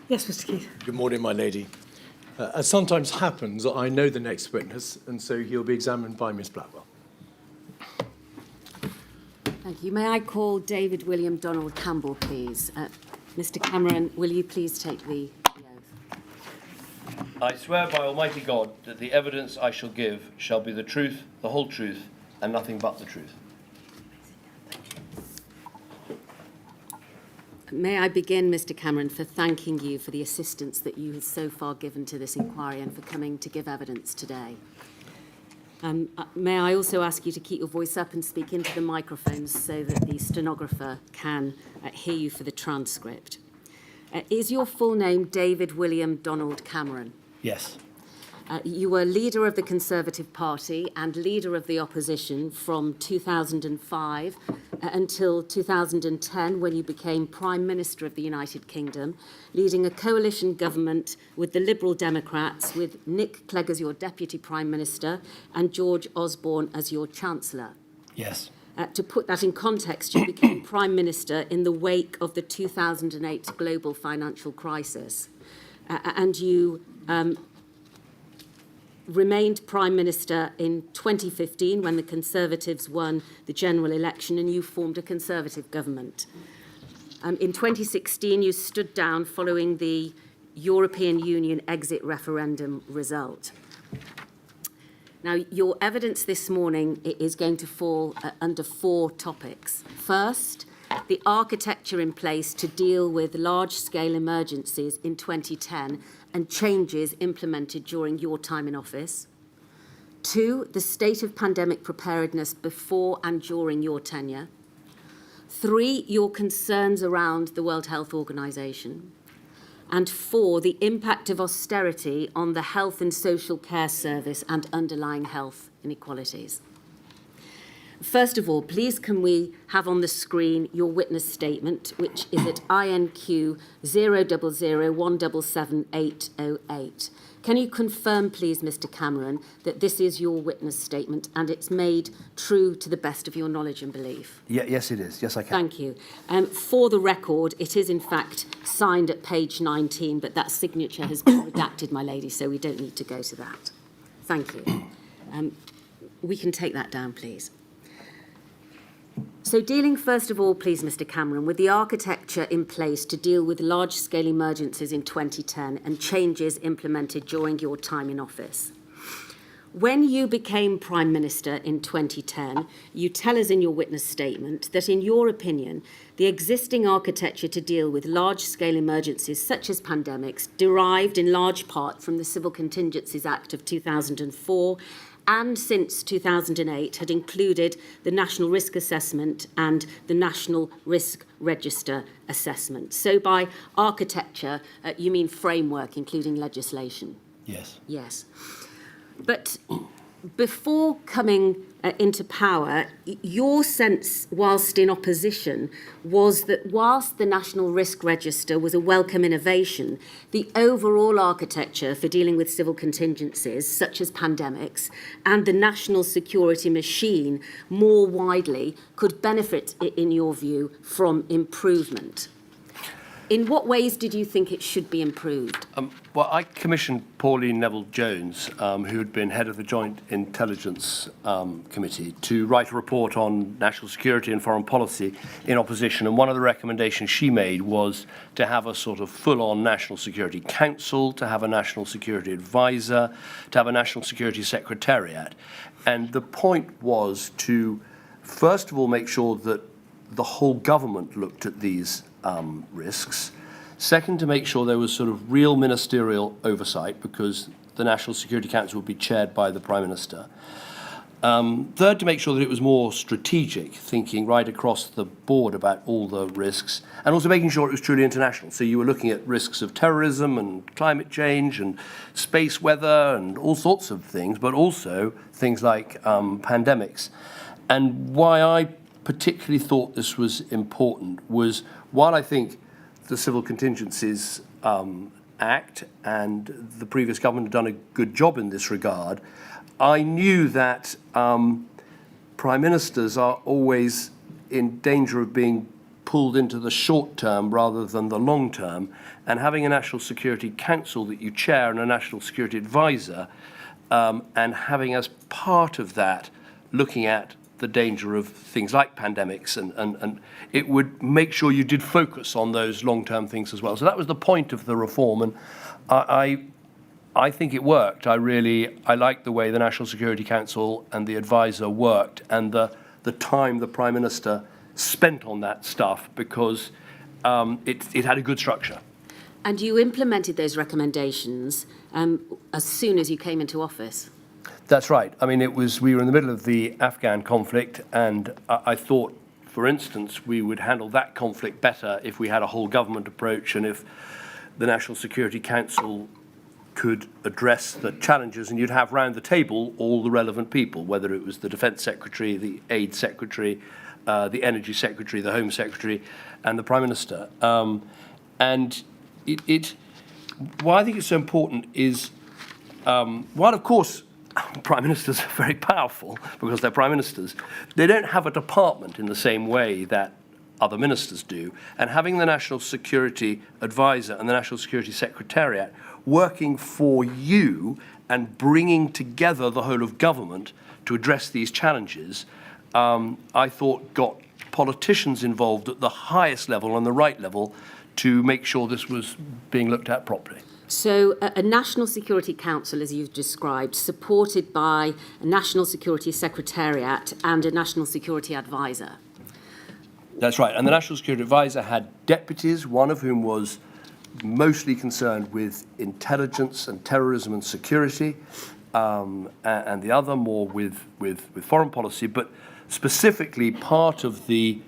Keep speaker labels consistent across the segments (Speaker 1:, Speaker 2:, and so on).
Speaker 1: Yes, Mr. Keith.
Speaker 2: Good morning, my lady. As sometimes happens, I know the next witness, and so he'll be examined by Miss Blackwell.
Speaker 3: Thank you. May I call David William Donald Campbell, please? Mr. Cameron, will you please take the oath?
Speaker 4: I swear by Almighty God that the evidence I shall give shall be the truth, the whole truth, and nothing but the truth.
Speaker 3: May I begin, Mr. Cameron, for thanking you for the assistance that you have so far given to this inquiry and for coming to give evidence today. May I also ask you to keep your voice up and speak into the microphones so that the stenographer can hear you for the transcript. Is your full name David William Donald Cameron?
Speaker 4: Yes.
Speaker 3: You were leader of the Conservative Party and leader of the opposition from 2005 until 2010, when you became Prime Minister of the United Kingdom, leading a coalition government with the Liberal Democrats, with Nick Clegg as your Deputy Prime Minister and George Osborne as your Chancellor.
Speaker 4: Yes.
Speaker 3: To put that in context, you became Prime Minister in the wake of the 2008 global financial crisis. And you remained Prime Minister in 2015 when the Conservatives won the general election and you formed a Conservative government. In 2016, you stood down following the European Union exit referendum result. Now, your evidence this morning is going to fall under 4 topics. First, the architecture in place to deal with large-scale emergencies in 2010 and changes implemented during your time in office. 2, the state of pandemic preparedness before and during your tenure. 3, your concerns around the World Health Organization. And 4, the impact of austerity on the health and social care service and underlying health inequalities. First of all, please can we have on the screen your witness statement, which is at INQ 000177808. Can you confirm, please, Mr. Cameron, that this is your witness statement and it's made true to the best of your knowledge and belief?
Speaker 5: Yes, it is. Yes, I can.
Speaker 3: Thank you. For the record, it is in fact signed at page 19, but that signature has been redacted, my lady, so we don't need to go to that. Thank you. We can take that down, please. So dealing first of all, please, Mr. Cameron, with the architecture in place to deal with large-scale emergencies in 2010 and changes implemented during your time in office. When you became Prime Minister in 2010, you tell us in your witness statement that, in your opinion, the existing architecture to deal with large-scale emergencies such as pandemics derived in large part from the Civil Contingencies Act of 2004 and since 2008 had included the National Risk Assessment and the National Risk Register Assessment. So by architecture, you mean framework, including legislation?
Speaker 4: Yes.
Speaker 3: Yes. But before coming into power, your sense, whilst in opposition, was that whilst the National Risk Register was a welcome innovation, the overall architecture for dealing with civil contingencies, such as pandemics, and the national security machine more widely could benefit, in your view, from improvement. In what ways did you think it should be improved?
Speaker 4: Well, I commissioned Pauline Neville-Jones, who had been head of the Joint Intelligence Committee, to write a report on national security and foreign policy in opposition. And one of the recommendations she made was to have a sort of full-on National Security Council, to have a National Security Advisor, to have a National Security Secretariat. And the point was to, first of all, make sure that the whole government looked at these risks. Second, to make sure there was sort of real ministerial oversight, because the National Security Council would be chaired by the Prime Minister. Third, to make sure that it was more strategic, thinking right across the board about all the risks, and also making sure it was truly international. So you were looking at risks of terrorism and climate change and space weather and all sorts of things, but also things like pandemics. And why I particularly thought this was important was, while I think the Civil Contingencies Act and the previous government had done a good job in this regard, I knew that prime ministers are always in danger of being pulled into the short term rather than the long term, and having a National Security Council that you chair and a National Security Advisor, and having as part of that looking at the danger of things like pandemics, and it would make sure you did focus on those long-term things as well. So that was the point of the reform, and I think it worked. I liked the way the National Security Council and the advisor worked, and the time the Prime Minister spent on that stuff, because it had a good structure.
Speaker 3: And you implemented those recommendations as soon as you came into office.
Speaker 4: That's right. I mean, we were in the middle of the Afghan conflict, and I thought, for instance, we would handle that conflict better if we had a whole government approach, and if the National Security Council could address the challenges, and you'd have round the table all the relevant people, whether it was the Defence Secretary, the Aid Secretary, the Energy Secretary, the Home Secretary, and the Prime Minister. And why I think it's so important is, while of course Prime Ministers are very powerful because they're Prime Ministers, they don't have a department in the same way that other ministers do. And having the National Security Advisor and the National Security Secretariat working for you and bringing together the whole of government to address these challenges, I thought got politicians involved at the highest level and the right level to make sure this was being looked at properly.
Speaker 3: So a National Security Council, as you've described, supported by a National Security Secretariat and a National Security Advisor.
Speaker 4: That's right. And the National Security Advisor had deputies, one of whom was mostly concerned with intelligence and terrorism and security, and the other more with foreign policy. But specifically, part of the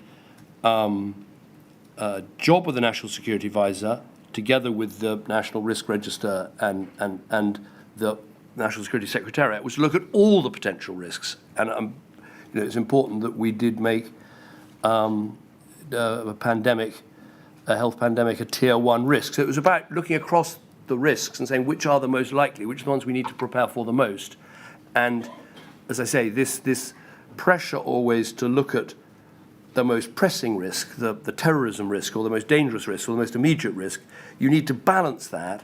Speaker 4: job of the National Security Advisor, together with the National Risk Register and the National Security Secretariat, was to look at all the potential risks. And it's important that we did make a health pandemic, a tier 1 risk. So it was about looking across the risks and saying which are the most likely, which are the ones we need to prepare for the most. And as I say, this pressure always to look at the most pressing risk, the terrorism risk, or the most dangerous risk, or the most immediate risk, you need to balance that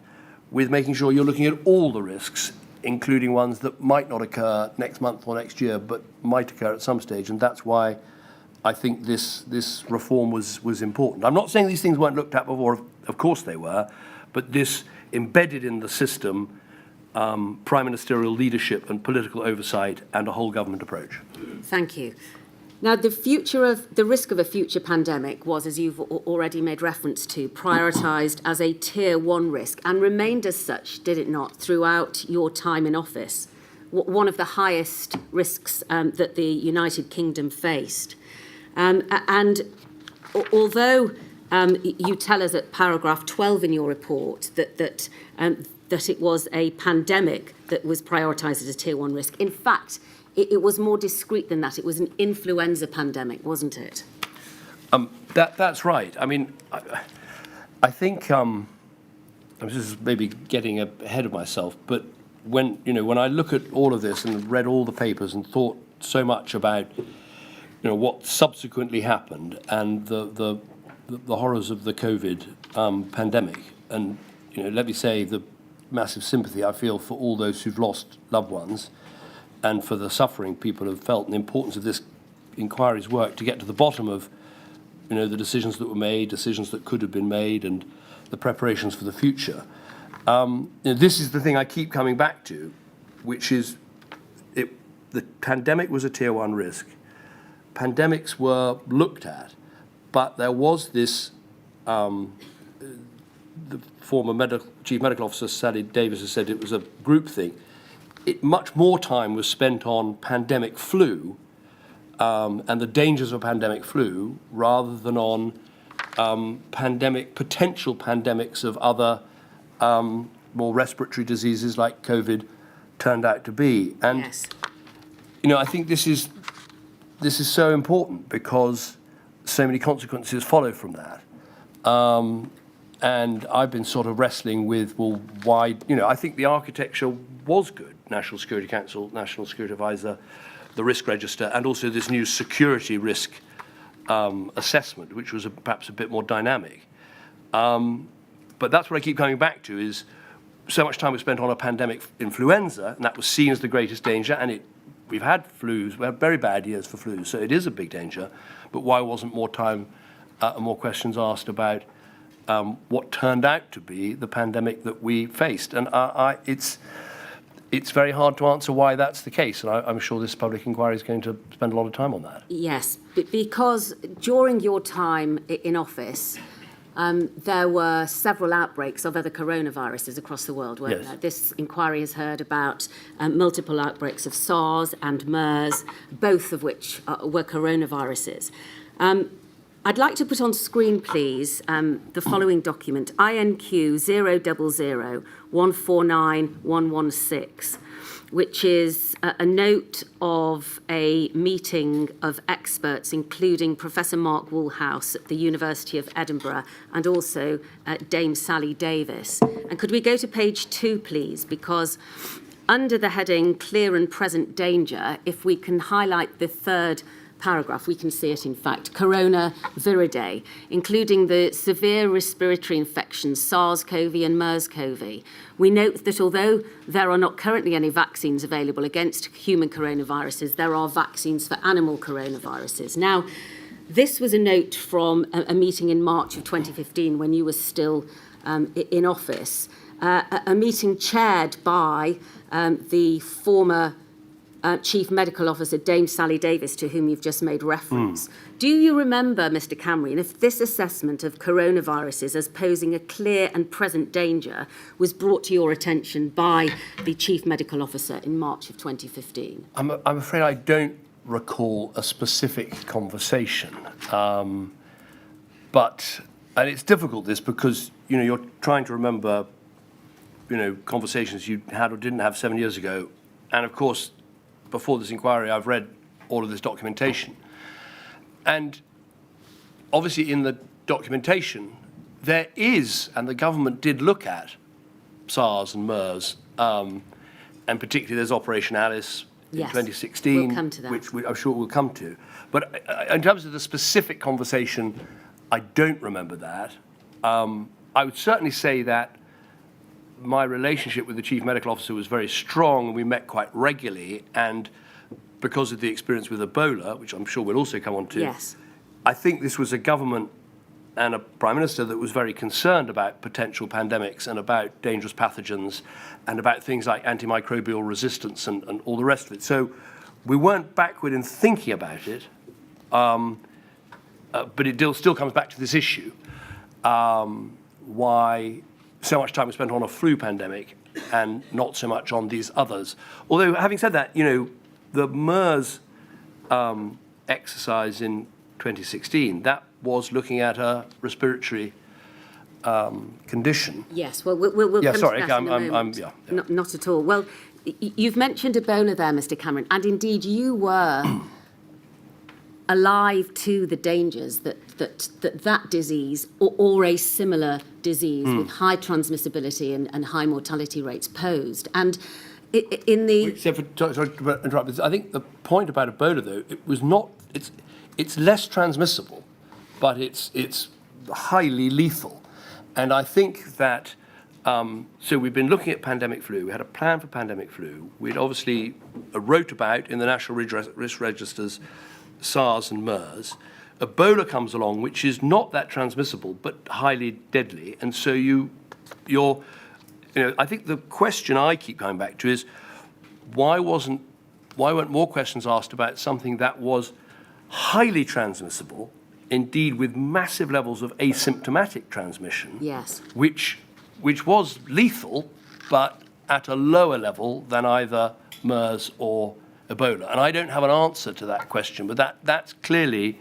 Speaker 4: with making sure you're looking at all the risks, including ones that might not occur next month or next year, but might occur at some stage. And that's why I think this reform was important. I'm not saying these things weren't looked at before, of course they were, but this embedded in the system prime ministerial leadership and political oversight and a whole government approach.
Speaker 3: Thank you. Now, the risk of a future pandemic was, as you've already made reference to, prioritised as a tier 1 risk and remained as such, did it not, throughout your time in office? One of the highest risks that the United Kingdom faced. And although you tell us at paragraph 12 in your report that it was a pandemic that was prioritised as a tier 1 risk, in fact, it was more discreet than that. It was an influenza pandemic, wasn't it?
Speaker 4: That's right. I mean, I think this is maybe getting ahead of myself, but when I look at all of this and read all the papers and thought so much about what subsequently happened and the horrors of the COVID pandemic, and let me say the massive sympathy I feel for all those who've lost loved ones, and for the suffering people have felt, and the importance of this inquiry's work to get to the bottom of, the decisions that were made, decisions that could have been made, and the preparations for the future. This is the thing I keep coming back to, which is the pandemic was a tier 1 risk. Pandemics were looked at, but there was this, the former Chief Medical Officer, Sally Davis, has said it was a group thing. Much more time was spent on pandemic flu and the dangers of pandemic flu rather than on potential pandemics of other more respiratory diseases like COVID turned out to be. And
Speaker 3: yes.
Speaker 4: I think this is so important because so many consequences follow from that. And I've been sort of wrestling with, well, why, I think the architecture was good. National Security Council, National Security Advisor, the Risk Register, and also this new security risk assessment, which was perhaps a bit more dynamic. But that's what I keep coming back to, is so much time was spent on a pandemic influenza, and that was seen as the greatest danger, and we've had flus, we had very bad years for flus, so it is a big danger, but why wasn't more time and more questions asked about what turned out to be the pandemic that we faced? And it's very hard to answer why that's the case, and I'm sure this public inquiry is going to spend a lot of time on that.
Speaker 3: Yes, because during your time in office, there were several outbreaks of other coronaviruses across the world, weren't
Speaker 4: Yes.
Speaker 3: there? This inquiry has heard about multiple outbreaks of SARS and MERS, both of which were coronaviruses. I'd like to put on screen, please, the following document, INQ 000149116, which is a note of a meeting of experts, including Professor Mark Woolhouse at the University of Edinburgh and also Dame Sally Davis. And could we go to page 2, please? Because under the heading Clear and Present Danger, if we can highlight the third paragraph, we can see it in fact, Coronaviridae, including the severe respiratory infections SARS-CoV and MERS-CoV. We note that although there are not currently any vaccines available against human coronaviruses, there are vaccines for animal coronaviruses. Now, this was a note from a meeting in March of 2015 when you were still in office, a meeting chaired by the former Chief Medical Officer, Dame Sally Davis, to whom you've just made reference. Do you remember, Mr. Cameron, if this assessment of coronaviruses as posing a clear and present danger was brought to your attention by the Chief Medical Officer in March of 2015?
Speaker 4: I'm afraid I don't recall a specific conversation, and it's difficult, this, because you're trying to remember conversations you had or didn't have 7 years ago, and of course before this inquiry I've read all of this documentation, and obviously in the documentation there is, and the government did look at SARS and MERS, and particularly there's Operation Alice in 2016,
Speaker 3: we'll come to that.
Speaker 4: which I'm sure we'll come to. But in terms of the specific conversation, I don't remember that. I would certainly say that my relationship with the Chief Medical Officer was very strong, and we met quite regularly, and because of the experience with Ebola, which I'm sure we'll also come on to,
Speaker 3: Yes.
Speaker 4: I think this was a government and a Prime Minister that was very concerned about potential pandemics and about dangerous pathogens and about things like antimicrobial resistance and all the rest of it. So we weren't backward in thinking about it, but it still comes back to this issue. Why so much time was spent on a flu pandemic and not so much on these others. Although, having said that, the MERS exercise in 2016, that was looking at a respiratory condition.
Speaker 3: Yes, well, we'll
Speaker 4: Yeah,
Speaker 3: come
Speaker 4: sorry,
Speaker 3: to that in a moment.
Speaker 4: yeah.
Speaker 3: Not at all. Well, you've mentioned Ebola there, Mr. Cameron, and indeed you were alive to the dangers that disease or a similar disease with high transmissibility and high mortality rates posed. And in the...
Speaker 4: Except for, sorry to interrupt, I think the point about Ebola, though, it was not, it's less transmissible, but it's highly lethal. And I think that, so we've been looking at pandemic flu. We had a plan for pandemic flu. We'd obviously wrote about in the National Risk Registers SARS and MERS. Ebola comes along, which is not that transmissible, but highly deadly. And so I think the question I keep coming back to is, why weren't more questions asked about something that was highly transmissible, indeed with massive levels of asymptomatic transmission,
Speaker 3: Yes.
Speaker 4: which was lethal, but at a lower level than either MERS or Ebola? And I don't have an answer to that question, but that's clearly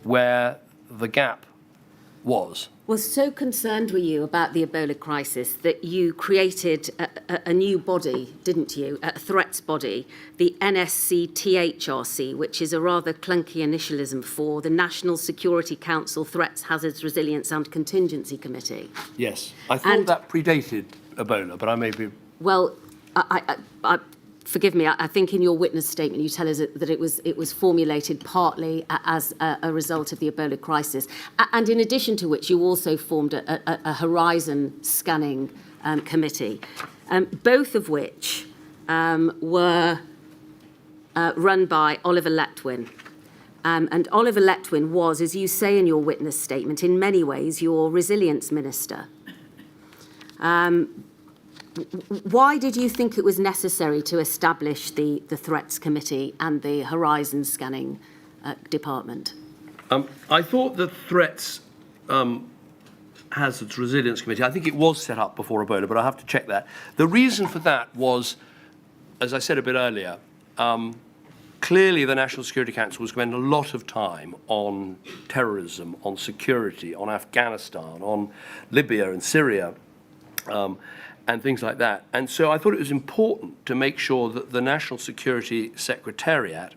Speaker 4: where the gap was.
Speaker 3: Well, so concerned were you about the Ebola crisis that you created a new body, didn't you? A threats body, the NSC-THRC, which is a rather clunky initialism for the National Security Council Threats, Hazards, Resilience and Contingency Committee.
Speaker 4: Yes. I thought that predated Ebola, but I may be...
Speaker 3: Well, forgive me, I think in your witness statement you tell us that it was formulated partly as a result of the Ebola crisis. And in addition to which, you also formed a horizon scanning committee, both of which were run by Oliver Letwin. And Oliver Letwin was, as you say in your witness statement, in many ways your resilience minister. Why did you think it was necessary to establish the Threats Committee and the Horizon Scanning Department?
Speaker 4: I thought the Threats Hazards Resilience Committee, I think it was set up before Ebola, but I have to check that. The reason for that was, as I said a bit earlier, clearly the National Security Council was spending a lot of time on terrorism, on security, on Afghanistan, on Libya and Syria, and things like that. And so I thought it was important to make sure that the National Security Secretariat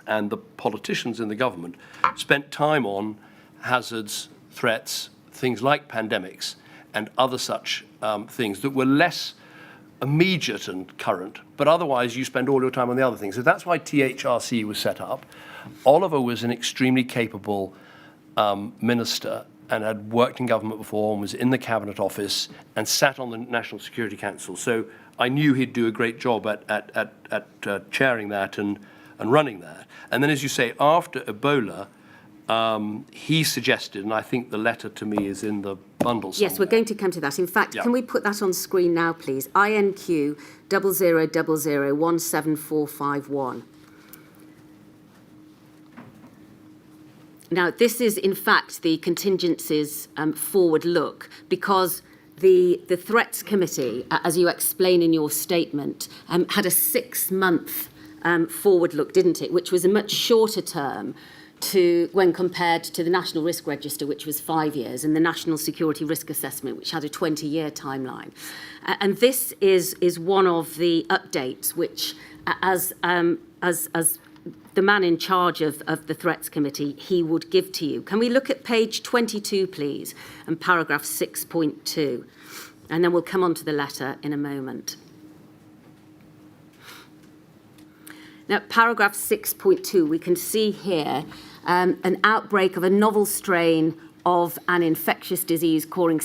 Speaker 4: and the politicians in the government spent time on hazards, threats, things like pandemics and other such things that were less immediate and current, but otherwise you spend all your time on the other things. So that's why THRC was set up. Oliver was an extremely capable minister and had worked in government before and was in the Cabinet Office and sat on the National Security Council. So I knew he'd do a great job at chairing that and running that. And then, as you say, after Ebola, he suggested, and I think the letter to me is in the bundle somewhere.
Speaker 3: Yes, we're going to come to that. In fact, Can we put that on screen now, please? INQ 0000174451. Now, this is, in fact, the contingencies forward look, because the Threats Committee, as you explain in your statement, had a 6-month forward look, didn't it, which was a much shorter term when compared to the National Risk Register, which was 5 years, and the National Security Risk Assessment, which had a 20-year timeline. And this is one of the updates which, as the man in charge of the Threats Committee, he would give to you. Can we look at page 22, please, and paragraph 6.2? And then we'll come on to the letter in a moment. Now, paragraph 6.2, we can see here an outbreak of a novel strain of an infectious disease causing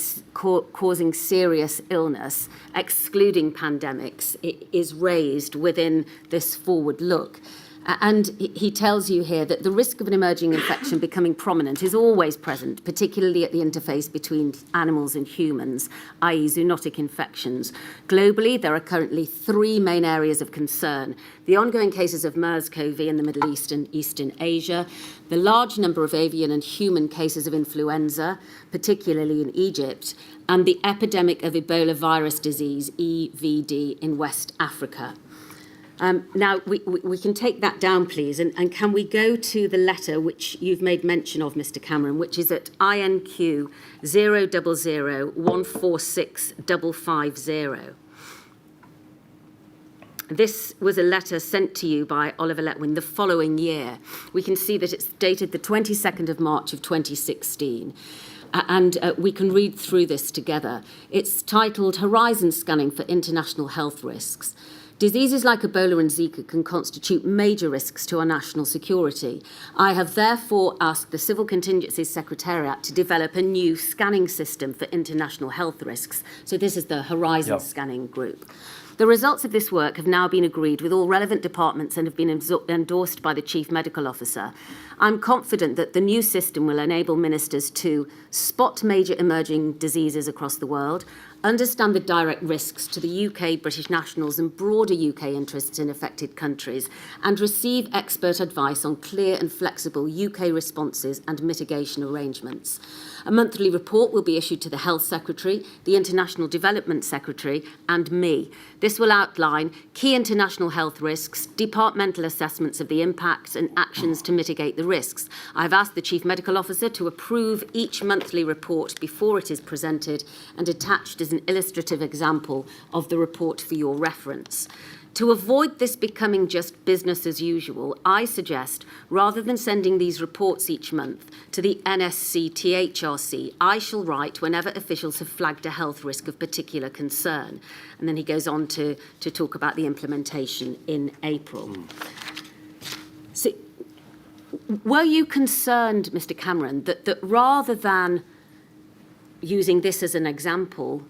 Speaker 3: serious illness, excluding pandemics, is raised within this forward look. And he tells you here that the risk of an emerging infection becoming prominent is always present, particularly at the interface between animals and humans, i.e. zoonotic infections. Globally, there are currently 3 main areas of concern: the ongoing cases of MERS-CoV in the Middle East and Eastern Asia, the large number of avian and human cases of influenza, particularly in Egypt, and the epidemic of Ebola virus disease, EVD, in West Africa. Now, we can take that down, please, and can we go to the letter which you've made mention of, Mr. Cameron, which is at INQ 000146550. This was a letter sent to you by Oliver Letwin the following year. We can see that it's dated the 22nd of March of 2016. And we can read through this together. It's titled Horizon Scanning for International Health Risks. Diseases like Ebola and Zika can constitute major risks to our national security. I have therefore asked the Civil Contingencies Secretariat to develop a new scanning system for international health risks. So this is the Horizon Scanning Group. The results of this work have now been agreed with all relevant departments and have been endorsed by the Chief Medical Officer. I'm confident that the new system will enable ministers to spot major emerging diseases across the world, understand the direct risks to the UK, British nationals and broader UK interests in affected countries, and receive expert advice on clear and flexible UK responses and mitigation arrangements. A monthly report will be issued to the Health Secretary, the International Development Secretary, and me. This will outline key international health risks, departmental assessments of the impacts, and actions to mitigate the risks. I've asked the Chief Medical Officer to approve each monthly report before it is presented, and attached is an illustrative example of the report for your reference. To avoid this becoming just business as usual, I suggest, rather than sending these reports each month to the NSC THRC, I shall write whenever officials have flagged a health risk of particular concern. And then he goes on to talk about the implementation in April. So, were you concerned, Mr. Cameron, that rather than using this as an example,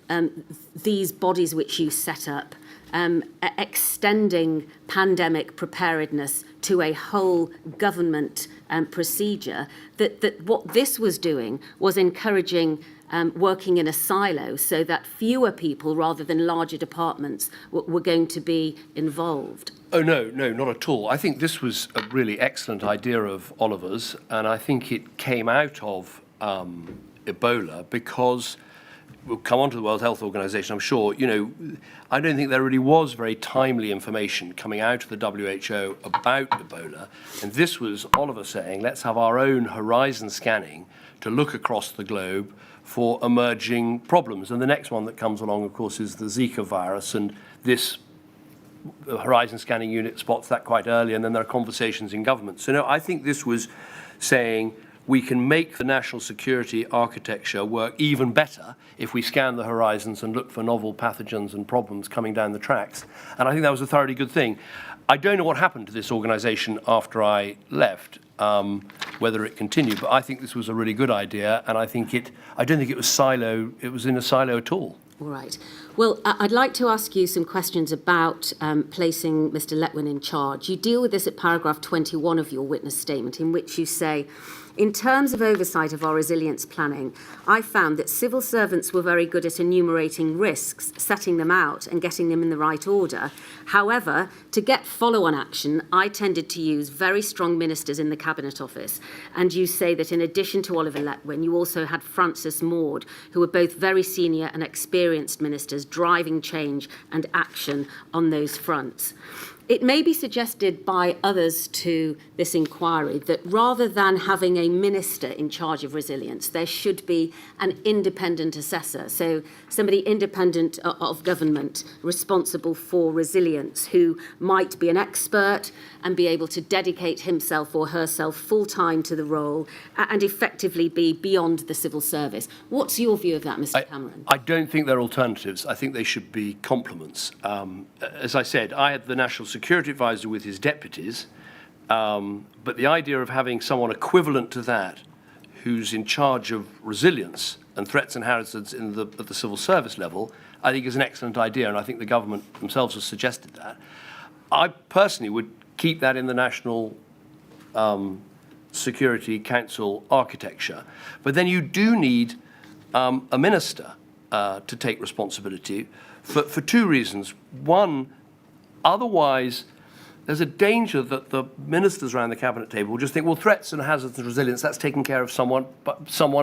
Speaker 3: these bodies which you set up, extending pandemic preparedness to a whole government procedure, that what this was doing was encouraging working in a silo so that fewer people rather than larger departments were going to be involved?
Speaker 4: Oh, no, not at all. I think this was a really excellent idea of Oliver's, and I think it came out of Ebola because we'll come on to the World Health Organization, I'm sure. I don't think there really was very timely information coming out of the WHO about Ebola. And this was Oliver saying, let's have our own horizon scanning to look across the globe for emerging problems. And the next one that comes along, of course, is the Zika virus. And this horizon scanning unit spots that quite early. And then there are conversations in government. So, no, I think this was saying, we can make the national security architecture work even better if we scan the horizons and look for novel pathogens and problems coming down the tracks. And I think that was a thoroughly good thing. I don't know what happened to this organisation after I left, whether it continued, but I think this was a really good idea, and I don't think it was in a silo at all.
Speaker 3: All right. Well, I'd like to ask you some questions about placing Mr. Letwin in charge. You deal with this at paragraph 21 of your witness statement, in which you say, in terms of oversight of our resilience planning, I found that civil servants were very good at enumerating risks, setting them out and getting them in the right order. However, to get follow-on action, I tended to use very strong ministers in the Cabinet Office. And you say that in addition to Oliver Letwin, you also had Francis Maude, who were both very senior and experienced ministers driving change and action on those fronts. It may be suggested by others to this inquiry that rather than having a minister in charge of resilience, there should be an independent assessor, so somebody independent of government responsible for resilience who might be an expert and be able to dedicate himself or herself full-time to the role and effectively be beyond the civil service. What's your view of that, Mr. Cameron?
Speaker 4: I don't think they're alternatives. I think they should be complements. As I said, I had the National Security Advisor with his deputies, but the idea of having someone equivalent to that who's in charge of resilience and threats and hazards at the civil service level, I think is an excellent idea, and I think the government themselves has suggested that. I personally would keep that in the National Security Council architecture. But then you do need a minister to take responsibility for two reasons. One, otherwise, there's a danger that the ministers around the cabinet table will just think, well, threats and hazards and resilience, that's taken care of someone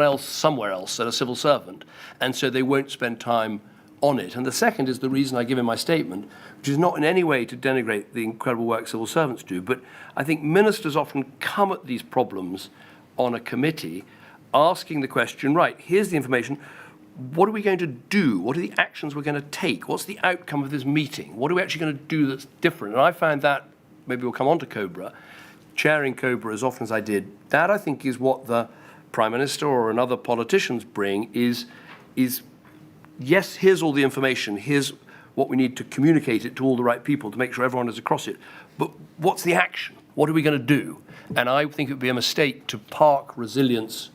Speaker 4: else, somewhere else, a civil servant. And so they won't spend time on it. And the second is the reason I give in my statement, which is not in any way to denigrate the incredible work civil servants do, but I think ministers often come at these problems on a committee asking the question, right, here's the information, what are we going to do? What are the actions we're going to take? What's the outcome of this meeting? What are we actually going to do that's different? And I found that, maybe we'll come on to COBRA, chairing COBRA as often as I did, that I think is what the Prime Minister or another politicians bring is yes, here's all the information, here's what we need to communicate it to all the right people to make sure everyone is across it. But what's the action? What are we going to do? And I think it would be a mistake to park resilience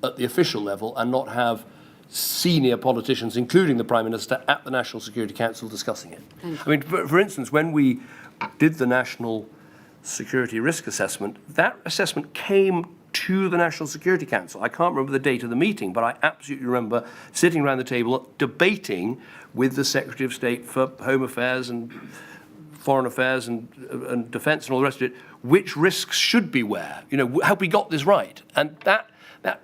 Speaker 4: at the official level and not have senior politicians, including the Prime Minister, at the National Security Council discussing it. I mean, for instance, when we did the National Security Risk Assessment, that assessment came to the National Security Council. I can't remember the date of the meeting, but I absolutely remember sitting around the table debating with the Secretary of State for Home Affairs and Foreign Affairs and Defence and all the rest of it, which risks should be where. Have we got this right? And that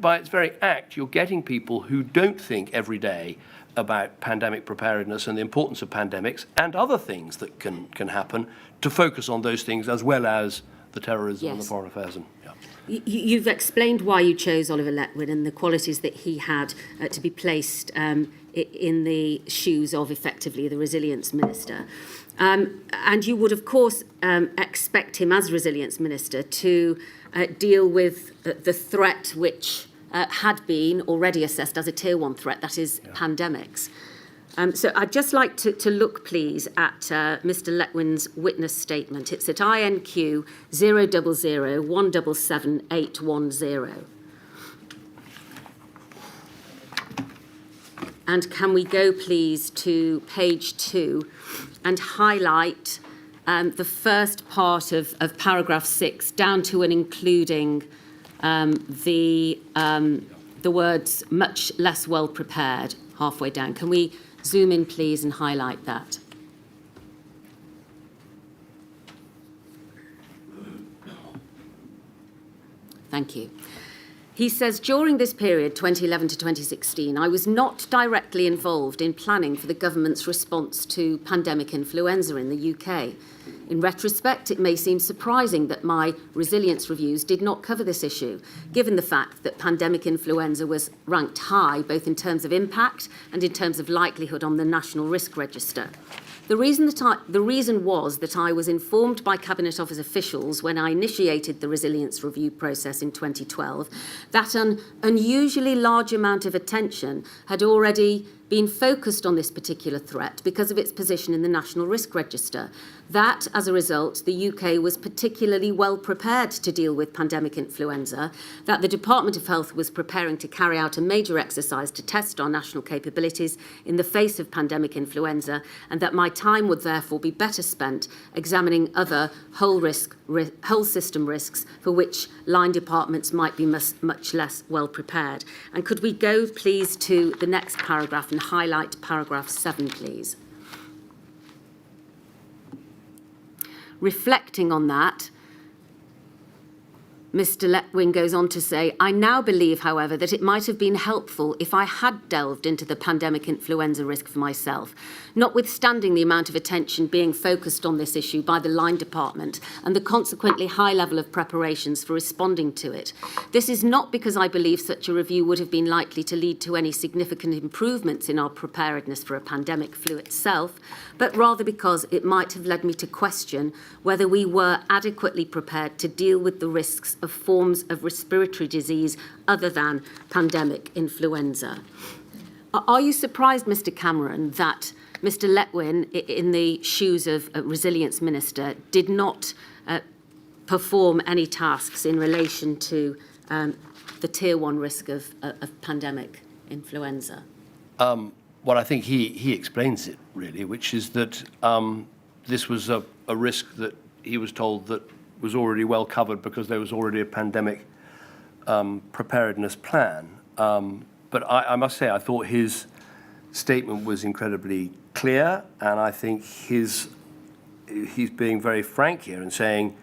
Speaker 4: by its very act, you're getting people who don't think every day about pandemic preparedness and the importance of pandemics and other things that can happen to focus on those things as well as the terrorism and the foreign affairs. And, yeah.
Speaker 3: You've explained why you chose Oliver Letwin and the qualities that he had to be placed in the shoes of effectively the Resilience Minister. And you would, of course, expect him as Resilience Minister to deal with the threat which had been already assessed as a Tier 1 threat, that is pandemics. So I'd just like to look, please, at Mr Letwin's witness statement. It's at INQ 000177810. And can we go, please, to page 2 and highlight the first part of paragraph 6 down to and including the words much less well prepared halfway down. Can we zoom in, please, and highlight that? Thank you. He says, during this period, 2011 to 2016, I was not directly involved in planning for the government's response to pandemic influenza in the UK. In retrospect, it may seem surprising that my resilience reviews did not cover this issue, given the fact that pandemic influenza was ranked high, both in terms of impact and in terms of likelihood on the National Risk Register. The reason was that I was informed by Cabinet Office officials when I initiated the resilience review process in 2012 that an unusually large amount of attention had already been focused on this particular threat because of its position in the National Risk Register. That, as a result, the UK was particularly well prepared to deal with pandemic influenza, that the Department of Health was preparing to carry out a major exercise to test our national capabilities in the face of pandemic influenza, and that my time would therefore be better spent examining other whole system risks for which line departments might be much less well prepared. And could we go, please, to the next paragraph and highlight paragraph 7, please? Reflecting on that, Mr Letwin goes on to say, I now believe, however, that it might have been helpful if I had delved into the pandemic influenza risk for myself, notwithstanding the amount of attention being focused on this issue by the line department and the consequently high level of preparations for responding to it. This is not because I believe such a review would have been likely to lead to any significant improvements in our preparedness for a pandemic flu itself, but rather because it might have led me to question whether we were adequately prepared to deal with the risks of forms of respiratory disease other than pandemic influenza. Are you surprised, Mr Cameron, that Mr Letwin, in the shoes of a Resilience Minister, did not perform any tasks in relation to the Tier 1 risk of pandemic influenza?
Speaker 4: Well, I think he explains it, really, which is that this was a risk that he was told that was already well covered because there was already a pandemic preparedness plan. But I must say, I thought his statement was incredibly clear, and I think he's being very frank here and saying,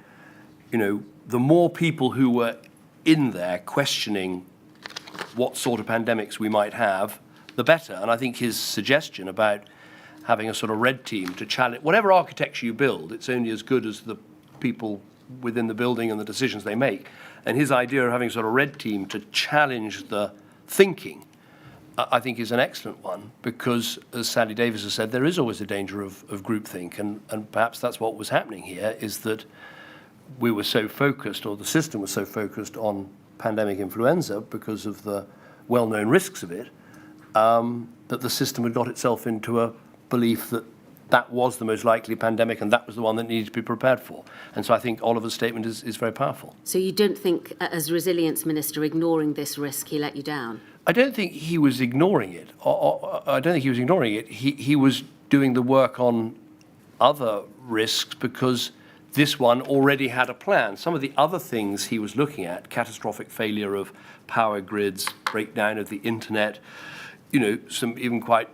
Speaker 4: you know, the more people who were in there questioning what sort of pandemics we might have, the better. And I think his suggestion about having a sort of red team to challenge whatever architecture you build, it's only as good as the people within the building and the decisions they make. And his idea of having a sort of red team to challenge the thinking, I think, is an excellent one, because, as Sally Davis has said, there is always a danger of groupthink, and perhaps that's what was happening here, is that we were so focused, or the system was so focused on pandemic influenza because of the well-known risks of it, that the system had got itself into a belief that that was the most likely pandemic and that was the one that needed to be prepared for. And so I think Oliver's statement is very powerful.
Speaker 3: So you don't think, as Resilience Minister, ignoring this risk, he let you down?
Speaker 4: I don't think he was ignoring it. I don't think he was ignoring it. He was doing the work on other risks because this one already had a plan. Some of the other things he was looking at, catastrophic failure of power grids, breakdown of the internet, you know, some even quite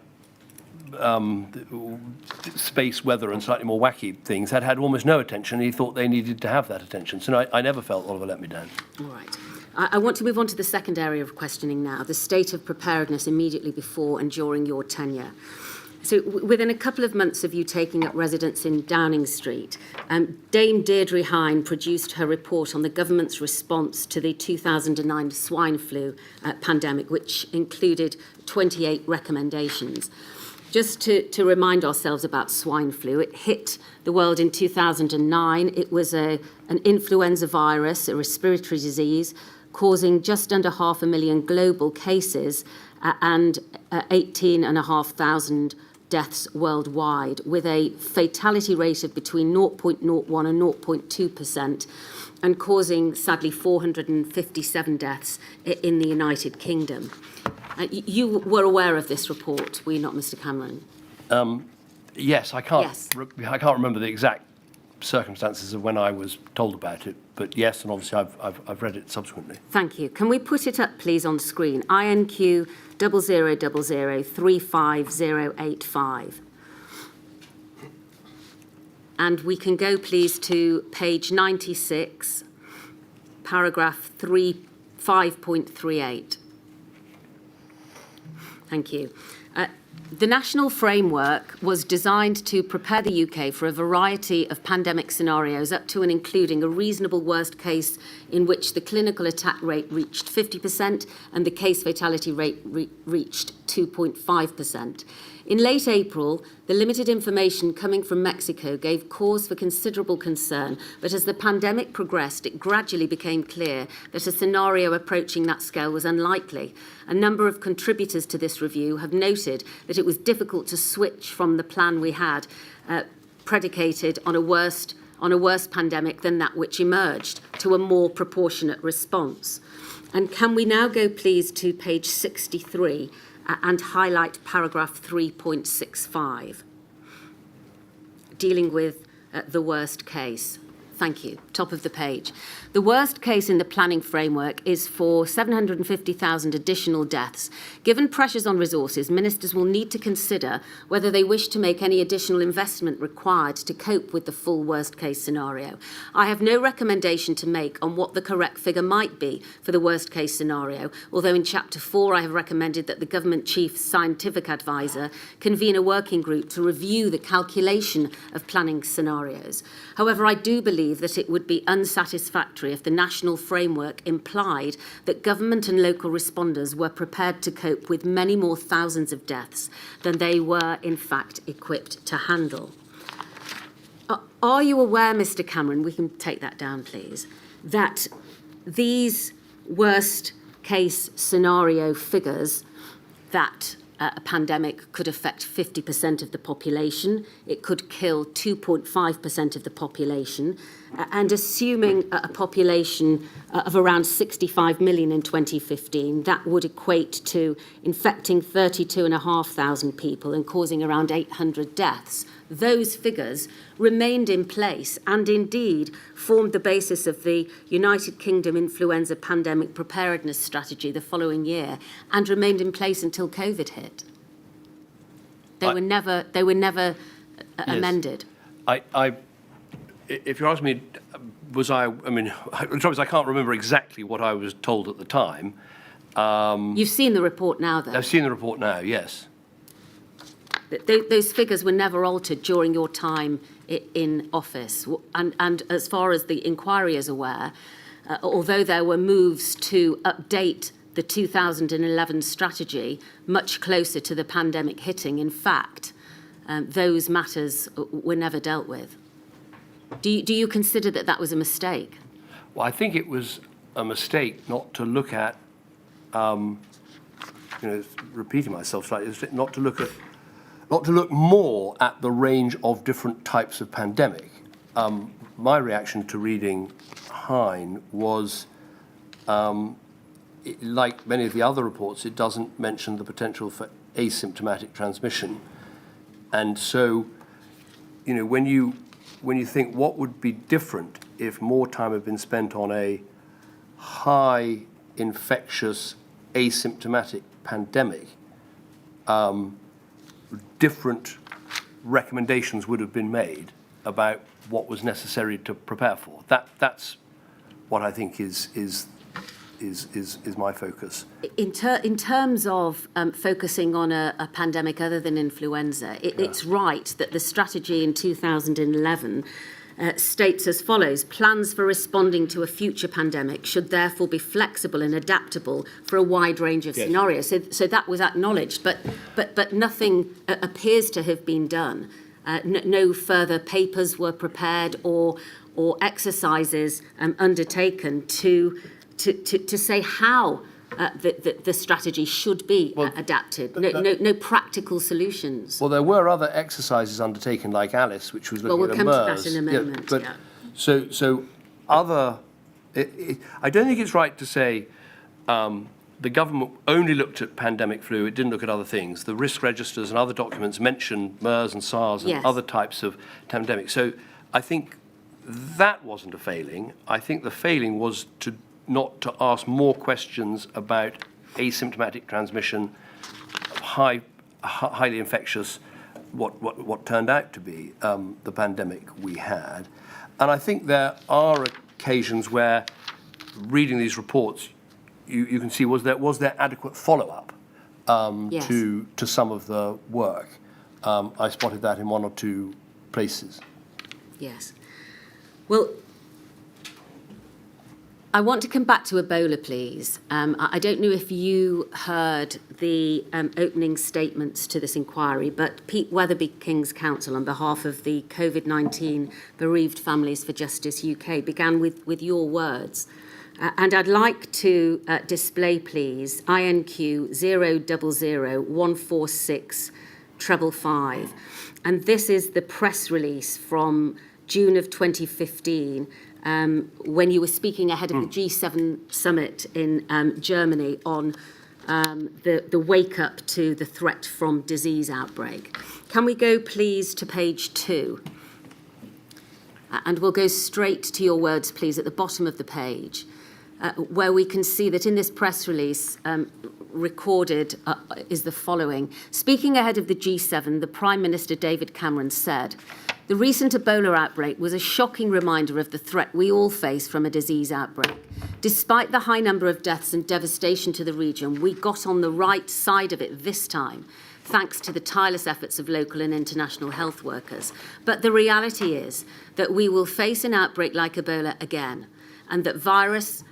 Speaker 4: space weather and slightly more wacky things had almost no attention. He thought they needed to have that attention. So no, I never felt Oliver let me down.
Speaker 3: All right. I want to move on to the second area of questioning now, the state of preparedness immediately before and during your tenure. So within a couple of months of you taking up residence in Downing Street, Dame Deirdre Hine produced her report on the government's response to the 2009 swine flu pandemic, which included 28 recommendations. Just to remind ourselves about swine flu, it hit the world in 2009. It was an influenza virus, a respiratory disease, causing just under 500,000 global cases and 18,500 deaths worldwide, with a fatality rate of between 0.01 and 0.2%, and causing, sadly, 457 deaths in the United Kingdom. You were aware of this report, were you not, Mr. Cameron?
Speaker 4: Yes, I can't.
Speaker 3: Yes.
Speaker 4: I can't remember the exact circumstances of when I was told about it, but yes, and obviously I've read it subsequently.
Speaker 3: Thank you. Can we put it up, please, on screen? INQ 00003505. And we can go, please, to page 96, paragraph 5.38. Thank you. The national framework was designed to prepare the UK for a variety of pandemic scenarios, up to and including a reasonable worst case in which the clinical attack rate reached 50% and the case fatality rate reached 2.5%. In late April, the limited information coming from Mexico gave cause for considerable concern, but as the pandemic progressed, it gradually became clear that a scenario approaching that scale was unlikely. A number of contributors to this review have noted that it was difficult to switch from the plan we had, predicated on a worse pandemic than that which emerged, to a more proportionate response. And can we now go, please, to page 63 and highlight paragraph 3.65, dealing with the worst case. Thank you. Top of the page. The worst case in the planning framework is for 750,000 additional deaths. Given pressures on resources, ministers will need to consider whether they wish to make any additional investment required to cope with the full worst case scenario. I have no recommendation to make on what the correct figure might be for the worst case scenario, although in Chapter 4 I have recommended that the Government Chief Scientific Advisor convene a working group to review the calculation of planning scenarios. However, I do believe that it would be unsatisfactory if the national framework implied that government and local responders were prepared to cope with many more thousands of deaths than they were, in fact, equipped to handle. Are you aware, Mr. Cameron, we can take that down, please, that these worst case scenario figures that a pandemic could affect 50% of the population, it could kill 2.5% of the population, and assuming a population of around 65 million in 2015, that would equate to infecting 32,500 people and causing around 800 deaths. Those figures remained in place and indeed formed the basis of the United Kingdom influenza pandemic preparedness strategy the following year and remained in place until COVID hit. They were never amended.
Speaker 4: If you ask me, the trouble is I can't remember exactly what I was told at the time.
Speaker 3: You've seen the report now, though.
Speaker 4: I've seen the report now, yes.
Speaker 3: Those figures were never altered during your time in office. And as far as the inquiry is aware, although there were moves to update the 2011 strategy much closer to the pandemic hitting, in fact, those matters were never dealt with. Do you consider that that was a mistake?
Speaker 4: Well, I think it was a mistake not to look at, repeating myself slightly, not to look more at the range of different types of pandemic. My reaction to reading Hine was, like many of the other reports, it doesn't mention the potential for asymptomatic transmission. And so, when you think what would be different if more time had been spent on a high infectious asymptomatic pandemic, different recommendations would have been made about what was necessary to prepare for. That's what I think is is my focus.
Speaker 3: In terms of focusing on a pandemic other than influenza, it's right that the strategy in 2011 states as follows: plans for responding to a future pandemic should therefore be flexible and adaptable for a wide range of scenarios. So that was acknowledged, but nothing appears to have been done. No further papers were prepared or exercises undertaken to say how the strategy should be adapted. No practical solutions.
Speaker 4: Well, there were other exercises undertaken, like Alice, which was looking
Speaker 3: we'll
Speaker 4: at
Speaker 3: come
Speaker 4: MERS.
Speaker 3: to that in a moment.
Speaker 4: Yeah, but so other. I don't think it's right to say the government only looked at pandemic flu. It didn't look at other things. The risk registers and other documents mentioned MERS and SARS and other types of pandemics. So I think that wasn't a failing. I think the failing was not to ask more questions about asymptomatic transmission, highly infectious, what turned out to be the pandemic we had. And I think there are occasions where, reading these reports, you can see was there adequate follow-up to some of the work. I spotted that in one or two places.
Speaker 3: Yes. Well, I want to come back to Ebola, please. I don't know if you heard the opening statements to this inquiry, but Pete Weatherby, King's Counsel, on behalf of the COVID-19 Bereaved Families for Justice UK, began with your words. And I'd like to display, please, INQ 000146555. And this is the press release from June of 2015, when you were speaking ahead of the G7 summit in Germany on the wake-up to the threat from disease outbreak. Can we go, please, to page 2? And we'll go straight to your words, please, at the bottom of the page, where we can see that in this press release recorded is the following. Speaking ahead of the G7, the Prime Minister David Cameron said, "The recent Ebola outbreak was a shocking reminder of the threat we all face from a disease outbreak. Despite the high number of deaths and devastation to the region, we got on the right side of it this time, thanks to the tireless efforts of local and international health workers. But the reality is that we will face an outbreak like Ebola again, and that virus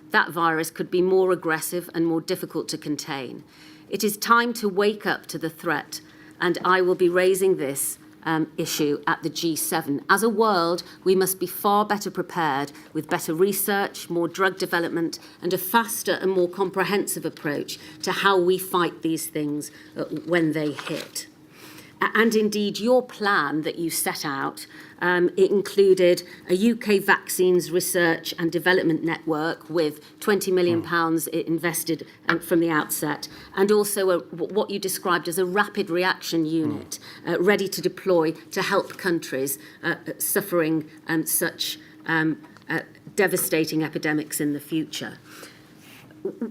Speaker 3: could be more aggressive and more difficult to contain. It is time to wake up to the threat, and I will be raising this issue at the G7. As a world, we must be far better prepared with better research, more drug development, and a faster and more comprehensive approach to how we fight these things when they hit." And indeed, your plan that you set out, it included a UK vaccines research and development network with £20 million invested from the outset, and also what you described as a rapid reaction unit ready to deploy to help countries suffering such devastating epidemics in the future.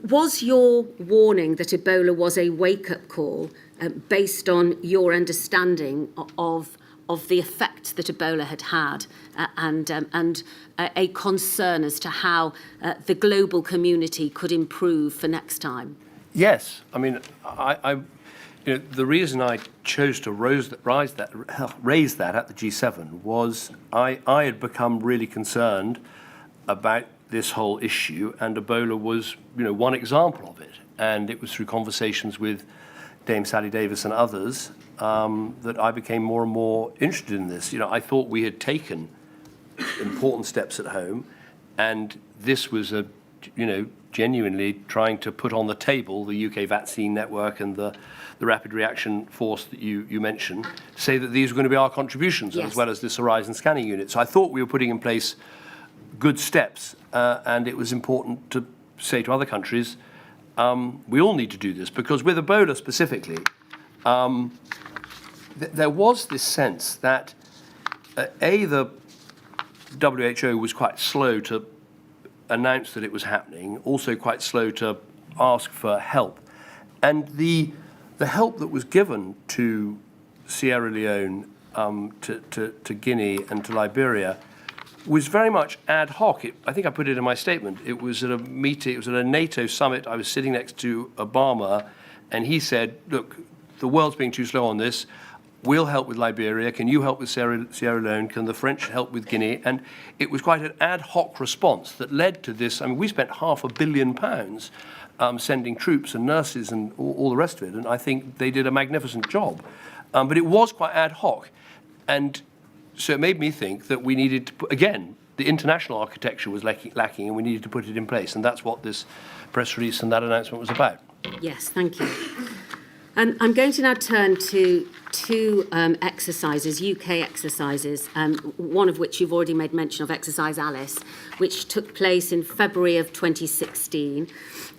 Speaker 3: Was your warning that Ebola was a wake-up call based on your understanding of the effect that Ebola had and a concern as to how the global community could improve for next time?
Speaker 4: Yes, I mean, the reason I chose to raise that at the G7 was I had become really concerned about this whole issue, and Ebola was, one example of it. And it was through conversations with Dame Sally Davis and others that I became more and more interested in this. I thought we had taken important steps at home, and this was genuinely trying to put on the table the UK vaccine network and the rapid reaction force that you mentioned, to say that these were going to be our contributions, as well as this Horizon scanning unit. So I thought we were putting in place good steps, and it was important to say to other countries, we all need to do this, because with Ebola specifically, there was this sense that, the WHO was quite slow to announce that it was happening, also quite slow to ask for help. And the help that was given to Sierra Leone, to Guinea and to Liberia was very much ad hoc. I think I put it in my statement. It was at a meeting, it was at a NATO summit. I was sitting next to Obama, and he said, look, the world's being too slow on this. We'll help with Liberia. Can you help with Sierra Leone? Can the French help with Guinea? And it was quite an ad hoc response that led to this. I mean, we spent £500 million sending troops and nurses and all the rest of it, and I think they did a magnificent job. But it was quite ad hoc. And so it made me think that we needed to put, again, the international architecture was lacking, and we needed to put it in place. And that's what this press release and that announcement was about.
Speaker 3: Yes, thank you. I'm going to now turn to two exercises, UK exercises, one of which you've already made mention of, Exercise Alice, which took place in February of 2016.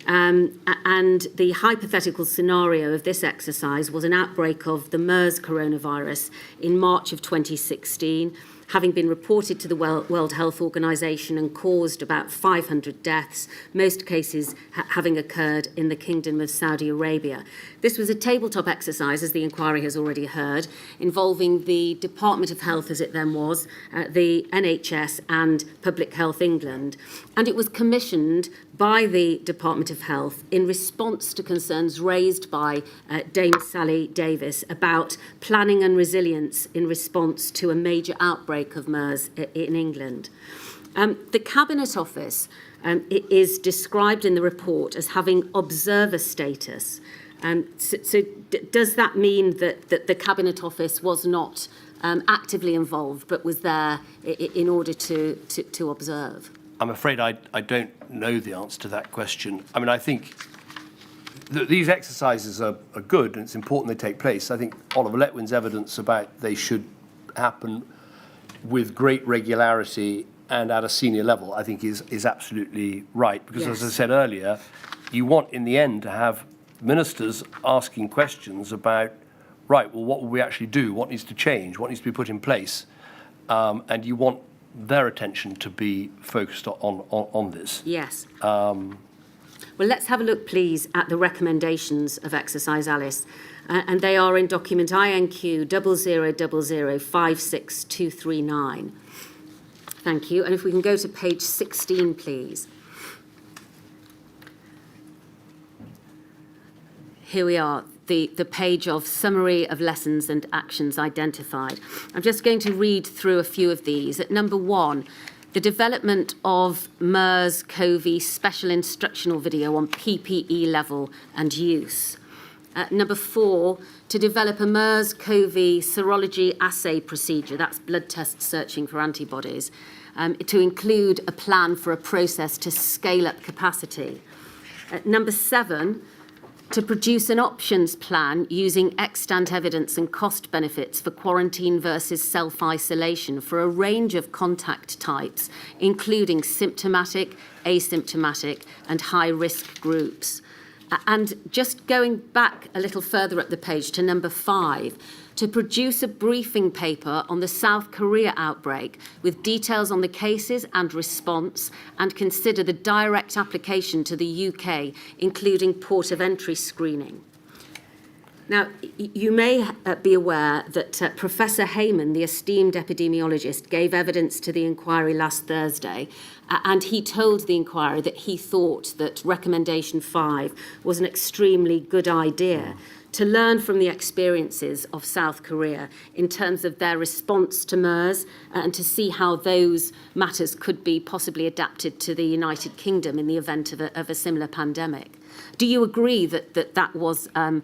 Speaker 3: And the hypothetical scenario of this exercise was an outbreak of the MERS coronavirus in March of 2016, having been reported to the World Health Organization and caused about 500 deaths, most cases having occurred in the Kingdom of Saudi Arabia. This was a tabletop exercise, as the inquiry has already heard, involving the Department of Health, as it then was, the NHS and Public Health England. And it was commissioned by the Department of Health in response to concerns raised by Dame Sally Davis about planning and resilience in response to a major outbreak of MERS in England. The Cabinet Office is described in the report as having observer status. So does that mean that the Cabinet Office was not actively involved but was there in order to observe?
Speaker 4: I'm afraid I don't know the answer to that question. I mean, I think these exercises are good, and it's important they take place. I think Oliver Letwin's evidence about they should happen with great regularity and at a senior level, I think is absolutely right. Because
Speaker 3: yes,
Speaker 4: as I said earlier, you want in the end to have ministers asking questions about, right, well, what will we actually do? What needs to change? What needs to be put in place? And you want their attention to be focused on this.
Speaker 3: Yes. Well, let's have a look, please, at the recommendations of Exercise Alice. And they are in document INQ 0000562239. Thank you. And if we can go to page 16, please. Here we are, the page of summary of lessons and actions identified. I'm just going to read through a few of these. At number 1, the development of MERS-CoV special instructional video on PPE level and use. Number 4, to develop a MERS-CoV serology assay procedure, that's blood test searching for antibodies, to include a plan for a process to scale up capacity. Number 7, to produce an options plan using extant evidence and cost benefits for quarantine versus self-isolation for a range of contact types, including symptomatic, asymptomatic, and high-risk groups. And just going back a little further up the page to number 5, to produce a briefing paper on the South Korea outbreak with details on the cases and response, and consider the direct application to the UK, including port of entry screening. Now, you may be aware that Professor Heyman, the esteemed epidemiologist, gave evidence to the inquiry last Thursday, and he told the inquiry that he thought that recommendation 5 was an extremely good idea to learn from the experiences of South Korea in terms of their response to MERS and to see how those matters could be possibly adapted to the United Kingdom in the event of a similar pandemic. Do you agree that was a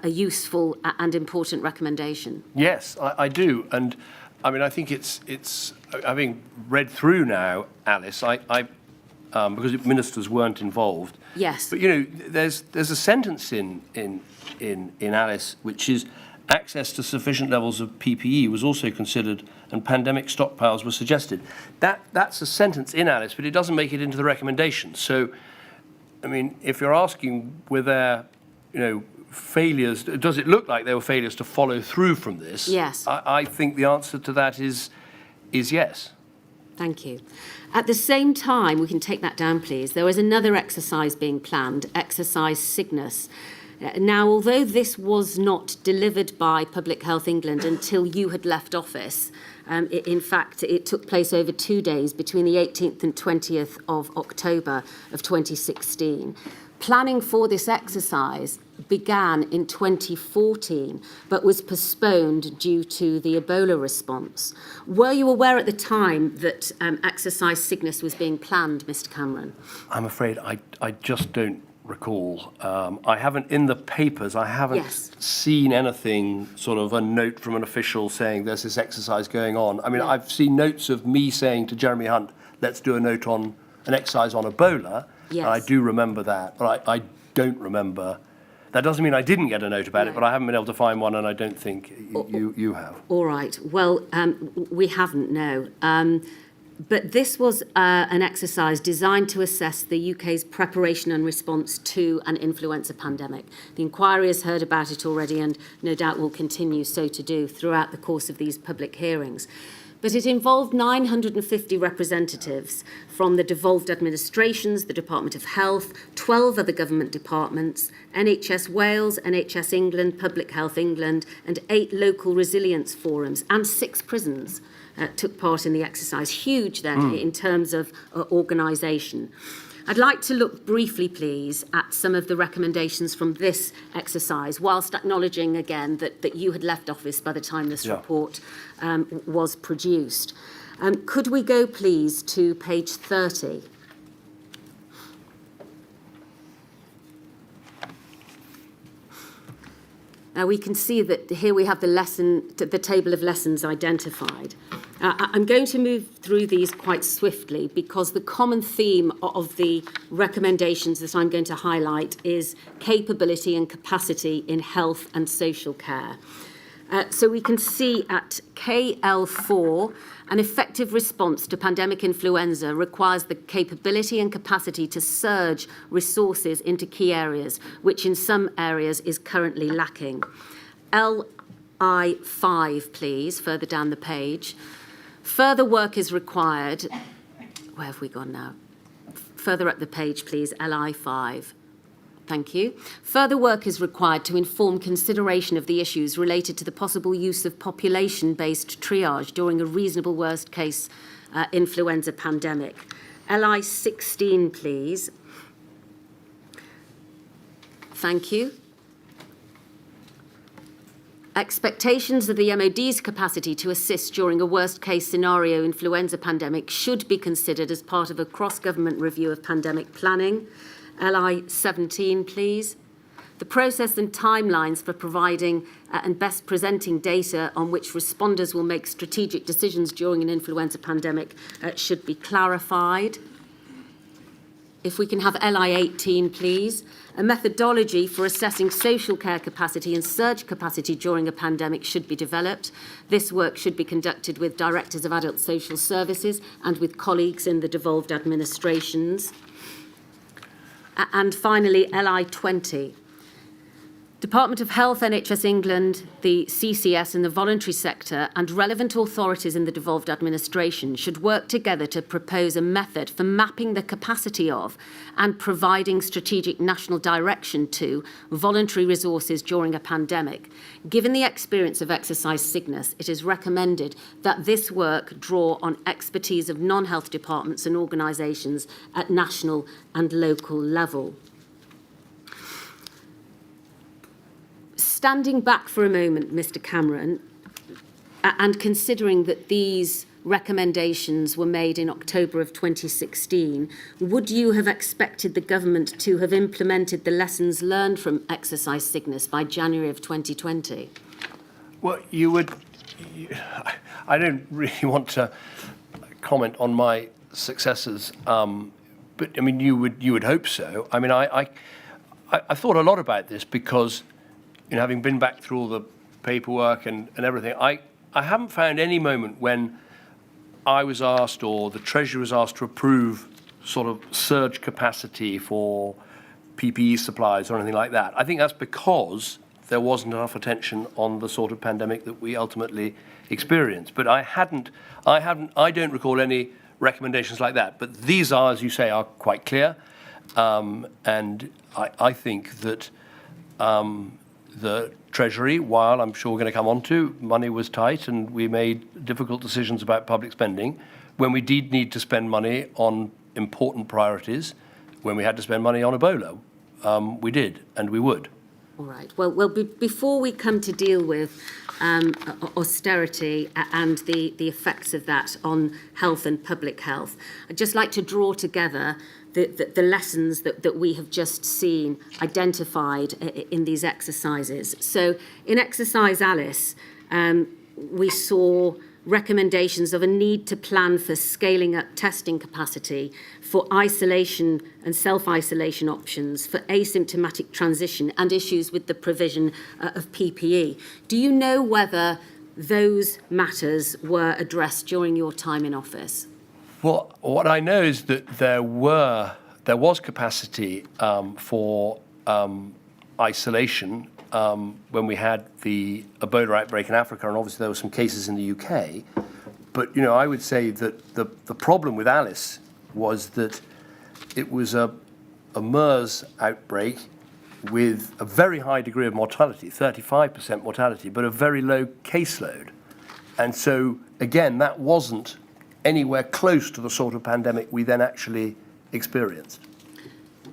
Speaker 3: useful and important recommendation?
Speaker 4: Yes, I do. And I mean, I think it's having read through now, Alice, because ministers weren't involved.
Speaker 3: Yes.
Speaker 4: But, you know, there's a sentence in Alice which is access to sufficient levels of PPE was also considered and pandemic stockpiles were suggested. That's a sentence in Alice, but it doesn't make it into the recommendation. So, I mean, if you're asking were there, failures, does it look like there were failures to follow through from this?
Speaker 3: Yes.
Speaker 4: I think the answer to that is yes.
Speaker 3: Thank you. At the same time, we can take that down, please. There was another exercise being planned, Exercise Cygnus. Now, although this was not delivered by Public Health England until you had left office, In fact, it took place over 2 days between the 18th and 20th of October of 2016. Planning for this exercise began in 2014, but was postponed due to the Ebola response. Were you aware at the time that exercise Cygnus was being planned, Mr. Cameron?
Speaker 4: I'm afraid I just don't recall. I haven't, in the papers, I haven't seen anything, sort of a note from an official saying there's this exercise going on. I mean, I've seen notes of me saying to Jeremy Hunt, let's do a note on an exercise on Ebola.
Speaker 3: Yes.
Speaker 4: And I do remember that, but I don't remember. That doesn't mean I didn't get a note about it, but I haven't been able to find one, and I don't think you have.
Speaker 3: All right. Well, we haven't, no. But this was an exercise designed to assess the UK's preparation and response to an influenza pandemic. The inquiry has heard about it already and no doubt will continue so to do throughout the course of these public hearings. But it involved 950 representatives from the devolved administrations, the Department of Health, 12 other government departments, NHS Wales, NHS England, Public Health England, and 8 local resilience forums, and 6 prisons took part in the exercise. Huge then in terms of organisation. I'd like to look briefly, please, at some of the recommendations from this exercise, whilst acknowledging again that you had left office by the time this report was produced. Could we go, please, to page 30? Now we can see that here we have the table of lessons identified. I'm going to move through these quite swiftly because the common theme of the recommendations that I'm going to highlight is capability and capacity in health and social care. So we can see at KL4, an effective response to pandemic influenza requires the capability and capacity to surge resources into key areas, which in some areas is currently lacking. LI5, please, further down the page. Further work is required. Where have we gone now? Further up the page, please, LI5. Thank you. Further work is required to inform consideration of the issues related to the possible use of population-based triage during a reasonable worst-case influenza pandemic. LI16, please. Thank you. Expectations of the MOD's capacity to assist during a worst-case scenario influenza pandemic should be considered as part of a cross-government review of pandemic planning. LI17, please. The process and timelines for providing and best presenting data on which responders will make strategic decisions during an influenza pandemic should be clarified. If we can have LI18, please. A methodology for assessing social care capacity and surge capacity during a pandemic should be developed. This work should be conducted with directors of adult social services and with colleagues in the devolved administrations. And finally, LI20. Department of Health, NHS England, the CCS and the voluntary sector and relevant authorities in the devolved administration should work together to propose a method for mapping the capacity of and providing strategic national direction to voluntary resources during a pandemic. Given the experience of exercise Cygnus, it is recommended that this work draw on expertise of non-health departments and organisations at national and local level. Standing back for a moment, Mr. Cameron, and considering that these recommendations were made in October of 2016, would you have expected the government to have implemented the lessons learned from exercise Cygnus by January of 2020?
Speaker 4: Well, you would. I don't really want to comment on my successors, but I mean, you would hope so. I mean, I thought a lot about this because, you know, having been back through all the paperwork and everything, I haven't found any moment when I was asked or the Treasury was asked to approve sort of surge capacity for PPE supplies or anything like that. I think that's because there wasn't enough attention on the sort of pandemic that we ultimately experienced. But I don't recall any recommendations like that. But these are, as you say, are quite clear. And I think that the Treasury, while I'm sure we're going to come on to, money was tight and we made difficult decisions about public spending. When we did need to spend money on important priorities, when we had to spend money on Ebola, we did and we would.
Speaker 3: All right. Well, before we come to deal with austerity and the effects of that on health and public health, I'd just like to draw together the lessons that we have just seen identified in these exercises. So in exercise Alice, we saw recommendations of a need to plan for scaling up testing capacity, for isolation and self-isolation options, for asymptomatic transition and issues with the provision of PPE. Do you know whether those matters were addressed during your time in office?
Speaker 4: Well, what I know is that there was capacity for isolation when we had the Ebola outbreak in Africa, and obviously there were some cases in the UK. But, I would say that the problem with Alice was that it was a MERS outbreak with a very high degree of mortality, 35% mortality, but a very low caseload. And so, again, that wasn't anywhere close to the sort of pandemic we then actually experienced.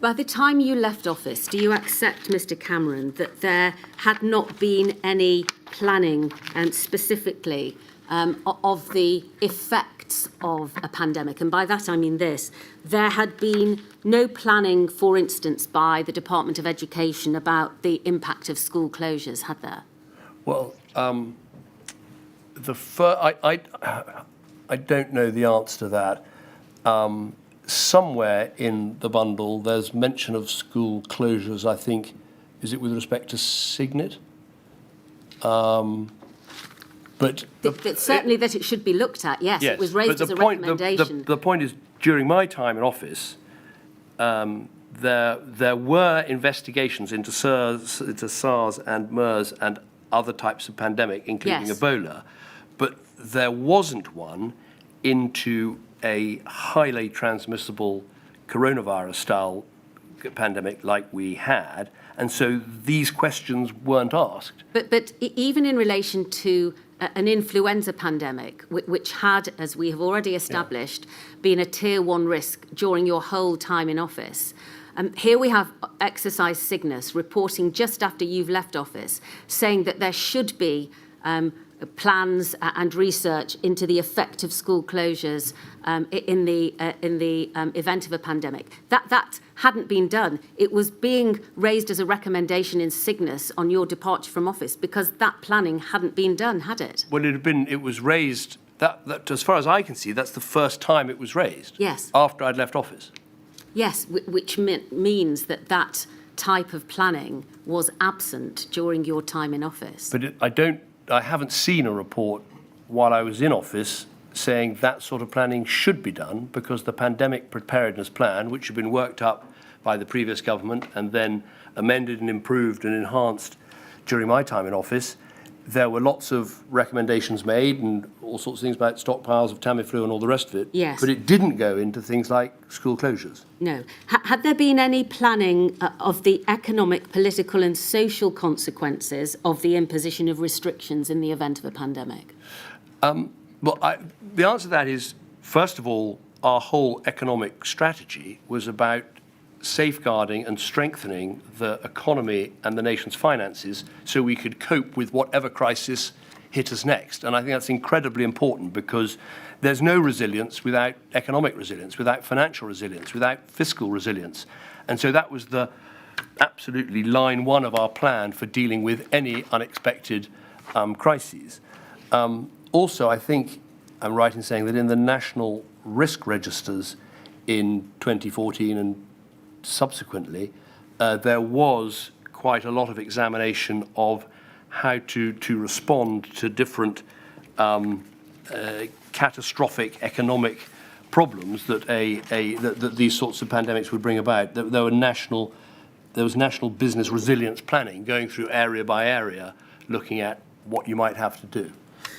Speaker 3: By the time you left office, do you accept, Mr Cameron, that there had not been any planning, specifically, of the effects of a pandemic? And by that I mean this: there had been no planning, for instance, by the Department of Education about the impact of school closures, had there?
Speaker 4: Well, I don't know the answer to that. Somewhere in the bundle, there's mention of school closures, I think. Is it with respect to Signet? But
Speaker 3: certainly that it should be looked at, yes. It was raised as a recommendation.
Speaker 4: The point is, during my time in office, there were investigations into SARS and MERS and other types of pandemic, including Ebola, but there wasn't one into a highly transmissible coronavirus-style pandemic like we had, and so these questions weren't asked.
Speaker 3: But even in relation to an influenza pandemic, which had, as we have already established, been a Tier 1 risk during your whole time in office, here we have Exercise Cygnus reporting just after you've left office, saying that there should be plans and research into the effect of school closures in the event of a pandemic. That hadn't been done. It was being raised as a recommendation in Cygnus on your departure from office because that planning hadn't been done, had it?
Speaker 4: Well, it was raised, that as far as I can see, that's the first time it was raised.
Speaker 3: Yes.
Speaker 4: After I'd left office.
Speaker 3: Yes, which means that type of planning was absent during your time in office.
Speaker 4: But I haven't seen a report while I was in office saying that sort of planning should be done, because the pandemic preparedness plan, which had been worked up by the previous government and then amended and improved and enhanced during my time in office, there were lots of recommendations made and all sorts of things about stockpiles of Tamiflu and all the rest of it.
Speaker 3: Yes.
Speaker 4: But it didn't go into things like school closures.
Speaker 3: No. Had there been any planning of the economic, political and social consequences of the imposition of restrictions in the event of a pandemic?
Speaker 4: The answer to that is, first of all, our whole economic strategy was about safeguarding and strengthening the economy and the nation's finances so we could cope with whatever crisis hit us next. And I think that's incredibly important, because there's no resilience without economic resilience, without financial resilience, without fiscal resilience. And so that was the absolutely line one of our plan for dealing with any unexpected crises. Also, I think I'm right in saying that in the national risk registers in 2014 and subsequently, there was quite a lot of examination of how to respond to different catastrophic economic problems that that these sorts of pandemics would bring about. There was national business resilience planning going through area by area, looking at what you might have to do.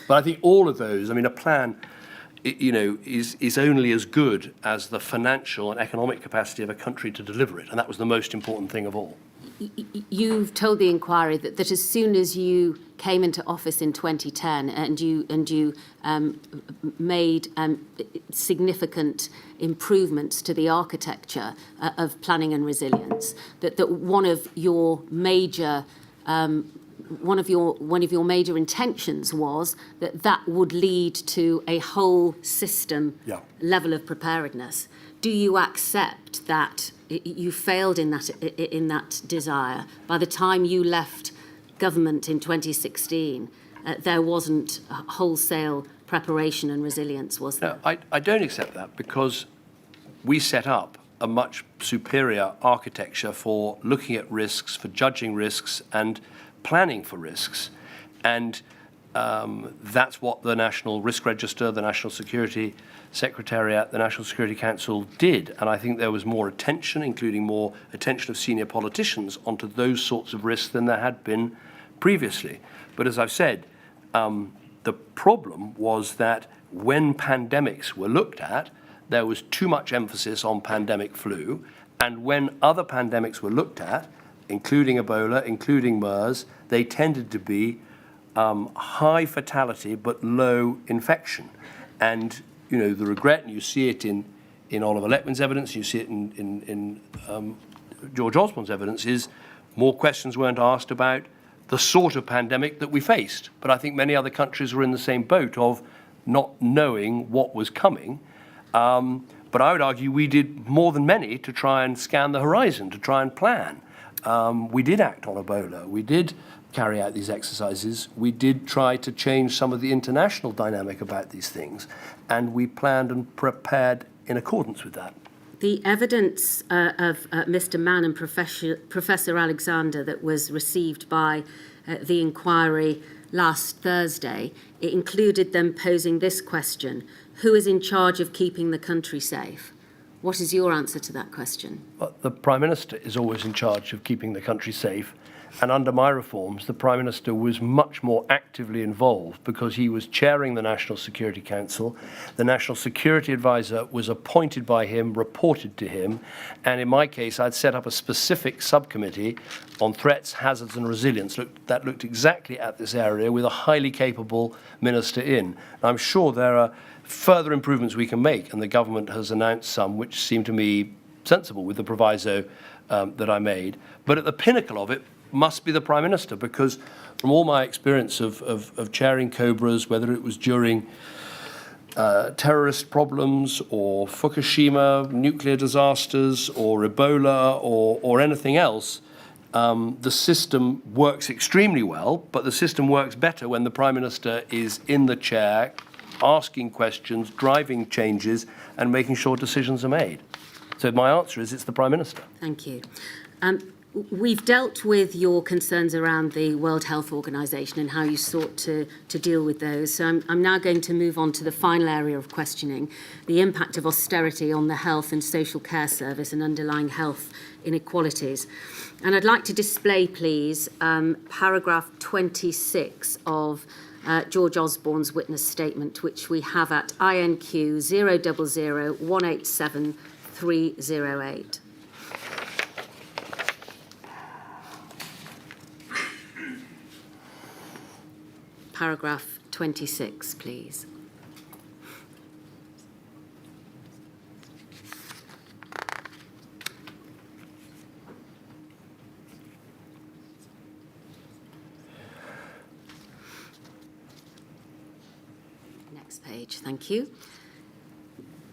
Speaker 4: But I think all of those, a plan is only as good as the financial and economic capacity of a country to deliver it, and that was the most important thing of all.
Speaker 3: You've told the inquiry that as soon as you came into office in 2010 and you made significant improvements to the architecture of planning and resilience, that one of your major major intentions was that would lead to a whole system level of preparedness. Do you accept that you failed in that desire? By the time you left government in 2016, there wasn't wholesale preparation and resilience, was there?
Speaker 4: No, I don't accept that, because we set up a much superior architecture for looking at risks, for judging risks and planning for risks. And that's what the National Risk Register, the National Security Secretariat, the National Security Council did. And I think there was more attention, including more attention of senior politicians, onto those sorts of risks than there had been previously. But as I've said, the problem was that when pandemics were looked at, there was too much emphasis on pandemic flu. And when other pandemics were looked at, including Ebola, including MERS, they tended to be high fatality but low infection. And the regret, and you see it in Oliver Letwin's evidence, you see it in George Osborne's evidence, is more questions weren't asked about the sort of pandemic that we faced. But I think many other countries were in the same boat of not knowing what was coming. But I would argue we did more than many to try and scan the horizon, to try and plan. We did act on Ebola. We did carry out these exercises. We did try to change some of the international dynamic about these things, and we planned and prepared in accordance with that.
Speaker 3: The evidence of Mr. Mann and Professor Alexander that was received by the inquiry last Thursday, it included them posing this question: who is in charge of keeping the country safe? What is your answer to that question?
Speaker 4: Well, the Prime Minister is always in charge of keeping the country safe. And under my reforms, the Prime Minister was much more actively involved because he was chairing the National Security Council. The National Security Advisor was appointed by him, reported to him. And in my case, I'd set up a specific subcommittee on threats, hazards and resilience that looked exactly at this area with a highly capable minister in. I'm sure there are further improvements we can make, and the government has announced some which seem to me sensible with the proviso that I made. But at the pinnacle of it must be the Prime Minister, because from all my experience of chairing Cobras, whether it was during terrorist problems or Fukushima, nuclear disasters or Ebola or anything else, the system works extremely well, but the system works better when the Prime Minister is in the chair, asking questions, driving changes and making sure decisions are made. So my answer is it's the Prime Minister.
Speaker 3: Thank you. We've dealt with your concerns around the World Health Organization and how you sought to deal with those. So I'm now going to move on to the final area of questioning, the impact of austerity on the health and social care service and underlying health inequalities. And I'd like to display, please, paragraph 26 of George Osborne's witness statement, which we have at INQ 000 187 308. Paragraph 26, please. Next page, thank you.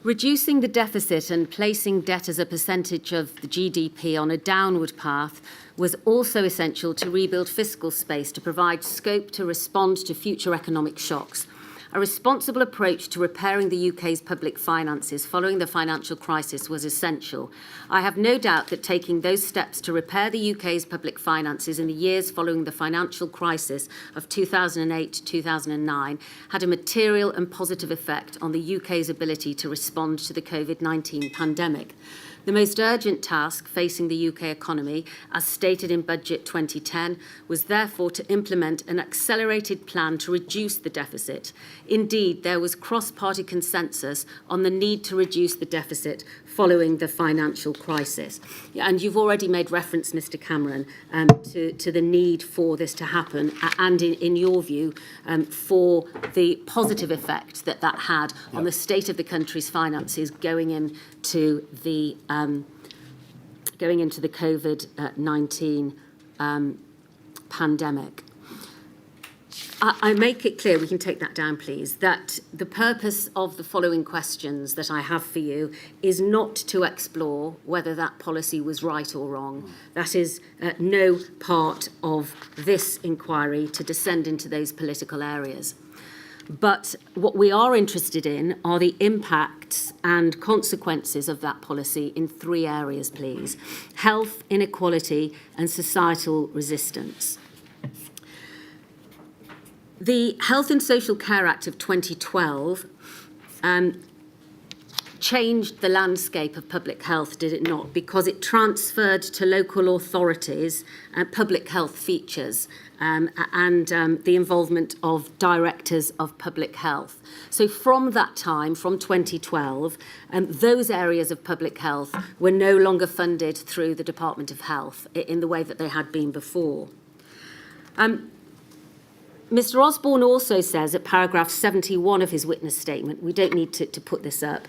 Speaker 3: Reducing the deficit and placing debt as a percentage of the GDP on a downward path was also essential to rebuild fiscal space to provide scope to respond to future economic shocks. A responsible approach to repairing the UK's public finances following the financial crisis was essential. I have no doubt that taking those steps to repair the UK's public finances in the years following the financial crisis of 2008-2009 had a material and positive effect on the UK's ability to respond to the COVID-19 pandemic. The most urgent task facing the UK economy, as stated in Budget 2010, was therefore to implement an accelerated plan to reduce the deficit. Indeed, there was cross-party consensus on the need to reduce the deficit following the financial crisis. And you've already made reference, Mr Cameron, to the need for this to happen and, in your view, for the positive effect that had on the state of the country's finances going into the COVID-19 pandemic. I make it clear, we can take that down please, that the purpose of the following questions that I have for you is not to explore whether that policy was right or wrong. That is no part of this inquiry to descend into those political areas. But what we are interested in are the impacts and consequences of that policy in three areas, please: health, inequality, and societal resistance. The Health and Social Care Act of 2012 changed the landscape of public health, did it not? Because it transferred to local authorities public health features and the involvement of directors of public health. So from that time, from 2012, those areas of public health were no longer funded through the Department of Health in the way that they had been before. Mr Osborne also says at paragraph 71 of his witness statement, we don't need to put this up,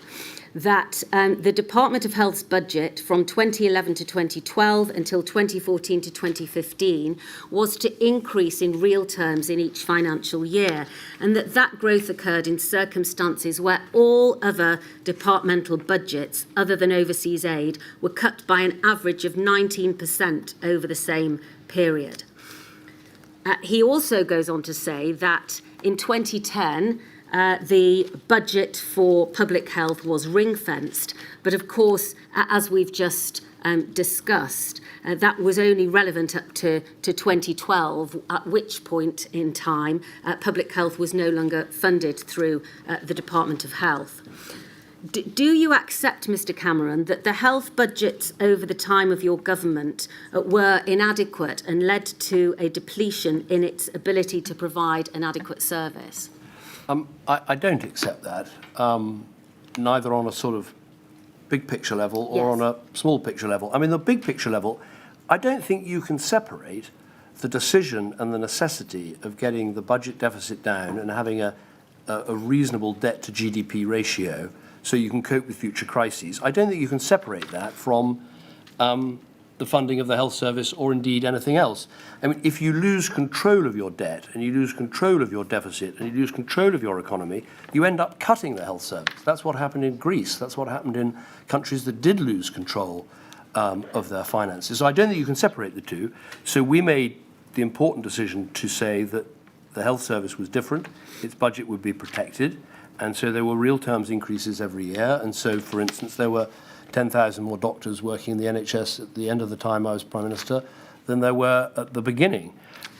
Speaker 3: that the Department of Health's budget from 2011 to 2012 until 2014 to 2015 was to increase in real terms in each financial year, and that growth occurred in circumstances where all other departmental budgets, other than overseas aid, were cut by an average of 19% over the same period. He also goes on to say that in 2010, the budget for public health was ring-fenced, but of course, as we've just discussed, that was only relevant up to 2012, at which point in time public health was no longer funded through the Department of Health. Do you accept, Mr Cameron, that the health budgets over the time of your government were inadequate and led to a depletion in its ability to provide an adequate service?
Speaker 4: I don't accept that, neither on a sort of big picture level or on a small picture level. I mean, the big picture level, I don't think you can separate the decision and the necessity of getting the budget deficit down and having a reasonable debt to GDP ratio so you can cope with future crises. I don't think you can separate that from the funding of the health service or indeed anything else. I mean, if you lose control of your debt and you lose control of your deficit and you lose control of your economy, you end up cutting the health service. That's what happened in Greece. That's what happened in countries that did lose control of their finances. So I don't think you can separate the two. So we made the important decision to say that the health service was different, its budget would be protected, and so there were real terms increases every year. And so, for instance, there were 10,000 more doctors working in the NHS at the end of the time I was Prime Minister than there were at the beginning.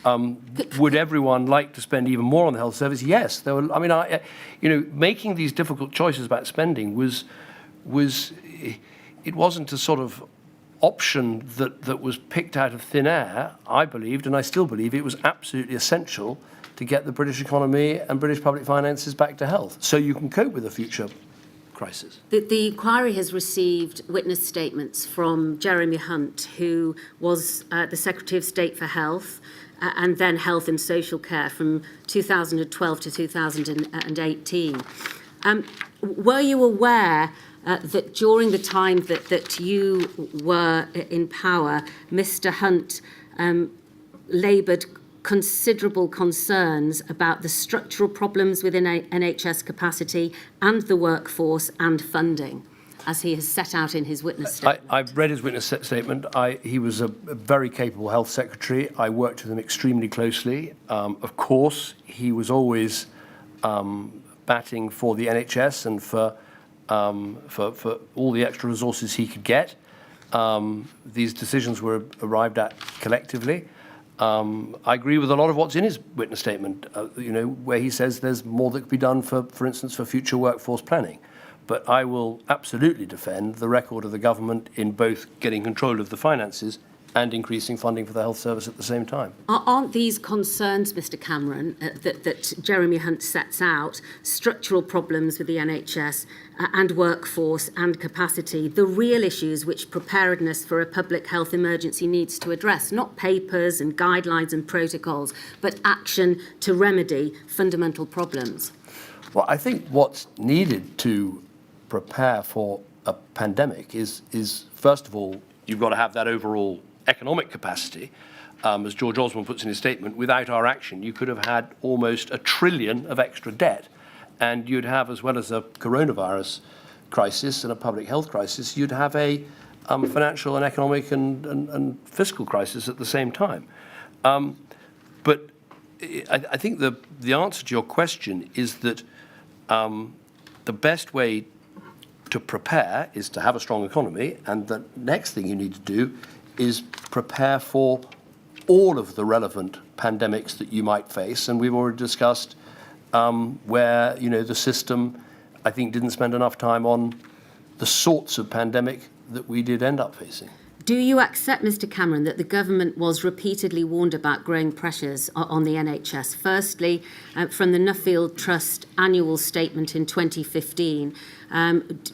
Speaker 4: Would everyone like to spend even more on the health service? Yes. There were, I mean, making these difficult choices about spending it wasn't a sort of option that was picked out of thin air. I believed, and I still believe, it was absolutely essential to get the British economy and British public finances back to health, so you can cope with a future crisis.
Speaker 3: The inquiry has received witness statements from Jeremy Hunt, who was the Secretary of State for Health and then Health and Social Care from 2012 to 2018. Were you aware that during the time that you were in power, Mr Hunt laboured considerable concerns about the structural problems within NHS capacity and the workforce and funding, as he has set out in his witness statement?
Speaker 4: I've read his witness statement. He was a very capable health secretary. I worked with him extremely closely. Of course, he was always batting for the NHS and for all the extra resources he could get. These decisions were arrived at collectively. I agree with a lot of what's in his witness statement, where he says there's more that could be done, for instance, for future workforce planning. But I will absolutely defend the record of the government in both getting control of the finances and increasing funding for the health service at the same time.
Speaker 3: Aren't these concerns, Mr Cameron, that Jeremy Hunt sets out, structural problems with the NHS and workforce and capacity, the real issues which preparedness for a public health emergency needs to address? Not papers and guidelines and protocols, but action to remedy fundamental problems.
Speaker 4: Well, I think what's needed to prepare for a pandemic is first of all, you've got to have that overall economic capacity. As George Osborne puts in his statement, without our action, you could have had almost £1 trillion of extra debt. And you'd have, as well as a coronavirus crisis and a public health crisis, you'd have a financial and economic and fiscal crisis at the same time. But I think the answer to your question is that the best way to prepare is to have a strong economy, and the next thing you need to do is prepare for all of the relevant pandemics that you might face. And we've already discussed where, the system, I think, didn't spend enough time on the sorts of pandemic that we did end up facing.
Speaker 3: Do you accept, Mr Cameron, that the government was repeatedly warned about growing pressures on the NHS? Firstly, from the Nuffield Trust annual statement in 2015,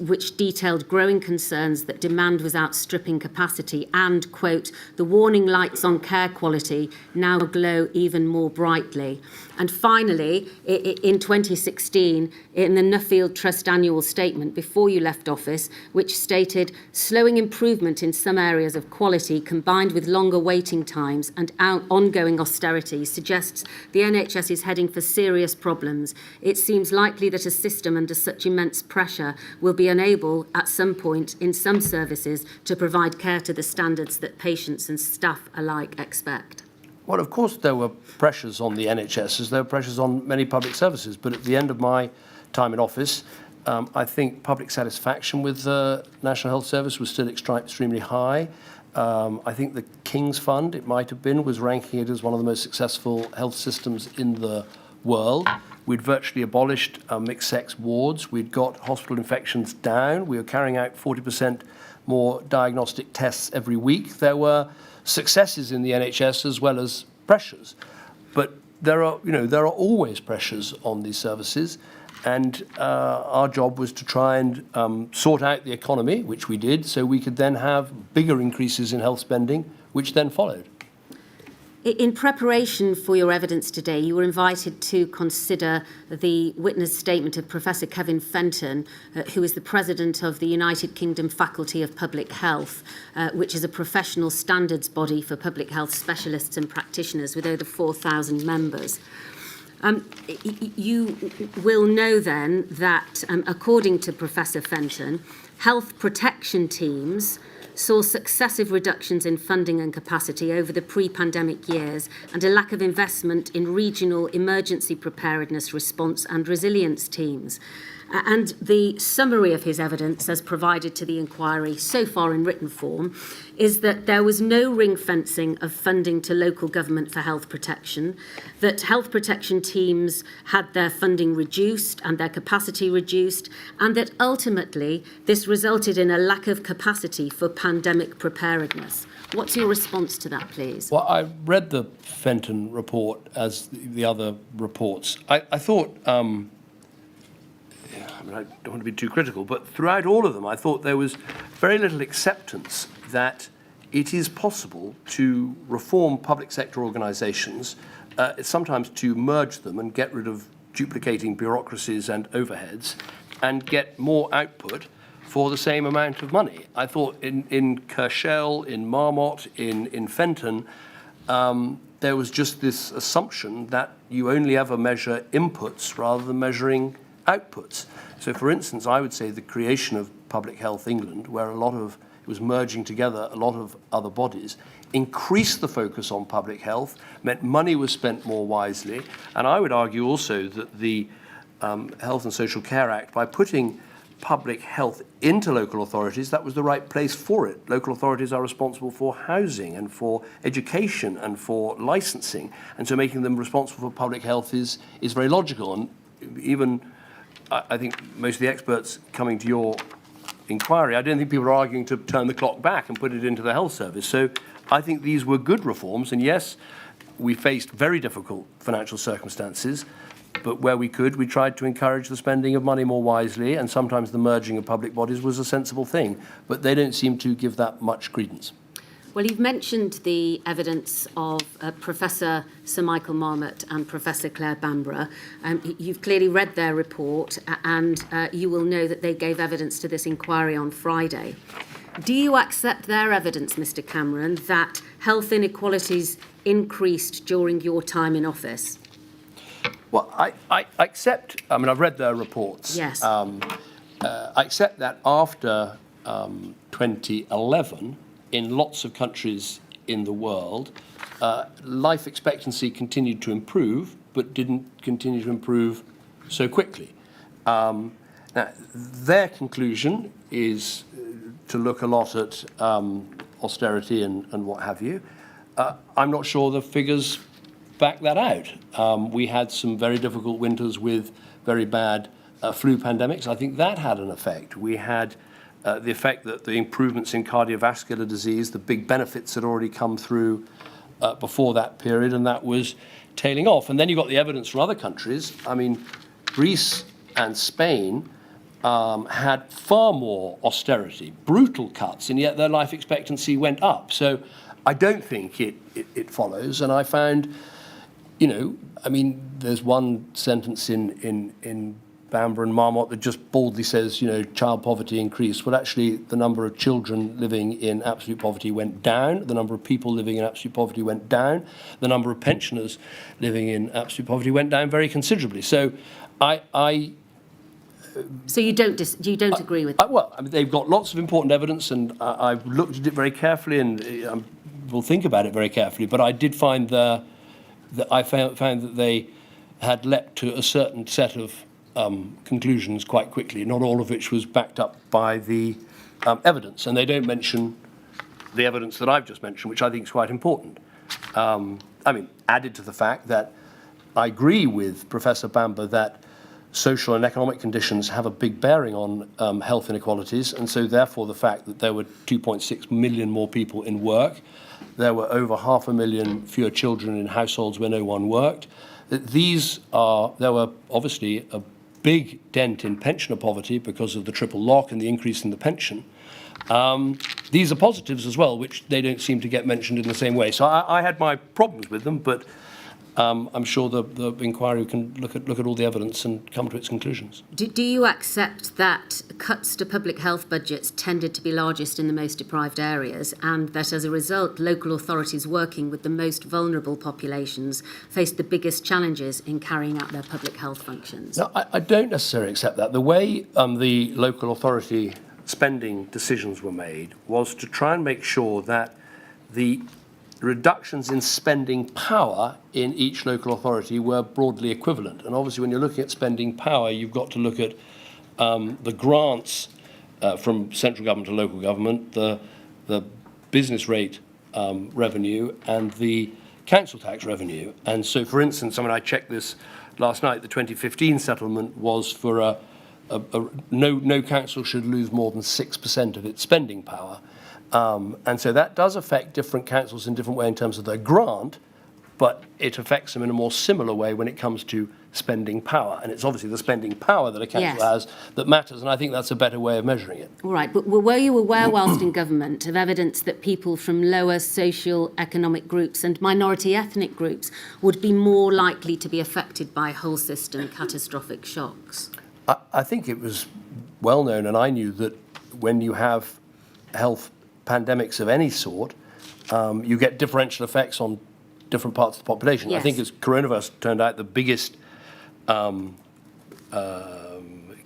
Speaker 3: which detailed growing concerns that demand was outstripping capacity and, quote, the warning lights on care quality now glow even more brightly. And finally, in 2016, in the Nuffield Trust annual statement before you left office, which stated slowing improvement in some areas of quality combined with longer waiting times and ongoing austerity suggests the NHS is heading for serious problems. It seems likely that a system under such immense pressure will be unable at some point in some services to provide care to the standards that patients and staff alike expect.
Speaker 4: Well, of course, there were pressures on the NHS, as there were pressures on many public services. But at the end of my time in office, I think public satisfaction with the National Health Service was still extremely high. I think the King's Fund, it might have been, was ranking it as one of the most successful health systems in the world. We'd virtually abolished mixed-sex wards. We'd got hospital infections down. We were carrying out 40% more diagnostic tests every week. There were successes in the NHS as well as pressures. But there are always pressures on these services. And our job was to try and sort out the economy, which we did, so we could then have bigger increases in health spending, which then followed.
Speaker 3: In preparation for your evidence today, you were invited to consider the witness statement of Professor Kevin Fenton, who is the president of the United Kingdom Faculty of Public Health, which is a professional standards body for public health specialists and practitioners with over 4,000 members. You will know then that, according to Professor Fenton, health protection teams saw successive reductions in funding and capacity over the pre-pandemic years and a lack of investment in regional emergency preparedness response and resilience teams. And the summary of his evidence, as provided to the inquiry so far in written form, is that there was no ring fencing of funding to local government for health protection, that health protection teams had their funding reduced and their capacity reduced, and that ultimately this resulted in a lack of capacity for pandemic preparedness. What's your response to that, please?
Speaker 4: Well, I read the Fenton report as the other reports. I thought... I don't want to be too critical, but throughout all of them, I thought there was very little acceptance that it is possible to reform public sector organisations, sometimes to merge them and get rid of duplicating bureaucracies and overheads, and get more output for the same amount of money. I thought in Kershell, in Marmot, in Fenton, there was just this assumption that you only ever measure inputs rather than measuring outputs. So, for instance, I would say the creation of Public Health England, where it was merging together a lot of other bodies, increased the focus on public health, meant money was spent more wisely, and I would argue also that the Health and Social Care Act, by putting public health into local authorities, that was the right place for it. Local authorities are responsible for housing and for education and for licensing, and so making them responsible for public health is very logical. And even I think most of the experts coming to your inquiry, I don't think people are arguing to turn the clock back and put it into the health service. So I think these were good reforms, and yes, we faced very difficult financial circumstances, but where we could, we tried to encourage the spending of money more wisely, and sometimes the merging of public bodies was a sensible thing, but they don't seem to give that much credence.
Speaker 3: Well, you've mentioned the evidence of Professor Sir Michael Marmot and Professor Claire Bamborough. You've clearly read their report, and you will know that they gave evidence to this inquiry on Friday. Do you accept their evidence, Mr Cameron, that health inequalities increased during your time in office?
Speaker 4: Well, I accept, I mean, I've read their reports.
Speaker 3: Yes.
Speaker 4: I accept that after 2011, in lots of countries in the world, life expectancy continued to improve, but didn't continue to improve so quickly. Now, their conclusion is to look a lot at austerity and what have you. I'm not sure the figures back that out. We had some very difficult winters with very bad flu pandemics. I think that had an effect. We had the effect that the improvements in cardiovascular disease, the big benefits had already come through before that period, and that was tailing off. And then you got the evidence from other countries. I mean, Greece and Spain had far more austerity, brutal cuts, and yet their life expectancy went up. So I don't think it follows. And I found, you know, I mean, there's one sentence in Bamborough and Marmot that just baldly says, you know, child poverty increased. Well, actually, the number of children living in absolute poverty went down. The number of people living in absolute poverty went down. The number of pensioners living in absolute poverty went down very considerably. So
Speaker 3: So you don't agree with that?
Speaker 4: Well, I mean, they've got lots of important evidence, and I've looked at it very carefully, and will think about it very carefully. But I did find that I found that they had leapt to a certain set of conclusions quite quickly, not all of which was backed up by the evidence. And they don't mention the evidence that I've just mentioned, which I think is quite important. I mean, added to the fact that I agree with Professor Bamber that social and economic conditions have a big bearing on health inequalities, and so therefore the fact that there were 2.6 million more people in work, there were over 500,000 fewer children in households where no one worked. There were obviously a big dent in pensioner poverty because of the triple lock and the increase in the pension. These are positives as well, which they don't seem to get mentioned in the same way. So I had my problems with them, but I'm sure the inquiry can look at all the evidence and come to its conclusions.
Speaker 3: Do you accept that cuts to public health budgets tended to be largest in the most deprived areas, and that as a result, local authorities working with the most vulnerable populations faced the biggest challenges in carrying out their public health functions?
Speaker 4: No, I don't necessarily accept that. The way the local authority spending decisions were made was to try and make sure that the reductions in spending power in each local authority were broadly equivalent. And obviously, when you're looking at spending power, you've got to look at the grants from central government to local government, the business rate revenue, and the council tax revenue. And so, for instance, I mean, I checked this last night. The 2015 settlement was for no council should lose more than 6% of its spending power. And so that does affect different councils in different way in terms of their grant, but it affects them in a more similar way when it comes to spending power. And it's obviously the spending power that a council has that matters, and I think that's a better way of measuring it.
Speaker 3: All right, but were you aware whilst in government of evidence that people from lower social economic groups and minority ethnic groups would be more likely to be affected by whole system catastrophic shocks?
Speaker 4: I think it was well known, and I knew that when you have health pandemics of any sort, you get differential effects on different parts of the population.
Speaker 3: Yes.
Speaker 4: I think as coronavirus turned out, the biggest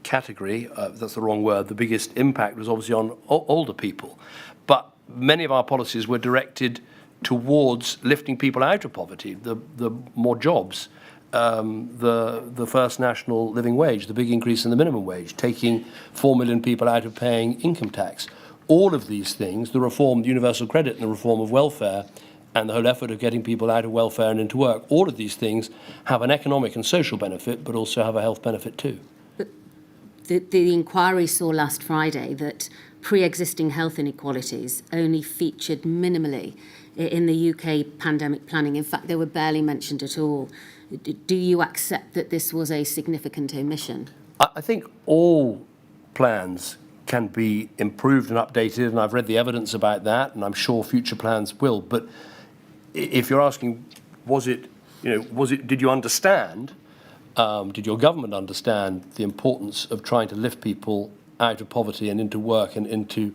Speaker 4: category, that's the wrong word, the biggest impact was obviously on older people. But many of our policies were directed towards lifting people out of poverty, the more jobs, the first national living wage, the big increase in the minimum wage, taking 4 million people out of paying income tax. All of these things, the reform, the universal credit and the reform of welfare and the whole effort of getting people out of welfare and into work, all of these things have an economic and social benefit, but also have a health benefit too.
Speaker 3: the inquiry saw last Friday that pre-existing health inequalities only featured minimally in the UK pandemic planning. In fact, they were barely mentioned at all. Do you accept that this was a significant omission?
Speaker 4: I think all plans can be improved and updated, and I've read the evidence about that, and I'm sure future plans will. But if you're asking, did you understand, did your government understand the importance of trying to lift people out of poverty and into work and into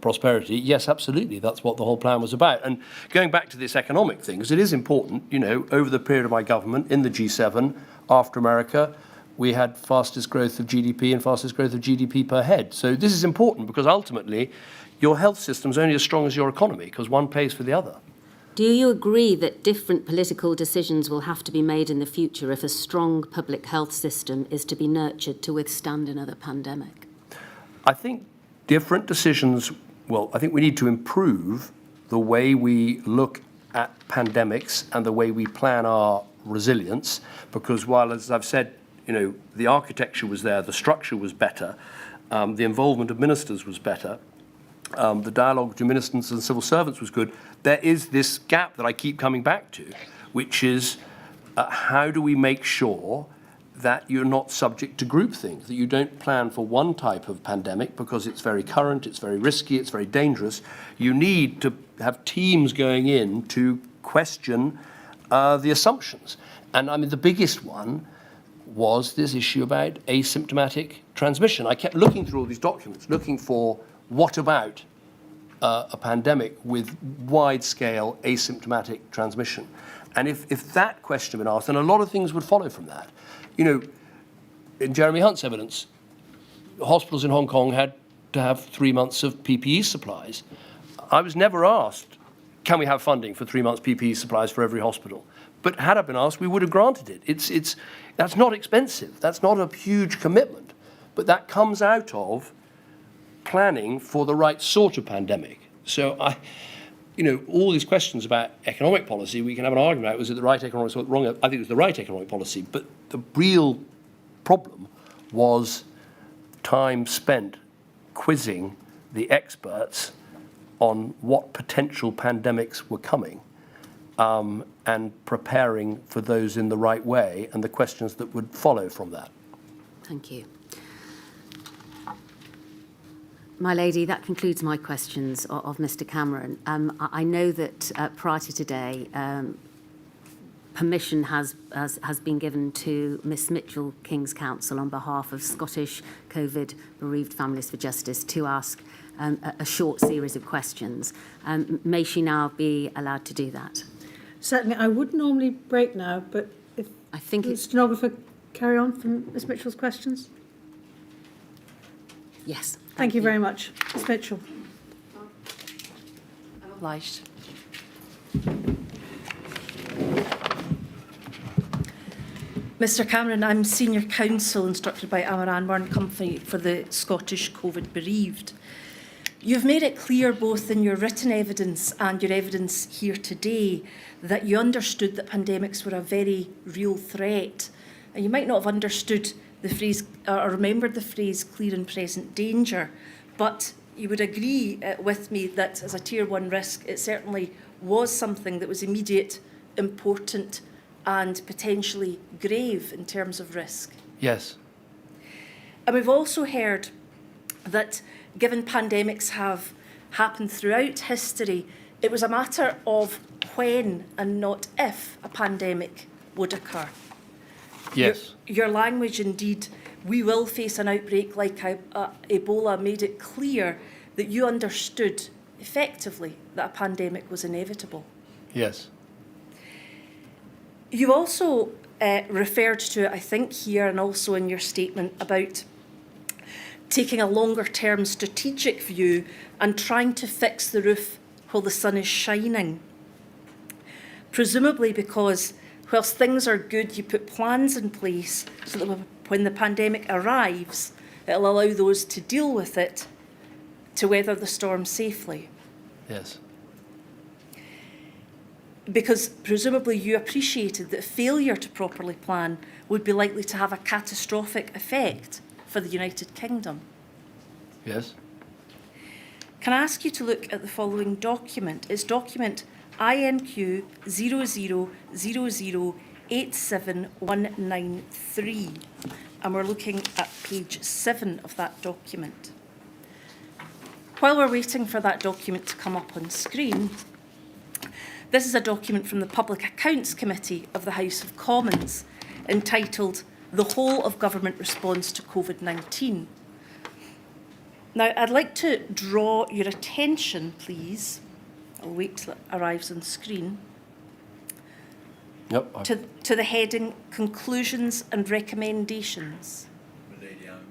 Speaker 4: prosperity? Yes, absolutely. That's what the whole plan was about. And going back to this economic thing, because it is important, over the period of my government in the G7, after America, we had fastest growth of GDP and fastest growth of GDP per head. So this is important because ultimately your health system is only as strong as your economy because one pays for the other.
Speaker 3: Do you agree that different political decisions will have to be made in the future if a strong public health system is to be nurtured to withstand another pandemic?
Speaker 4: I think different decisions, I think we need to improve the way we look at pandemics and the way we plan our resilience, because while, as I've said, the architecture was there, the structure was better, the involvement of ministers was better, the dialogue between ministers and civil servants was good, there is this gap that I keep coming back to, which is how do we make sure that you're not subject to groupthink, that you don't plan for one type of pandemic because it's very current, it's very risky, it's very dangerous. You need to have teams going in to question the assumptions. And I mean, the biggest one was this issue about asymptomatic transmission. I kept looking through all these documents, looking for what about a pandemic with wide-scale asymptomatic transmission. And if that question had been asked, then a lot of things would follow from that. In Jeremy Hunt's evidence, hospitals in Hong Kong had to have 3 months of PPE supplies. I was never asked, can we have funding for 3 months PPE supplies for every hospital? But had I been asked, we would have granted it. That's not expensive. That's not a huge commitment. But that comes out of planning for the right sort of pandemic. So all these questions about economic policy, we can have an argument about was it the right economic policy or wrong. I think it was the right economic policy. But the real problem was time spent quizzing the experts on what potential pandemics were coming. And preparing for those in the right way and the questions that would follow from that.
Speaker 3: Thank you. My lady, that concludes my questions of Mr. Cameron. I know that prior to today, permission has been given to Miss Mitchell, King's Counsel, on behalf of Scottish COVID Bereaved Families for Justice to ask a short series of questions. May she now be allowed to do that?
Speaker 1: Certainly, I would normally break now, but if
Speaker 3: I think
Speaker 1: the stenographer carry on from Ms Mitchell's questions.
Speaker 3: Yes.
Speaker 1: Thank you very much. Ms Mitchell.
Speaker 5: I'm obliged. Mr Cameron, I'm Senior Counsel instructed by Amaran Company for the Scottish COVID Bereaved. You've made it clear both in your written evidence and your evidence here today that you understood that pandemics were a very real threat. And you might not have understood the phrase or remembered the phrase clear and present danger, but you would agree with me that as a Tier 1 risk, it certainly was something that was immediate, important and potentially grave in terms of risk.
Speaker 4: Yes.
Speaker 5: And we've also heard that given pandemics have happened throughout history, it was a matter of when and not if a pandemic would occur.
Speaker 4: Yes.
Speaker 5: Your language, indeed, we will face an outbreak like Ebola, made it clear that you understood effectively that a pandemic was inevitable.
Speaker 4: Yes.
Speaker 5: You also referred to it, I think, here and also in your statement about taking a longer-term strategic view and trying to fix the roof while the sun is shining. Presumably because whilst things are good, you put plans in place so that when the pandemic arrives, it'll allow those to deal with it to weather the storm safely.
Speaker 4: Yes.
Speaker 5: Because presumably you appreciated that failure to properly plan would be likely to have a catastrophic effect for the United Kingdom.
Speaker 4: Yes?
Speaker 5: Can I ask you to look at the following document? It's document INQ 000087193, and we're looking at page 7 of that document. While we're waiting for that document to come up on screen, this is a document from the Public Accounts Committee of the House of Commons entitled The Whole of Government Response to COVID-19. Now, I'd like to draw your attention, please. I'll wait till it arrives on screen.
Speaker 4: Yep.
Speaker 5: To the heading Conclusions and Recommendations.
Speaker 2: Milady, I'm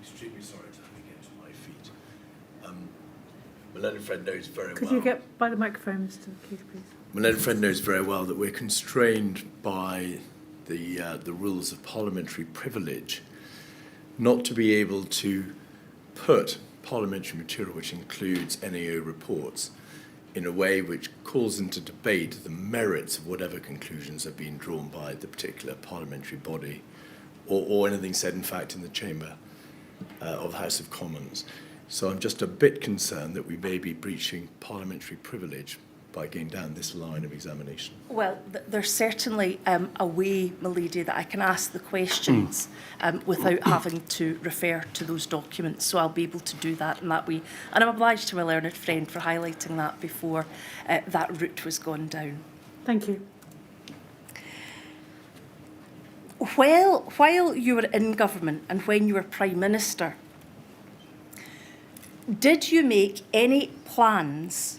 Speaker 2: extremely sorry to have to get to my feet. My learned friend knows very
Speaker 1: Could
Speaker 2: well.
Speaker 1: you get by the microphone, Mr. Keith, please?
Speaker 2: My learned friend knows very well that we're constrained by the rules of parliamentary privilege not to be able to put parliamentary material, which includes NAO reports, in a way which calls into debate the merits of whatever conclusions have been drawn by the particular parliamentary body, or anything said, in fact, in the chamber of the House of Commons. So I'm just a bit concerned that we may be breaching parliamentary privilege by going down this line of examination.
Speaker 5: Well, there's certainly a way, Milady, that I can ask the questions without having to refer to those documents. So I'll be able to do that in that way. And I'm obliged to my learned friend for highlighting that before that route was gone down.
Speaker 1: Thank you.
Speaker 5: While you were in government and when you were Prime Minister, did you make any plans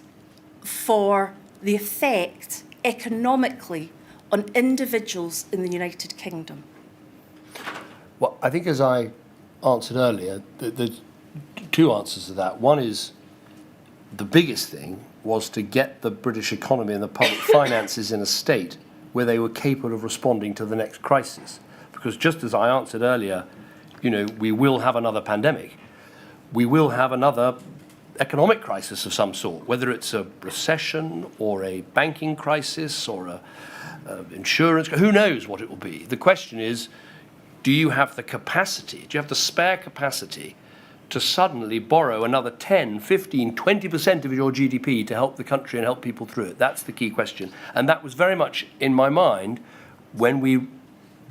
Speaker 5: for the effect economically on individuals in the United Kingdom?
Speaker 4: Well, I think as I answered earlier, there's two answers to that. One is the biggest thing was to get the British economy and the public finances in a state where they were capable of responding to the next crisis. Because just as I answered earlier, we will have another pandemic. We will have another economic crisis of some sort, whether it's a recession or a banking crisis or a insurance, who knows what it will be. The question is, do you have the capacity, do you have the spare capacity to suddenly borrow another 10, 15, 20% of your GDP to help the country and help people through it? That's the key question. And that was very much in my mind when we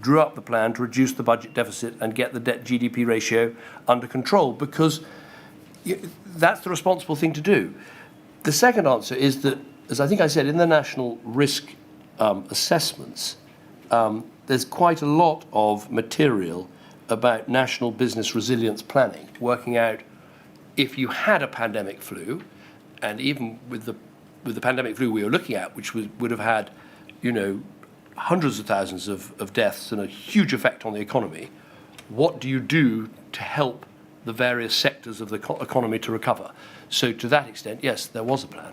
Speaker 4: drew up the plan to reduce the budget deficit and get the debt GDP ratio under control, because that's the responsible thing to do. The second answer is that, as I think I said, in the national risk assessments, there's quite a lot of material about national business resilience planning, working out if you had a pandemic flu, and even with the pandemic flu we were looking at, which would have had, hundreds of thousands of deaths and a huge effect on the economy, what do you do to help the various sectors of the economy to recover? So to that extent, yes, there was a plan.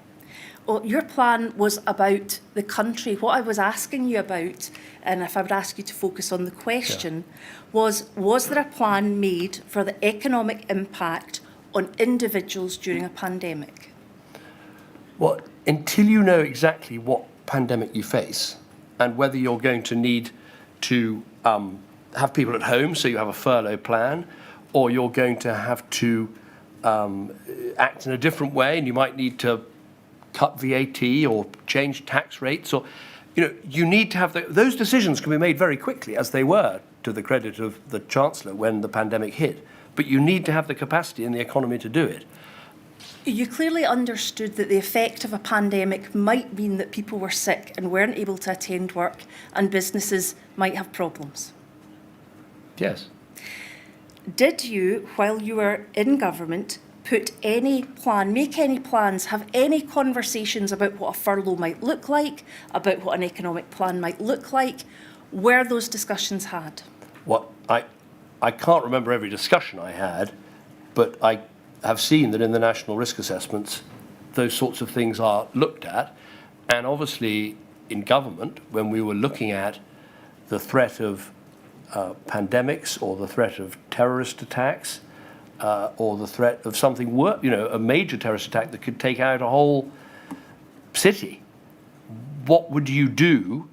Speaker 5: Well, your plan was about the country. What I was asking you about, and if I would ask you to focus on the question, was there a plan made for the economic impact on individuals during a pandemic?
Speaker 4: Well, until you know exactly what pandemic you face and whether you're going to need to have people at home, so you have a furlough plan, or you're going to have to act in a different way, and you might need to cut VAT or change tax rates, or you need to have those decisions can be made very quickly, as they were to the credit of the Chancellor when the pandemic hit. But you need to have the capacity in the economy to do it.
Speaker 5: You clearly understood that the effect of a pandemic might mean that people were sick and weren't able to attend work, and businesses might have problems.
Speaker 4: Yes.
Speaker 5: Did you, while you were in government, make any plans, have any conversations about what a furlough might look like, about what an economic plan might look like? Were those discussions had?
Speaker 4: Well, I can't remember every discussion I had, but I have seen that in the national risk assessments, those sorts of things are looked at. And obviously in government, when we were looking at the threat of pandemics or the threat of terrorist attacks, or the threat of something worse, a major terrorist attack that could take out a whole city. What would you do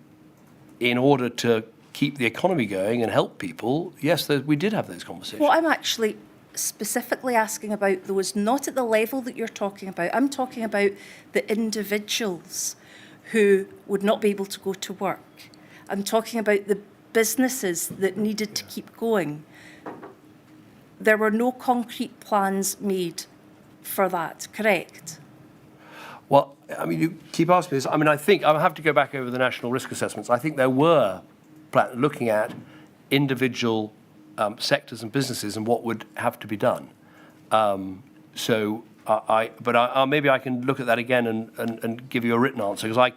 Speaker 4: in order to keep the economy going and help people, yes, we did have those conversations.
Speaker 5: What I'm actually specifically asking about, though, is not at the level that you're talking about. I'm talking about the individuals who would not be able to go to work. I'm talking about the businesses that needed to keep going. There were no concrete plans made for that, correct?
Speaker 4: Well, I mean, you keep asking me this. I mean, I think I'll have to go back over the national risk assessments. I think there were looking at individual sectors and businesses and what would have to be done. Maybe I can look at that again and give you a written answer, because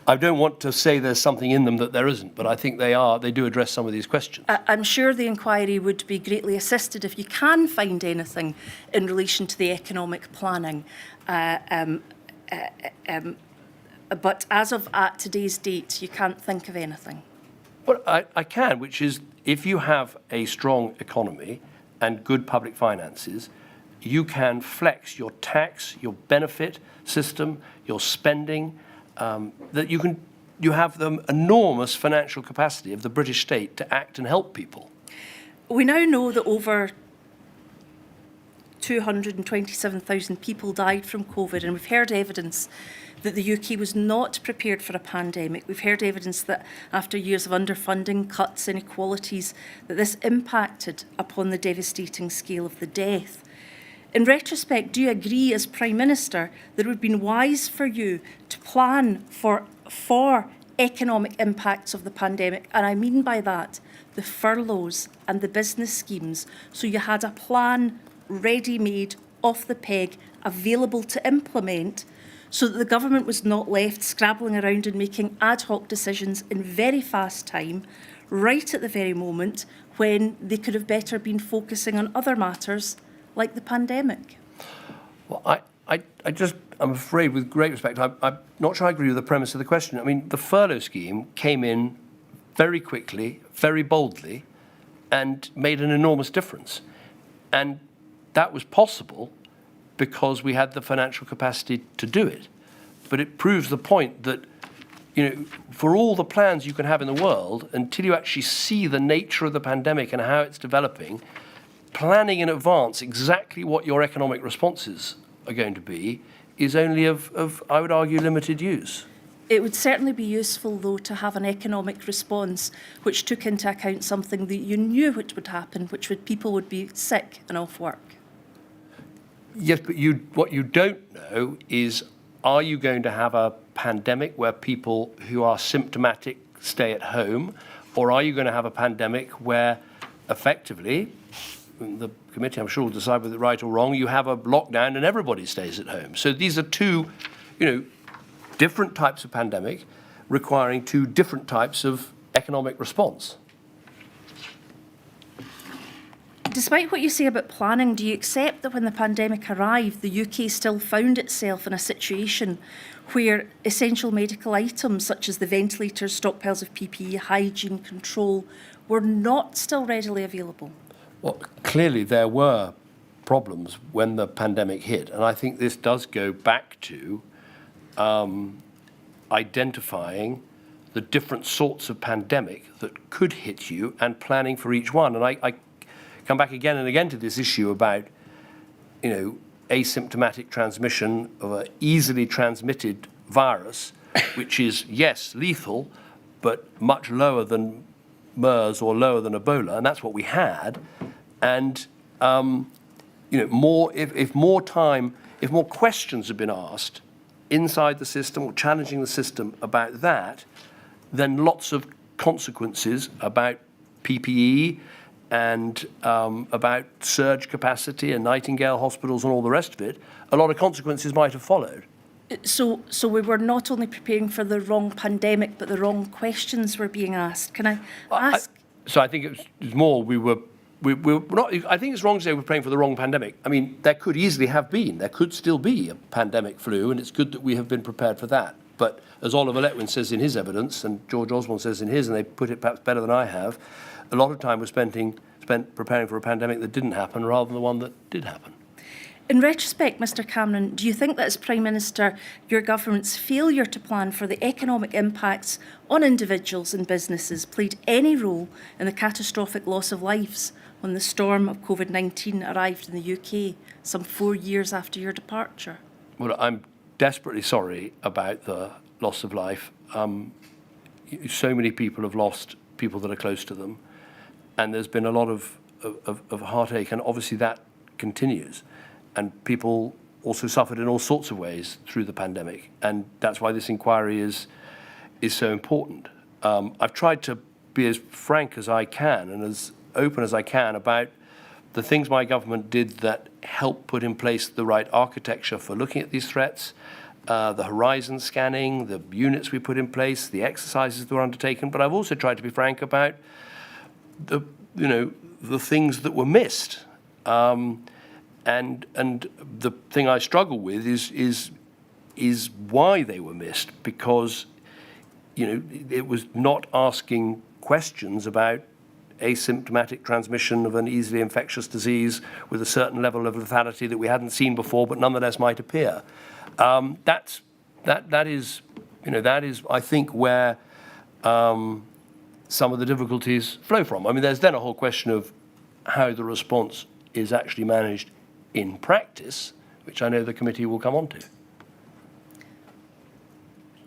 Speaker 4: I don't want to say there's something in them that there isn't, but I think they do address some of these questions.
Speaker 5: I'm sure the inquiry would be greatly assisted if you can find anything in relation to the economic planning. But as of at today's date, you can't think of anything.
Speaker 4: Well, I can, which is if you have a strong economy and good public finances, you can flex your tax, your benefit system, your spending, that you have the enormous financial capacity of the British state to act and help people.
Speaker 5: We now know that over 227,000 people died from COVID, and we've heard evidence that the UK was not prepared for a pandemic. We've heard evidence that after years of underfunding, cuts, inequalities, that this impacted upon the devastating scale of the death. In retrospect, do you agree as Prime Minister that it would have been wise for you to plan for economic impacts of the pandemic? And I mean by that the furloughs and the business schemes, so you had a plan ready-made, off the peg, available to implement, so that the government was not left scrabbling around and making ad hoc decisions in very fast time, right at the very moment when they could have better been focusing on other matters like the pandemic.
Speaker 4: Well, I'm afraid, with great respect, I'm not sure I agree with the premise of the question. I mean, the furlough scheme came in very quickly, very boldly, and made an enormous difference. And that was possible because we had the financial capacity to do it. But it proves the point that, for all the plans you can have in the world, until you actually see the nature of the pandemic and how it's developing, planning in advance exactly what your economic responses are going to be is only of I would argue, limited use.
Speaker 5: It would certainly be useful, though, to have an economic response which took into account something that you knew which would happen, people would be sick and off work.
Speaker 4: Yes, but what you don't know is, are you going to have a pandemic where people who are symptomatic stay at home, or are you going to have a pandemic where effectively, the committee I'm sure will decide whether it's right or wrong, you have a lockdown and everybody stays at home? So these are two, different types of pandemic requiring two different types of economic response.
Speaker 5: Despite what you say about planning, do you accept that when the pandemic arrived, the UK still found itself in a situation where essential medical items such as the ventilators, stockpiles of PPE, hygiene control were not still readily available?
Speaker 4: Well, clearly there were problems when the pandemic hit, and I think this does go back to identifying the different sorts of pandemic that could hit you and planning for each one. And I come back again and again to this issue about, asymptomatic transmission of an easily transmitted virus, which is, yes, lethal, but much lower than MERS or lower than Ebola, and that's what we had. And if more questions have been asked inside the system or challenging the system about that, then lots of consequences about PPE and about surge capacity and Nightingale hospitals and all the rest of it, a lot of consequences might have followed.
Speaker 5: So we were not only preparing for the wrong pandemic, but the wrong questions were being asked. Can I ask?
Speaker 4: I think it was more we were not. I think it's wrong to say we're preparing for the wrong pandemic. I mean, there could easily have been. There could still be a pandemic flu, and it's good that we have been prepared for that. But as Oliver Letwin says in his evidence, and George Osborne says in his, and they put it perhaps better than I have, a lot of time was spent preparing for a pandemic that didn't happen rather than the one that did happen.
Speaker 5: In retrospect, Mr Cameron, do you think that as Prime Minister, your government's failure to plan for the economic impacts on individuals and businesses played any role in the catastrophic loss of lives when the storm of COVID-19 arrived in the UK some 4 years after your departure?
Speaker 4: Well, I'm desperately sorry about the loss of life. So many people have lost people that are close to them, and there's been a lot of heartache, and obviously that continues. And people also suffered in all sorts of ways through the pandemic, and that's why this inquiry is so important. I've tried to be as frank as I can and as open as I can about the things my government did that helped put in place the right architecture for looking at these threats, the horizon scanning, the units we put in place, the exercises that were undertaken. But I've also tried to be frank about the things that were missed. And the thing I struggle with is why they were missed, because it was not asking questions about asymptomatic transmission of an easily infectious disease with a certain level of lethality that we hadn't seen before, but nonetheless might appear. That is I think where some of the difficulties flow from. I mean, there's then a whole question of how the response is actually managed in practice, which I know the committee will come on to.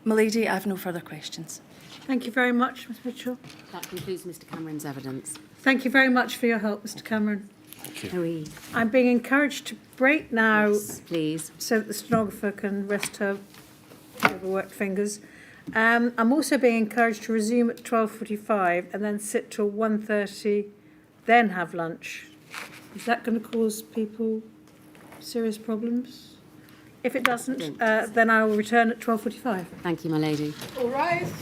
Speaker 5: Milady, I have no further questions.
Speaker 1: Thank you very much, Ms Mitchell.
Speaker 3: That concludes Mr Cameron's evidence.
Speaker 1: Thank you very much for your help, Mr Cameron.
Speaker 4: Thank you.
Speaker 3: Oui.
Speaker 1: I'm being encouraged to break now
Speaker 3: Yes, please.
Speaker 1: so that the stenographer can rest her overworked fingers. I'm also being encouraged to resume at 12:45 and then sit till 1:30, then have lunch. Is that going to cause people serious problems? If it doesn't, then I will return at 12:45.
Speaker 3: Thank you, my lady.
Speaker 1: All rise.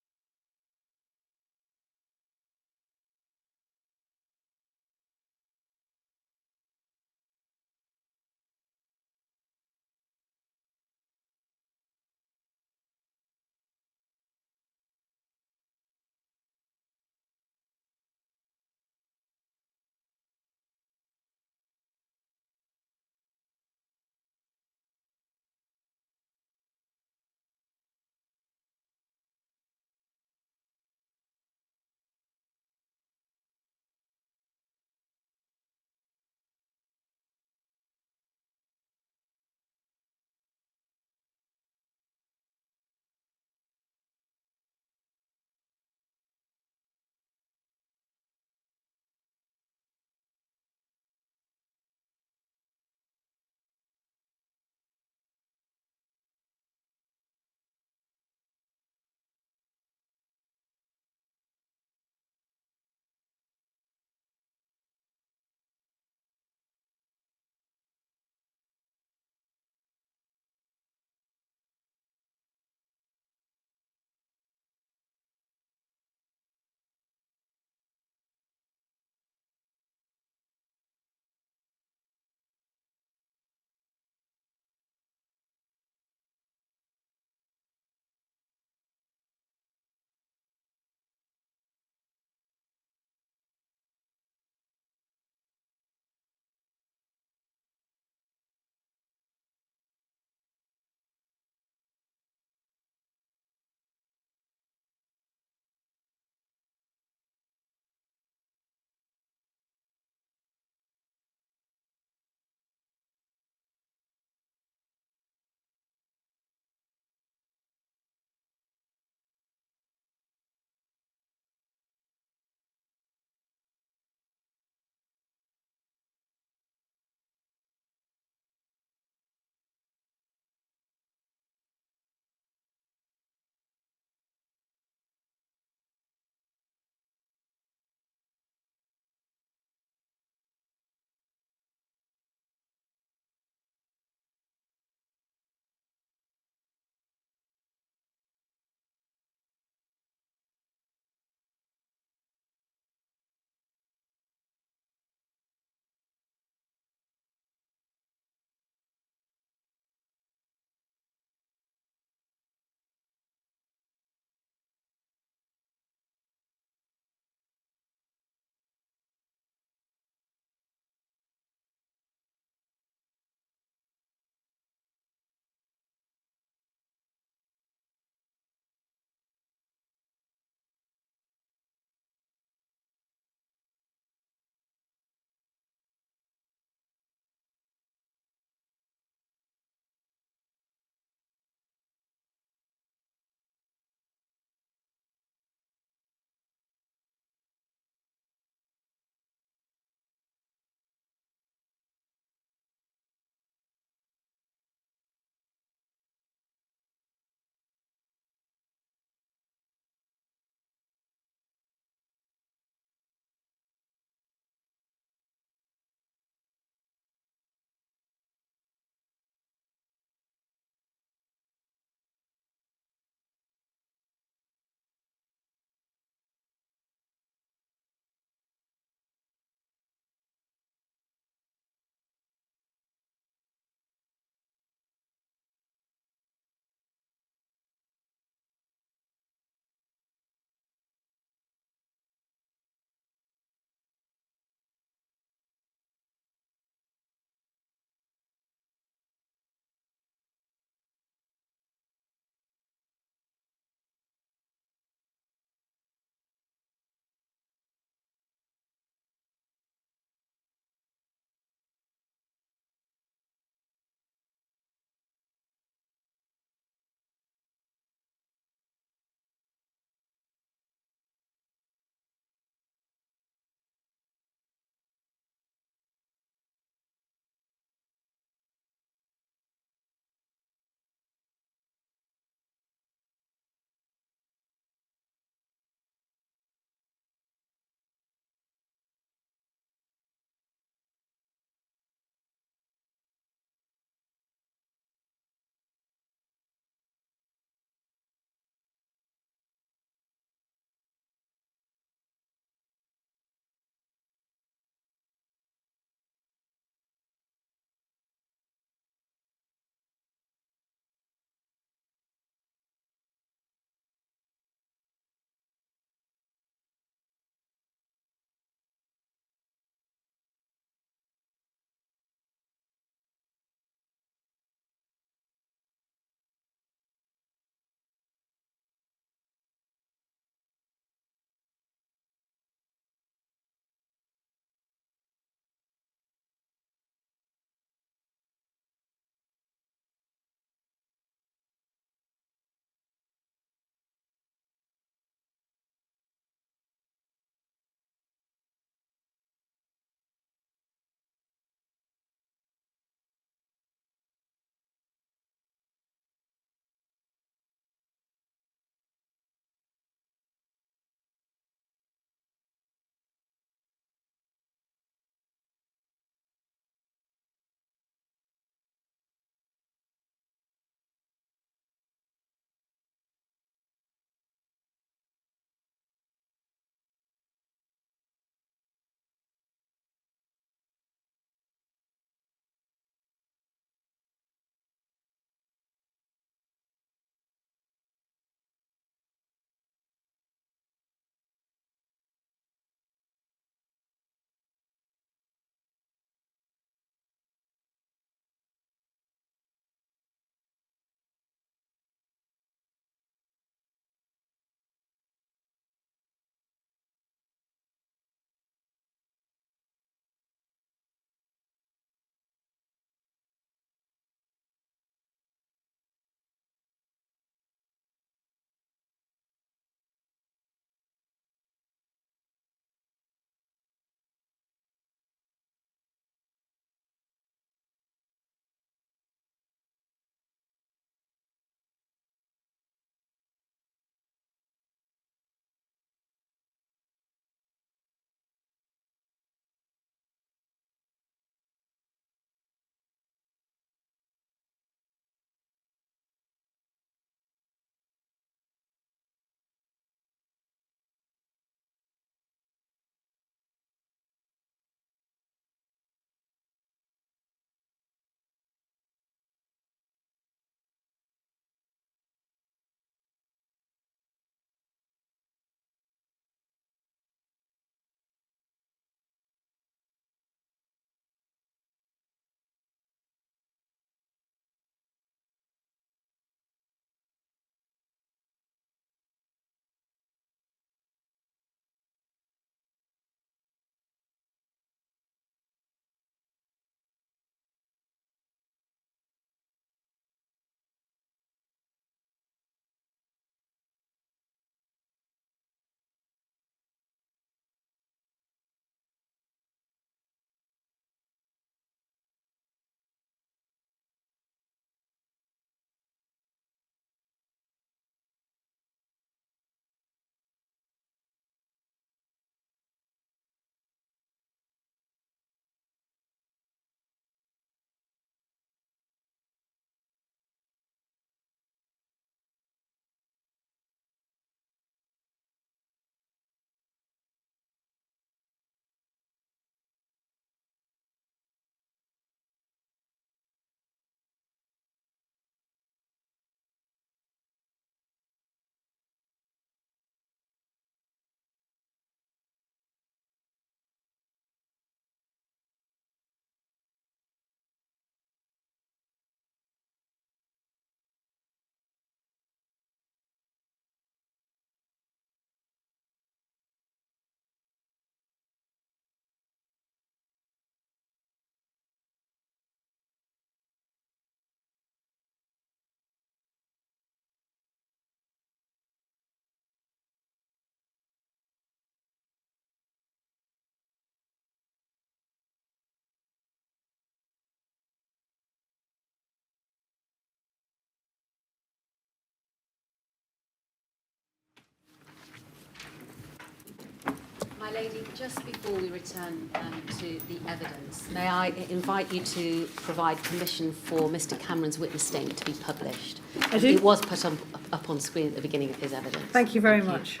Speaker 3: My lady, just before we return to the evidence, may I invite you to provide permission for Mr Cameron's witness statement to be published?
Speaker 1: I do.
Speaker 3: It was put up on screen at the beginning of his evidence.
Speaker 1: Thank you very much.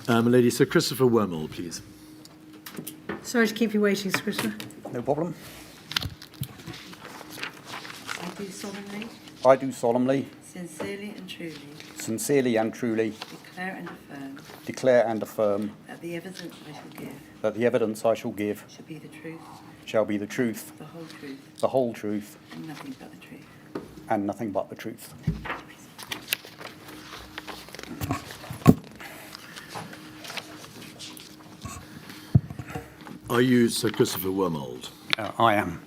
Speaker 2: My lady, Sir Christopher Wormald, please.
Speaker 1: Sorry to keep you waiting, Sir Christopher.
Speaker 6: No problem.
Speaker 7: I do solemnly,
Speaker 6: sincerely and truly
Speaker 7: declare and affirm
Speaker 6: that the evidence I shall give
Speaker 7: shall be the truth,
Speaker 6: the whole truth,
Speaker 7: and nothing but the truth.
Speaker 6: and nothing but the truth.
Speaker 2: Are you Sir Christopher Wormald?
Speaker 6: I am.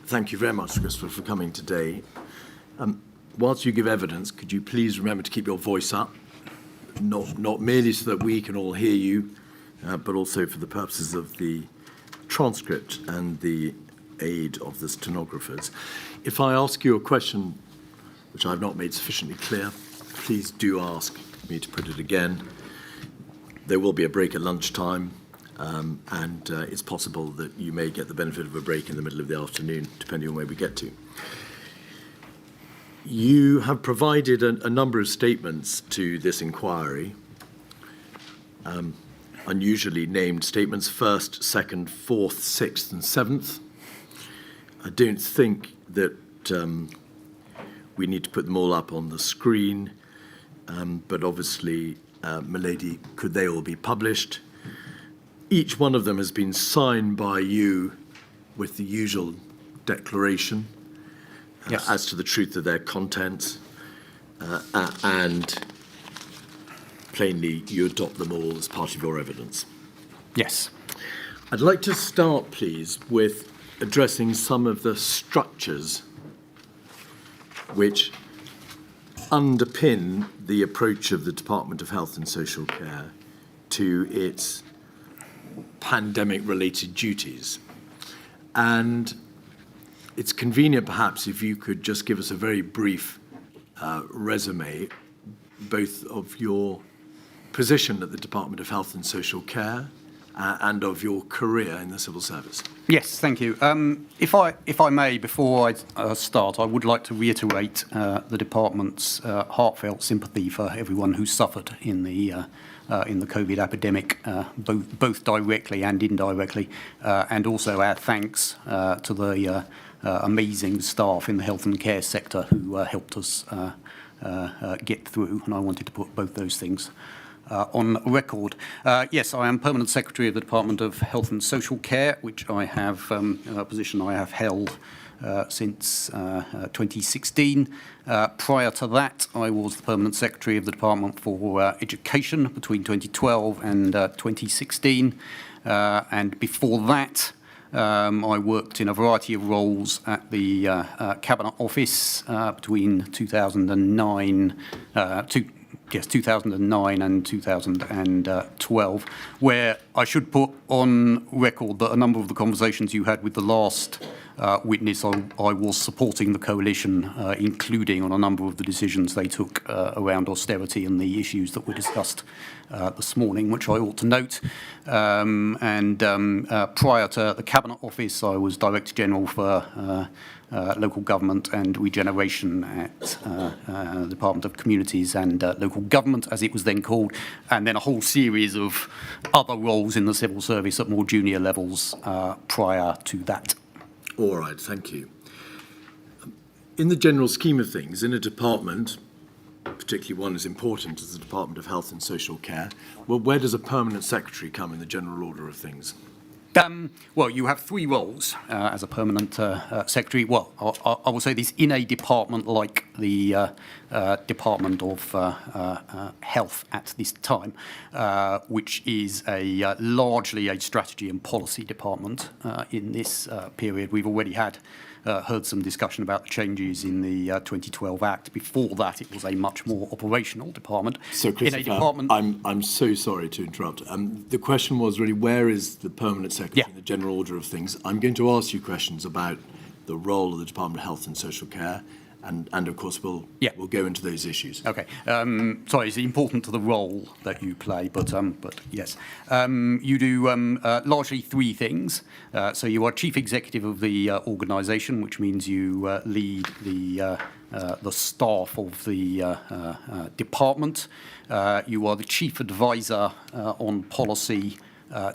Speaker 2: Thank you very much, Christopher, for coming today. Whilst you give evidence, could you please remember to keep your voice up, not merely so that we can all hear you, but also for the purposes of the transcript and the aid of the stenographers. If I ask you a question which I've not made sufficiently clear, please do ask me to put it again. There will be a break at lunchtime. And it's possible that you may get the benefit of a break in the middle of the afternoon, depending on where we get to. You have provided a number of statements to this inquiry, unusually named statements, 1st, 2nd, 4th, 6th and 7th. I don't think that we need to put them all up on the screen, but obviously, my lady, could they all be published? Each one of them has been signed by you with the usual declaration
Speaker 6: Yes.
Speaker 2: as to the truth of their contents, and plainly you adopt them all as part of your evidence.
Speaker 6: Yes.
Speaker 2: I'd like to start, please, with addressing some of the structures which underpin the approach of the Department of Health and Social Care to its pandemic-related duties. And it's convenient, perhaps, if you could just give us a very brief resume, both of your position at the Department of Health and Social Care and of your career in the civil service.
Speaker 6: Yes, thank you. If I may, before I start, I would like to reiterate the department's heartfelt sympathy for everyone who suffered in the COVID epidemic, both directly and indirectly, and also our thanks to the amazing staff in the health and care sector who helped us get through. And I wanted to put both those things on record. Yes, I am Permanent Secretary of the Department of Health and Social Care, which I have a position I have held since 2016. Prior to that, I was the Permanent Secretary of the Department for Education between 2012 and 2016. And before that, I worked in a variety of roles at the Cabinet Office between 2009 and 2012, where I should put on record that a number of the conversations you had with the last witness, I was supporting the coalition, including on a number of the decisions they took around austerity and the issues that were discussed this morning, which I ought to note. And prior to the Cabinet Office, I was Director General for local government and regeneration at the Department of Communities and Local Government, as it was then called, and then a whole series of other roles in the civil service at more junior levels prior to that.
Speaker 2: All right, thank you. In the general scheme of things, in a department, particularly one as important as the Department of Health and Social Care, well, where does a permanent secretary come in the general order of things?
Speaker 6: Well, you have three roles as a permanent secretary. Well, I will say this, in a department like the Department of Health at this time, which is largely a strategy and policy department. In this period, we've already heard some discussion about the changes in the 2012 Act. Before that, it was a much more operational department.
Speaker 2: So, Christopher, I'm so sorry to interrupt. The question was really, where is the permanent secretary in the general order of things? I'm going to ask you questions about the role of the Department of Health and Social Care And of course, we'll go into those issues.
Speaker 6: Okay. Sorry, it's important to the role that you play, but yes. You do largely three things. So you are chief executive of the organisation, which means you lead the staff of the department. You are the chief advisor on policy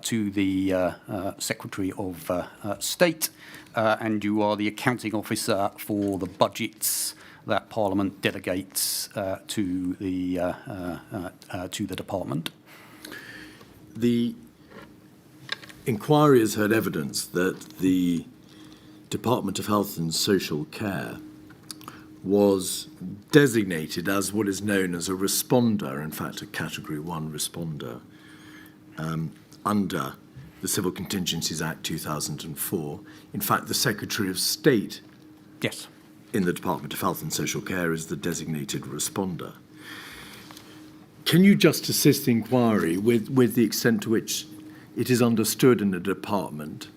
Speaker 6: to the Secretary of State, and you are the accounting officer for the budgets that Parliament delegates to the department.
Speaker 2: The inquiry has heard evidence that the Department of Health and Social Care was designated as what is known as a responder, in fact, a Category 1 responder, under the Civil Contingencies Act 2004. In fact, the Secretary of State in the Department of Health and Social Care is the designated responder. Can you just assist the inquiry with the extent to which it is understood in the department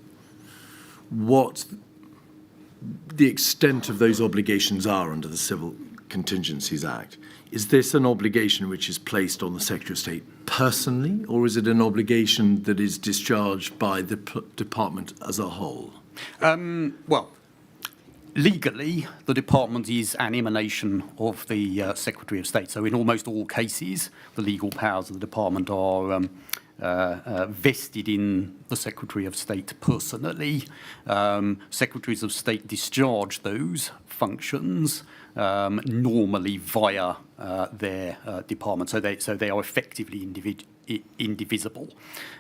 Speaker 2: what the extent of those obligations are under the Civil Contingencies Act? Is this an obligation which is placed on the Secretary of State personally, or is it an obligation that is discharged by the department as a whole?
Speaker 6: Well, legally, the department is an emanation of the Secretary of State. So in almost all cases, the legal powers of the department are vested in the Secretary of State personally. Secretaries of State discharge those functions normally via their department, so they are effectively indivisible.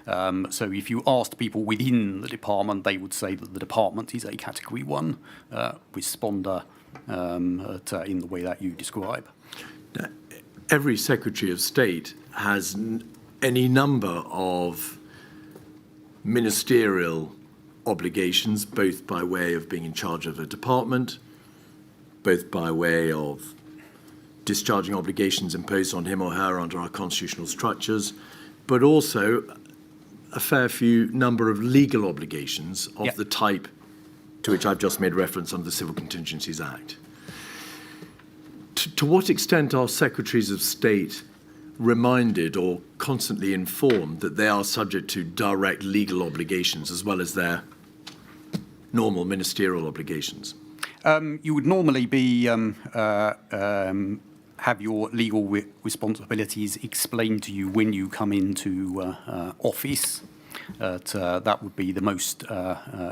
Speaker 6: So if you asked people within the department, they would say that the department is a Category 1 responder in the way that you describe.
Speaker 2: Now, every Secretary of State has any number of ministerial obligations, both by way of being in charge of a department, both by way of discharging obligations imposed on him or her under our constitutional structures, but also a fair few number of legal obligations of the type to which I've just made reference under the Civil Contingencies Act. To what extent are Secretaries of State reminded or constantly informed that they are subject to direct legal obligations as well as their normal ministerial obligations?
Speaker 6: You would normally be have your legal responsibilities explained to you when you come into office. That would be the most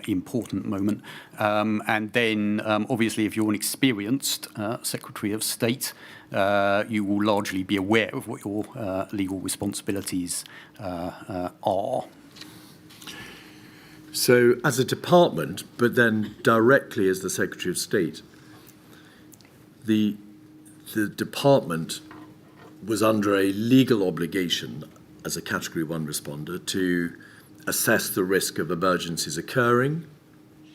Speaker 6: important moment. And then, obviously, if you're an experienced Secretary of State, you will largely be aware of what your legal responsibilities are.
Speaker 2: So, as a department, but then directly as the Secretary of State, the department was under a legal obligation as a Category 1 responder to assess the risk of emergencies occurring,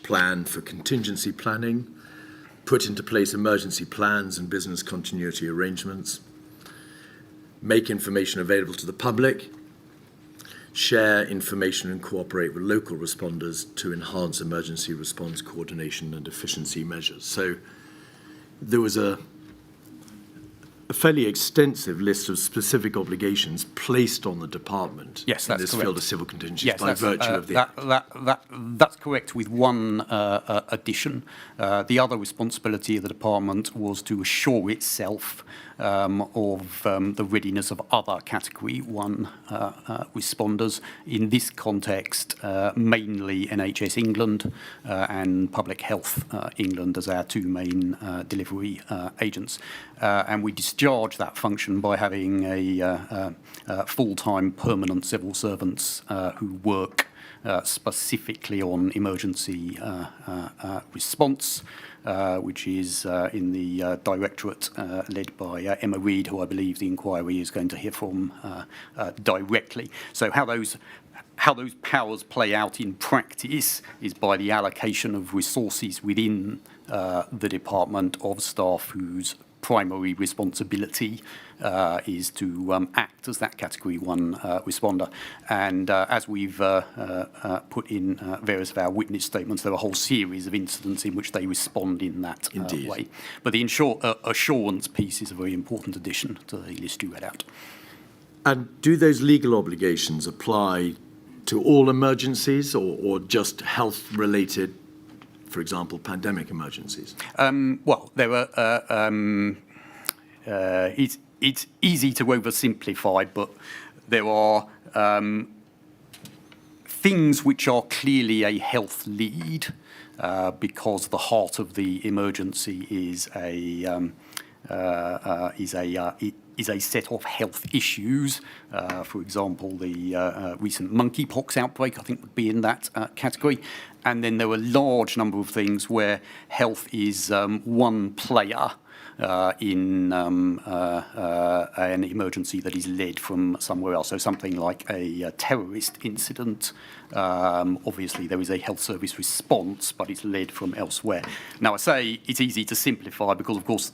Speaker 2: plan for contingency planning, put into place emergency plans and business continuity arrangements, make information available to the public, share information and cooperate with local responders to enhance emergency response coordination and efficiency measures. So there was a fairly extensive list of specific obligations placed on the department in this field of civil contingencies by virtue of the Act.
Speaker 6: That's correct, with one addition. The other responsibility of the department was to assure itself of the readiness of other Category 1 responders. In this context, mainly NHS England and Public Health England as our two main delivery agents. And we discharge that function by having a full-time permanent civil servants who work specifically on emergency response, which is in the directorate led by Emma Reid, who I believe the inquiry is going to hear from directly. So how those powers play out in practice is by the allocation of resources within the department of staff whose primary responsibility is to act as that Category 1 responder. And as we've put in various of our witness statements, there are a whole series of incidents in which they respond in that way. But the assurance piece is a very important addition to the list you read out.
Speaker 2: And do those legal obligations apply to all emergencies or just health-related, for example, pandemic emergencies?
Speaker 6: Well, there are. It's easy to oversimplify, but there are things which are clearly a health lead because the heart of the emergency is a set of health issues. For example, the recent monkeypox outbreak, I think, would be in that category. And then there are a large number of things where health is one player in an emergency that is led from somewhere else. So something like a terrorist incident. Obviously, there is a health service response, but it's led from elsewhere. Now, I say it's easy to simplify because, of course,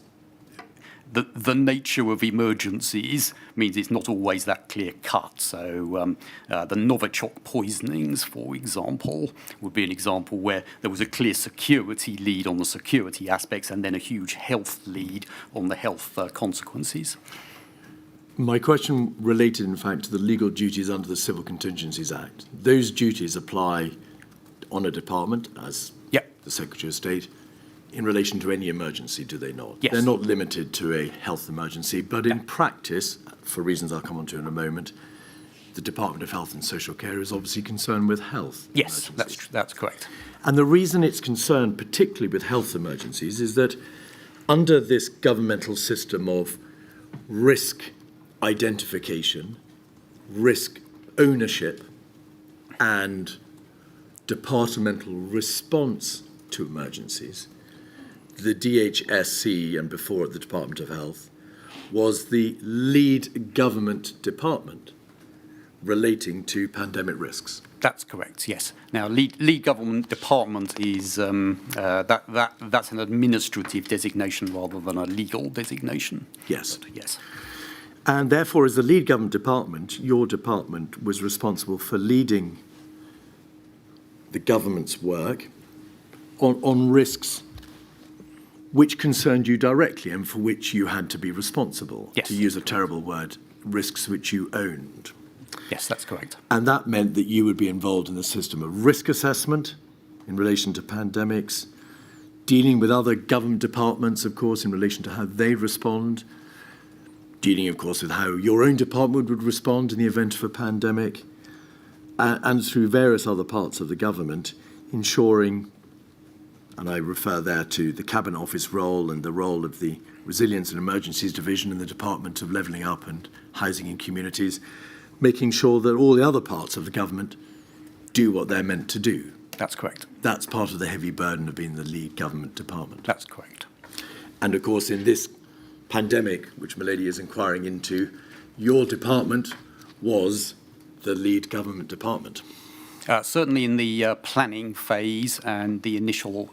Speaker 6: the nature of emergencies means it's not always that clear-cut. So the Novichok poisonings, for example, would be an example where there was a clear security lead on the security aspects and then a huge health lead on the health consequences.
Speaker 2: My question related, in fact, to the legal duties under the Civil Contingencies Act. Those duties apply on a department as the Secretary of State in relation to any emergency, do they not?
Speaker 6: Yes.
Speaker 2: They're not limited to a health emergency, but in practice, for reasons I'll come on to in a moment, the Department of Health and Social Care is obviously concerned with health
Speaker 6: Yes,
Speaker 2: emergencies.
Speaker 6: that's correct.
Speaker 2: And the reason it's concerned particularly with health emergencies is that under this governmental system of risk identification, risk ownership, and departmental response to emergencies, the DHSC, and before it the Department of Health, was the lead government department relating to pandemic risks.
Speaker 6: That's correct, yes. Now, lead government department is that's an administrative designation rather than a legal designation.
Speaker 2: Yes.
Speaker 6: But, yes.
Speaker 2: And therefore, as the lead government department, your department was responsible for leading the government's work on risks which concerned you directly and for which you had to be responsible.
Speaker 6: Yes.
Speaker 2: To use a terrible word, risks which you owned.
Speaker 6: Yes, that's correct.
Speaker 2: And that meant that you would be involved in the system of risk assessment in relation to pandemics, dealing with other government departments, of course, in relation to how they respond, dealing, of course, with how your own department would respond in the event of a pandemic, and through various other parts of the government, ensuring, and I refer there to the Cabinet Office role and the role of the Resilience and Emergencies Division in the Department of Levelling Up and Housing and Communities, making sure that all the other parts of the government do what they're meant to do.
Speaker 6: That's correct.
Speaker 2: That's part of the heavy burden of being the lead government department.
Speaker 6: That's correct.
Speaker 2: And of course, in this pandemic, which Milady is inquiring into, your department was the lead government department.
Speaker 6: Certainly in the planning phase and the initial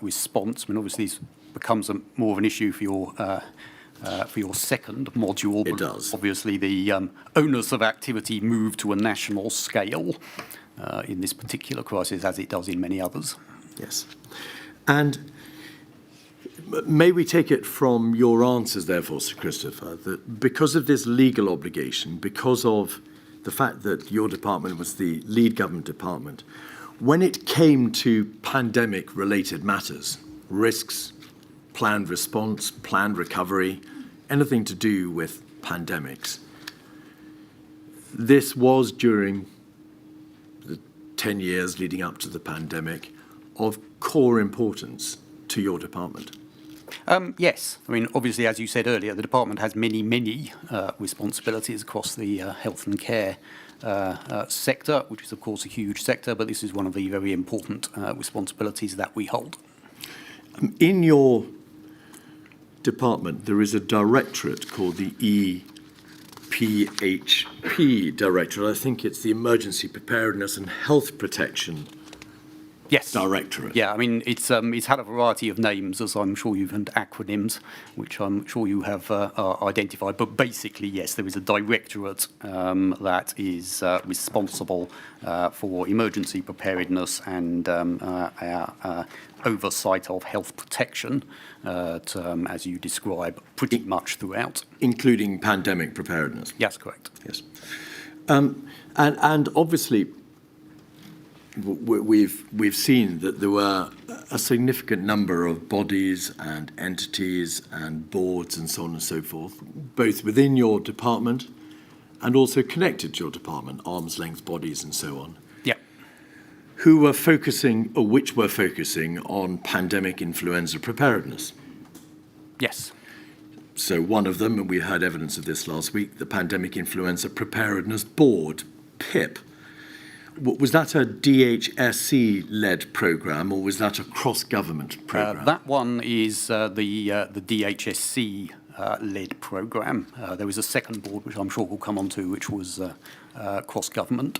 Speaker 6: response. I mean, obviously this becomes more of an issue for your second module.
Speaker 2: It does.
Speaker 6: Obviously the onus of activity moved to a national scale in this particular crisis, as it does in many others.
Speaker 2: Yes. And may we take it from your answers, therefore, Sir Christopher, that because of this legal obligation, because of the fact that your department was the lead government department, when it came to pandemic-related matters, risks, planned response, planned recovery, anything to do with pandemics, this was during the 10 years leading up to the pandemic of core importance to your department.
Speaker 6: Yes. I mean, obviously, as you said earlier, the department has many responsibilities across the health and care sector, which is, of course, a huge sector, but this is one of the very important responsibilities that we hold.
Speaker 2: In your department, there is a directorate called the EPHP Directorate. I think it's the Emergency Preparedness and Health Protection
Speaker 6: Yes.
Speaker 2: Directorate.
Speaker 6: Yeah, I mean, it's had a variety of names, as I'm sure you've, and acronyms, which I'm sure you have identified. But basically, yes, there is a directorate that is responsible for emergency preparedness and our oversight of health protection, as you describe, pretty much throughout.
Speaker 2: Including pandemic preparedness.
Speaker 6: Yes, correct.
Speaker 2: Yes. And obviously, we've seen that there were a significant number of bodies and entities and boards and so on and so forth, both within your department and also connected to your department, arm's length bodies and so on,
Speaker 6: Yeah.
Speaker 2: who were focusing, or which were focusing on pandemic influenza preparedness.
Speaker 6: Yes.
Speaker 2: So one of them, and we heard evidence of this last week, the Pandemic Influenza Preparedness Board, PIP. Was that a DHSC-led programme, or was that a cross-government programme?
Speaker 6: That one is the DHSC-led programme. There was a second board, which I'm sure we'll come on to, which was cross-government.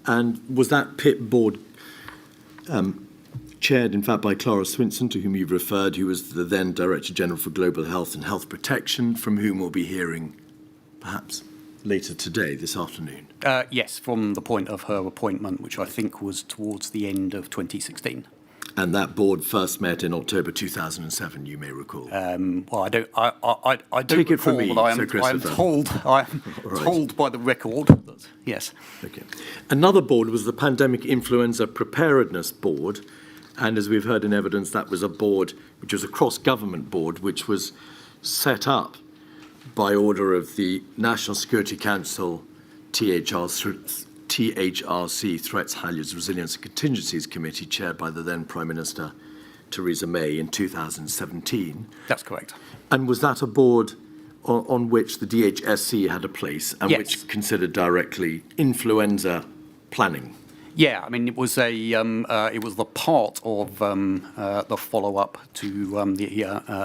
Speaker 2: And was that PIP board chaired, in fact, by Clara Swinson, to whom you've referred, who was the then Director General for Global Health and Health Protection, from whom we'll be hearing perhaps later today, this afternoon?
Speaker 6: Yes, from the point of her appointment, which I think was towards the end of 2016.
Speaker 2: And that board first met in October 2007, you may recall.
Speaker 6: Well, I don't
Speaker 2: Take it from
Speaker 6: recall,
Speaker 2: me,
Speaker 6: but I am
Speaker 2: Sir Christopher.
Speaker 6: told by the record that, yes.
Speaker 2: Okay. Another board was the Pandemic Influenza Preparedness Board, and as we've heard in evidence, that was a board which was a cross-government board, which was set up by order of the National Security Council, THRC, Threats, Hazards, Resilience and Contingencies Committee, chaired by the then Prime Minister Theresa May in 2017.
Speaker 6: That's correct.
Speaker 2: And was that a board on which the DHSC had a place and
Speaker 6: Yes.
Speaker 2: which considered directly influenza planning?
Speaker 6: Yeah, I mean, it was the part of the follow-up to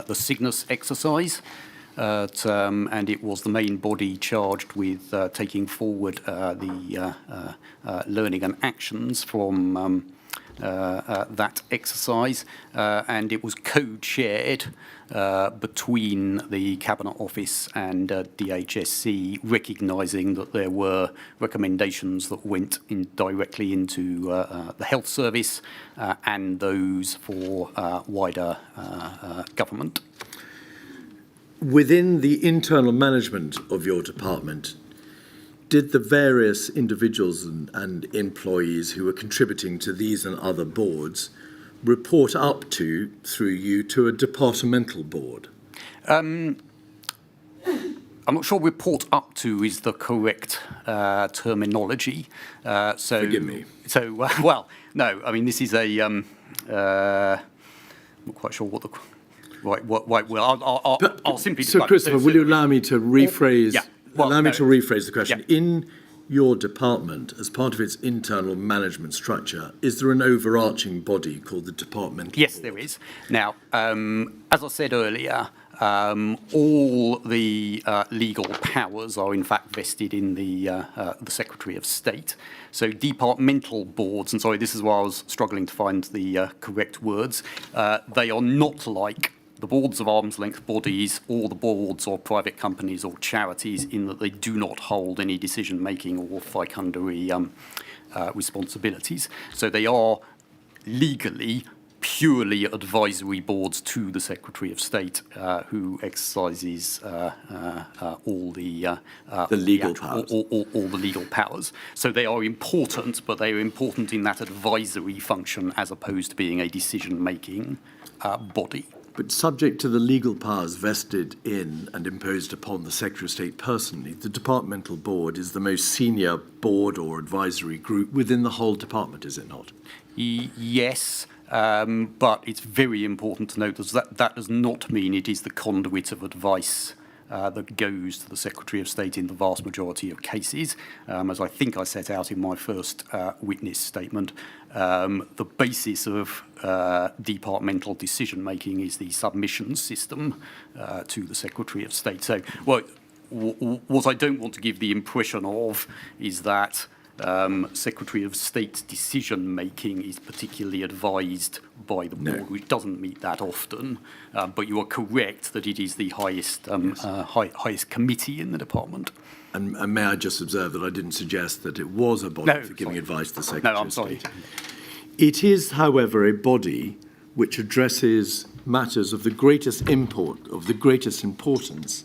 Speaker 6: the Cygnus exercise. And it was the main body charged with taking forward the learning and actions from that exercise, and it was co-chaired between the Cabinet Office and DHSC, recognising that there were recommendations that went directly into the health service and those for wider government.
Speaker 2: Within the internal management of your department, did the various individuals and employees who were contributing to these and other boards report up to, through you, to a departmental board?
Speaker 6: I'm not sure report up to is the correct terminology.
Speaker 2: Forgive me.
Speaker 6: So, well, no, I mean, this is a, I'm not quite sure what the... Right, well, I'll simply...
Speaker 2: So, Christopher, will you allow me to rephrase...
Speaker 6: Yeah. Well,
Speaker 2: allow me to rephrase the question.
Speaker 6: Yeah.
Speaker 2: In your department, as part of its internal management structure, is there an overarching body called the departmental
Speaker 6: Yes,
Speaker 2: board?
Speaker 6: there is. Now, as I said earlier, all the legal powers are in fact vested in the Secretary of State. So departmental boards, and sorry, this is why I was struggling to find the correct words, they are not like the boards of arm's length bodies or the boards of private companies or charities, in that they do not hold any decision making or ficundary responsibilities. So they are legally purely advisory boards to the Secretary of State, who exercises all the
Speaker 2: legal powers.
Speaker 6: All the legal powers. So they are important, but they are important in that advisory function as opposed to being a decision-making body.
Speaker 2: But subject to the legal powers vested in and imposed upon the Secretary of State personally, the departmental board is the most senior board or advisory group within the whole department, is it not?
Speaker 6: Yes, but it's very important to note that does not mean it is the conduit of advice that goes to the Secretary of State in the vast majority of cases. As I think I set out in my first witness statement, the basis of departmental decision-making is the submission system to the Secretary of State. So what I don't want to give the impression of is that Secretary of State's decision-making is particularly advised by the board, which doesn't meet that often. But you are correct that it is the highest, highest committee in the department.
Speaker 2: And may I just observe that I didn't suggest that it was a body for giving advice to the Secretary
Speaker 6: No, I'm
Speaker 2: of
Speaker 6: sorry.
Speaker 2: State. It is, however, a body which addresses matters of the greatest import, of the greatest importance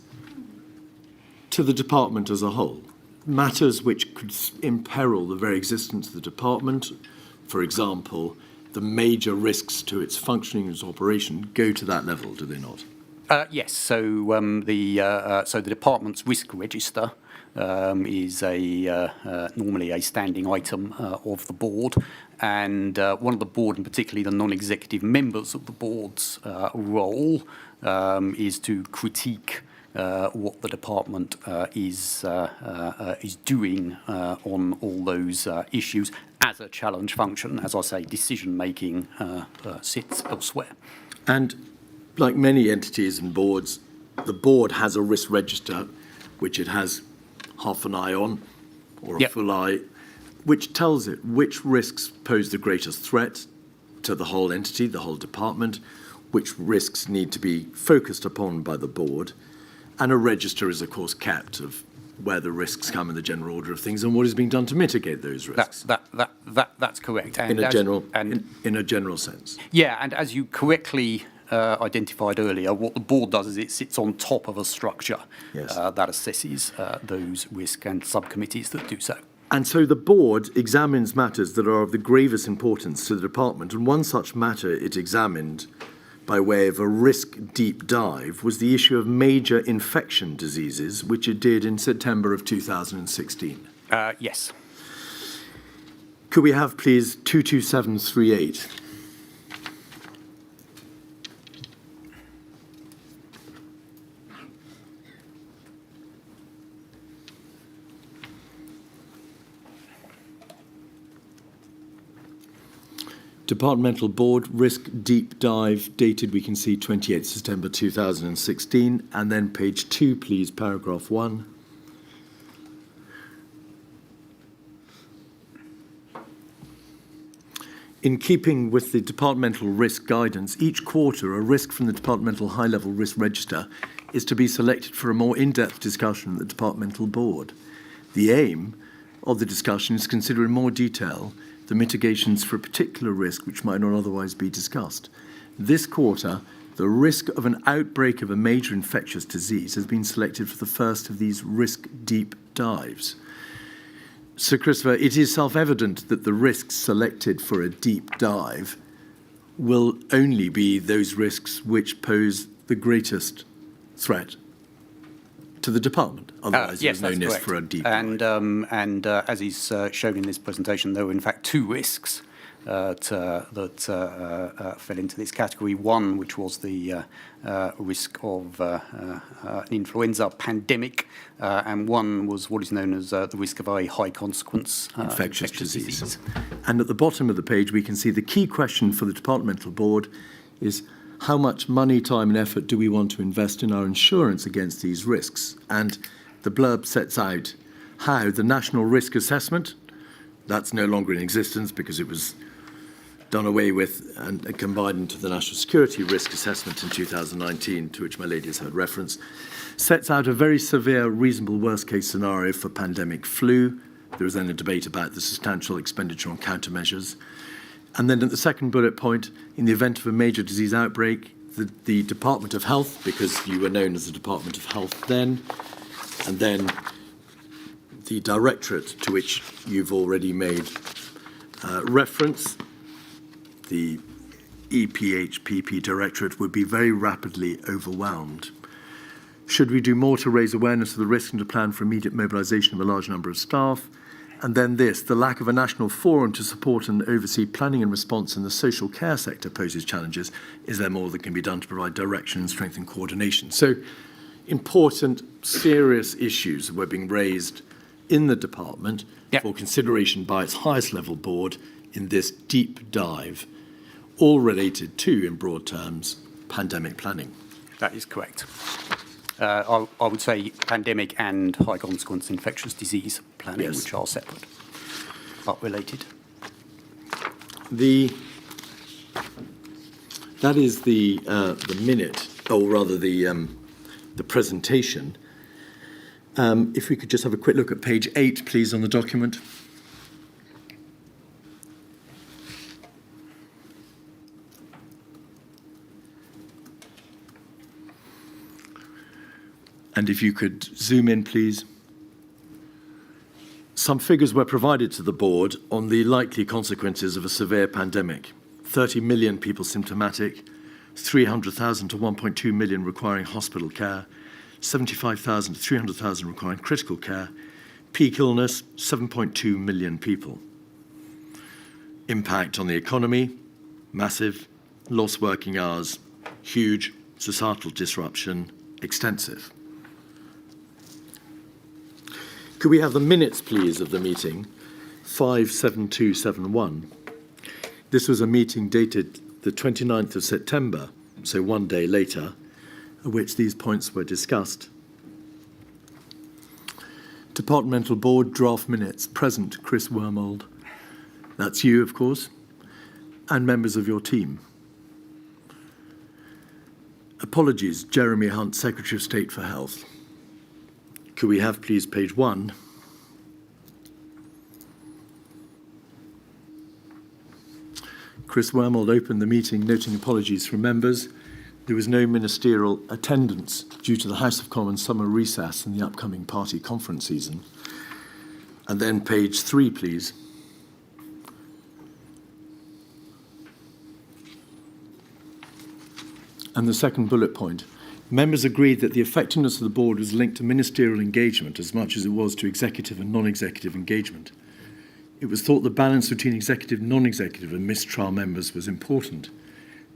Speaker 2: to the department as a whole. Matters which could imperil the very existence of the department, for example, the major risks to its functioning and its operation, go to that level, do they not?
Speaker 6: Yes. So the department's risk register is normally a standing item of the board, and one of the board, and particularly the non-executive members of the board's role, is to critique what the department is doing on all those issues as a challenge function. As I say, decision-making sits elsewhere.
Speaker 2: And like many entities and boards, the board has a risk register which it has half an eye on, or a full eye, which tells it which risks pose the greatest threat to the whole entity, the whole department, which risks need to be focused upon by the board. And a register is, of course, kept of where the risks come in the general order of things and what is being done to mitigate those risks.
Speaker 6: That's correct. And
Speaker 2: in a general sense.
Speaker 6: Yeah, and as you correctly identified earlier, what the board does is it sits on top of a structure that assesses those risks, and subcommittees that do so.
Speaker 2: And so the board examines matters that are of the gravest importance to the department, and one such matter it examined by way of a risk deep dive was the issue of major infection diseases, which it did in September of 2016.
Speaker 6: Yes.
Speaker 2: Could we have, please, 22738? Departmental Board Risk Deep Dive, dated, we can see, 28th September 2016. And then page 2, please, paragraph 1. In keeping with the departmental risk guidance, each quarter a risk from the departmental high-level risk register is to be selected for a more in-depth discussion at the departmental board. The aim of the discussion is to consider in more detail the mitigations for a particular risk which might not otherwise be discussed. This quarter, the risk of an outbreak of a major infectious disease has been selected for the first of these risk deep dives. Sir Christopher, it is self-evident that the risks selected for a deep dive will only be those risks which pose the greatest threat to the department. Otherwise,
Speaker 6: yes,
Speaker 2: there's no
Speaker 6: that's
Speaker 2: need for a deep
Speaker 6: dive.
Speaker 2: dive.
Speaker 6: And as is shown in this presentation, there were in fact two risks that fell into this category. One, which was the risk of an influenza pandemic, and one was what is known as the risk of a high consequence
Speaker 2: infectious disease. And at the bottom of the page, we can see the key question for the departmental board is how much money, time and effort do we want to invest in our insurance against these risks? And the blurb sets out how the National Risk Assessment, that's no longer in existence because it was done away with and combined into the National Security Risk Assessment in 2019, to which my lady has had reference, sets out a very severe, reasonable worst-case scenario for pandemic flu. There was then a debate about the substantial expenditure on countermeasures. And then at the second bullet point, in the event of a major disease outbreak, the Department of Health, because you were known as the Department of Health then, and then the directorate to which you've already made reference, the EPHPP directorate, would be very rapidly overwhelmed. Should we do more to raise awareness of the risk and to plan for immediate mobilisation of a large number of staff? And then this, the lack of a national forum to support and oversee planning and response in the social care sector poses challenges. Is there more that can be done to provide direction and strengthen coordination? So important, serious issues were being raised in the department for consideration by its highest level board in this deep dive, all related to, in broad terms, pandemic planning.
Speaker 6: That is correct. I would say pandemic and high consequence infectious disease planning,
Speaker 2: Yes.
Speaker 6: which are separate but related.
Speaker 2: That is the minute, or rather the presentation. If we could just have a quick look at page 8, please, on the document. And if you could zoom in, please. Some figures were provided to the board on the likely consequences of a severe pandemic. 30 million people symptomatic, 300,000 to 1.2 million requiring hospital care, 75,000 to 300,000 requiring critical care, peak illness, 7.2 million people. Impact on the economy, massive, lost working hours, huge, societal disruption, extensive. Could we have the minutes, please, of the meeting, 57271? This was a meeting dated the 29th of September, so one day later, at which these points were discussed. Departmental Board draft minutes. Present, Chris Wormald. That's you, of course, and members of your team. Apologies, Jeremy Hunt, Secretary of State for Health. Could we have, please, page 1? Chris Wormald opened the meeting, noting apologies from members. There was no ministerial attendance due to the House of Commons summer recess and the upcoming party conference season. And then page 3, please. And the second bullet point. Members agreed that the effectiveness of the board was linked to ministerial engagement as much as it was to executive and non-executive engagement. It was thought the balance between executive, non-executive and mistrial members was important,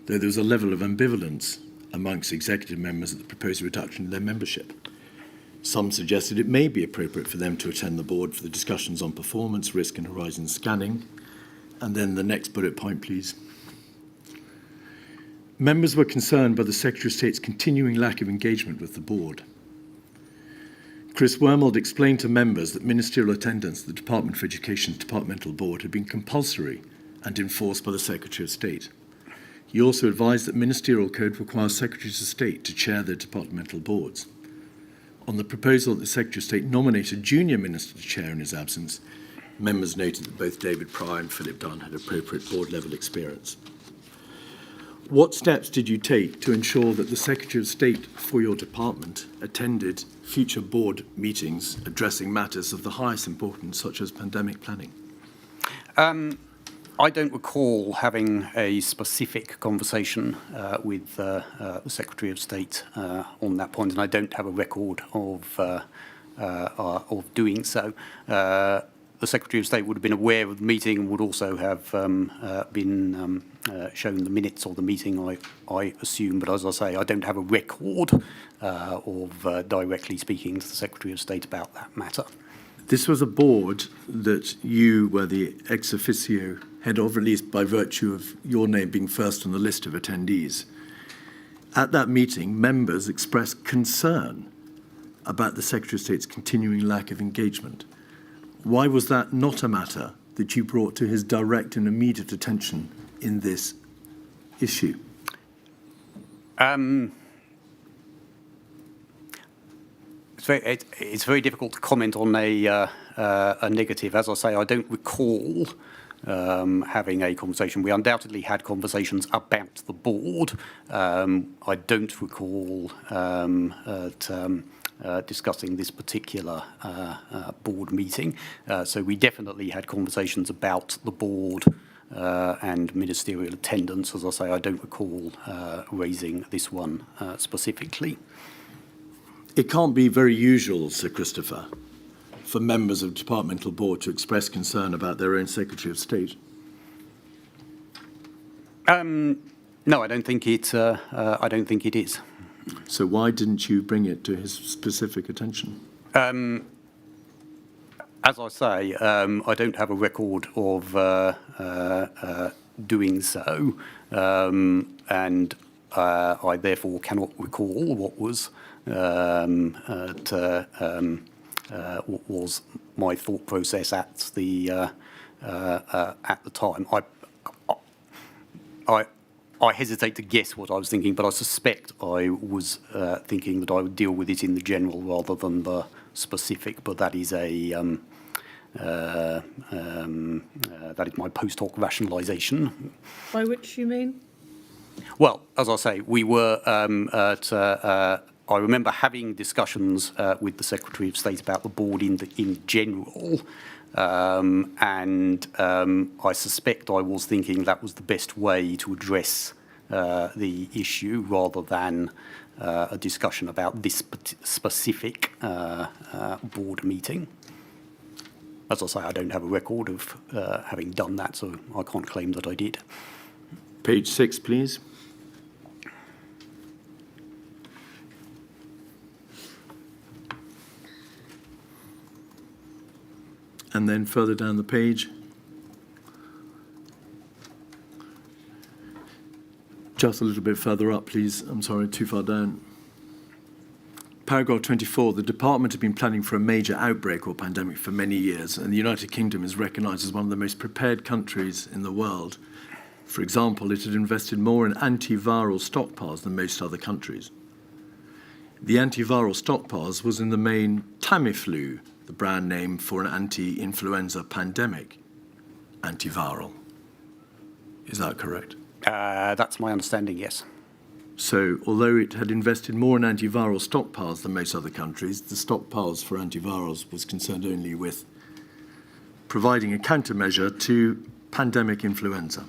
Speaker 2: though there was a level of ambivalence amongst executive members at the proposed reduction in their membership. Some suggested it may be appropriate for them to attend the board for the discussions on performance, risk and horizon scanning. And then the next bullet point, please. Members were concerned by the Secretary of State's continuing lack of engagement with the board. Chris Wormald explained to members that ministerial attendance at the Department for Education's departmental board had been compulsory and enforced by the Secretary of State. He also advised that ministerial code requires Secretaries of State to chair their departmental boards. On the proposal that the Secretary of State nominate a junior minister to chair in his absence, members noted that both David Pryor and Philip Dunn had appropriate board-level experience. What steps did you take to ensure that the Secretary of State for your department attended future board meetings addressing matters of the highest importance, such as pandemic planning?
Speaker 6: I don't recall having a specific conversation with the Secretary of State on that point, and I don't have a record of doing so. The Secretary of State would have been aware of the meeting and would also have been shown the minutes of the meeting, I assume. But as I say, I don't have a record of directly speaking to the Secretary of State about that matter.
Speaker 2: This was a board that you were the ex officio head of, at least by virtue of your name being first on the list of attendees. At that meeting, members expressed concern about the Secretary of State's continuing lack of engagement. Why was that not a matter that you brought to his direct and immediate attention in this issue?
Speaker 6: It's very difficult to comment on a negative. As I say, I don't recall having a conversation. We undoubtedly had conversations about the board. I don't recall discussing this particular board meeting. So we definitely had conversations about the board and ministerial attendance. As I say, I don't recall raising this one specifically.
Speaker 2: It can't be very usual, Sir Christopher, for members of the departmental board to express concern about their own Secretary of State.
Speaker 6: No, I don't think it. I don't think it is.
Speaker 2: So why didn't you bring it to his specific attention?
Speaker 6: As I say, I don't have a record of doing so, and I therefore cannot recall what was was my thought process at the time. I hesitate to guess what I was thinking, but I suspect I was thinking that I would deal with it in the general rather than the specific. But that is that is my post hoc rationalisation.
Speaker 1: By which you mean?
Speaker 6: Well, as I say, we were I remember having discussions with the Secretary of State about the board in general, and I suspect I was thinking that was the best way to address the issue rather than a discussion about this specific board meeting. As I say, I don't have a record of having done that, so I can't claim that I did.
Speaker 2: Page 6, please. And then further down the page, just a little bit further up, please. I'm sorry, too far down. Paragraph 24, the department has been planning for a major outbreak or pandemic for many years, and the United Kingdom is recognised as one of the most prepared countries in the world. For example, it had invested more in antiviral stockpiles than most other countries. The antiviral stockpiles was in the main Tamiflu, the brand name for an anti-influenza pandemic. Antiviral. Is that correct?
Speaker 6: That's my understanding, yes.
Speaker 2: So, although it had invested more in antiviral stockpiles than most other countries, the stockpiles for antivirals was concerned only with providing a countermeasure to pandemic influenza.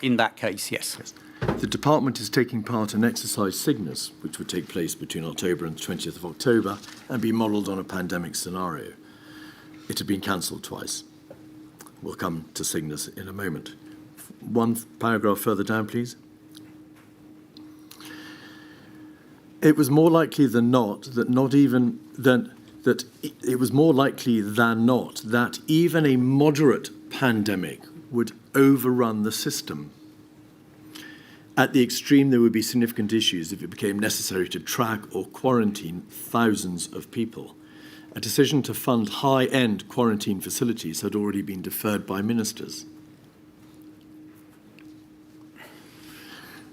Speaker 6: In that case, yes.
Speaker 2: The department is taking part in exercise Cygnus, which would take place between October and the 20th of October and be modelled on a pandemic scenario. It had been cancelled twice. We'll come to Cygnus in a moment. One paragraph further down, please. It was more likely than not that it was more likely than not that even a moderate pandemic would overrun the system. At the extreme, there would be significant issues if it became necessary to track or quarantine thousands of people. A decision to fund high-end quarantine facilities had already been deferred by ministers.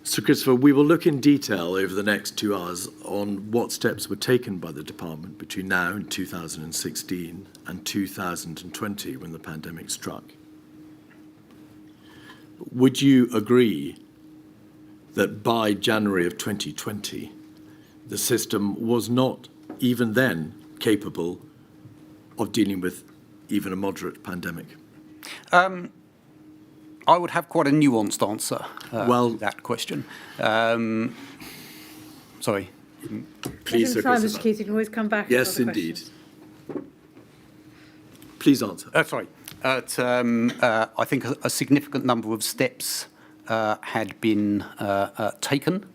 Speaker 2: So, Christopher, we will look in detail over the next 2 hours on what steps were taken by the department between now and 2016 and 2020 when the pandemic struck. Would you agree that by January of 2020, the system was not even then capable of dealing with even a moderate pandemic?
Speaker 6: I would have quite a nuanced answer to that question. Sorry.
Speaker 2: Please, Sir
Speaker 1: Mr.
Speaker 2: Christopher.
Speaker 1: Keith, you can always come back.
Speaker 2: Yes,
Speaker 1: with other
Speaker 2: indeed.
Speaker 1: questions.
Speaker 2: Please answer.
Speaker 6: Sorry. I think a significant number of steps had been taken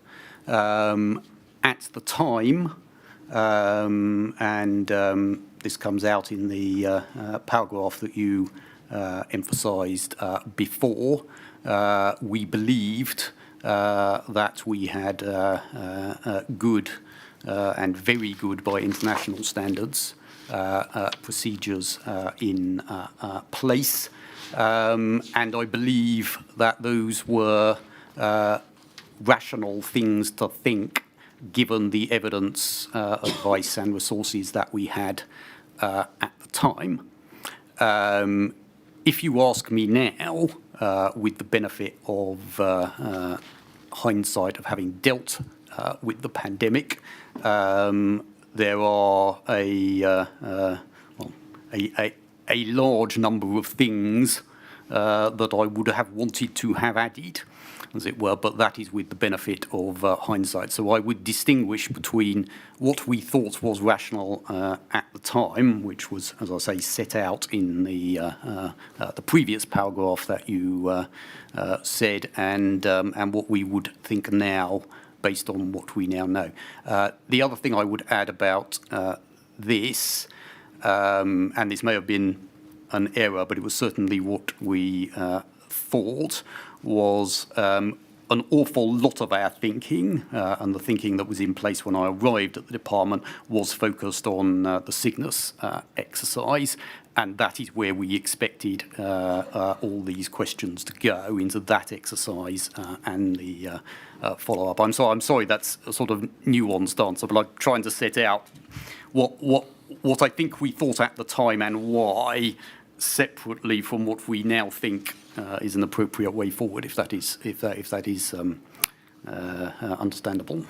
Speaker 6: at the time, and this comes out in the paragraph that you emphasised before. We believed that we had good and very good by international standards procedures in place. And I believe that those were rational things to think, given the evidence, advice and resources that we had at the time. If you ask me now, with the benefit of hindsight of having dealt with the pandemic, there are a large number of things that I would have wanted to have added, as it were, but that is with the benefit of hindsight. So I would distinguish between what we thought was rational at the time, which was, as I say, set out in the previous paragraph that you said, and what we would think now based on what we now know. The other thing I would add about this, and this may have been an error, but it was certainly what we thought, was an awful lot of our thinking, and the thinking that was in place when I arrived at the department, was focused on the Cygnus exercise, and that is where we expected all these questions to go, into that exercise and the follow-up. I'm sorry that's a sort of nuanced answer, but I'm trying to set out what I think we thought at the time and why, separately from what we now think is an appropriate way forward, if that is understandable.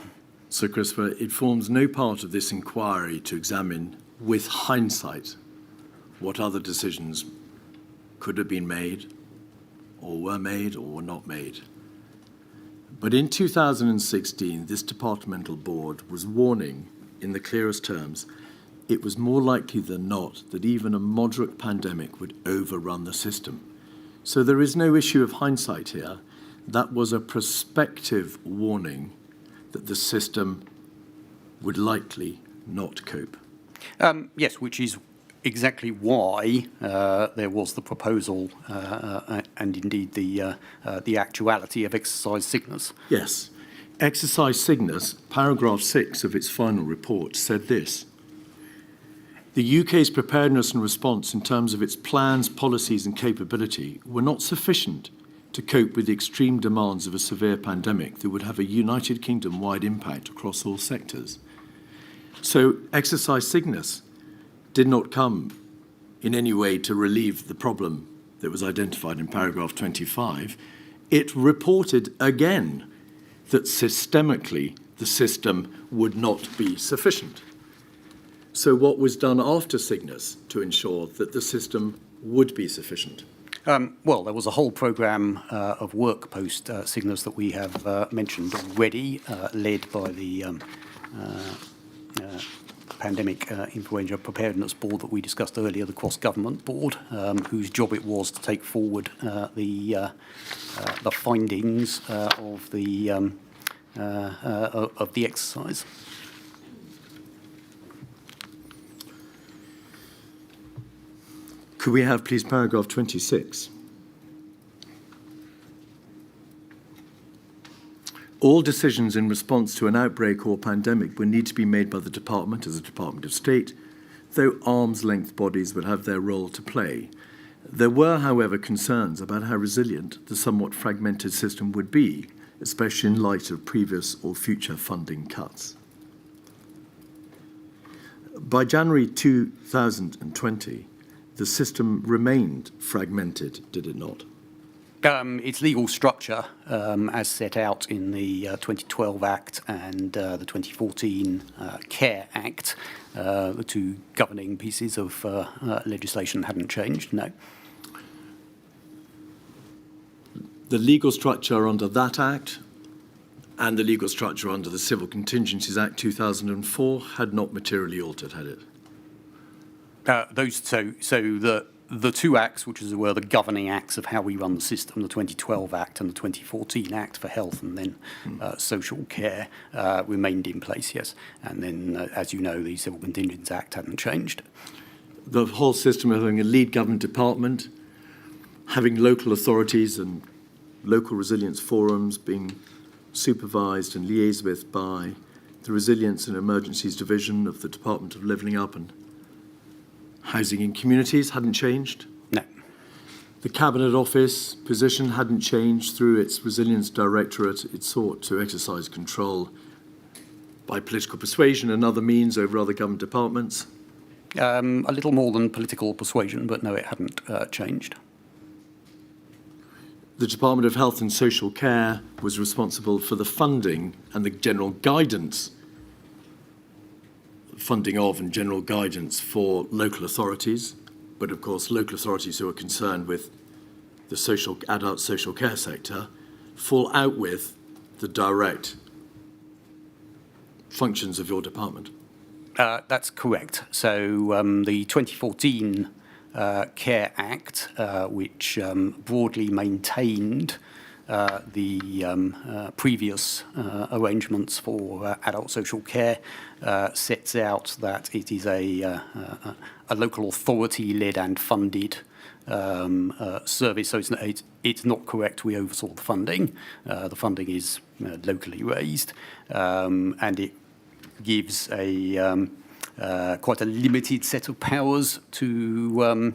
Speaker 2: So, Christopher, it forms no part of this inquiry to examine, with hindsight, what other decisions could have been made, or were not made. But in 2016, this departmental board was warning, in the clearest terms, it was more likely than not that even a moderate pandemic would overrun the system. So there is no issue of hindsight here. That was a prospective warning that the system would likely not cope.
Speaker 6: Yes, which is exactly why there was the proposal and indeed the actuality of exercise Cygnus.
Speaker 2: Yes. Exercise Cygnus, paragraph 6 of its final report, said this: the UK's preparedness and response in terms of its plans, policies and capability were not sufficient to cope with the extreme demands of a severe pandemic that would have a United Kingdom-wide impact across all sectors. So Exercise Cygnus did not come in any way to relieve the problem that was identified in paragraph 25. It reported again that systemically the system would not be sufficient. So what was done after Cygnus to ensure that the system would be sufficient?
Speaker 6: Well, there was a whole programme of work post Cygnus that we have mentioned already, led by the Pandemic Influenza Preparedness Board that we discussed earlier, the cross-government board, whose job it was to take forward the findings of the exercise.
Speaker 2: Could we have, please, paragraph 26? All decisions in response to an outbreak or pandemic would need to be made by the department as a Department of State, though arm's-length bodies would have their role to play. There were, however, concerns about how resilient the somewhat fragmented system would be, especially in light of previous or future funding cuts. By January 2020, the system remained fragmented, did it not?
Speaker 6: Its legal structure, as set out in the 2012 Act and the 2014 CARE Act, the two governing pieces of legislation hadn't changed, no.
Speaker 2: The legal structure under that Act and the legal structure under the Civil Contingencies Act 2004 had not materially altered, had it?
Speaker 6: The two acts, which were the governing acts of how we run the system, the 2012 Act and the 2014 Act for health and then social care, remained in place, yes. And then, as you know, the Civil Contingencies Act hadn't changed.
Speaker 2: The whole system of having a lead government department, having local authorities and local resilience forums being supervised and liaised with by the Resilience and Emergencies Division of the Department of Levelling Up and Housing and Communities hadn't changed.
Speaker 6: No.
Speaker 2: The Cabinet Office position hadn't changed. Through its Resilience Directorate, it sought to exercise control by political persuasion and other means over other government departments.
Speaker 6: A little more than political persuasion, but no, it hadn't changed.
Speaker 2: The Department of Health and Social Care was responsible for the funding and the general guidance, funding of and general guidance for local authorities, but of course local authorities who are concerned with the adult social care sector fall out with the direct functions of your department.
Speaker 6: That's correct. So the 2014 CARE Act, which broadly maintained the previous arrangements for adult social care, sets out that it is a local authority-led and funded service. So it's not correct we oversaw the funding. The funding is locally raised, and it gives a quite a limited set of powers to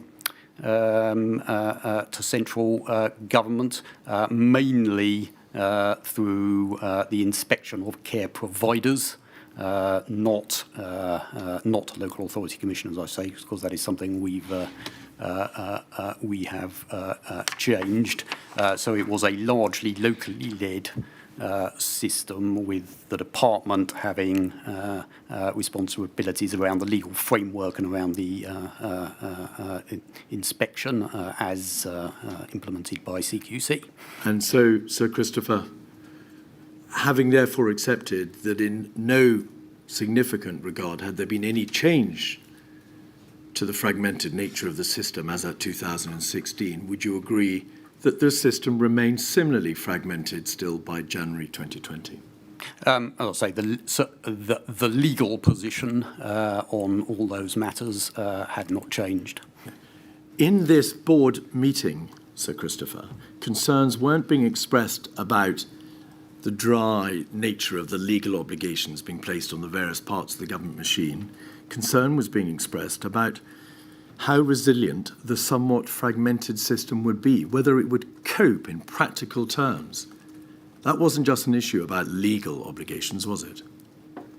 Speaker 6: central government, mainly through the inspection of care providers, not local authority commissioners, I say, because that is something we have changed. So it was a largely locally led system, with the department having responsibilities around the legal framework and around the inspection as implemented by CQC.
Speaker 2: And so, Christopher, having therefore accepted that in no significant regard had there been any change to the fragmented nature of the system as at 2016, would you agree that the system remains similarly fragmented still by January 2020?
Speaker 6: I'll say the legal position on all those matters had not changed.
Speaker 2: In this board meeting, Sir Christopher, concerns weren't being expressed about the dry nature of the legal obligations being placed on the various parts of the government machine. Concern was being expressed about how resilient the somewhat fragmented system would be, whether it would cope in practical terms. That wasn't just an issue about legal obligations, was it?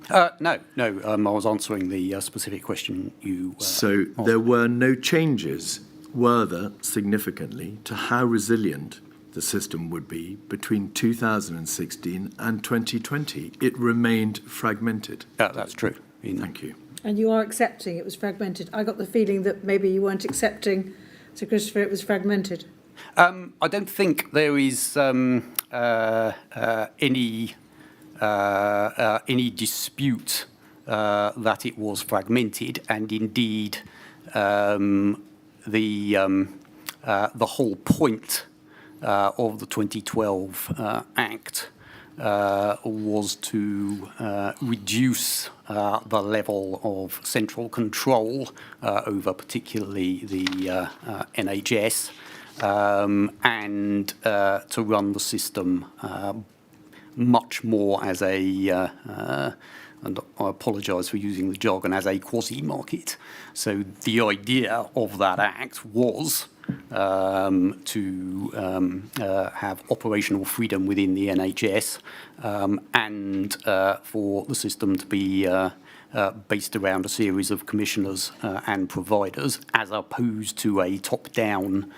Speaker 6: No. I was answering the specific question you
Speaker 2: So
Speaker 6: asked.
Speaker 2: there were no changes, were there, significantly, to how resilient the system would be between 2016 and 2020. It remained fragmented.
Speaker 6: That's true.
Speaker 2: Thank you.
Speaker 1: And you are accepting it was fragmented. I got the feeling that maybe you weren't accepting, Sir Christopher, it was fragmented.
Speaker 6: I don't think there is any dispute that it was fragmented, and indeed the whole point of the 2012 Act was to reduce the level of central control over particularly the NHS, and to run the system much more as a, and I apologise for using the jargon, as a quasi-market. So the idea of that act was to have operational freedom within the NHS, and for the system to be based around a series of commissioners and providers, as opposed to a top-down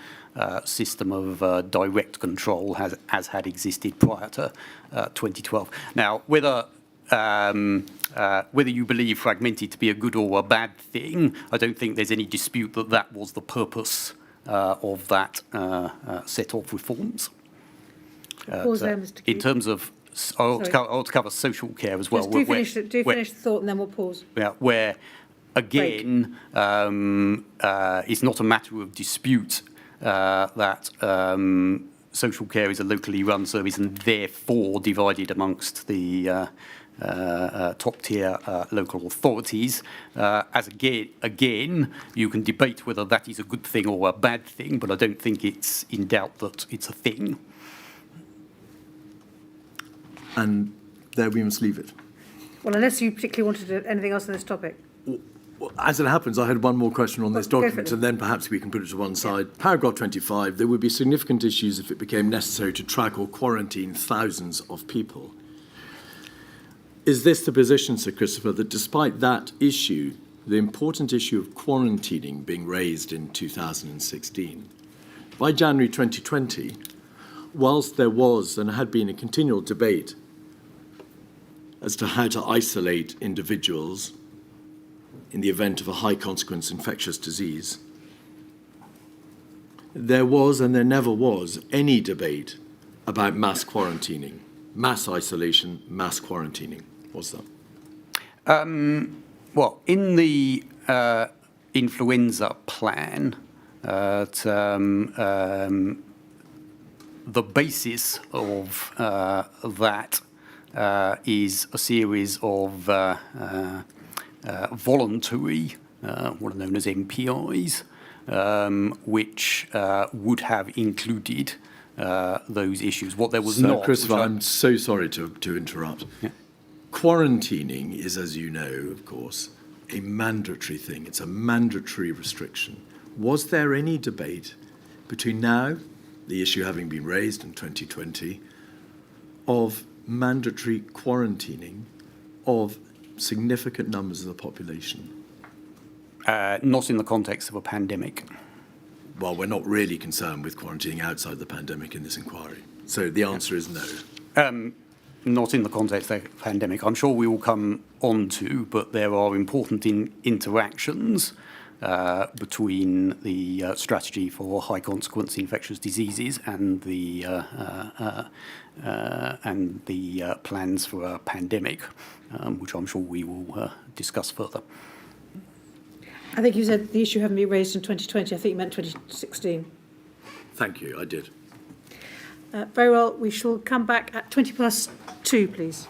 Speaker 6: system of direct control as had existed prior to 2012. Now, whether you believe fragmented to be a good or a bad thing, I don't think there's any dispute that that was the purpose of that set of reforms.
Speaker 1: Pause there, Mr.
Speaker 6: In terms of, I ought to cover social care as well.
Speaker 1: Just do finish the thought and then we'll pause.
Speaker 6: Yeah, where, again, it's not a matter of dispute that social care is a locally run service and therefore divided amongst the top-tier local authorities. As again, you can debate whether that is a good thing or a bad thing, but I don't think it's in doubt that it's a thing.
Speaker 2: And there we must leave it.
Speaker 1: Well, unless you particularly wanted anything else on this topic.
Speaker 2: Well, as it happens, I had one more question on this
Speaker 1: Go for
Speaker 2: document,
Speaker 1: it.
Speaker 2: and then perhaps we can put it to one side. Yeah. Paragraph 25, there would be significant issues if it became necessary to track or quarantine thousands of people. Is this the position, Sir Christopher, that despite that issue, the important issue of quarantining being raised in 2016, by January 2020, whilst there was and had been a continual debate as to how to isolate individuals in the event of a high-consequence infectious disease, there was and there never was any debate about mass quarantining, mass isolation, mass quarantining. Was that?
Speaker 6: Well, in the influenza plan, the basis of that is a series of voluntary, what are known as MPIs, which would have included those issues. What there was
Speaker 2: So,
Speaker 6: not...
Speaker 2: Christopher,
Speaker 6: which
Speaker 2: I'm so sorry to interrupt.
Speaker 6: Yeah.
Speaker 2: Quarantining is, as you know, of course, a mandatory thing. It's a mandatory restriction. Was there any debate between now, the issue having been raised in 2020, of mandatory quarantining of significant numbers of the population?
Speaker 6: Not in the context of a pandemic.
Speaker 2: Well, we're not really concerned with quarantining outside the pandemic in this inquiry. So the answer is no.
Speaker 6: Not in the context of a pandemic. I'm sure we will come on to, but there are important interactions between the strategy for high consequence infectious diseases and the plans for a pandemic, which I'm sure we will discuss further.
Speaker 1: I think you said the issue hadn't been raised in 2020. I think you meant 2016.
Speaker 2: Thank you, I did.
Speaker 1: Very well, we shall come back at 2:20, please.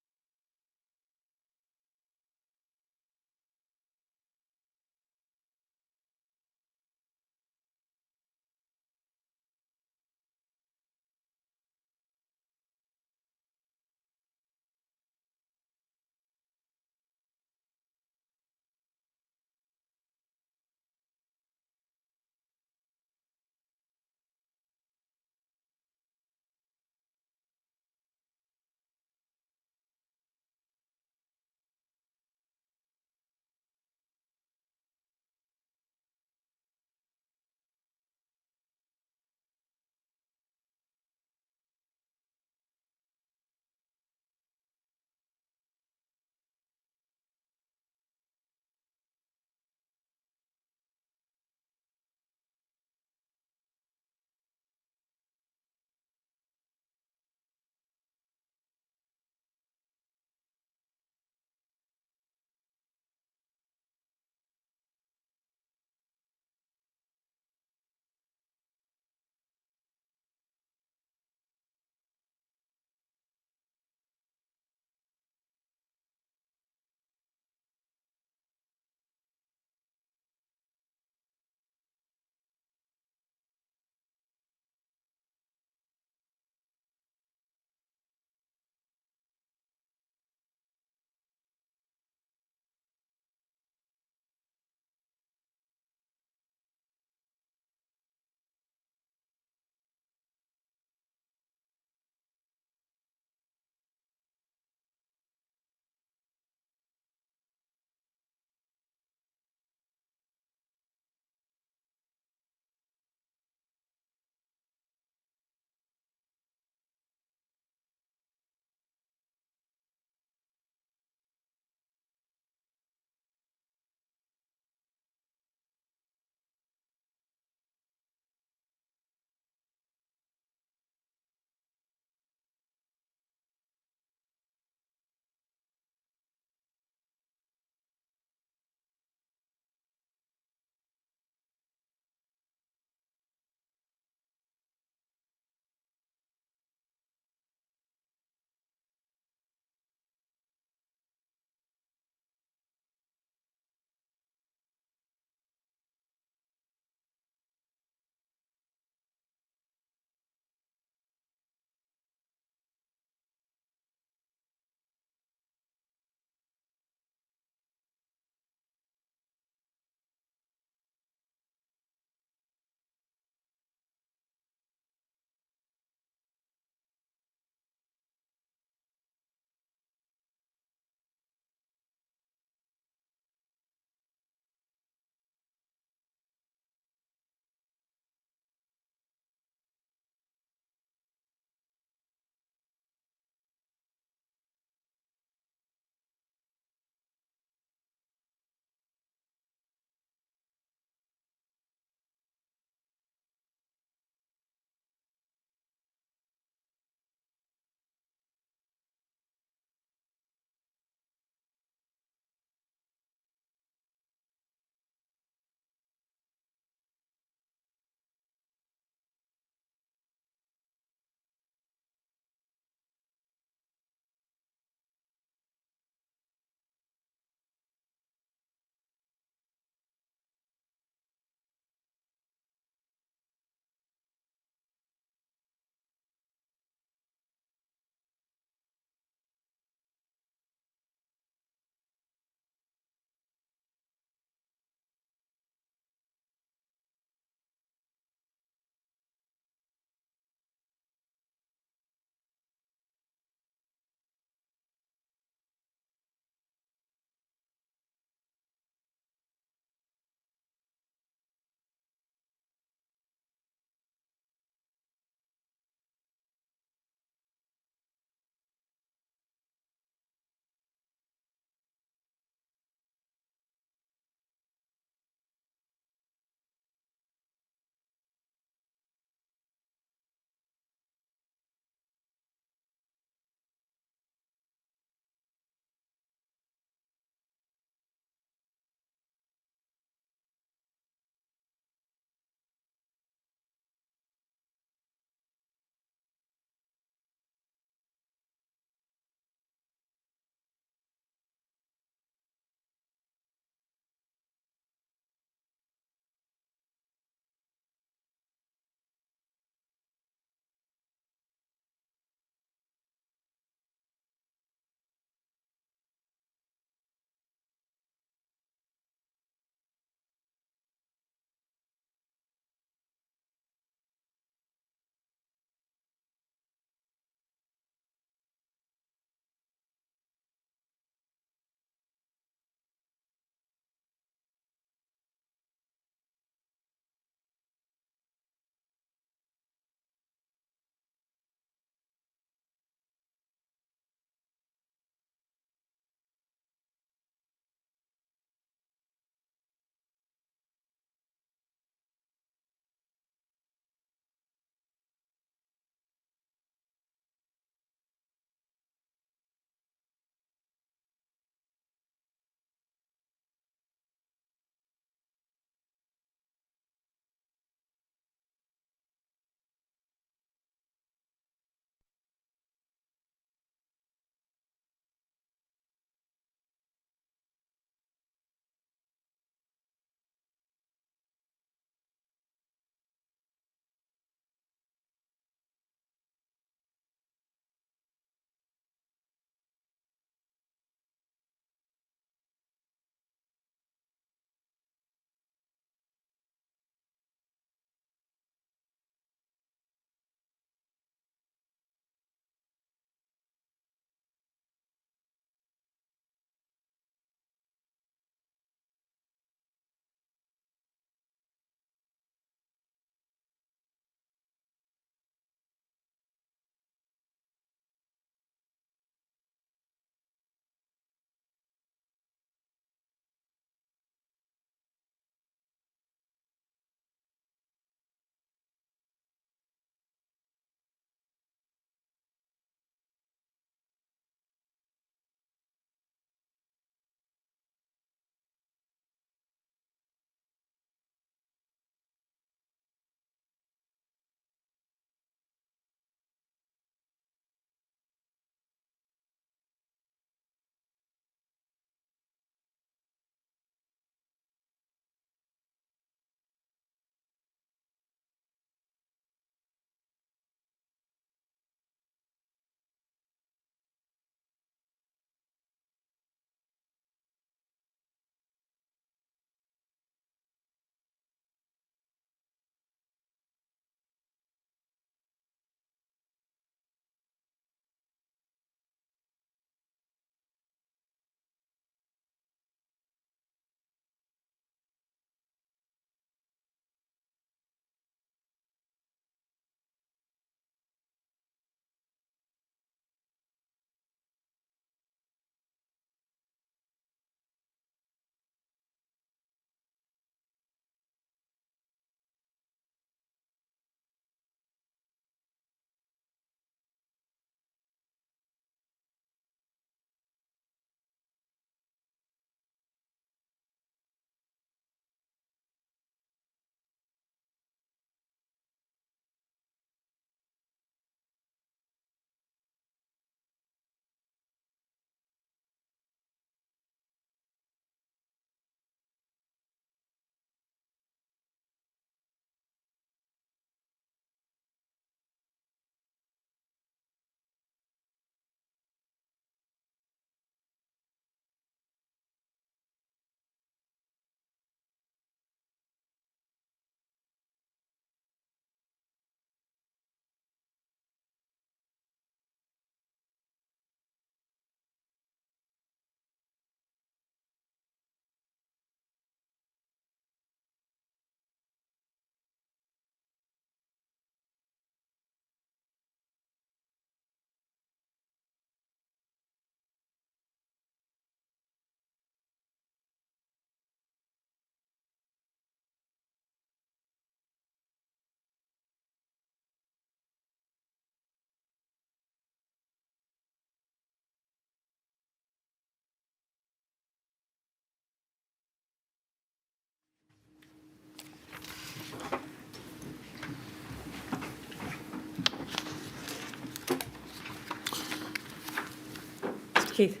Speaker 1: Keith.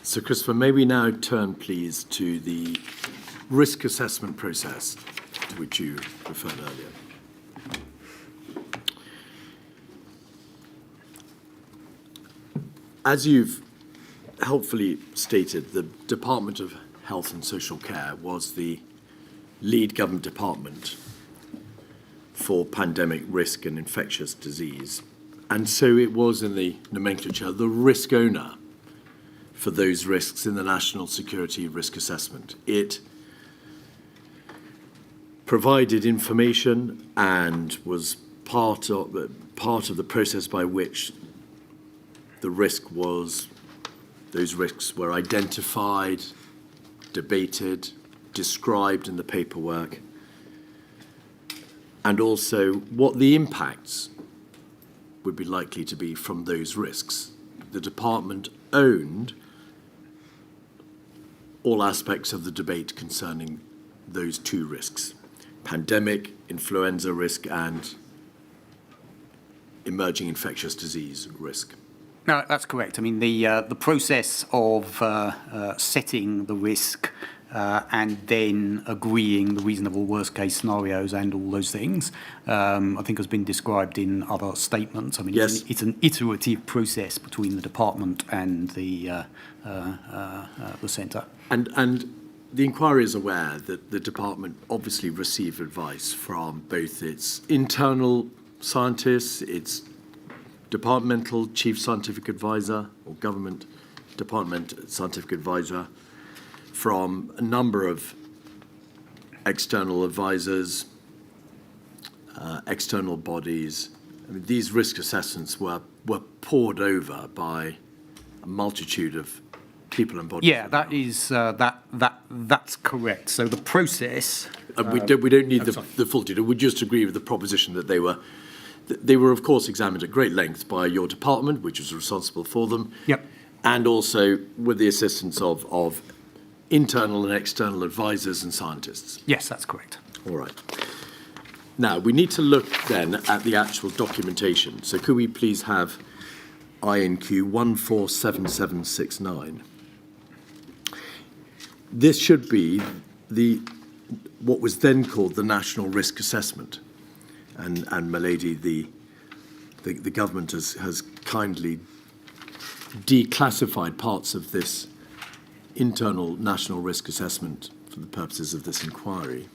Speaker 2: So, Christopher, may we now turn, please, to the risk assessment process to which you referred earlier. As you've helpfully stated, the Department of Health and Social Care was the lead government department for pandemic risk and infectious disease. And so it was, in the nomenclature, the risk owner for those risks in the National Security Risk Assessment. It provided information and was part of the process by which those risks were identified, debated, described in the paperwork, and also what the impacts would be likely to be from those risks. The department owned all aspects of the debate concerning those two risks: pandemic, influenza risk, and emerging infectious disease risk.
Speaker 6: No, that's correct. I mean, the process of setting the risk and then agreeing the reasonable worst-case scenarios and all those things, I think has been described in other statements. I mean,
Speaker 2: yes.
Speaker 6: It's an iterative process between the department and the centre.
Speaker 2: And the inquiry is aware that the department obviously received advice from both its internal scientists, its departmental chief scientific advisor or government department scientific advisor, from a number of external advisors, external bodies. I mean, these risk assessments were poured over by a multitude of people and bodies.
Speaker 6: Yeah, that is that's correct. So the process.
Speaker 2: We don't need the full detail. We just agree with the proposition that they were, of course, examined at great length by your department, which was responsible for them.
Speaker 6: Yep.
Speaker 2: And also with the assistance of internal and external advisors and scientists.
Speaker 6: Yes, that's correct.
Speaker 2: All right. Now, we need to look then at the actual documentation. So could we please have INQ 147769? This should be what was then called the National Risk Assessment. And Milady, the government has kindly declassified parts of this internal national risk assessment for the purposes of this inquiry.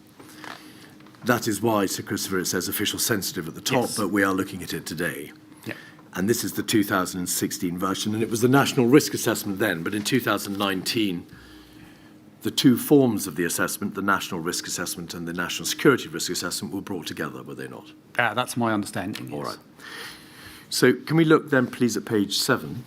Speaker 2: That is why, Sir Christopher, it says official sensitive at the top, yes. But we are looking at it today.
Speaker 6: Yeah.
Speaker 2: And this is the 2016 version, and it was the national risk assessment then, but in 2019, the two forms of the assessment, the national risk assessment and the national security risk assessment, were brought together, were they not?
Speaker 6: That's my understanding, yes.
Speaker 2: All right. So can we look then, please, at page 7?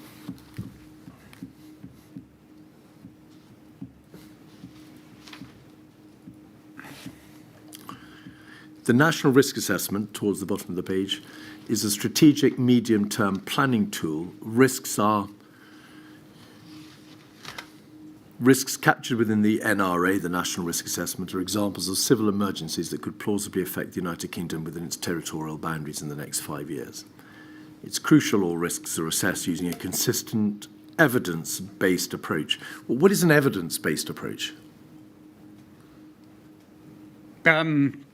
Speaker 2: The National Risk Assessment, towards the bottom of the page, is a strategic medium-term planning tool. Risks captured within the NRA, the National Risk Assessment, are examples of civil emergencies that could plausibly affect the United Kingdom within its territorial boundaries in the next 5 years. It's crucial all risks are assessed using a consistent, evidence-based approach. Well, what is an evidence-based approach?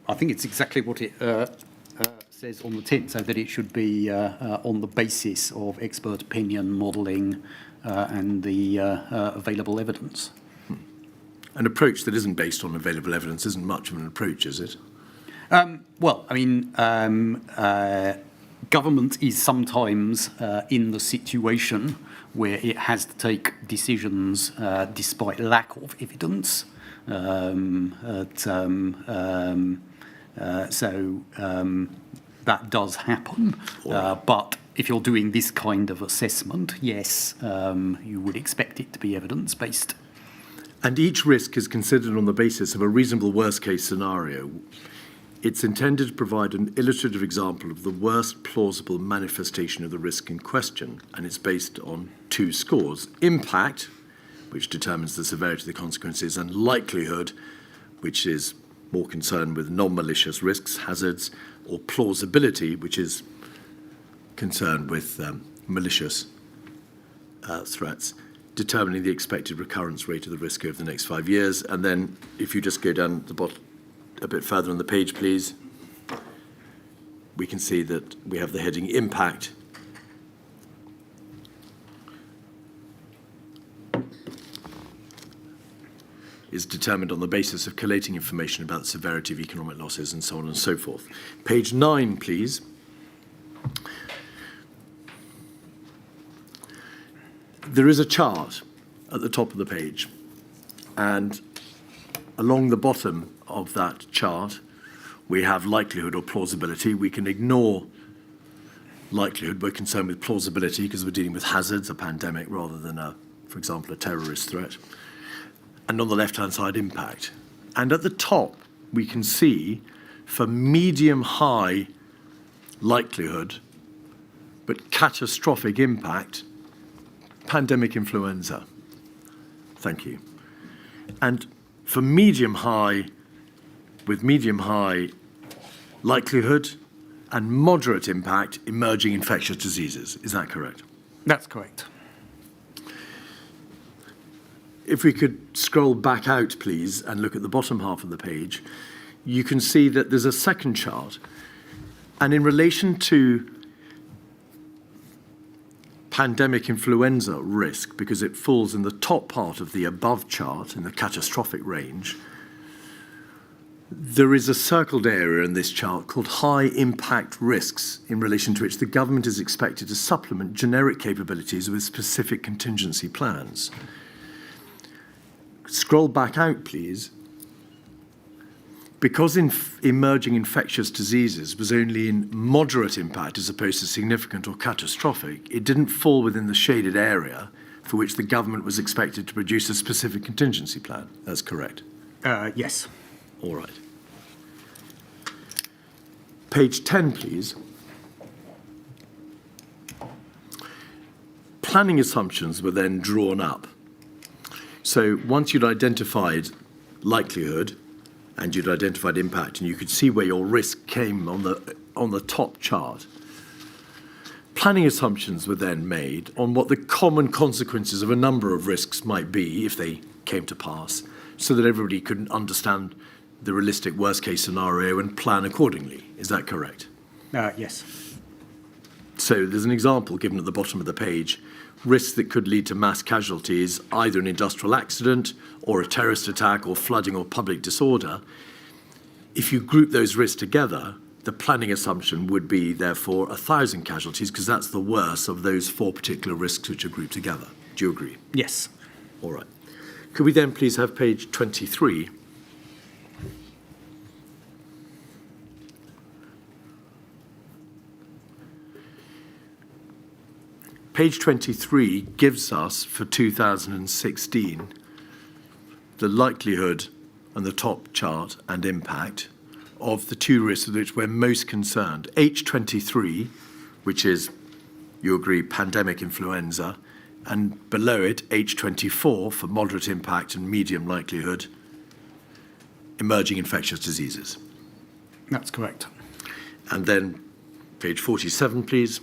Speaker 6: I think it's exactly what it says on the tin, so that it should be on the basis of expert opinion, modelling, and the available evidence.
Speaker 2: An approach that isn't based on available evidence isn't much of an approach, is it?
Speaker 6: Well, I mean, government is sometimes in the situation where it has to take decisions despite lack of evidence. So that does happen. But if you're doing this kind of assessment, yes, you would expect it to be evidence-based.
Speaker 2: And each risk is considered on the basis of a reasonable worst-case scenario. It's intended to provide an illustrative example of the worst plausible manifestation of the risk in question, and it's based on two scores: impact, which determines the severity of the consequences, and likelihood, which is more concerned with non-malicious risks, hazards, or plausibility, which is concerned with malicious threats. determining the expected recurrence rate of the risk over the next 5 years. And then if you just go down the bottom a bit further on the page, please, we can see that we have the heading impact. Is determined on the basis of collating information about the severity of economic losses and so on and so forth. Page 9, please. There is a chart at the top of the page, and along the bottom of that chart, we have likelihood or plausibility. We can ignore likelihood. We're concerned with plausibility because we're dealing with hazards, a pandemic, rather than, for example, a terrorist threat. And on the left-hand side, impact. And at the top, we can see for medium-high likelihood, but catastrophic impact, pandemic influenza. Thank you. And for medium-high, with medium-high likelihood and moderate impact, emerging infectious diseases. Is that correct?
Speaker 6: That's correct.
Speaker 2: If we could scroll back out, please, and look at the bottom half of the page, you can see that there's a second chart. And in relation to pandemic influenza risk, because it falls in the top part of the above chart, in the catastrophic range, there is a circled area in this chart called high impact risks, in relation to which the government is expected to supplement generic capabilities with specific contingency plans. Scroll back out, please. Because emerging infectious diseases was only in moderate impact as opposed to significant or catastrophic, it didn't fall within the shaded area for which the government was expected to produce a specific contingency plan. That's correct.
Speaker 6: Yes.
Speaker 2: All right. Page 10, please. Planning assumptions were then drawn up. So once you'd identified likelihood and you'd identified impact, and you could see where your risk came on the top chart, planning assumptions were then made on what the common consequences of a number of risks might be if they came to pass, so that everybody could understand the realistic worst-case scenario and plan accordingly. Is that correct?
Speaker 6: Yes.
Speaker 2: So there's an example given at the bottom of the page: risks that could lead to mass casualties, either an industrial accident or a terrorist attack or flooding or public disorder. If you group those risks together, the planning assumption would be, therefore, 1,000 casualties, because that's the worst of those 4 particular risks which are grouped together. Do you agree?
Speaker 6: Yes.
Speaker 2: All right. Could we then please have page 23? Page 23 gives us, for 2016, the likelihood on the top chart and impact of the 2 risks with which we're most concerned. H23, which is, you agree, pandemic influenza, and below it, H24 for moderate impact and medium likelihood, emerging infectious diseases.
Speaker 6: That's correct.
Speaker 2: And then page 47, please.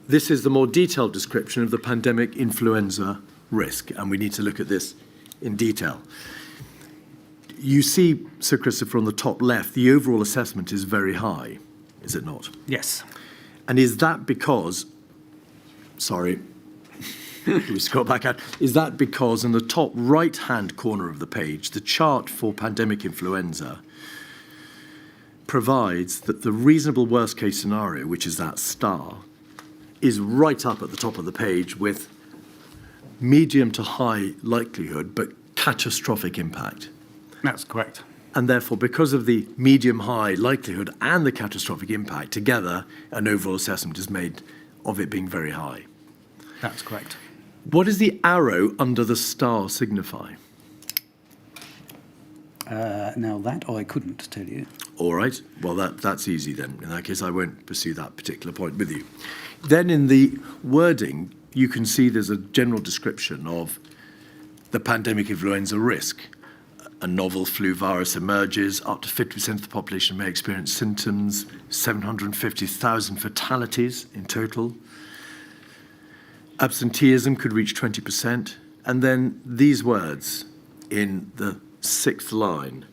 Speaker 2: This is the more detailed description of the pandemic influenza risk, and we need to look at this in detail. You see, Sir Christopher, on the top left, the overall assessment is very high, is it not?
Speaker 6: Yes.
Speaker 2: And is that because, sorry, we scroll back out, is that because in the top right-hand corner of the page, the chart for pandemic influenza provides that the reasonable worst-case scenario, which is that star, is right up at the top of the page with medium to high likelihood, but catastrophic impact.
Speaker 6: That's correct.
Speaker 2: And therefore, because of the medium-high likelihood and the catastrophic impact together, an overall assessment is made of it being very high.
Speaker 6: That's correct.
Speaker 2: What does the arrow under the star signify?
Speaker 6: Now that I couldn't tell you.
Speaker 2: All right. Well, that's easy then. In that case, I won't pursue that particular point with you. Then in the wording, you can see there's a general description of the pandemic influenza risk. a novel flu virus emerges, up to 50% of the population may experience symptoms, 750,000 fatalities in total. Absenteeism could reach 20%. And then these words in the 6th line.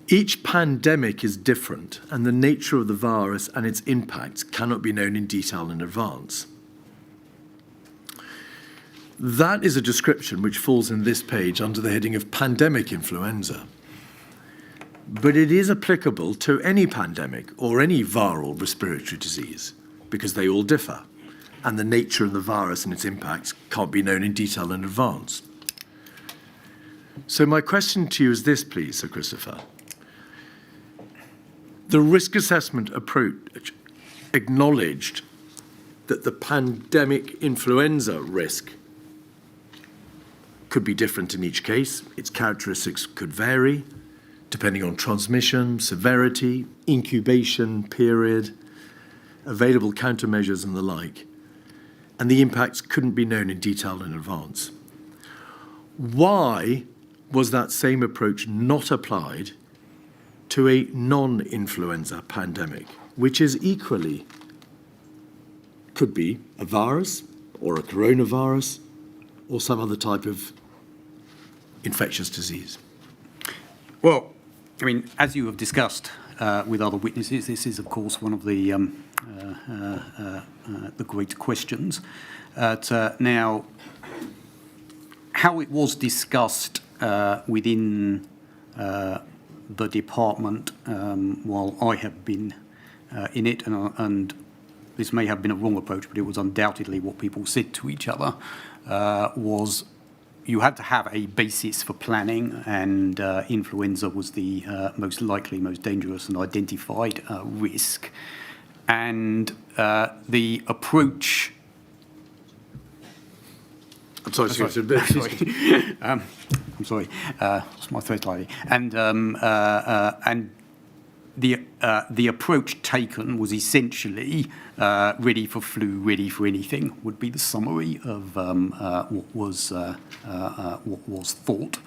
Speaker 2: Each pandemic is different, and the nature of the virus and its impacts cannot be known in detail in advance. That is a description which falls in this page under the heading of pandemic influenza. But it is applicable to any pandemic or any viral respiratory disease because they all differ, and the nature of the virus and its impacts can't be known in detail in advance. So my question to you is this, please, Sir Christopher. The risk assessment approach acknowledged that the pandemic influenza risk could be different in each case. Its characteristics could vary depending on transmission, severity, incubation period, available countermeasures and the like. And the impacts couldn't be known in detail in advance. Why was that same approach not applied to a non-influenza pandemic, which is equally, could be a virus or a coronavirus or some other type of infectious disease?
Speaker 6: Well, I mean, as you have discussed with other witnesses, this is, of course, one of the great questions. Now, how it was discussed within the department while I have been in it, and this may have been a wrong approach, but it was undoubtedly what people said to each other, was you had to have a basis for planning, and influenza was the most likely, most dangerous and identified risk. And the approach...
Speaker 2: I'm sorry.
Speaker 6: I'm sorry, lost my thread slightly. And the approach taken was essentially ready for flu, ready for anything, would be the summary of what was thought.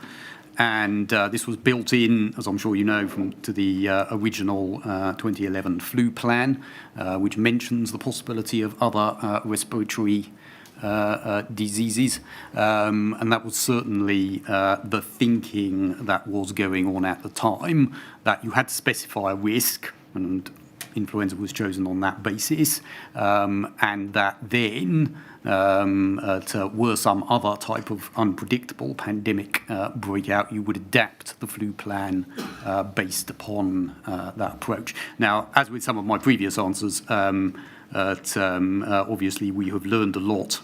Speaker 6: And this was built in, as I'm sure you know, to the original 2011 flu plan, which mentions the possibility of other respiratory diseases, and that was certainly the thinking that was going on at the time, that you had to specify a risk, and influenza was chosen on that basis, and that then were some other type of unpredictable pandemic breakout, you would adapt the flu plan based upon that approach. Now, as with some of my previous answers, obviously we have learned a lot,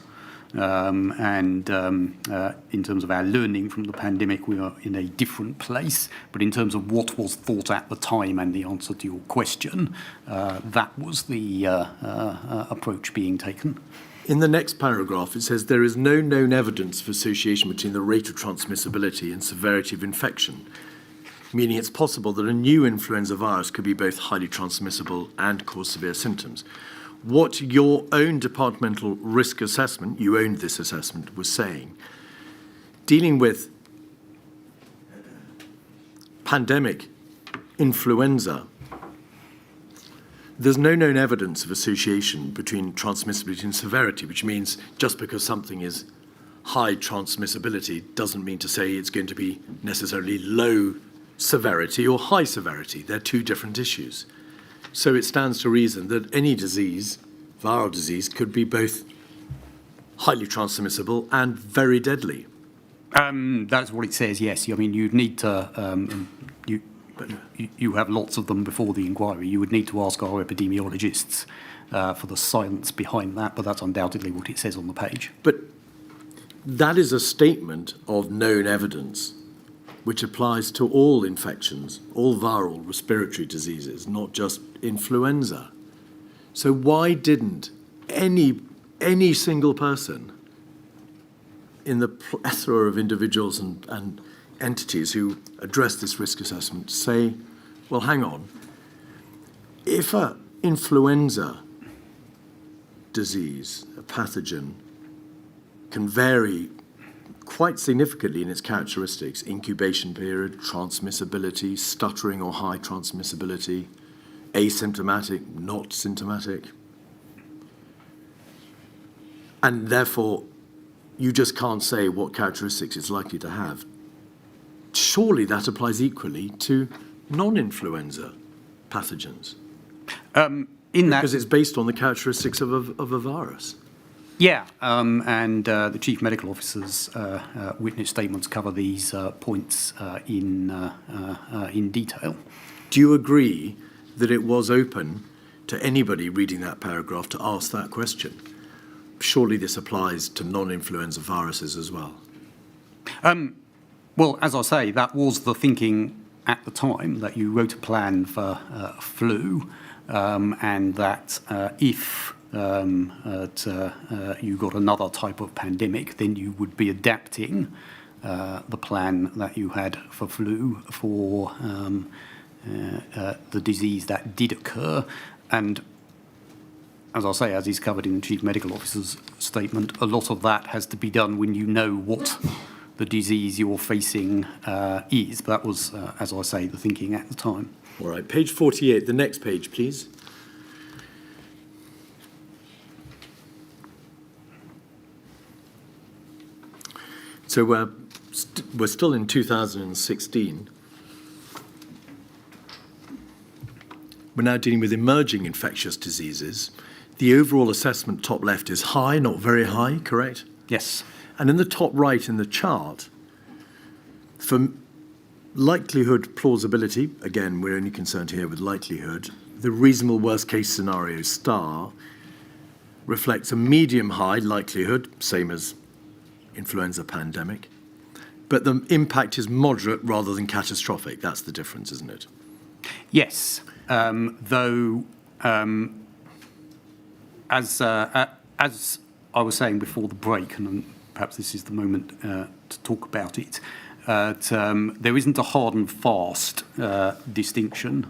Speaker 6: and in terms of our learning from the pandemic, we are in a different place. But in terms of what was thought at the time and the answer to your question, that was the approach being taken.
Speaker 2: In the next paragraph, it says there is no known evidence of association between the rate of transmissibility and severity of infection, meaning it's possible that a new influenza virus could be both highly transmissible and cause severe symptoms. What your own departmental risk assessment, you owned this assessment, was saying, dealing with pandemic influenza, there's no known evidence of association between transmissibility and severity, which means just because something is high transmissibility doesn't mean to say it's going to be necessarily low severity or high severity. They're two different issues. So it stands to reason that any disease, viral disease, could be both highly transmissible and very deadly.
Speaker 6: That's what it says, yes. I mean, you'd need to, you have lots of them before the inquiry. You would need to ask our epidemiologists for the science behind that, but that's undoubtedly what it says on the page.
Speaker 2: But that is a statement of known evidence, which applies to all infections, all viral respiratory diseases, not just influenza. So why didn't any single person in the plethora of individuals and entities who address this risk assessment say, well, hang on, if an influenza disease, a pathogen, can vary quite significantly in its characteristics: incubation period, transmissibility, stuttering or high transmissibility, asymptomatic, not symptomatic. And therefore, you just can't say what characteristics it's likely to have. Surely that applies equally to non-influenza pathogens. Because it's based on the characteristics of a virus.
Speaker 6: Yeah, and the Chief Medical Officer's witness statements cover these points in detail.
Speaker 2: Do you agree that it was open to anybody reading that paragraph to ask that question? Surely this applies to non-influenza viruses as well.
Speaker 6: Well, as I say, that was the thinking at the time, that you wrote a plan for flu, and that if you got another type of pandemic, then you would be adapting the plan that you had for flu for the disease that did occur. And as I say, as is covered in the Chief Medical Officer's statement, a lot of that has to be done when you know what the disease you're facing is. But that was, as I say, the thinking at the time.
Speaker 2: All right, page 48, the next page, please. So we're still in 2016. We're now dealing with emerging infectious diseases. The overall assessment top left is high, not very high, correct?
Speaker 6: Yes.
Speaker 2: And in the top right in the chart, for likelihood plausibility, again, we're only concerned here with likelihood, the reasonable worst case scenario star reflects a medium high likelihood, same as influenza pandemic, but the impact is moderate rather than catastrophic. That's the difference, isn't it?
Speaker 6: Yes, though, as I was saying before the break, and perhaps this is the moment to talk about it, there isn't a hard and fast distinction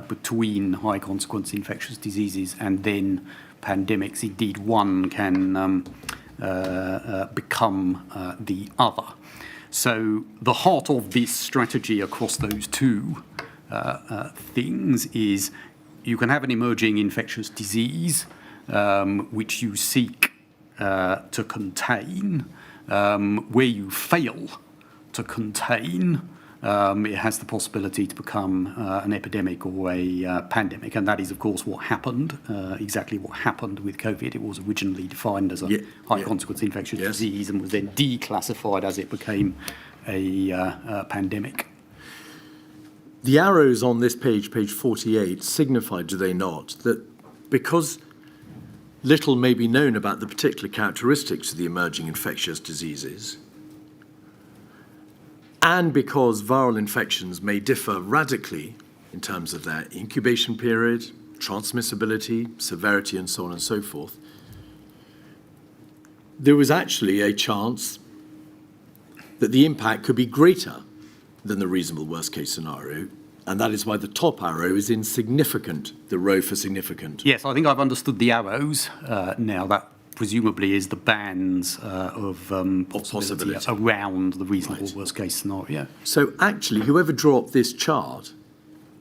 Speaker 6: between high consequence infectious diseases and then pandemics. Indeed, one can become the other. So the heart of this strategy across those two things is you can have an emerging infectious disease which you seek to contain. Where you fail to contain, it has the possibility to become an epidemic or a pandemic. And that is, of course, what happened, exactly what happened with COVID. It was originally defined as a high-consequence infectious disease and was then declassified as it became a pandemic.
Speaker 2: The arrows on this page, page 48, signify, do they not, that because little may be known about the particular characteristics of the emerging infectious diseases, and because viral infections may differ radically in terms of their incubation period, transmissibility, severity, and so on and so forth, there was actually a chance that the impact could be greater than the reasonable worst-case scenario, and that is why the top arrow is in significant, the row for significant.
Speaker 6: Yes, I think I've understood the arrows now. That presumably is the bands of possibility around the reasonable worst-case scenario.
Speaker 2: So actually, whoever drew up this chart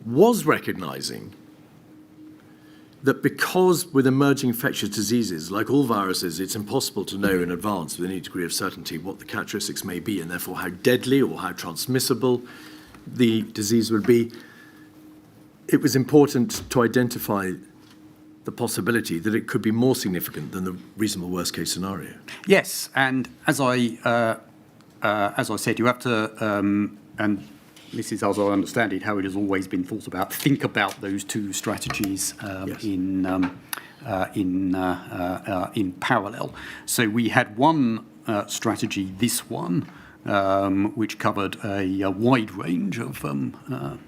Speaker 2: was recognising that because with emerging infectious diseases, like all viruses, it's impossible to know in advance with any degree of certainty what the characteristics may be and therefore how deadly or how transmissible the disease would be. It was important to identify the possibility that it could be more significant than the reasonable worst-case scenario.
Speaker 6: Yes, and as I said, you have to, and this is as I understand it, how it has always been thought about. Think about those two strategies in parallel. So we had one strategy, this one, which covered a wide range of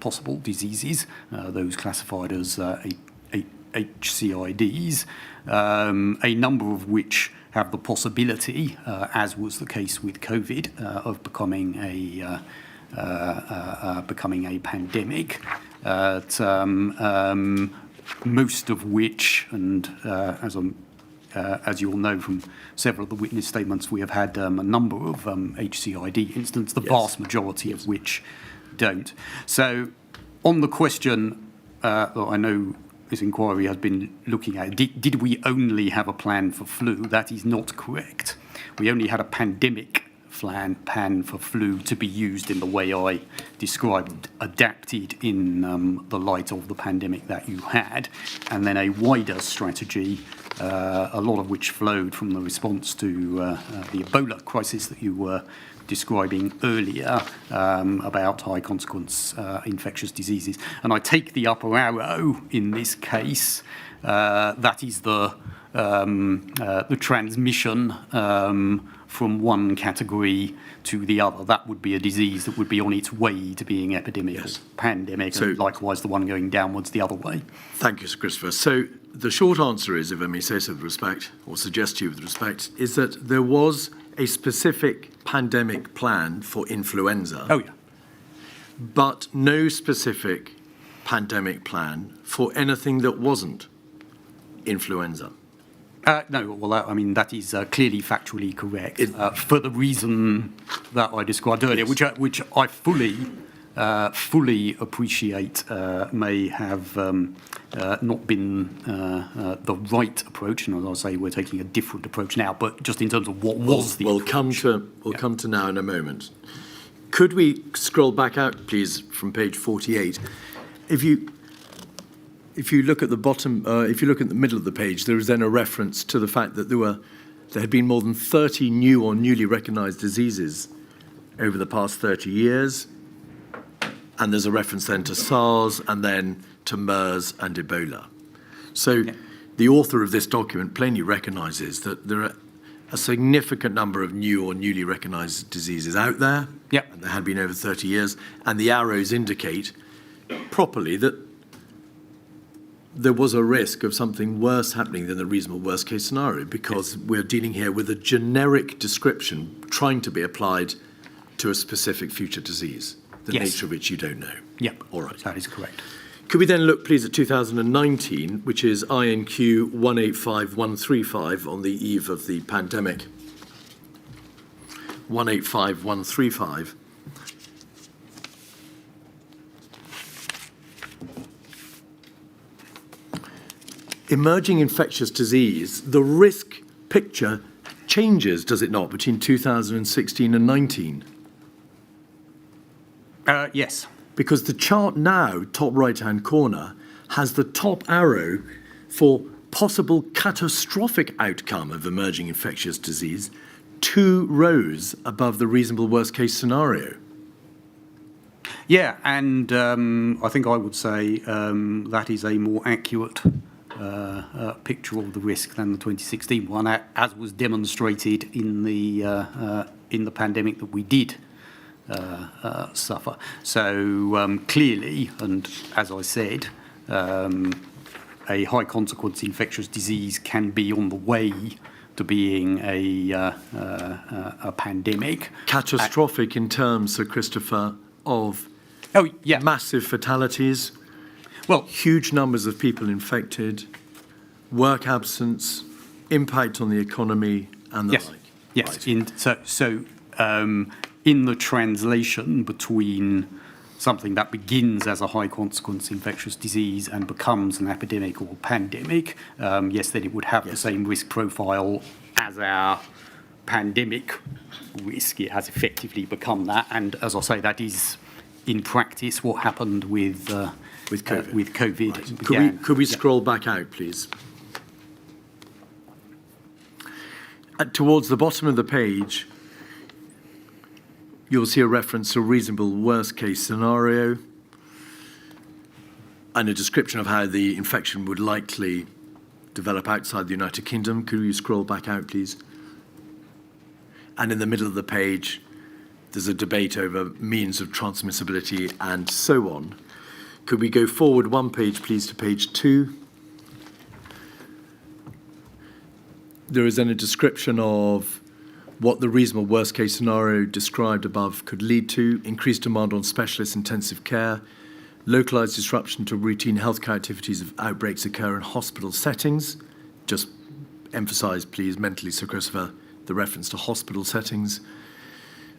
Speaker 6: possible diseases, those classified as HCIDs, a number of which have the possibility, as was the case with COVID, of becoming a pandemic, most of which, and as I'm as you'll know from several of the witness statements, we have had a number of HCID incidents, the vast majority of which don't. So on the question that I know this inquiry has been looking at, did we only have a plan for flu? That is not correct. We only had a pandemic plan for flu to be used in the way I described, adapted in the light of the pandemic that you had, and then a wider strategy, a lot of which flowed from the response to the Ebola crisis that you were describing earlier, about high consequence infectious diseases. And I take the upper arrow in this case, that is the transmission from one category to the other. That would be a disease that would be on its way to being epidemic or pandemic, and likewise the one going downwards the other way.
Speaker 2: Thank you, Sir Christopher. So the short answer is, if I may say so with respect, or suggest to you with respect, is that there was a specific pandemic plan for influenza.
Speaker 6: Oh, yeah.
Speaker 2: But no specific pandemic plan for anything that wasn't influenza.
Speaker 6: No, well, that is clearly factually correct for the reason that I described earlier, which I fully appreciate may have not been the right approach, and as I say, we're taking a different approach now. But just in terms of what was the approach.
Speaker 2: We'll come to now in a moment. Could we scroll back out, please, from page 48? If you look at the bottom, if you look at the middle of the page, there is then a reference to the fact that there had been more than 30 new or newly recognised diseases over the past 30 years. And there's a reference then to SARS and then to MERS and Ebola. So the author of this document plainly recognises that there are a significant number of new or newly recognised diseases out there.
Speaker 6: Yep.
Speaker 2: And there had been over 30 years. And the arrows indicate properly that there was a risk of something worse happening than the reasonable worst case scenario, because we're dealing here with a generic description trying to be applied to a specific future disease, the nature of which you don't know.
Speaker 6: Yep.
Speaker 2: All right.
Speaker 6: That is correct.
Speaker 2: Could we then look, please, at 2019, which is INQ 185135 on the eve of the pandemic. 185135. Emerging infectious disease, the risk picture changes, does it not, between 2016 and 19?
Speaker 6: Yes.
Speaker 2: Because the chart now, top right-hand corner, has the top arrow for possible catastrophic outcome of emerging infectious disease, 2 rows above the reasonable worst-case scenario.
Speaker 6: Yeah, and I think I would say that is a more accurate picture of the risk than the 2016 one, as was demonstrated in the pandemic that we did suffer. So clearly, and as I said, a high consequence infectious disease can be on the way to being a pandemic.
Speaker 2: Catastrophic in terms, Sir Christopher, of massive fatalities.
Speaker 6: Well,
Speaker 2: huge numbers of people infected, work absence, impact on the economy, and the like.
Speaker 6: Yes.
Speaker 2: Right.
Speaker 6: In the translation between something that begins as a high consequence infectious disease and becomes an epidemic or pandemic, yes, then it would have the same risk profile as our pandemic risk. It has effectively become that, and as I say, that is in practice what happened with COVID.
Speaker 2: Right. Could we scroll back out, please? Towards the bottom of the page, you'll see a reference to a reasonable worst-case scenario and a description of how the infection would likely develop outside the United Kingdom. Could you scroll back out, please? And in the middle of the page, there's a debate over means of transmissibility and so on. Could we go forward one page, please, to page 2? There is then a description of what the reasonable worst-case scenario described above could lead to: increased demand on specialist intensive care, localised disruption to routine healthcare activities if outbreaks occur in hospital settings, just emphasise, please, mentally, Sir Christopher, the reference to hospital settings.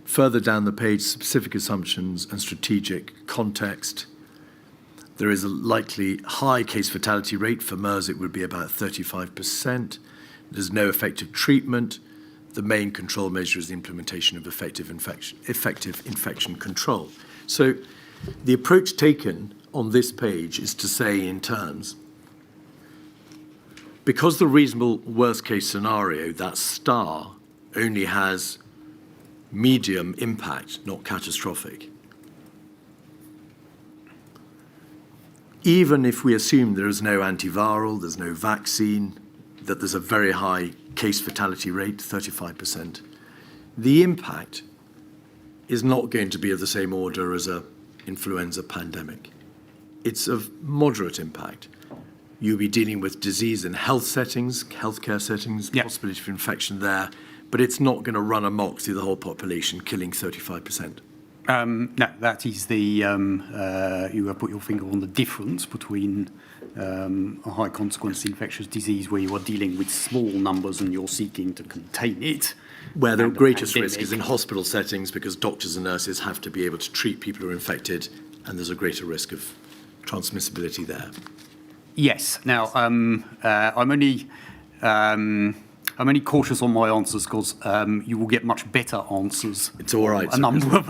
Speaker 2: Further down the page, specific assumptions and strategic context. There is a likely high case fatality rate. For MERS, it would be about 35%. There's no effective treatment. The main control measure is the implementation of effective infection control. So the approach taken on this page is to say in terms, because the reasonable worst case scenario, that star, only has medium impact, not catastrophic. Even if we assume there is no antiviral, there's no vaccine, that there's a very high case fatality rate, 35%, the impact is not going to be of the same order as an influenza pandemic. It's of moderate impact. You'll be dealing with disease in health settings, healthcare settings, possibility of infection there, but it's not going to run amok through the whole population, killing 35%.
Speaker 6: No, that is the, you have put your finger on the difference between a high consequence infectious disease where you are dealing with small numbers and you're seeking to contain it.
Speaker 2: Where the greatest risk is in hospital settings because doctors and nurses have to be able to treat people who are infected and there's a greater risk of transmissibility there.
Speaker 6: Yes. Now, I'm only cautious on my answers because you will get much better answers.
Speaker 2: It's all right.
Speaker 6: A number of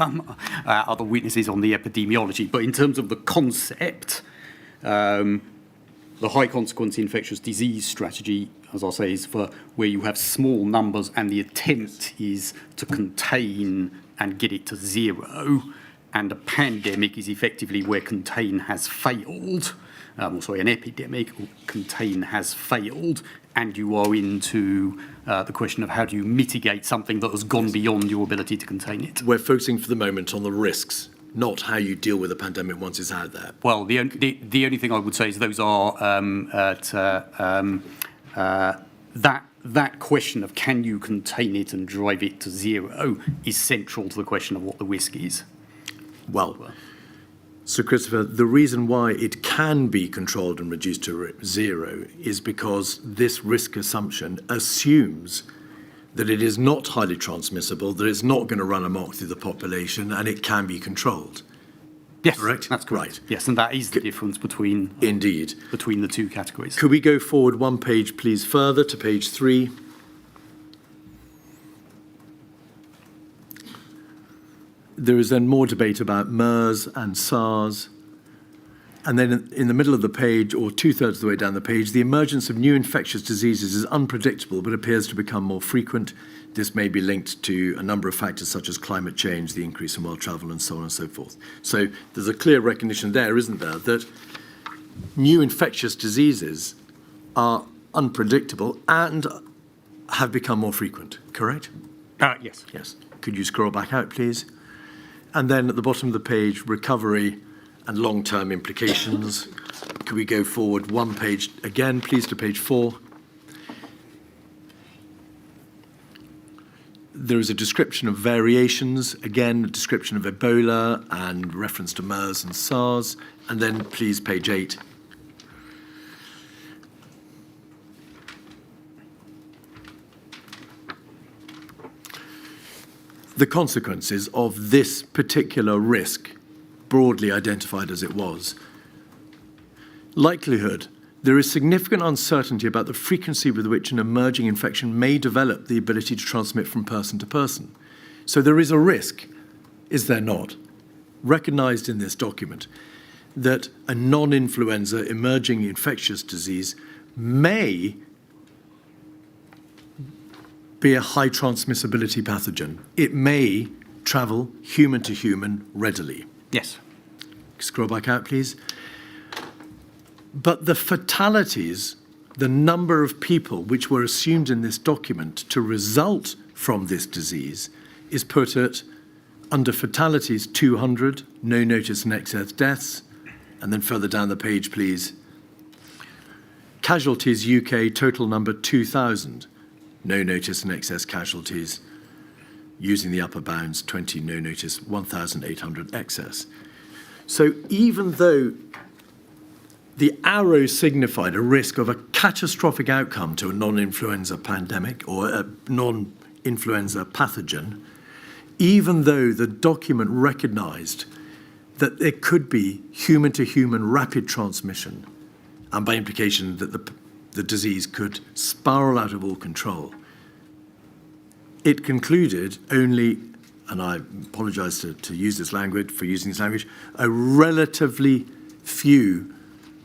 Speaker 6: other witnesses on the epidemiology. But in terms of the concept, the high consequence infectious disease strategy, as I say, is for where you have small numbers and the attempt is to contain and get it to zero. And a pandemic is effectively where contain has failed. An epidemic or contain has failed, and you are into the question of how do you mitigate something that has gone beyond your ability to contain it.
Speaker 2: We're focusing for the moment on the risks, not how you deal with a pandemic once it's out there.
Speaker 6: Well, the only thing I would say is those are that question of can you contain it and drive it to zero is central to the question of what the risk is.
Speaker 2: Well, Sir Christopher, the reason why it can be controlled and reduced to zero is because this risk assumption assumes that it is not highly transmissible, that it's not going to run amok through the population, and it can be controlled.
Speaker 6: Yes,
Speaker 2: correct?
Speaker 6: That's correct.
Speaker 2: Right.
Speaker 6: Yes, and that is the difference between
Speaker 2: indeed
Speaker 6: between the two categories.
Speaker 2: Could we go forward one page, please, further to page 3? There is then more debate about MERS and SARS. And then in the middle of the page, or 2/3 of the way down the page, the emergence of new infectious diseases is unpredictable but appears to become more frequent. This may be linked to a number of factors such as climate change, the increase in world travel, and so on and so forth. So there's a clear recognition there, isn't there, that new infectious diseases are unpredictable and have become more frequent, correct?
Speaker 6: Yes.
Speaker 2: Yes. Could you scroll back out, please? And then at the bottom of the page, recovery and long-term implications. Could we go forward one page again, please, to page 4? There is a description of variations, again, a description of Ebola and reference to MERS and SARS. And then, please, page 8. The consequences of this particular risk, broadly identified as it was. Likelihood. There is significant uncertainty about the frequency with which an emerging infection may develop the ability to transmit from person to person. So there is a risk, is there not, recognised in this document, that a non-influenza emerging infectious disease may be a high transmissibility pathogen. It may travel human to human readily.
Speaker 6: Yes.
Speaker 2: Scroll back out, please. But the fatalities, the number of people which were assumed in this document to result from this disease is put at, under fatalities, 200, no notice and excess deaths. And then further down the page, please. Casualties UK, total number 2,000. No notice and excess casualties. Using the upper bounds, 20 no notice, 1,800 excess. So even though the arrow signified a risk of a catastrophic outcome to a non-influenza pandemic or a non-influenza pathogen, even though the document recognised that there could be human-to-human rapid transmission, and by implication that the disease could spiral out of all control. It concluded only, and I apologise to use this language, for using this language, a relatively few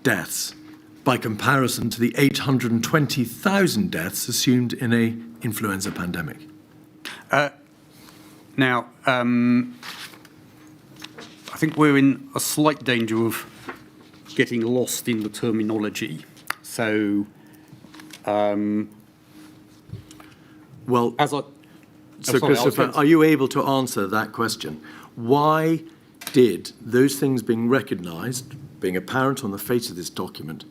Speaker 2: deaths by comparison to the 820,000 deaths assumed in a influenza pandemic.
Speaker 6: Now, I think we're in a slight danger of getting lost in the terminology. So,
Speaker 2: well,
Speaker 6: So,
Speaker 2: Christopher, are you able to answer that question? Why did those things being recognised, being apparent on the face of this document,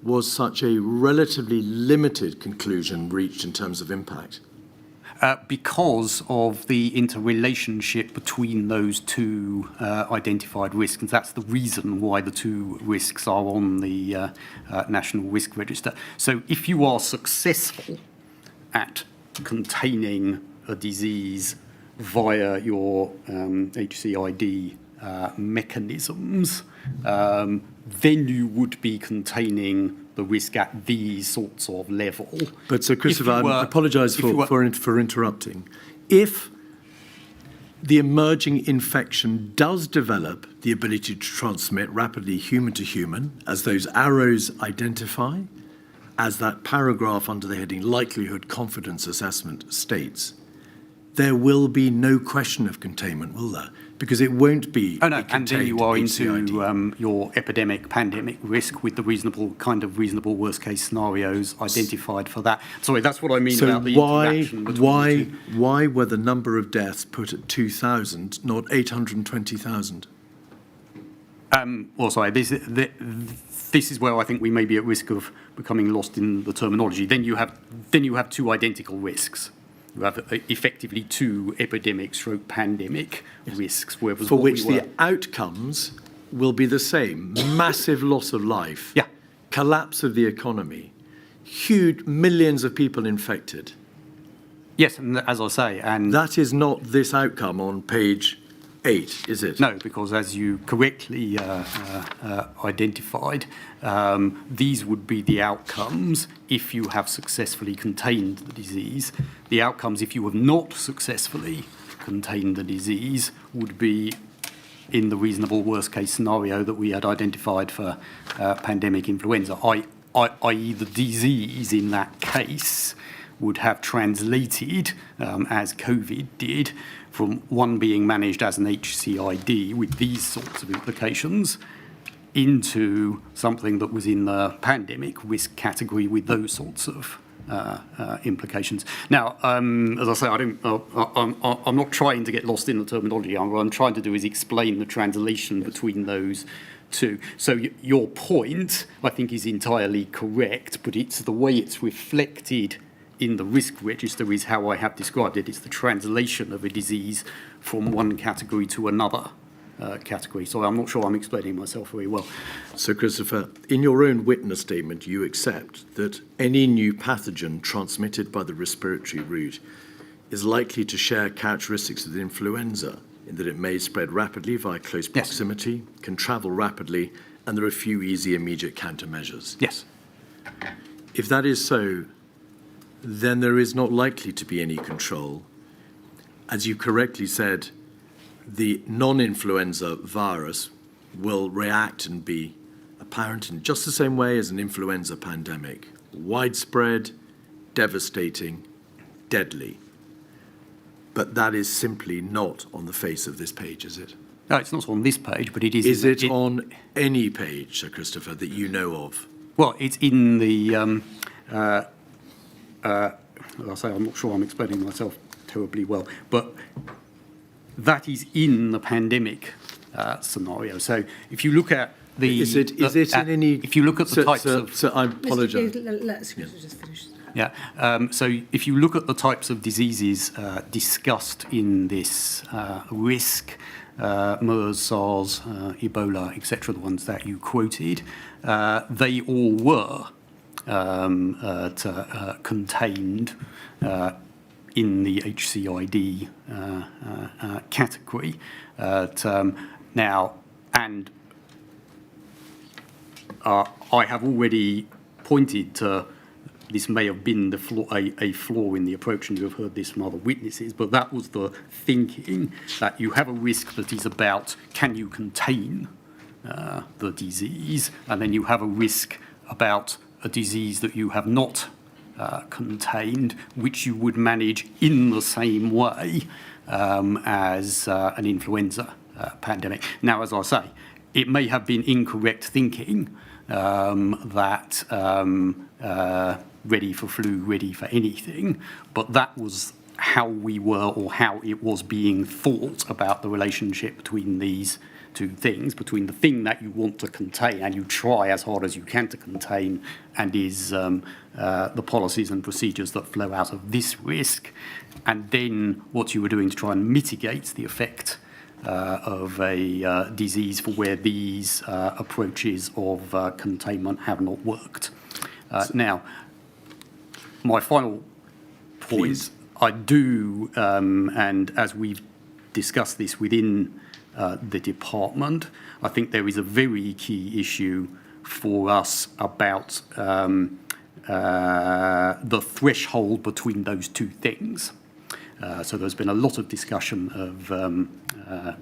Speaker 2: was such a relatively limited conclusion reached in terms of impact?
Speaker 6: Because of the interrelationship between those two identified risks, and that's the reason why the two risks are on the National Risk Register. So if you are successful at containing a disease via your HCID mechanisms, then you would be containing the risk at these sorts of level.
Speaker 2: But so, Christopher, I apologise for interrupting. If the emerging infection does develop the ability to transmit rapidly human to human, as those arrows identify, as that paragraph under the heading likelihood confidence assessment states, there will be no question of containment, will there? Because it won't be.
Speaker 6: Oh no, and then you are
Speaker 2: HCID.
Speaker 6: into your epidemic, pandemic risk with the reasonable worst case scenarios identified for that. Sorry, that's what I mean about the interaction between the two.
Speaker 2: Why were the number of deaths put at 2,000, not 820,000?
Speaker 6: Well, sorry, this is where I think we may be at risk of becoming lost in the terminology. Then you have two identical risks. You have effectively two epidemic/pandemic risks. For
Speaker 2: which the outcomes will be the same. Massive loss of life.
Speaker 6: Yeah.
Speaker 2: Collapse of the economy. Huge millions of people infected.
Speaker 6: Yes, and as I say, and
Speaker 2: that is not this outcome on page 8, is it?
Speaker 6: No, because as you correctly identified, these would be the outcomes if you have successfully contained the disease. The outcomes if you have not successfully contained the disease would be in the reasonable worst case scenario that we had identified for pandemic influenza, i.e. the disease in that case would have translated, as COVID did, from one being managed as an HCID with these sorts of implications into something that was in the pandemic risk category with those sorts of implications. Now, as I say, I'm not trying to get lost in the terminology. What I'm trying to do is explain the translation between those two. So your point, I think, is entirely correct, but it's the way it's reflected in the risk register is how I have described it. It's the translation of a disease from one category to another category. So I'm not sure I'm explaining myself very well.
Speaker 2: So, Christopher, in your own witness statement, you accept that any new pathogen transmitted by the respiratory route is likely to share characteristics with influenza, in that it may spread rapidly via close proximity, can travel rapidly, and there are few easy immediate countermeasures.
Speaker 6: Yes.
Speaker 2: If that is so, then there is not likely to be any control. As you correctly said, the non-influenza virus will react and be apparent in just the same way as an influenza pandemic. Widespread, devastating, deadly. But that is simply not on the face of this page, is it?
Speaker 6: No, it's not on this page, but it is.
Speaker 2: Is it on any page, Sir Christopher, that you know of?
Speaker 6: Well, it's in the... as I say, I'm not sure I'm explaining myself terribly well, but that is in the pandemic scenario. So if you look at the...
Speaker 2: Is it in any...
Speaker 6: If you look at the types of...
Speaker 2: So I apologise.
Speaker 1: Let's just finish.
Speaker 6: Yeah. So if you look at the types of diseases discussed in this risk, MERS, SARS, Ebola, etc., the ones that you quoted, they all were contained in the HCID category. Now, and I have already pointed to this may have been a flaw in the approach, and you have heard this from other witnesses, but that was the thinking that you have a risk that is about can you contain the disease, and then you have a risk about a disease that you have not contained, which you would manage in the same way as an influenza pandemic. Now, as I say, it may have been incorrect thinking that ready for flu, ready for anything, but that was how we were, or how it was being thought about the relationship between these two things, between the thing that you want to contain and you try as hard as you can to contain, and is the policies and procedures that flow out of this risk, and then what you were doing to try and mitigate the effect of a disease for where these approaches of containment have not worked. Now, my final point,
Speaker 2: Please.
Speaker 6: I do, and as we've discussed this within the department, I think there is a very key issue for us about the threshold between those two things. So there's been a lot of discussion of,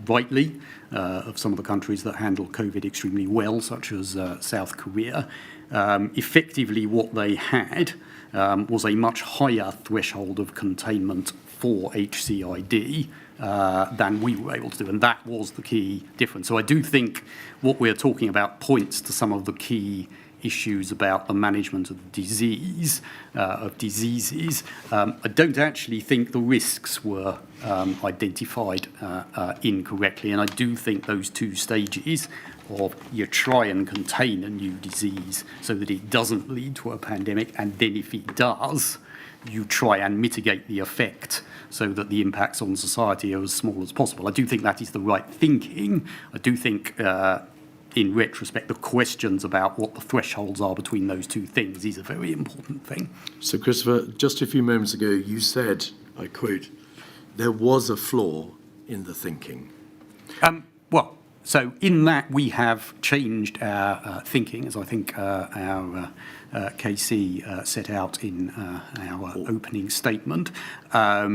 Speaker 6: rightly, of some of the countries that handle COVID extremely well, such as South Korea. Effectively, what they had was a much higher threshold of containment for HCID than we were able to do, and that was the key difference. So I do think what we're talking about points to some of the key issues about the management of disease, of diseases. I don't actually think the risks were identified incorrectly, and I do think those two stages of you try and contain a new disease so that it doesn't lead to a pandemic, and then if it does, you try and mitigate the effect so that the impacts on society are as small as possible. I do think that is the right thinking. I do think in retrospect, the questions about what the thresholds are between those two things is a very important thing.
Speaker 2: So, Christopher, just a few moments ago, you said, I quote, there was a flaw in the thinking.
Speaker 6: Well, so in that we have changed our thinking, as I think our KC set out in our opening statement. I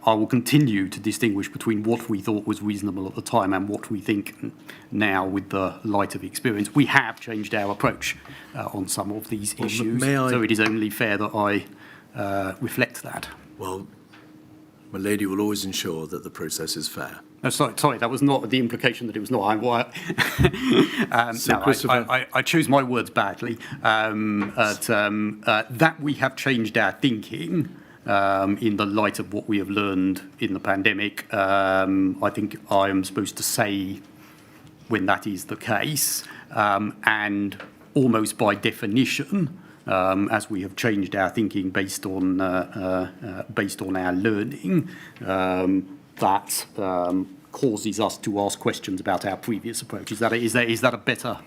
Speaker 6: will continue to distinguish between what we thought was reasonable at the time and what we think now, with the light of experience. We have changed our approach on some of these issues, so it is only fair that I reflect that.
Speaker 2: Well, my lady will always ensure that the process is fair.
Speaker 6: No, sorry, that was not the implication that it was not.
Speaker 2: So, Christopher,
Speaker 6: I choose my words badly. That we have changed our thinking in the light of what we have learned in the pandemic. I think I am supposed to say when that is the case, and almost by definition, as we have changed our thinking based on our learning, that causes us to ask questions about our previous approach. Is that a better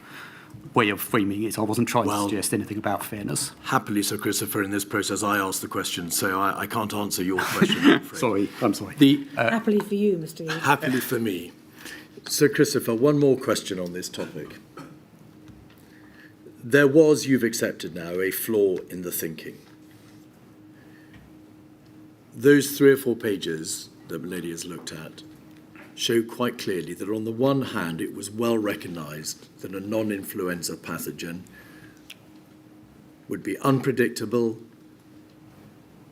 Speaker 6: way of framing it? I wasn't trying to suggest anything about fairness.
Speaker 2: Happily, Sir Christopher, in this process, I asked the question, so I can't answer your question, I'm afraid.
Speaker 6: I'm sorry.
Speaker 1: Happily for you, Mr. Reid.
Speaker 2: Happily for me. Sir Christopher, one more question on this topic. There was, you've accepted now, a flaw in the thinking. Those 3 or 4 pages that Lady has looked at show quite clearly that on the one hand it was well recognised that a non-influenza pathogen would be unpredictable,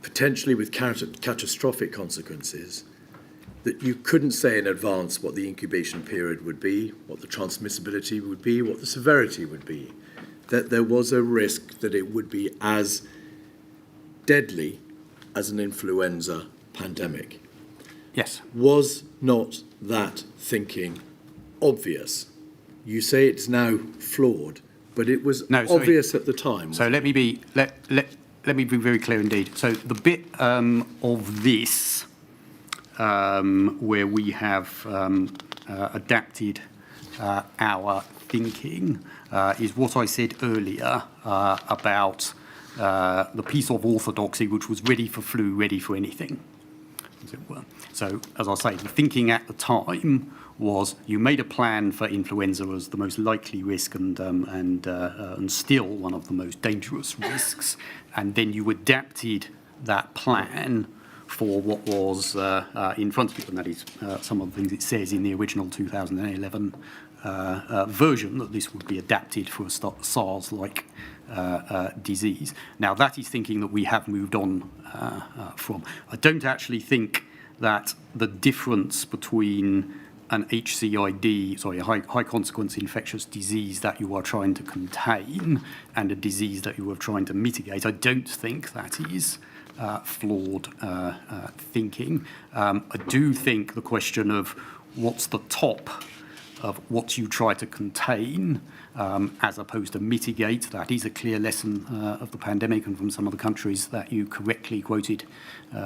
Speaker 2: potentially with catastrophic consequences, that you couldn't say in advance what the incubation period would be, what the transmissibility would be, what the severity would be, that there was a risk that it would be as deadly as an influenza pandemic.
Speaker 6: Yes.
Speaker 2: Was not that thinking obvious? You say it's now flawed, but it was obvious at the time.
Speaker 6: So let me be very clear indeed. So the bit of this where we have adapted our thinking is what I said earlier about the piece of orthodoxy which was ready for flu, ready for anything, as it were. So, as I say, the thinking at the time was you made a plan for influenza as the most likely risk and still one of the most dangerous risks, and then you adapted that plan for what was in front of you, and that is some of the things it says in the original 2011 version, that this would be adapted for a SARS-like disease. Now, that is thinking that we have moved on from. I don't actually think that the difference between an HCID, a high consequence infectious disease that you are trying to contain and a disease that you are trying to mitigate, I don't think that is flawed thinking. I do think the question of what's the top of what you try to contain as opposed to mitigate, that is a clear lesson of the pandemic and from some of the countries that you correctly quoted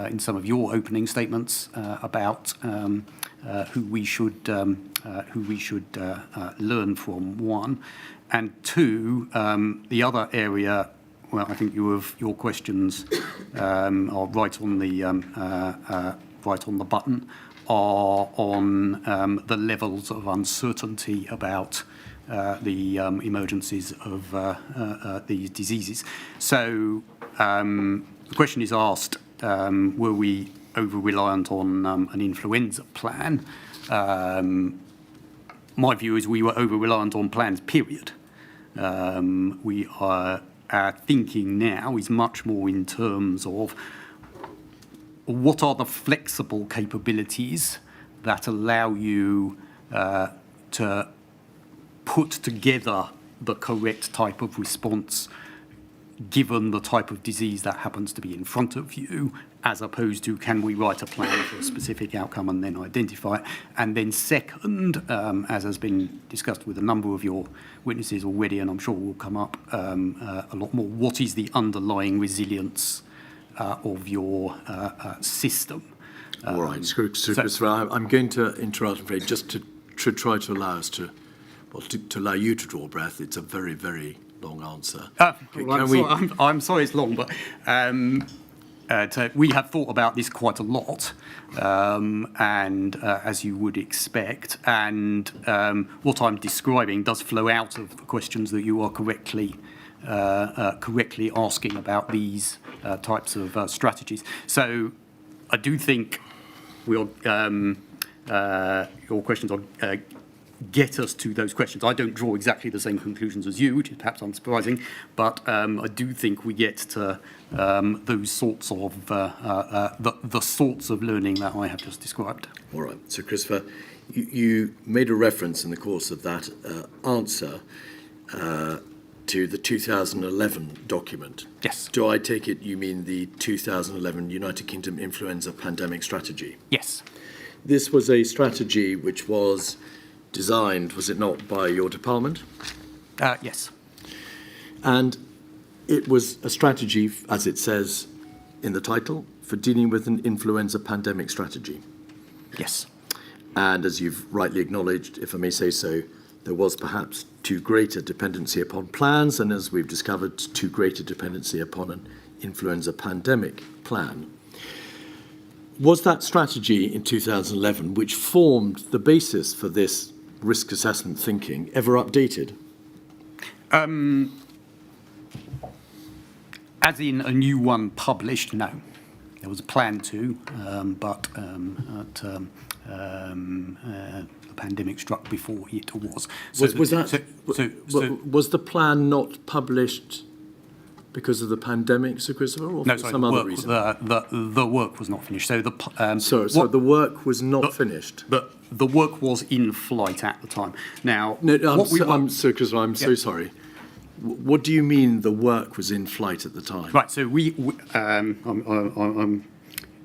Speaker 6: in some of your opening statements about who we should learn from, one. And two, the other area, well, I think your questions are right on the button, are on the levels of uncertainty about the emergences of these diseases. So the question is asked, were we over-reliant on an influenza plan? My view is we were over-reliant on plans, period. Our thinking now is much more in terms of what are the flexible capabilities that allow you to put together the correct type of response given the type of disease that happens to be in front of you, as opposed to can we write a plan for a specific outcome and then identify it. And then second, as has been discussed with a number of your witnesses already, and I'm sure will come up a lot more, what is the underlying resilience of your system?
Speaker 2: All right, so Christopher, I'm going to interrupt, I'm afraid, just to try to allow us to allow you to draw breath. It's a very, very long answer.
Speaker 6: I'm sorry it's long, but we have thought about this quite a lot, and as you would expect, and what I'm describing does flow out of the questions that you are correctly asking about these types of strategies. So I do think your questions are get us to those questions. I don't draw exactly the same conclusions as you, which is perhaps unsurprising, but I do think we get to those sorts of the sorts of learning that I have just described.
Speaker 2: All right. So, Christopher, you made a reference in the course of that answer to the 2011 document.
Speaker 6: Yes.
Speaker 2: Do I take it you mean the 2011 United Kingdom Influenza Pandemic Strategy?
Speaker 6: Yes.
Speaker 2: This was a strategy which was designed, was it not, by your department?
Speaker 6: Yes.
Speaker 2: And it was a strategy, as it says in the title, for dealing with an influenza pandemic strategy.
Speaker 6: Yes.
Speaker 2: And as you've rightly acknowledged, if I may say so, there was perhaps too great a dependency upon plans, and as we've discovered, too great a dependency upon an influenza pandemic plan. Was that strategy in 2011, which formed the basis for this risk assessment thinking, ever updated?
Speaker 6: As in a new one published, no. There was a plan to, but the pandemic struck before it was.
Speaker 2: Was the plan not published because of the pandemic, Sir Christopher, or for some other reason?
Speaker 6: The work was not finished. So
Speaker 2: the work was not finished.
Speaker 6: But the work was in flight at the time. Now,
Speaker 2: Sir Christopher, I'm so sorry. What do you mean the work was in flight at the time?
Speaker 6: Right. So I'm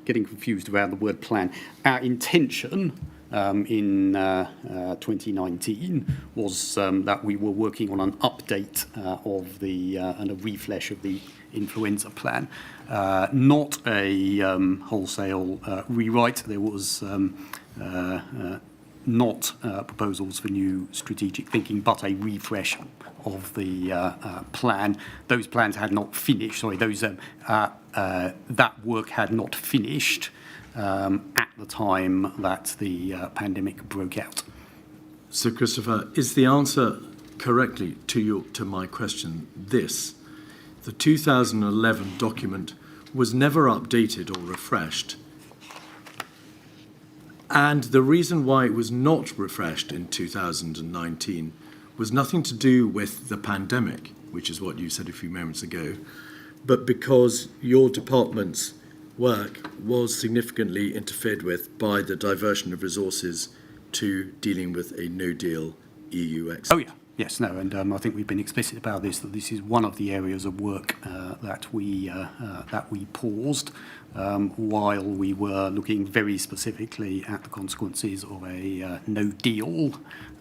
Speaker 6: getting confused around the word plan. Our intention in 2019 was that we were working on an update of and a refresh of the influenza plan, not a wholesale rewrite. There was not proposals for new strategic thinking, but a refresh of the plan. Those plans had not finished. Sorry, that work had not finished at the time that the pandemic broke out.
Speaker 2: So, Christopher, is the answer correctly to my question this? The 2011 document was never updated or refreshed, and the reason why it was not refreshed in 2019 was nothing to do with the pandemic, which is what you said a few moments ago, but because your department's work was significantly interfered with by the diversion of resources to dealing with a no-deal EU exit.
Speaker 6: Oh, yeah. Yes, no, and I think we've been explicit about this, that this is one of the areas of work that we paused while we were looking very specifically at the consequences of a no-deal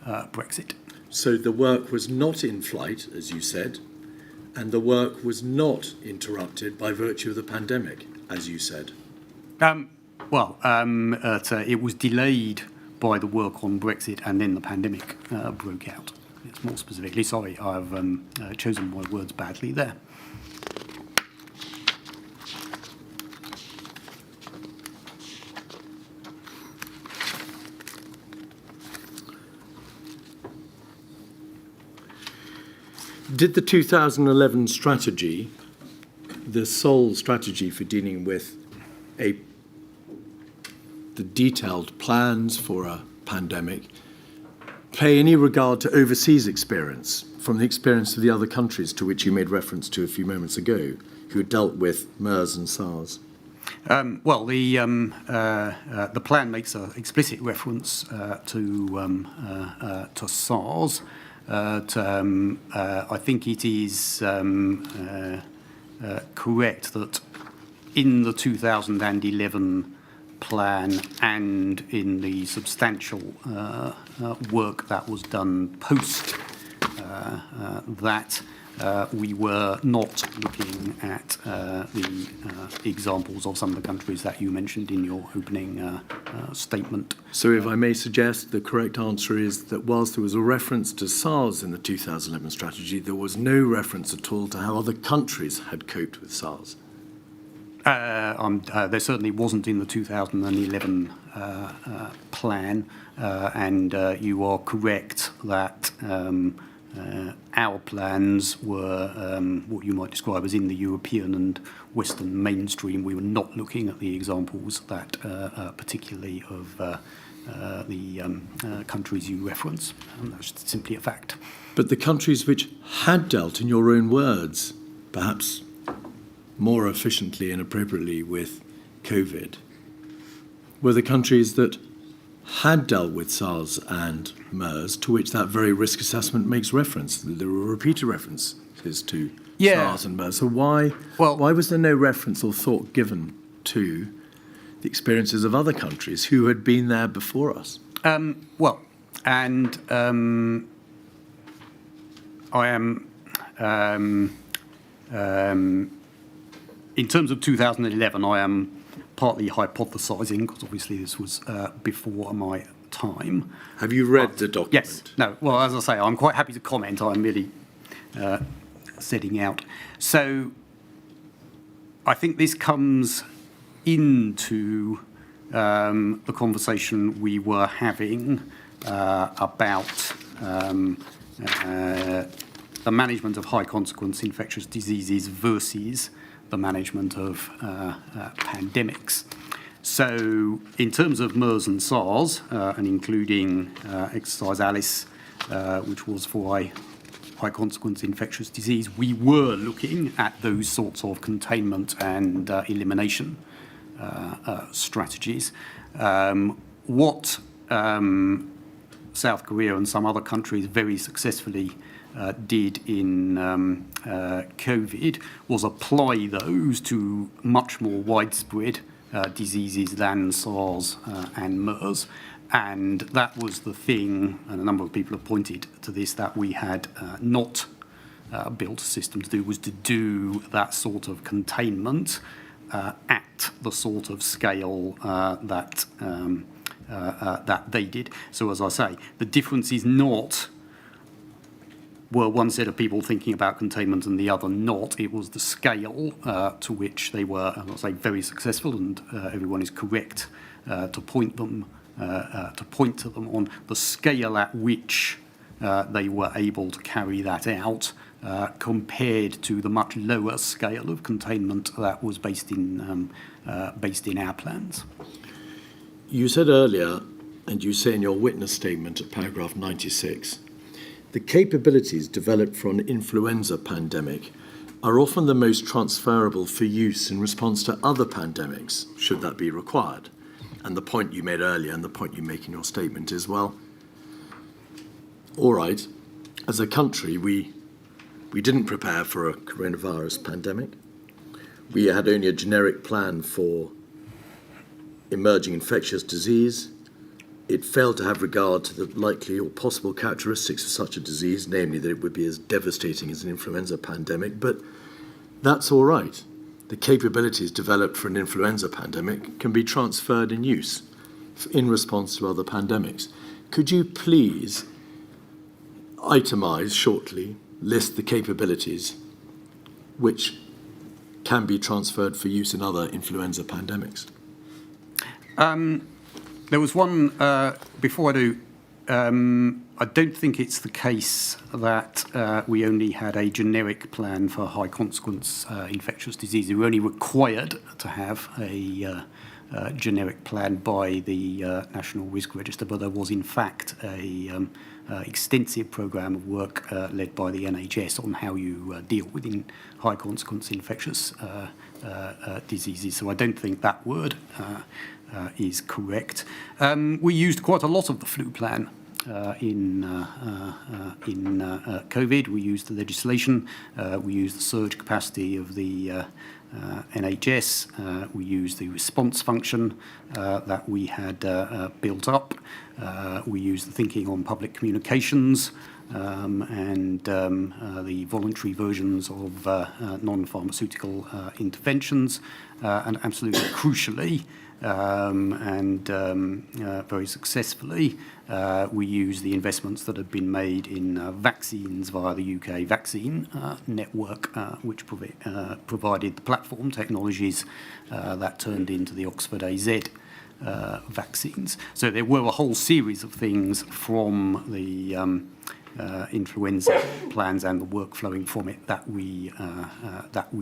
Speaker 6: Brexit.
Speaker 2: So the work was not in flight, as you said, and the work was not interrupted by virtue of the pandemic, as you said.
Speaker 6: It was delayed by the work on Brexit, and then the pandemic broke out. It's more specifically, sorry, I've chosen my words badly there.
Speaker 2: Did the 2011 strategy, the sole strategy for dealing with the detailed plans for a pandemic, pay any regard to overseas experience, from the experience of the other countries to which you made reference to a few moments ago, who dealt with MERS and SARS?
Speaker 6: The plan makes an explicit reference to SARS. I think it is correct that in the 2011 plan and in the substantial work that was done post that, we were not looking at the examples of some of the countries that you mentioned in your opening statement.
Speaker 2: So if I may suggest, the correct answer is that whilst there was a reference to SARS in the 2011 strategy, there was no reference at all to how other countries had coped with SARS.
Speaker 6: There certainly wasn't in the 2011 plan, and you are correct that our plans were what you might describe as in the European and Western mainstream. We were not looking at the examples that particularly of the countries you reference. That's simply a fact.
Speaker 2: But the countries which had dealt, in your own words, perhaps more efficiently and appropriately with COVID, were the countries that had dealt with SARS and MERS, to which that very risk assessment makes reference. There were repeated references to SARS and MERS. So why was there no reference or thought given to the experiences of other countries who had been there before us?
Speaker 6: I am, in terms of 2011, I am partly hypothesising, because obviously this was before my time.
Speaker 2: Have you read the document?
Speaker 6: Yes. No. Well, as I say, I'm quite happy to comment. I'm merely setting out. So I think this comes into the conversation we were having about the management of high-consequence infectious diseases versus the management of pandemics. So in terms of MERS and SARS, and including Exercise Alice, which was for a high-consequence infectious disease, we were looking at those sorts of containment and elimination strategies. What South Korea and some other countries very successfully did in COVID was apply those to much more widespread diseases than SARS and MERS. And that was the thing, and a number of people have pointed to this, that we had not built a system to do, was to do that sort of containment at the sort of scale that that they did. So as I say, the difference is not were one set of people thinking about containment and the other not. It was the scale to which they were, I would say, very successful, and everyone is correct to point to them on the scale at which they were able to carry that out compared to the much lower scale of containment that was based in our plans.
Speaker 2: You said earlier, and you say in your witness statement at paragraph 96, the capabilities developed for an influenza pandemic are often the most transferable for use in response to other pandemics, should that be required. And the point you made earlier and the point you make in your statement is, well, all right, as a country, we didn't prepare for a coronavirus pandemic. We had only a generic plan for emerging infectious disease. It failed to have regard to the likely or possible characteristics of such a disease, namely that it would be as devastating as an influenza pandemic, but that's all right. The capabilities developed for an influenza pandemic can be transferred in use in response to other pandemics. Could you please itemize shortly, list the capabilities which can be transferred for use in other influenza pandemics?
Speaker 6: There was one, before I do, I don't think it's the case that we only had a generic plan for high consequence infectious disease. We were only required to have a generic plan by the National Risk Register, but there was in fact a extensive programme of work led by the NHS on how you deal with high consequence infectious diseases. So I don't think that word is correct. We used quite a lot of the flu plan in COVID. We used the legislation. We used the surge capacity of the NHS. We used the response function that we had built up. We used the thinking on public communications and the voluntary versions of non-pharmaceutical interventions. And absolutely crucially, and very successfully, we use the investments that have been made in vaccines via the UK vaccine network, which provided the platform technologies that turned into the Oxford AZ vaccines. So there were a whole series of things from the influenza plans and the work flowing from it that we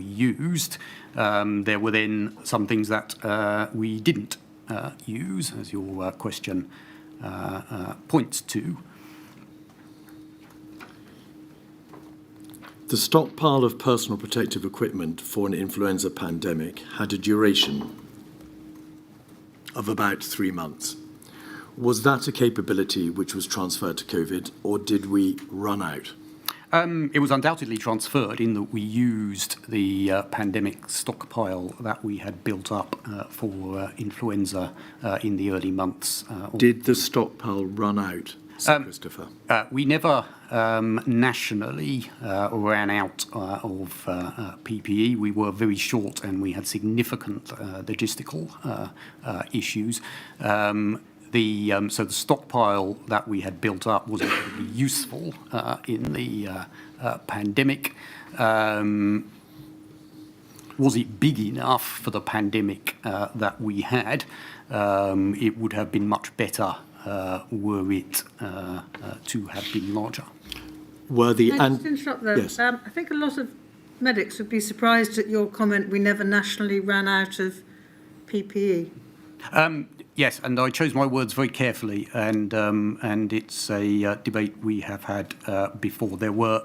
Speaker 6: used. There were then some things that we didn't use, as your question points to.
Speaker 2: The stockpile of personal protective equipment for an influenza pandemic had a duration of about 3 months. Was that a capability which was transferred to COVID, or did we run out?
Speaker 6: It was undoubtedly transferred in that we used the pandemic stockpile that we had built up for influenza in the early months.
Speaker 2: Did the stockpile run out, Sir Christopher?
Speaker 6: We never nationally ran out of PPE. We were very short and we had significant logistical issues. So the stockpile that we had built up was incredibly useful in the pandemic. Was it big enough for the pandemic that we had? It would have been much better were it to have been larger.
Speaker 2: Can
Speaker 1: I just interrupt there?
Speaker 2: Yes.
Speaker 1: I think a lot of medics would be surprised at your comment, we never nationally ran out of PPE.
Speaker 6: Yes, and I chose my words very carefully, and it's a debate we have had before. There were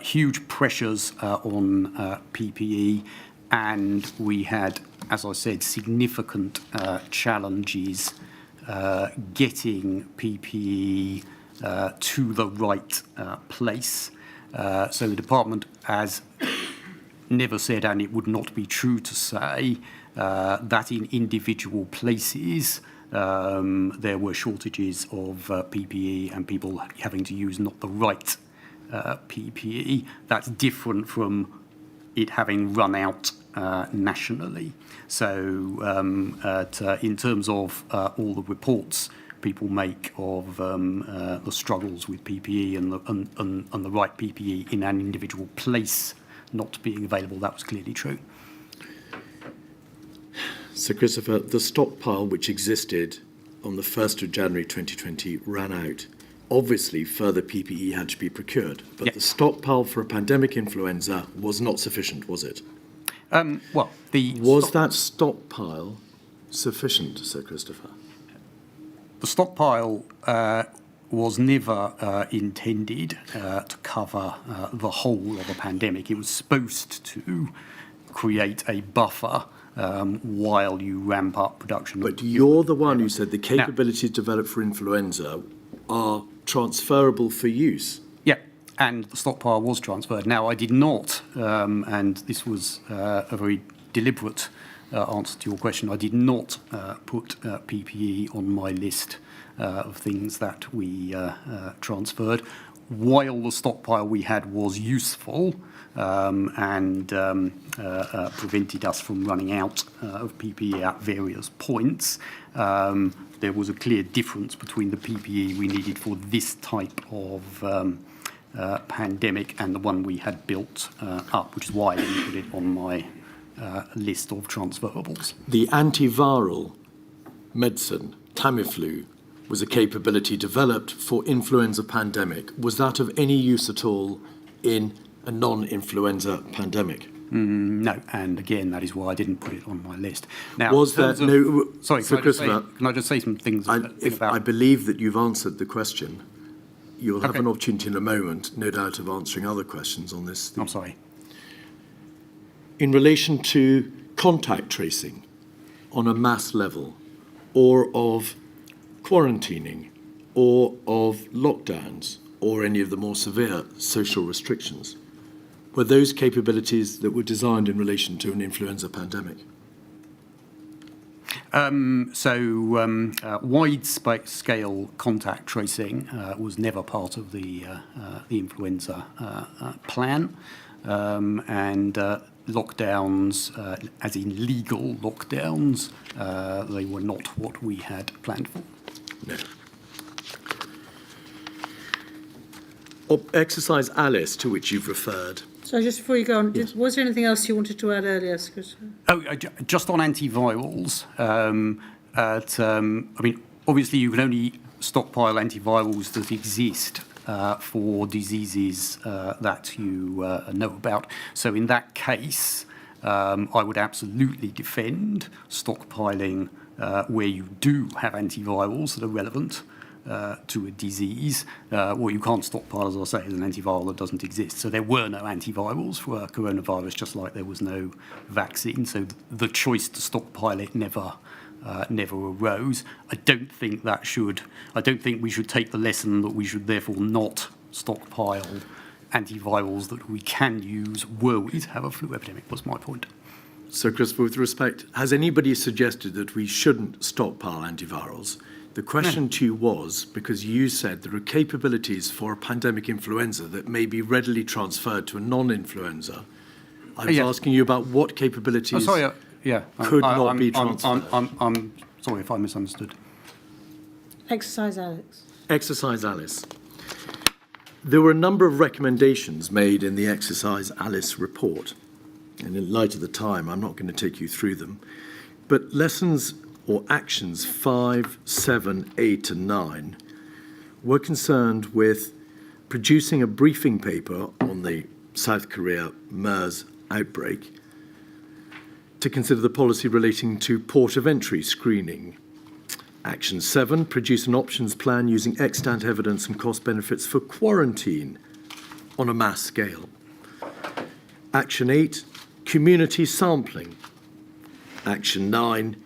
Speaker 6: huge pressures on PPE, and we had, as I said, significant challenges getting PPE to the right place. So the department has never said, and it would not be true to say, that in individual places there were shortages of PPE and people having to use not the right PPE. That's different from it having run out nationally. So in terms of all the reports people make of the struggles with PPE and the right PPE in an individual place not being available, that was clearly true.
Speaker 2: So, Christopher, the stockpile which existed on the 1st of January 2020 ran out. Obviously, further PPE had to be procured, but
Speaker 6: Yes.
Speaker 2: the stockpile for a pandemic influenza was not sufficient, was it? Was that stockpile sufficient, Sir Christopher?
Speaker 6: The stockpile was never intended to cover the whole of a pandemic. It was supposed to create a buffer while you ramp up production.
Speaker 2: But you're the one who said the capabilities developed for influenza are transferable for use.
Speaker 6: Yeah, and the stockpile was transferred. Now, I did not, and this was a very deliberate answer to your question, I did not put PPE on my list of things that we transferred. While the stockpile we had was useful and prevented us from running out of PPE at various points, there was a clear difference between the PPE we needed for this type of pandemic and the one we had built up, which is why I didn't put it on my list of transferables.
Speaker 2: The antiviral medicine, Tamiflu, was a capability developed for influenza pandemic. Was that of any use at all in a non-influenza pandemic?
Speaker 6: No, and again, that is why I didn't put it on my list. Now,
Speaker 2: was there no?
Speaker 6: Sorry,
Speaker 2: so
Speaker 6: can I just say some things
Speaker 2: I believe that you've answered the question. You'll have an opportunity in a moment, no doubt, of answering other questions on this.
Speaker 6: I'm sorry.
Speaker 2: In relation to contact tracing on a mass level, or of quarantining, or of lockdowns, or any of the more severe social restrictions, were those capabilities that were designed in relation to an influenza pandemic?
Speaker 6: Wide-scale contact tracing was never part of the influenza plan, and lockdowns, as in legal lockdowns, they were not what we had planned for.
Speaker 2: No. Exercise Alice, to which you've referred.
Speaker 1: So just before you go on,
Speaker 2: Yes.
Speaker 1: was there anything else you wanted to add earlier, Christopher?
Speaker 6: Just on antivirals, I mean, obviously you can only stockpile antivirals that exist for diseases that you know about. So in that case, I would absolutely defend stockpiling where you do have antivirals that are relevant to a disease. What you can't stockpile, as I say, is an antiviral that doesn't exist. So there were no antivirals for coronavirus, just like there was no vaccine. So the choice to stockpile it never arose. I don't think we should take the lesson that we should therefore not stockpile antivirals that we can use were we to have a flu epidemic, was my point.
Speaker 2: So, Christopher, with respect, has anybody suggested that we shouldn't stockpile antivirals? The question to you was, because you said there are capabilities for a pandemic influenza that may be readily transferred to a non-influenza. I was asking you about what capabilities could not be transferred.
Speaker 6: I'm sorry if I misunderstood.
Speaker 1: Exercise Alex.
Speaker 2: Exercise Alice. There were a number of recommendations made in the Exercise Alice report. And in light of the time, I'm not going to take you through them. But lessons or actions 5, 7, 8 and 9 were concerned with producing a briefing paper on the South Korea MERS outbreak to consider the policy relating to port of entry screening. Action 7, produce an options plan using extant evidence and cost benefits for quarantine on a mass scale. Action 8, community sampling. Action 9,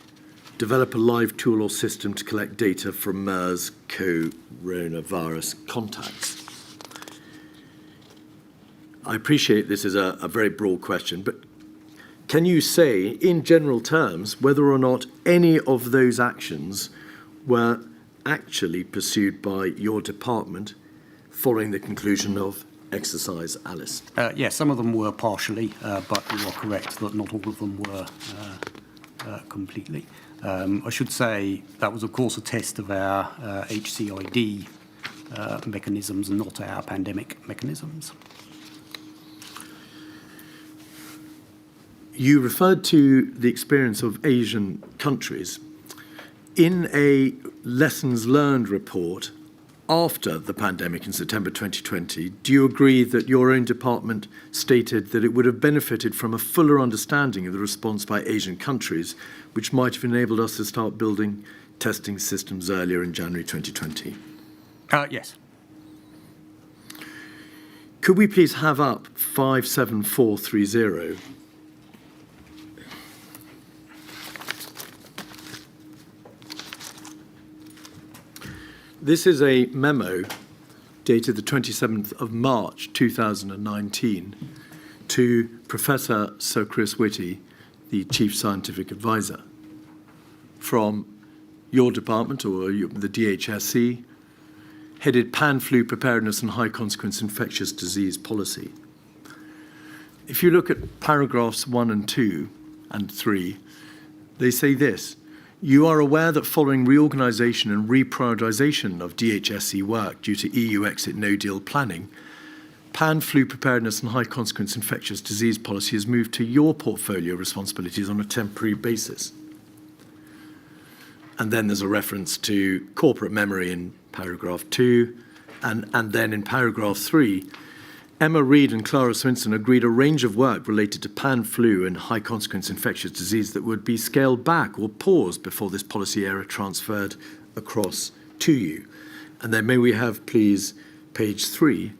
Speaker 2: develop a live tool or system to collect data from MERS coronavirus contacts. I appreciate this is a very broad question, but can you say in general terms whether or not any of those actions were actually pursued by your department following the conclusion of exercise, Alice?
Speaker 6: Yes, some of them were partially, but you are correct that not all of them were completely. I should say that was, of course, a test of our HCID mechanisms, not our pandemic mechanisms.
Speaker 2: You referred to the experience of Asian countries. In a lessons learned report after the pandemic in September 2020, do you agree that your own department stated that it would have benefited from a fuller understanding of the response by Asian countries, which might have enabled us to start building testing systems earlier in January 2020?
Speaker 6: Yes.
Speaker 2: Could we please have up 57430? This is a memo dated the 27th of March 2019 to Professor Sir Chris Whitty, the Chief Scientific Advisor, from your department or the DHSC, headed Pan-Flu Preparedness and High Consequence Infectious Disease Policy. If you look at paragraphs 1 and 2 and 3, they say this: you are aware that following reorganisation and reprioritisation of DHSC work due to EU exit no-deal planning, Pan-Flu Preparedness and High Consequence Infectious Disease Policy has moved to your portfolio responsibilities on a temporary basis. And then there's a reference to corporate memory in paragraph 2, and then in paragraph 3, Emma Reid and Clara Swinson agreed a range of work related to pan-flu and high-consequence infectious disease that would be scaled back or paused before this policy area transferred across to you. And then may we have, please, page 3.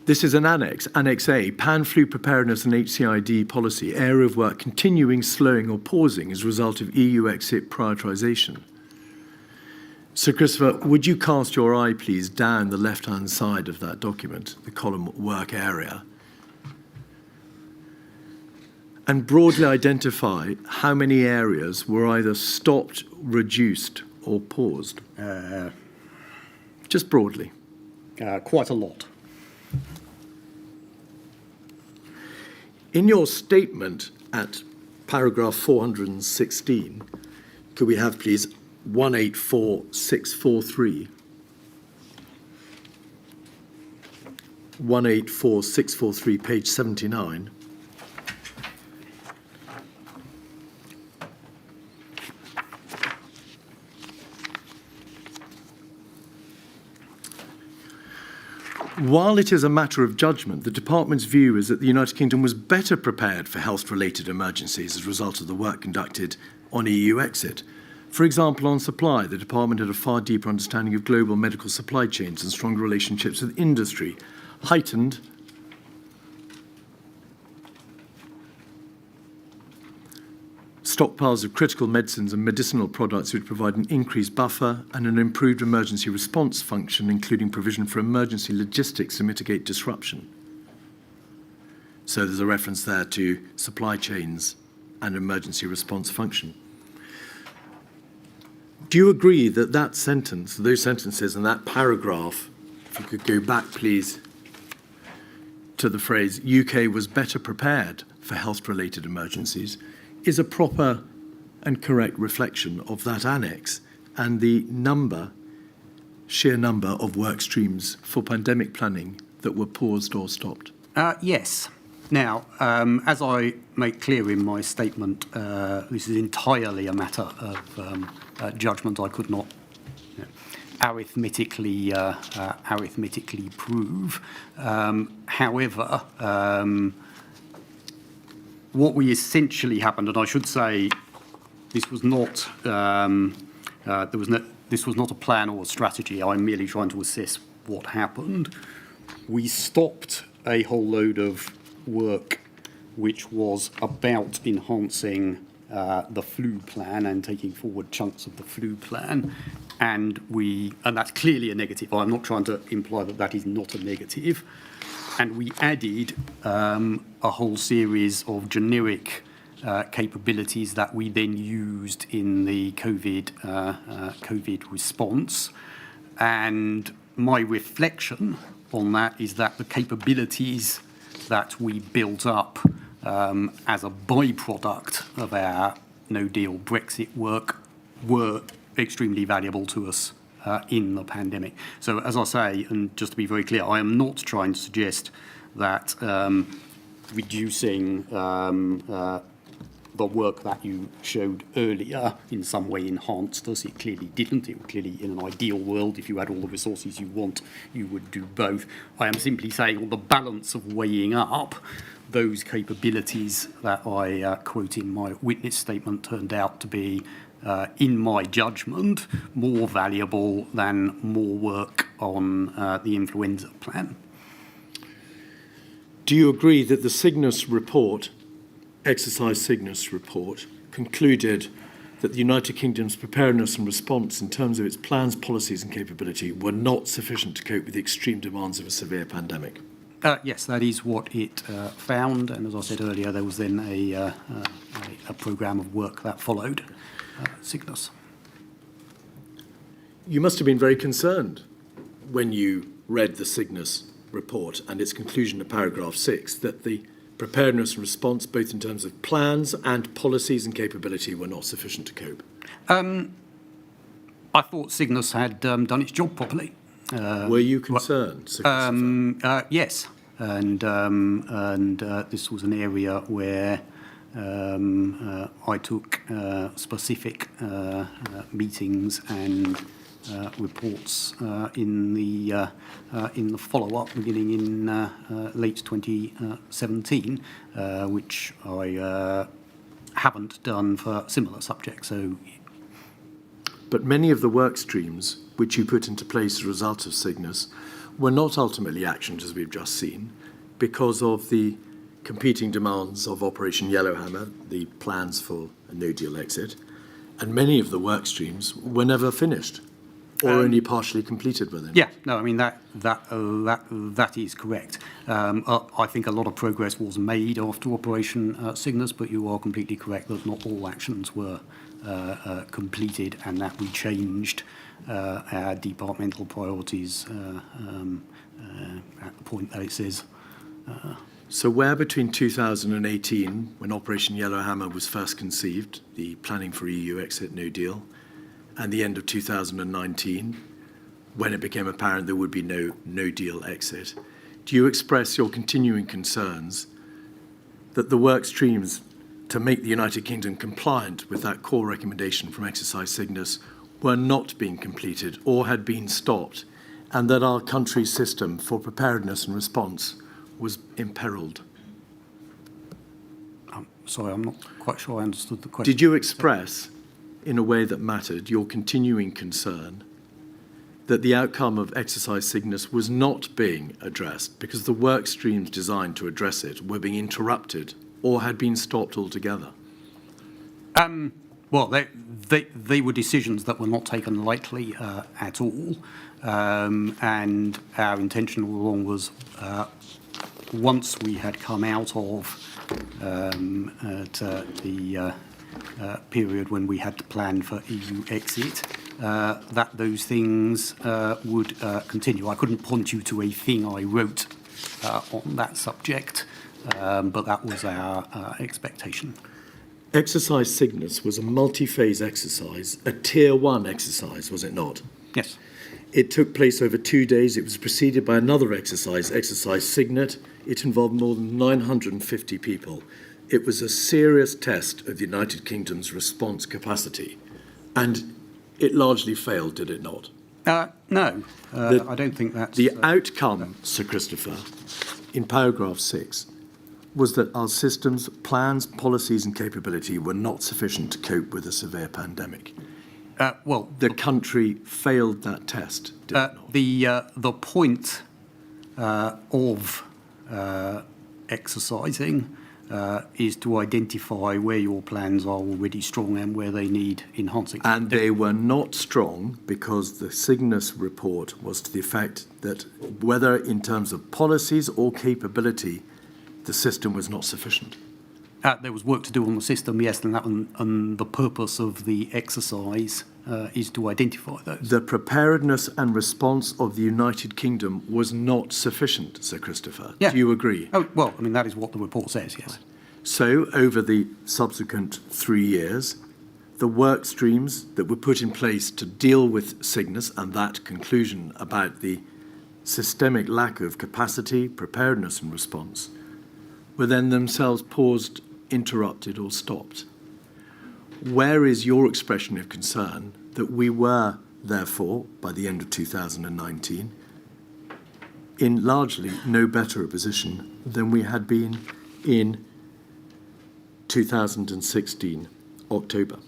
Speaker 2: This is an annex, Annex A, Pan-Flu Preparedness and HCID Policy, area of work continuing, slowing or pausing as a result of EU exit prioritisation. So, Christopher, would you cast your eye, please, down the left-hand side of that document, the column work area, and broadly identify how many areas were either stopped, reduced or paused? Just broadly.
Speaker 6: Quite a lot.
Speaker 2: In your statement at paragraph 416, could we have, please, 184643. 184643, page 79. While it is a matter of judgment, the Department's view is that the United Kingdom was better prepared for health-related emergencies as a result of the work conducted on EU exit. For example, on supply, the Department had a far deeper understanding of global medical supply chains and stronger relationships with industry, heightened stockpiles of critical medicines and medicinal products which provide an increased buffer and an improved emergency response function, including provision for emergency logistics to mitigate disruption. So there's a reference there to supply chains and emergency response function. Do you agree that that sentence, those sentences and that paragraph, if you could go back, please, to the phrase, UK was better prepared for health-related emergencies, is a proper and correct reflection of that annex and the sheer number of work streams for pandemic planning that were paused or stopped?
Speaker 6: Yes. Now, as I make clear in my statement, this is entirely a matter of judgment. I could not arithmetically prove. However, what we essentially happened, and I should say, this was not this was not a plan or a strategy. I'm merely trying to assess what happened. We stopped a whole load of work which was about enhancing the flu plan and taking forward chunks of the flu plan, and that's clearly a negative. I'm not trying to imply that that is not a negative. And we added a whole series of generic capabilities that we then used in the COVID response. And my reflection on that is that the capabilities that we built up as a byproduct of our no-deal Brexit work were extremely valuable to us in the pandemic. So as I say, and just to be very clear, I am not trying to suggest that reducing the work that you showed earlier in some way enhanced us. It clearly didn't. It clearly, in an ideal world, if you had all the resources you want, you would do both. I am simply saying on the balance of weighing up, those capabilities that I quote in my witness statement turned out to be, in my judgment, more valuable than more work on the influenza plan.
Speaker 2: Do you agree that the Cygnus report, Exercise Cygnus report, concluded that the United Kingdom's preparedness and response in terms of its plans, policies and capability were not sufficient to cope with the extreme demands of a severe pandemic?
Speaker 6: Yes, that is what it found, and as I said earlier, there was then a programme of work that followed Cygnus.
Speaker 2: You must have been very concerned when you read the Cygnus report and its conclusion of paragraph 6 that the preparedness and response, both in terms of plans and policies and capability, were not sufficient to cope.
Speaker 6: I thought Cygnus had done its job properly.
Speaker 2: Were you concerned?
Speaker 6: Yes, and this was an area where I took specific meetings and reports in the follow-up beginning in late 2017, which I haven't done for similar subjects. So,
Speaker 2: but many of the work streams which you put into place as a result of Cygnus were not ultimately actioned, as we've just seen, because of the competing demands of Operation Yellowhammer, the plans for a no-deal exit, and many of the work streams were never finished or only partially completed with it.
Speaker 6: yeah, no, I mean that is correct. I think a lot of progress was made after Operation Cygnus, but you are completely correct that not all actions were completed, and that we changed our departmental priorities at the point that it says.
Speaker 2: So where between 2018, when Operation Yellowhammer was first conceived, the planning for EU exit no deal, and the end of 2019, when it became apparent there would be no deal exit, do you express your continuing concerns that the work streams to make the United Kingdom compliant with that core recommendation from Exercise Cygnus were not being completed or had been stopped, and that our country's system for preparedness and response was imperiled?
Speaker 6: Sorry, I'm not quite sure I understood the question.
Speaker 2: Did you express, in a way that mattered, your continuing concern that the outcome of Exercise Cygnus was not being addressed because the work streams designed to address it were being interrupted or had been stopped altogether?
Speaker 6: Well, they were decisions that were not taken lightly at all, and our intention all along was once we had come out of the period when we had to plan for EU exit, that those things would continue. I couldn't point you to a thing I wrote on that subject, but that was our expectation.
Speaker 2: Exercise Cygnus was a multi-phase exercise, a Tier 1 exercise, was it not?
Speaker 6: Yes.
Speaker 2: It took place over 2 days. It was preceded by another exercise, Exercise Signet. It involved more than 950 people. It was a serious test of the United Kingdom's response capacity. And it largely failed, did it not?
Speaker 6: No, I don't think that's...
Speaker 2: The outcome, Sir Christopher, in paragraph 6, was that our systems, plans, policies and capability were not sufficient to cope with a severe pandemic.
Speaker 6: Well,
Speaker 2: the country failed that test, did it not?
Speaker 6: The point of exercising is to identify where your plans are already strong and where they need enhancing.
Speaker 2: And they were not strong because the Cygnus report was to the effect that whether in terms of policies or capability, the system was not sufficient.
Speaker 6: There was work to do on the system, yes, and the purpose of the exercise is to identify those.
Speaker 2: The preparedness and response of the United Kingdom was not sufficient, Sir Christopher.
Speaker 6: Yeah.
Speaker 2: Do you agree?
Speaker 6: Oh, well, I mean, that is what the report says, yes.
Speaker 2: So, over the subsequent 3 years, the work streams that were put in place to deal with Cygnus and that conclusion about the systemic lack of capacity, preparedness and response were then themselves paused, interrupted or stopped. Where is your expression of concern that we were, therefore, by the end of 2019, in largely no better a position than we had been in 2016, October?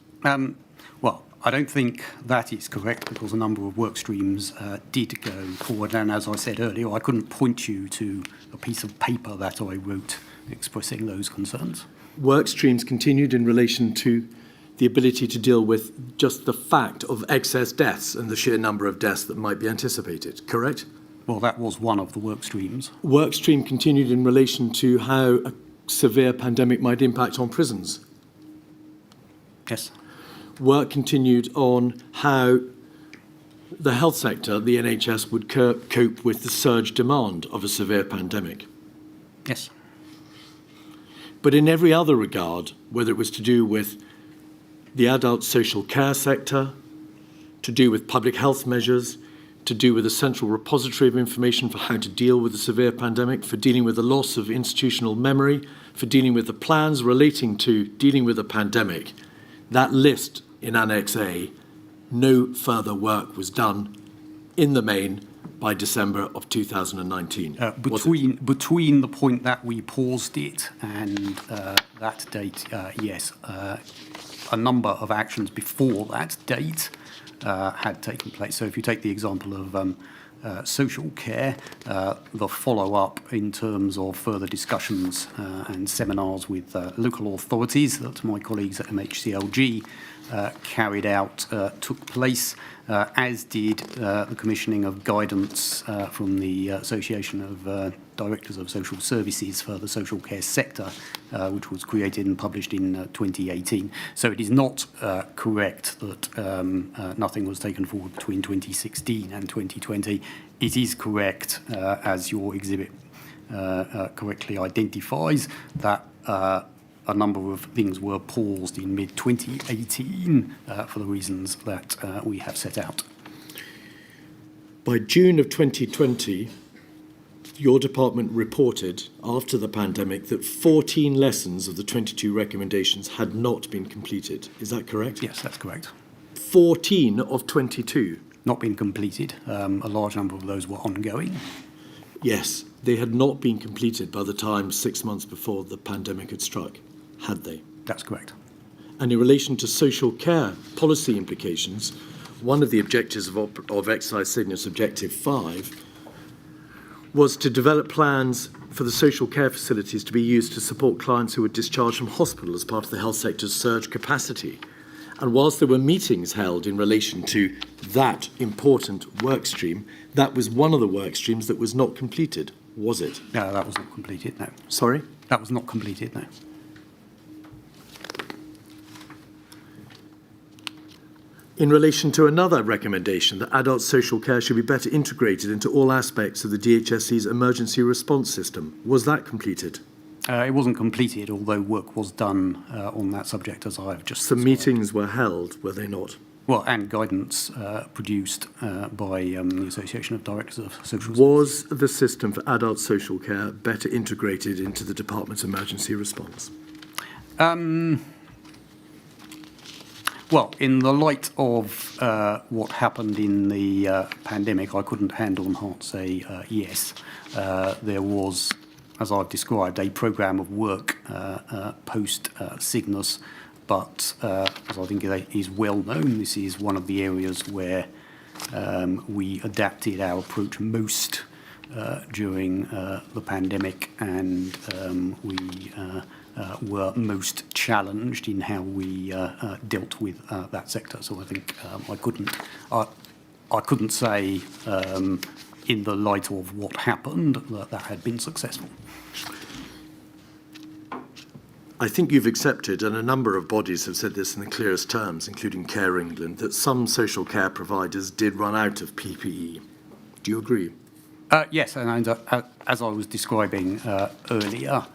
Speaker 6: Well, I don't think that is correct because a number of work streams did go forward. And as I said earlier, I couldn't point you to a piece of paper that I wrote expressing those concerns.
Speaker 2: Work streams continued in relation to the ability to deal with just the fact of excess deaths and the sheer number of deaths that might be anticipated, correct?
Speaker 6: Well, that was one of the work streams.
Speaker 2: Work stream continued in relation to how a severe pandemic might impact on prisons.
Speaker 6: Yes.
Speaker 2: Work continued on how the health sector, the NHS, would cope with the surge demand of a severe pandemic.
Speaker 6: Yes.
Speaker 2: But in every other regard, whether it was to do with the adult social care sector, to do with public health measures, to do with a central repository of information for how to deal with a severe pandemic, for dealing with the loss of institutional memory, for dealing with the plans relating to dealing with a pandemic, that list in Annex A, no further work was done in the main by December of 2019.
Speaker 6: Between the point that we paused it and that date, yes, a number of actions before that date had taken place. So if you take the example of social care, the follow-up in terms of further discussions and seminars with local authorities that my colleagues at MHCLG carried out took place, as did the commissioning of guidance from the Association of Directors of Social Services for the social care sector, which was created and published in 2018. So it is not correct that nothing was taken forward between 2016 and 2020. It is correct, as your exhibit correctly identifies, that a number of things were paused in mid-2018 for the reasons that we have set out.
Speaker 2: By June of 2020, your department reported after the pandemic that 14 lessons of the 22 recommendations had not been completed. Is that correct?
Speaker 6: Yes, that's correct.
Speaker 2: 14 of 22?
Speaker 6: Not been completed. A large number of those were ongoing.
Speaker 2: Yes, they had not been completed by the time 6 months before the pandemic had struck, had they?
Speaker 6: That's correct.
Speaker 2: And in relation to social care policy implications, one of the objectives of Exercise Cygnus Objective 5 was to develop plans for the social care facilities to be used to support clients who were discharged from hospital as part of the health sector's surge capacity. And whilst there were meetings held in relation to that important work stream, that was one of the work streams that was not completed, was it?
Speaker 6: No, that was not completed, no.
Speaker 2: Sorry?
Speaker 6: That was not completed, no.
Speaker 2: In relation to another recommendation that adult social care should be better integrated into all aspects of the DHSC's emergency response system, was that completed?
Speaker 6: It wasn't completed, although work was done on that subject, as I've just
Speaker 2: Some
Speaker 6: described.
Speaker 2: meetings were held, were they not?
Speaker 6: Well, and guidance produced by the Association of Directors of Social
Speaker 2: Was the system for adult social care better integrated into the department's emergency response?
Speaker 6: Well, in the light of what happened in the pandemic, I couldn't hand on heart say yes. There was, as I've described, a programme of work post-Cygnus, but as I think it is well known, this is one of the areas where we adapted our approach most during the pandemic, and we were most challenged in how we dealt with that sector. So I think I couldn't say in the light of what happened that that had been successful.
Speaker 2: I think you've accepted, and a number of bodies have said this in the clearest terms, including Care England, that some social care providers did run out of PPE. Do you agree?
Speaker 6: Yes, and as I was describing earlier,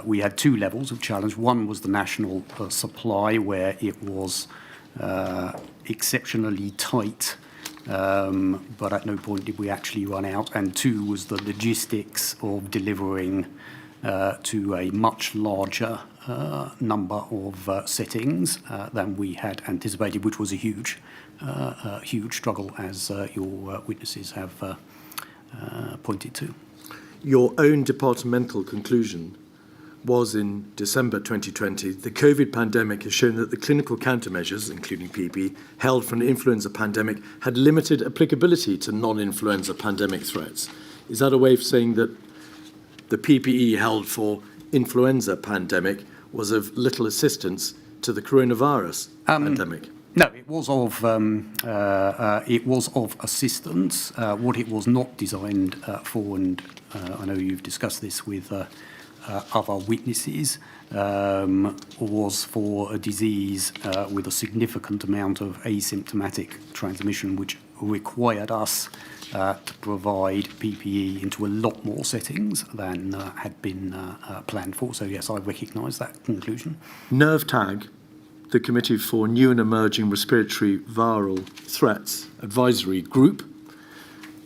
Speaker 6: we had two levels of challenge. One was the national supply, where it was exceptionally tight, but at no point did we actually run out. And two was the logistics of delivering to a much larger number of settings than we had anticipated, which was a huge struggle, as your witnesses have pointed to.
Speaker 2: Your own departmental conclusion was in December 2020, the COVID pandemic has shown that the clinical countermeasures, including PPE, held for an influenza pandemic had limited applicability to non-influenza pandemic threats. Is that a way of saying that the PPE held for influenza pandemic was of little assistance to the coronavirus pandemic?
Speaker 6: No, it was of assistance. What it was not designed for, and I know you've discussed this with other witnesses, was for a disease with a significant amount of asymptomatic transmission, which required us to provide PPE into a lot more settings than had been planned for. So yes, I recognise that conclusion.
Speaker 2: NERVTAG, the Committee for New and Emerging Respiratory Viral Threats Advisory Group,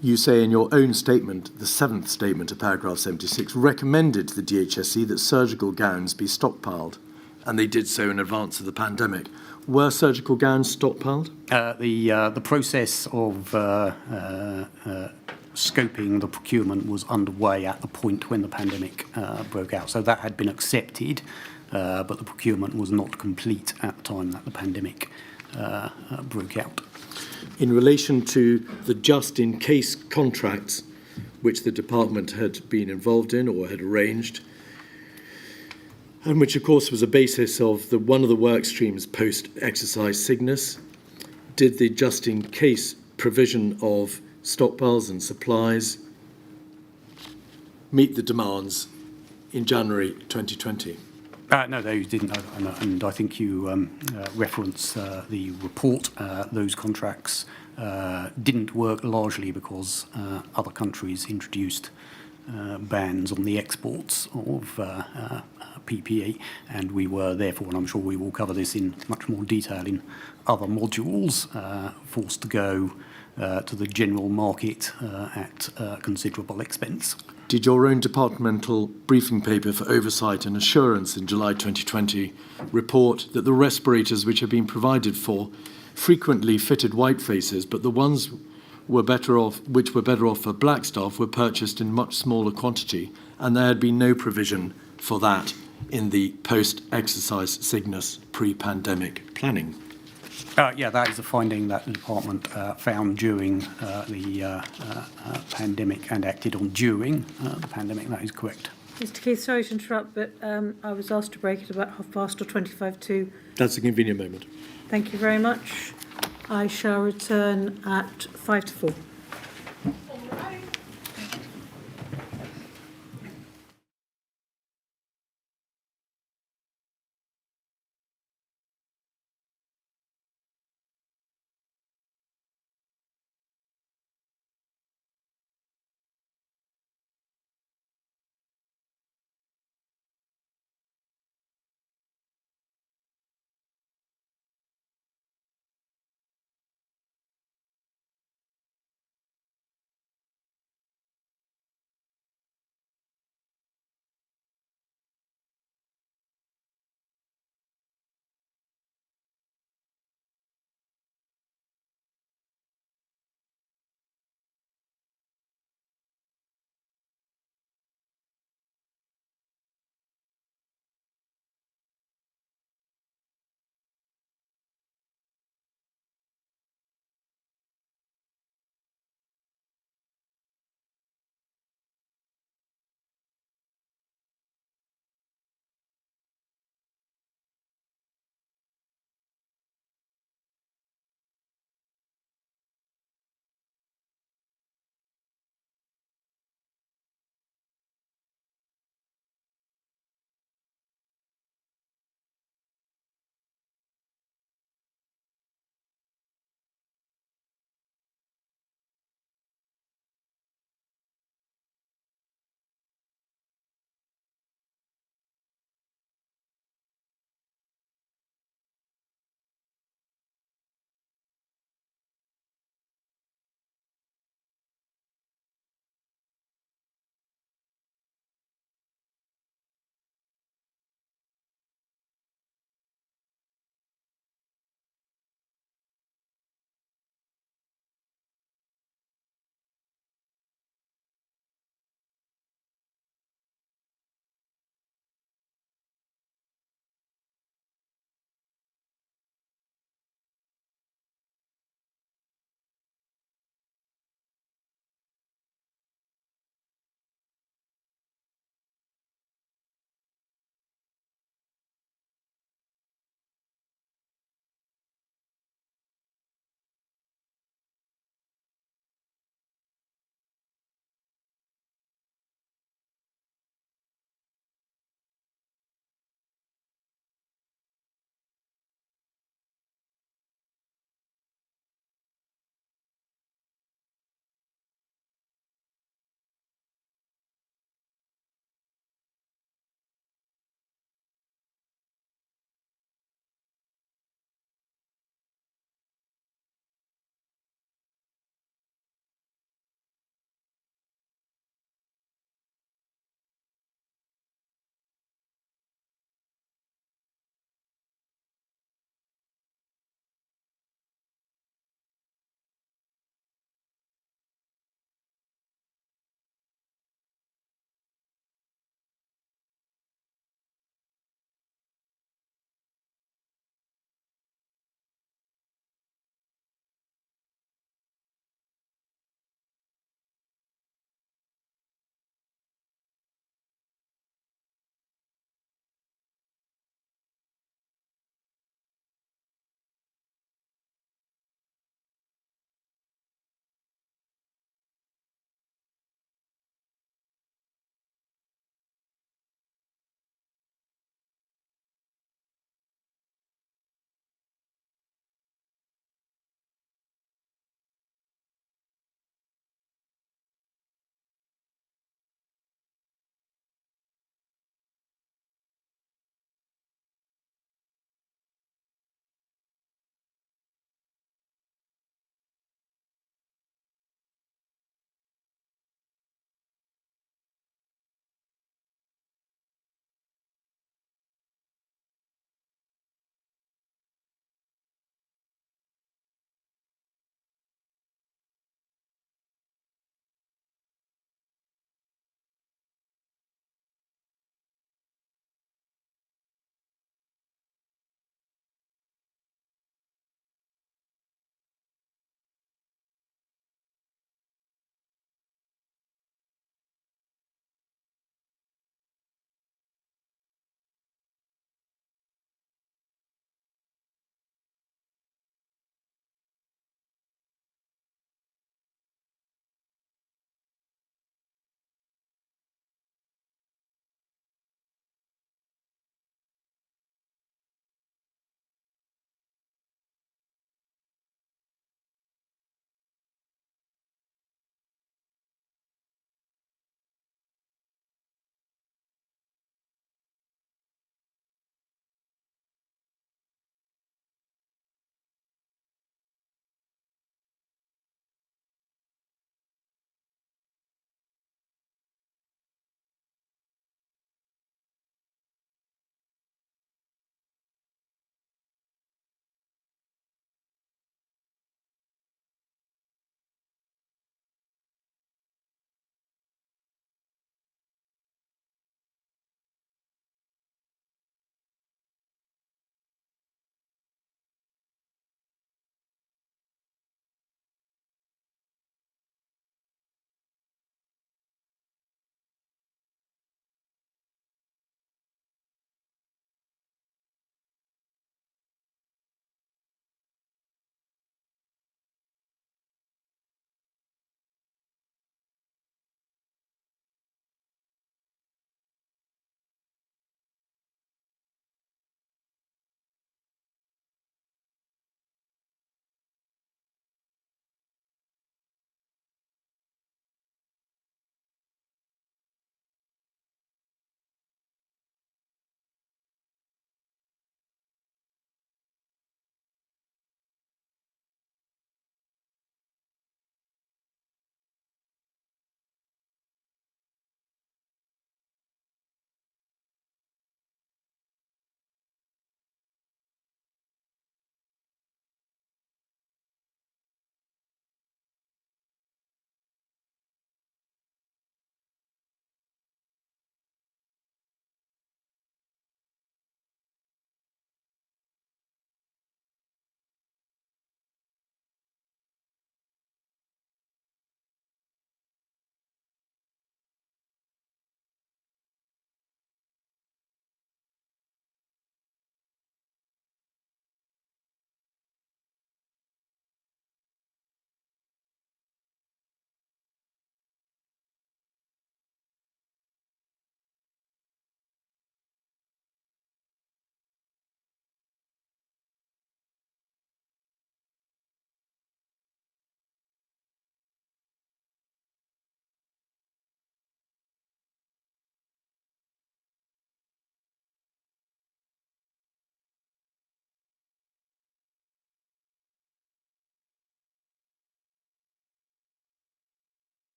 Speaker 2: you say in your own statement, the 7th statement of paragraph 76, recommended to the DHSC that surgical gowns be stockpiled, and they did so in advance of the pandemic. Were surgical gowns stockpiled?
Speaker 6: The process of scoping the procurement was underway at the point when the pandemic broke out. So that had been accepted, but the procurement was not complete at the time that the pandemic broke out.
Speaker 2: In relation to the just-in-case contracts which the department had been involved in or had arranged, and which, of course, was a basis of one of the work streams post-exercise Cygnus, did the just-in-case provision of stockpiles and supplies meet the demands in January 2020?
Speaker 6: No, those didn't, and I think you reference the report. Those contracts didn't work largely because other countries introduced bans on the exports of PPE, and we were therefore, and I'm sure we will cover this in much more detail in other modules, forced to go to the general market at considerable expense.
Speaker 2: Did your own departmental briefing paper for oversight and assurance in July 2020 report that the respirators which had been provided for frequently fitted white faces, but the ones which were better off for black staff were purchased in much smaller quantity, and there had been no provision for that in the post-exercise Cygnus pre-pandemic planning?
Speaker 6: Yeah, that is a finding that the department found during the pandemic and acted on during the pandemic. That is correct.
Speaker 1: Mr. Keith, sorry to interrupt, but I was asked to break it about 2:30 or 25 to.
Speaker 2: That's a convenient moment.
Speaker 1: Thank you very much. I shall return at 5 to 4.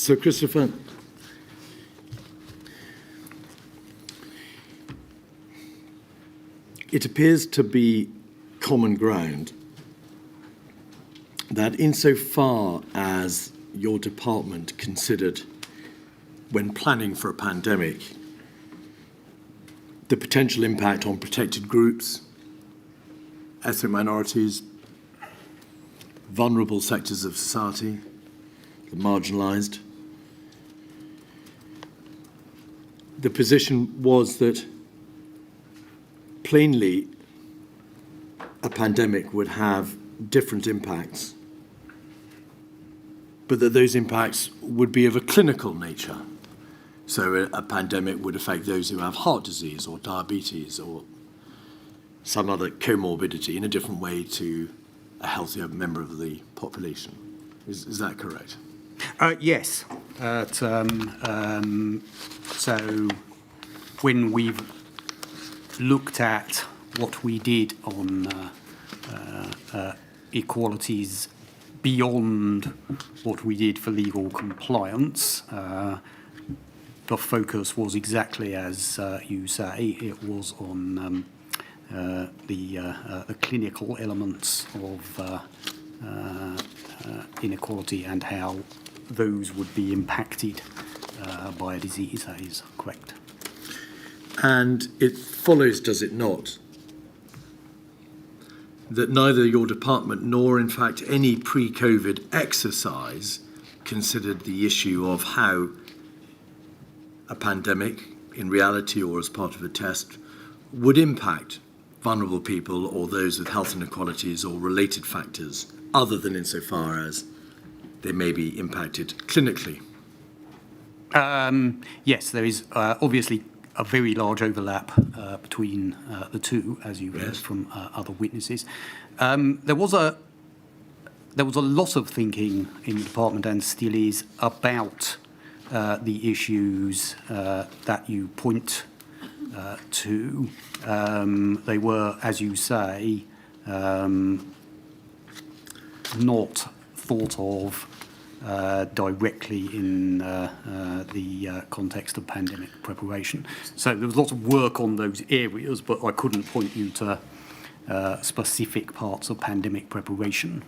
Speaker 2: So, Christopher, it appears to be common ground that insofar as your department considered, when planning for a pandemic, the potential impact on protected groups, ethnic minorities, vulnerable sectors of society, the marginalised, the position was that plainly a pandemic would have different impacts, but that those impacts would be of a clinical nature. So a pandemic would affect those who have heart disease or diabetes or some other comorbidity in a different way to a healthier member of the population. Is that correct?
Speaker 6: Yes. So when we've looked at what we did on equalities beyond what we did for legal compliance, the focus was exactly as you say. It was on the clinical elements of inequality and how those would be impacted by a disease. That is correct.
Speaker 2: And it follows, does it not, that neither your department nor, in fact, any pre-COVID exercise considered the issue of how a pandemic, in reality or as part of a test, would impact vulnerable people or those with health inequalities or related factors, other than insofar as they may be impacted clinically?
Speaker 6: Yes, there is obviously a very large overlap between the two, as you heard from other witnesses. There was a lot of thinking in the department, and still is, about the issues that you point to. They were, as you say, not thought of directly in the context of pandemic preparation. So there was a lot of work on those areas, but I couldn't point you to specific parts of pandemic preparation.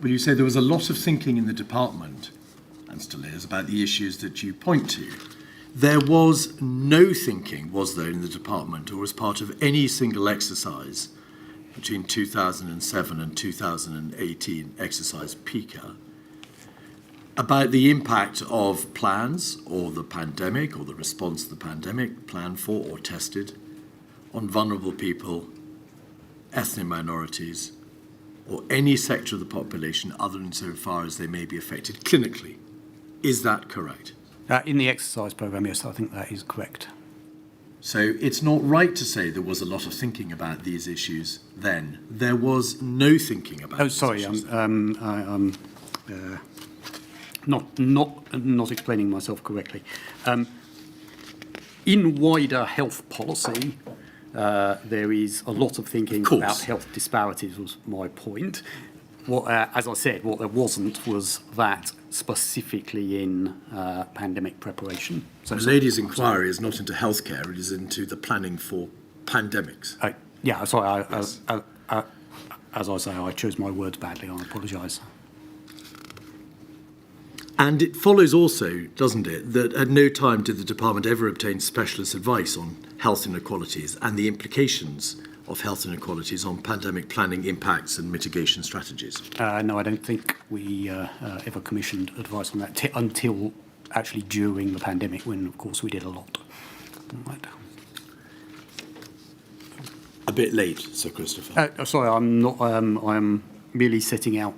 Speaker 2: Well, you say there was a lot of thinking in the department, and still is, about the issues that you point to. There was no thinking, was there, in the department or as part of any single exercise between 2007 and 2018, exercise PICA, about the impact of plans or the pandemic or the response to the pandemic, planned for or tested, on vulnerable people, ethnic minorities, or any sector of the population other than so far as they may be affected clinically. Is that correct?
Speaker 6: In the exercise programme, yes, I think that is correct.
Speaker 2: So it's not right to say there was a lot of thinking about these issues then. There was no thinking about these issues then.
Speaker 6: I'm not explaining myself correctly. In wider health policy, there is a lot of thinking about health disparities, was my point. As I said, what there wasn't was that specifically in pandemic preparation.
Speaker 2: So the lady's inquiry is not into healthcare, it is into the planning for pandemics.
Speaker 6: Yeah, sorry, as I say, I chose my words badly, I apologise.
Speaker 2: And it follows also, doesn't it, that at no time did the department ever obtain specialist advice on health inequalities and the implications of health inequalities on pandemic planning impacts and mitigation strategies.
Speaker 6: No, I don't think we ever commissioned advice on that until actually during the pandemic, when, of course, we did a lot. Right.
Speaker 2: A bit late, Sir Christopher.
Speaker 6: Sorry, I'm not. I'm merely setting out.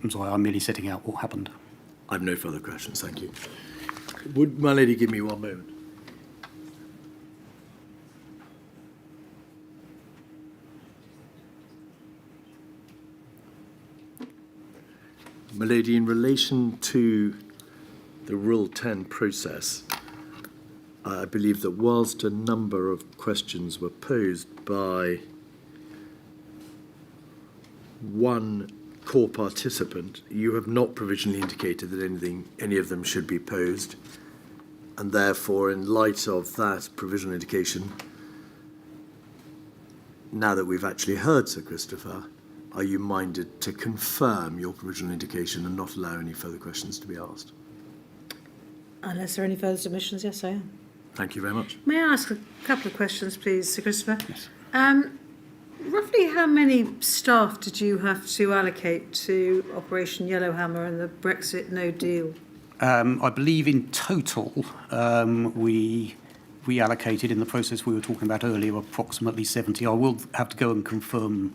Speaker 6: I'm sorry, I'm merely setting out what happened.
Speaker 2: I've no further questions, thank you. Would my lady give me one moment? My lady, in relation to the Rule 10 process, I believe that whilst a number of questions were posed by one core participant, you have not provisionally indicated that any of them should be posed, and therefore, in light of that provisional indication, now that we've actually heard Sir Christopher, are you minded to confirm your provisional indication and not allow any further questions to be asked?
Speaker 1: Unless there are any further submissions, yes, I am.
Speaker 2: Thank you very much.
Speaker 1: May I ask a couple of questions, please, Sir Christopher?
Speaker 6: Yes.
Speaker 1: Roughly how many staff did you have to allocate to Operation Yellowhammer and the Brexit no deal?
Speaker 6: I believe in total we allocated in the process we were talking about earlier approximately 70. I will have to go and confirm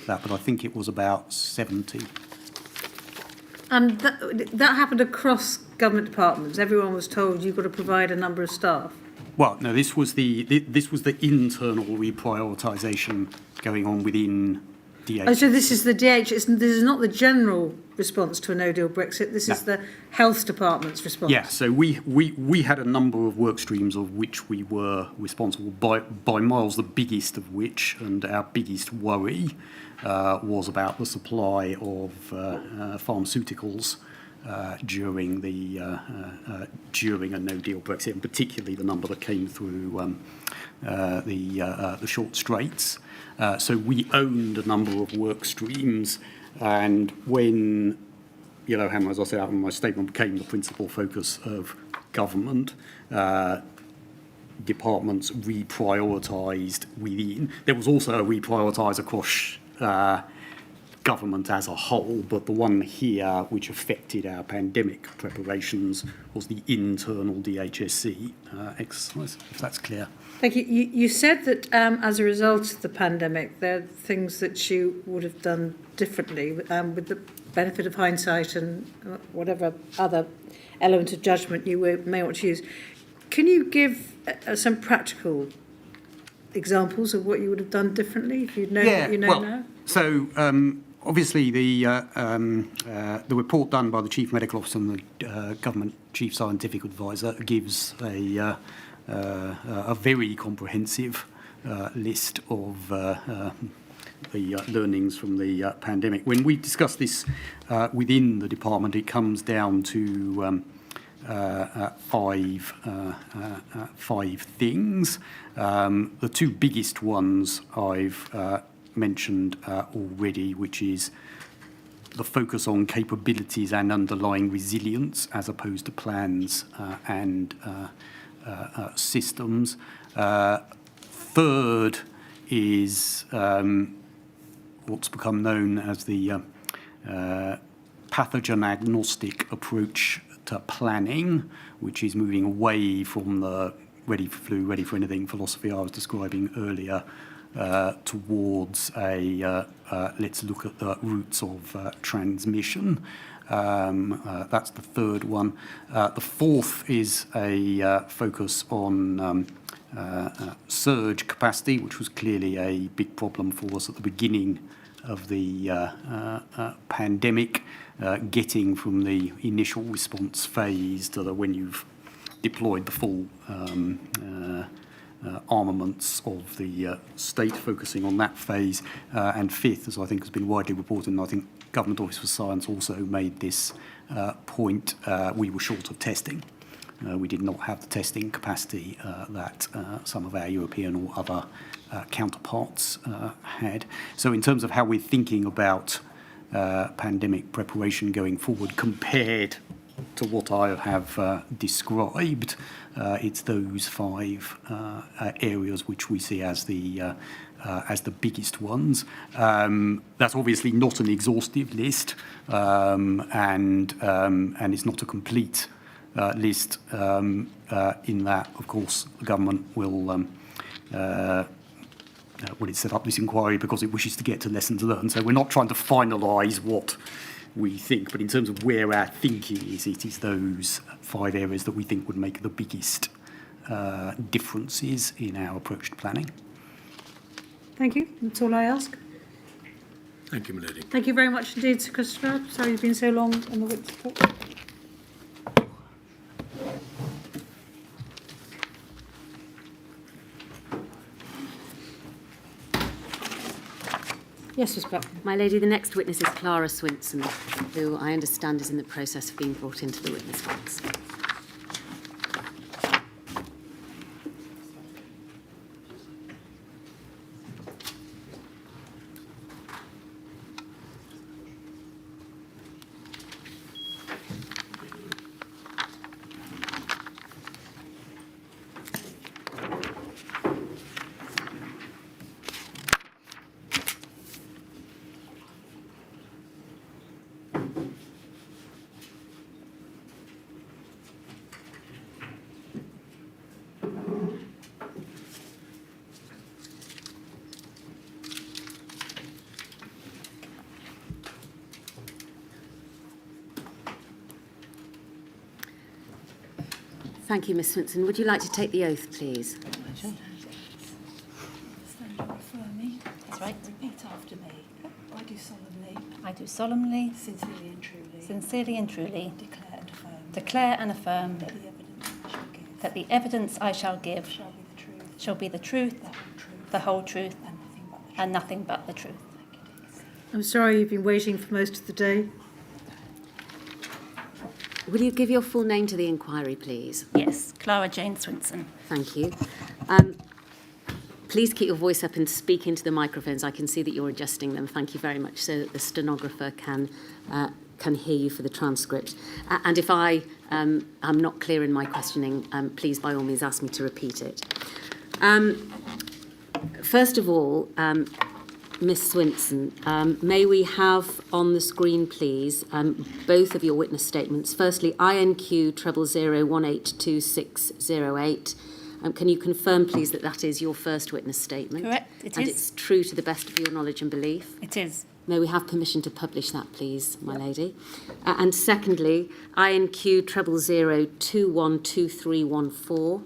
Speaker 6: that, but I think it was about 70.
Speaker 1: And that happened across government departments. Everyone was told you've got to provide a number of staff.
Speaker 6: Well, no, this was the internal reprioritisation going on within DH.
Speaker 1: Oh, so this is the DH. This is not the general response to a no-deal Brexit. This is the health department's response.
Speaker 6: Yeah, so we had a number of work streams of which we were responsible, by miles the biggest of which, and our biggest worry, was about the supply of pharmaceuticals during a no-deal Brexit, and particularly the number that came through the short straits. So we owned a number of work streams, and when Yellowhammer, as I said out in my statement, became the principal focus of government, departments reprioritised within. There was also a reprioritise across government as a whole, but the one here which affected our pandemic preparations was the internal DHSC exercise, if that's clear.
Speaker 1: Thank you. You said that as a result of the pandemic, there are things that you would have done differently with the benefit of hindsight and whatever other element of judgment you may want to use. Can you give some practical examples of what you would have done differently if you'd known what you know now?
Speaker 6: So obviously the report done by the Chief Medical Officer and the Government Chief Scientific Advisor gives a very comprehensive list of the learnings from the pandemic. When we discuss this within the department, it comes down to five things. The two biggest ones I've mentioned already, which is the focus on capabilities and underlying resilience as opposed to plans and systems. Third is what's become known as the pathogen agnostic approach to planning, which is moving away from the ready for flu, ready for anything philosophy I was describing earlier, towards a let's look at the routes of transmission. That's the third one. The fourth is a focus on surge capacity, which was clearly a big problem for us at the beginning of the pandemic, getting from the initial response phase to when you've deployed the full armaments of the state, focusing on that phase. And fifth, as I think has been widely reported, and I think Government Office for Science also made this point, we were short of testing. We did not have the testing capacity that some of our European or other counterparts had. So in terms of how we're thinking about pandemic preparation going forward compared to what I have described, it's those five areas which we see as the biggest ones. That's obviously not an exhaustive list, and it's not a complete list in that, of course, the government will it set up this inquiry because it wishes to get to lessons learned. So we're not trying to finalise what we think, but in terms of where our thinking is, it is those five areas that we think would make the biggest differences in our approach to planning.
Speaker 1: Thank you. That's all I ask.
Speaker 2: Thank you, my lady.
Speaker 1: Thank you very much indeed, Sir Christopher. Sorry you've been so long on the witness report. Yes, Ms Blackman.
Speaker 3: My lady, the next witness is Clara Swinson, who I understand is in the process of being brought into the witness box. Thank you, Ms Swinson. Would you like to take the oath, please?
Speaker 5: Stand up for me. That's right. Repeat after me. I do solemnly,
Speaker 8: I do solemnly,
Speaker 5: sincerely and truly
Speaker 8: declare and affirm
Speaker 5: that
Speaker 8: that the evidence I shall give
Speaker 5: shall be the truth,
Speaker 8: the whole truth,
Speaker 5: and nothing but the truth.
Speaker 8: and nothing but the truth.
Speaker 1: I'm sorry you've been waiting for most of the day.
Speaker 3: Will you give your full name to the inquiry, please?
Speaker 8: Yes, Clara Jane Swinson.
Speaker 3: Thank you. Please keep your voice up and speak into the microphones. I can see that you're adjusting them. Thank you very much, so that the stenographer can hear you for the transcript. And if I am not clear in my questioning, please, by all means, ask me to repeat it. First of all, Ms Swinson, may we have on the screen, please, both of your witness statements. Firstly, INQ 000182608. Can you confirm, please, that that is your first witness statement?
Speaker 8: Correct, it
Speaker 3: and
Speaker 8: is.
Speaker 3: it's true to the best of your knowledge and belief?
Speaker 8: It is.
Speaker 3: May we have permission to publish that, please, my lady? And secondly, INQ 000212314.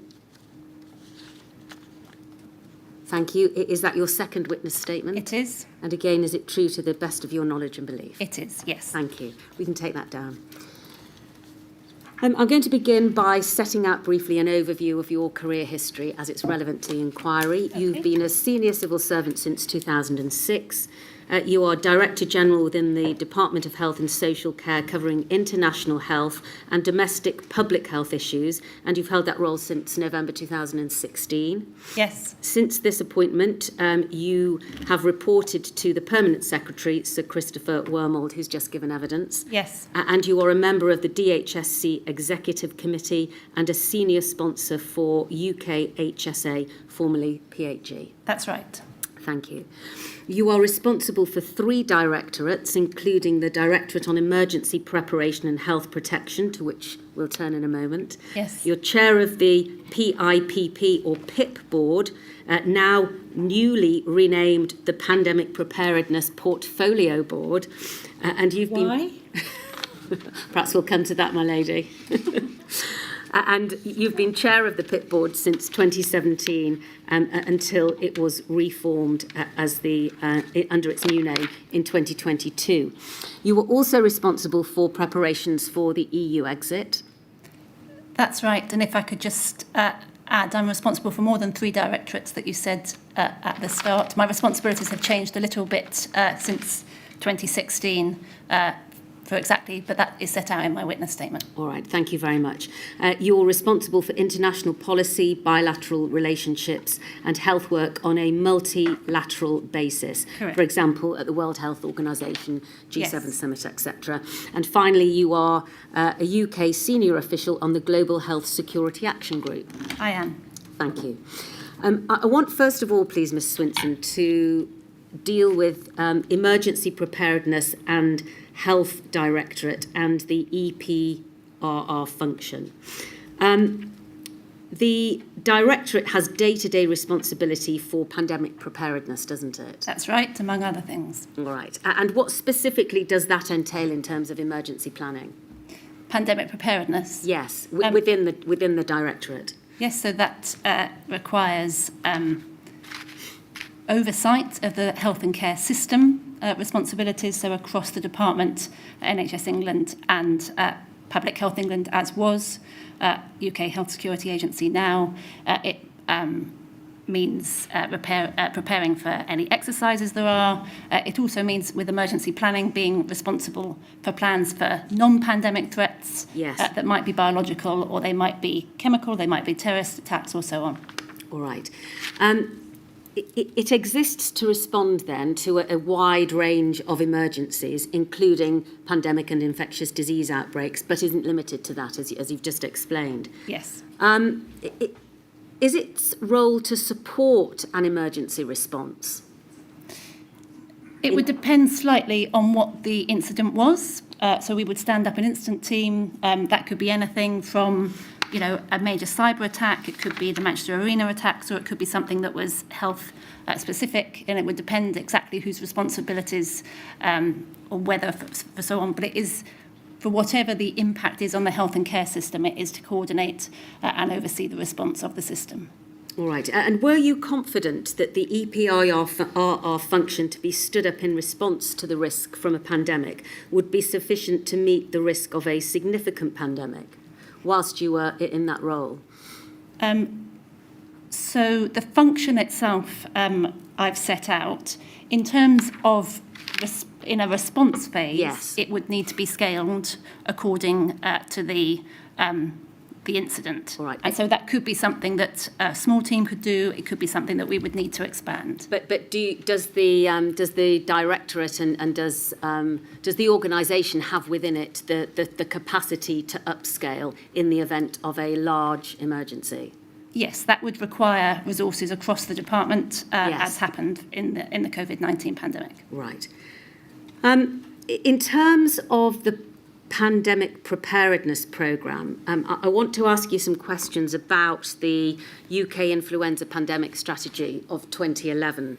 Speaker 3: Thank you. Is that your second witness statement?
Speaker 8: It is.
Speaker 3: And again, is it true to the best of your knowledge and belief?
Speaker 8: It is, yes.
Speaker 3: Thank you. We can take that down. I'm going to begin by setting out briefly an overview of your career history as it's relevant to the inquiry.
Speaker 8: Okay.
Speaker 3: You've been a senior civil servant since 2006. You are Director General within the Department of Health and Social Care, covering international health and domestic public health issues, and you've held that role since November 2016.
Speaker 8: Yes.
Speaker 3: Since this appointment, you have reported to the Permanent Secretary, Sir Christopher Wormald, who's just given evidence.
Speaker 8: Yes.
Speaker 3: And you are a member of the DHSC Executive Committee and a senior sponsor for UK HSA, formerly PHE.
Speaker 8: That's right.
Speaker 3: Thank you. You are responsible for 3 directorates, including the Directorate on Emergency Preparation and Health Protection, to which we'll turn in a moment.
Speaker 8: Yes.
Speaker 3: You're chair of the PIPP or PIP board, now newly renamed the Pandemic Preparedness Portfolio Board. And you've
Speaker 1: Why?
Speaker 3: Perhaps we'll come to that, my lady. And you've been chair of the PIP board since 2017 until it was reformed as under its new name in 2022. You were also responsible for preparations for the EU exit.
Speaker 8: That's right. And if I could just add, I'm responsible for more than 3 directorates that you said at the start. My responsibilities have changed a little bit since 2016. But that is set out in my witness statement.
Speaker 3: All right, thank you very much. You're responsible for international policy, bilateral relationships and health work on a multilateral basis.
Speaker 8: Correct.
Speaker 3: For example, at the World Health Organization, G7
Speaker 8: Yes.
Speaker 3: Summit, etc. And finally, you are a UK senior official on the Global Health Security Action Group.
Speaker 8: I am.
Speaker 3: Thank you. I want, first of all, please, Ms Swinson, to deal with emergency preparedness and Health Directorate and the EPRR function. The Directorate has day-to-day responsibility for pandemic preparedness, doesn't it?
Speaker 8: That's right, among other things.
Speaker 3: All right. And what specifically does that entail in terms of emergency planning?
Speaker 8: Pandemic preparedness.
Speaker 3: Yes, within the Directorate.
Speaker 8: Yes, so that requires oversight of the health and care system responsibilities, so across the department, NHS England and Public Health England, as was, UK Health Security Agency now. It means preparing for any exercises there are. It also means, with emergency planning, being responsible for plans for non-pandemic threats that might be biological, or they might be chemical, they might be terrorist attacks, or so on.
Speaker 3: All right. It exists to respond then to a wide range of emergencies, including pandemic and infectious disease outbreaks, but isn't limited to that, as you've just explained.
Speaker 8: Yes.
Speaker 3: Is its role to support an emergency response?
Speaker 8: It would depend slightly on what the incident was. So we would stand up an incident team. That could be anything from, a major cyber attack. It could be the Manchester Arena attacks, or it could be something that was health specific, and it would depend exactly whose responsibilities or whether for so on. But it is, for whatever the impact is on the health and care system, it is to coordinate and oversee the response of the system.
Speaker 3: All right. And were you confident that the EPIR function to be stood up in response to the risk from a pandemic would be sufficient to meet the risk of a significant pandemic whilst you were in that role?
Speaker 8: So the function itself I've set out. In terms of in a response phase, it would need to be scaled according to the incident.
Speaker 3: All right.
Speaker 8: And so that could be something that a small team could do. It could be something that we would need to expand.
Speaker 3: But does the directorate and does the organisation have within it the capacity to upscale in the event of a large emergency?
Speaker 8: Yes, that would require resources across the department, as happened in the COVID-19 pandemic.
Speaker 3: Right. In terms of the pandemic preparedness programme, I want to ask you some questions about the UK influenza pandemic strategy of 2011.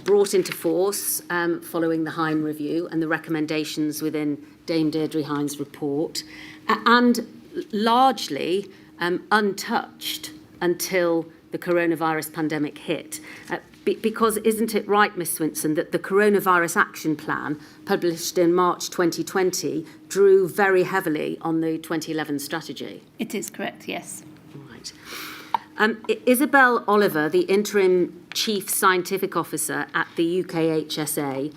Speaker 3: Brought into force following the Hine review and the recommendations within Dame Deirdre Hine's report, and largely untouched until the coronavirus pandemic hit. Because isn't it right, Ms Swinson, that the Coronavirus Action Plan, published in March 2020, drew very heavily on the 2011 strategy?
Speaker 8: It is correct, yes.
Speaker 3: Right. Isabel Oliver, the Interim Chief Scientific Officer at the UKHSA,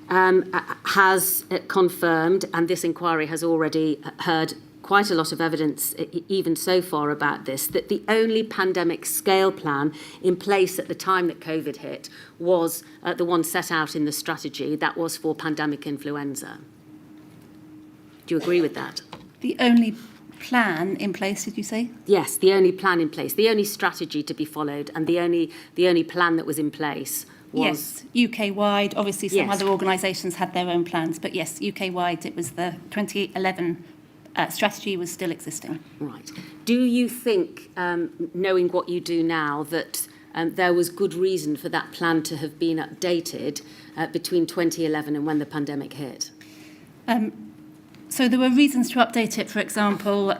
Speaker 3: has confirmed, and this inquiry has already heard quite a lot of evidence, even so far, about this, that the only pandemic scale plan in place at the time that COVID hit was the one set out in the strategy. That was for pandemic influenza. Do you agree with that?
Speaker 8: The only plan in place, did you say?
Speaker 3: Yes, the only plan in place, the only strategy to be followed, and the only plan that was in place was...
Speaker 8: Yes, UK-wide. Obviously, some other organisations had their own plans, but yes, UK-wide, it was the 2011 strategy was still existing.
Speaker 3: Right. Do you think, knowing what you do now, that there was good reason for that plan to have been updated between 2011 and when the pandemic hit?
Speaker 8: So there were reasons to update it. For example,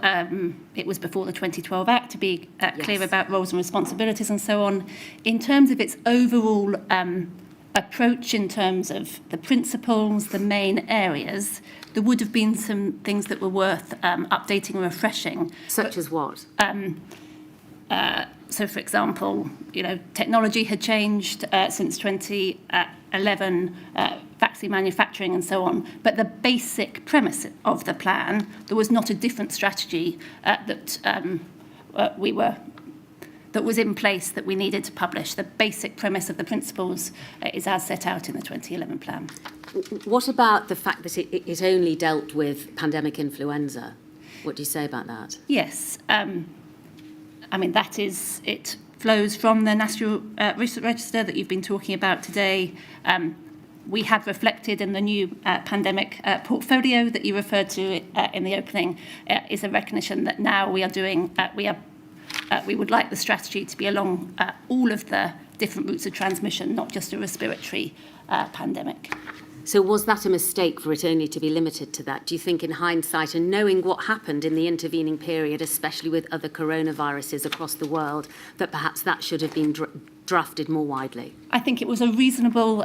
Speaker 8: it was before the 2012 Act, to be clear about roles and responsibilities and so on. In terms of its overall approach, in terms of the principles, the main areas, there would have been some things that were worth updating and refreshing.
Speaker 3: Such as what?
Speaker 8: So, for example, technology had changed since 2011, vaccine manufacturing and so on. But the basic premise of the plan, there was not a different strategy that was in place that we needed to publish. The basic premise of the principles is as set out in the 2011 plan.
Speaker 3: What about the fact that it only dealt with pandemic influenza? What do you say about that?
Speaker 8: Yes. It flows from the National Research Register that you've been talking about today. We have reflected in the new pandemic portfolio that you referred to in the opening, is a recognition that now we are doing, we would like the strategy to be along all of the different routes of transmission, not just a respiratory pandemic.
Speaker 3: So was that a mistake for it only to be limited to that? Do you think in hindsight, and knowing what happened in the intervening period, especially with other coronaviruses across the world, that perhaps that should have been drafted more widely?
Speaker 8: I think it was a reasonable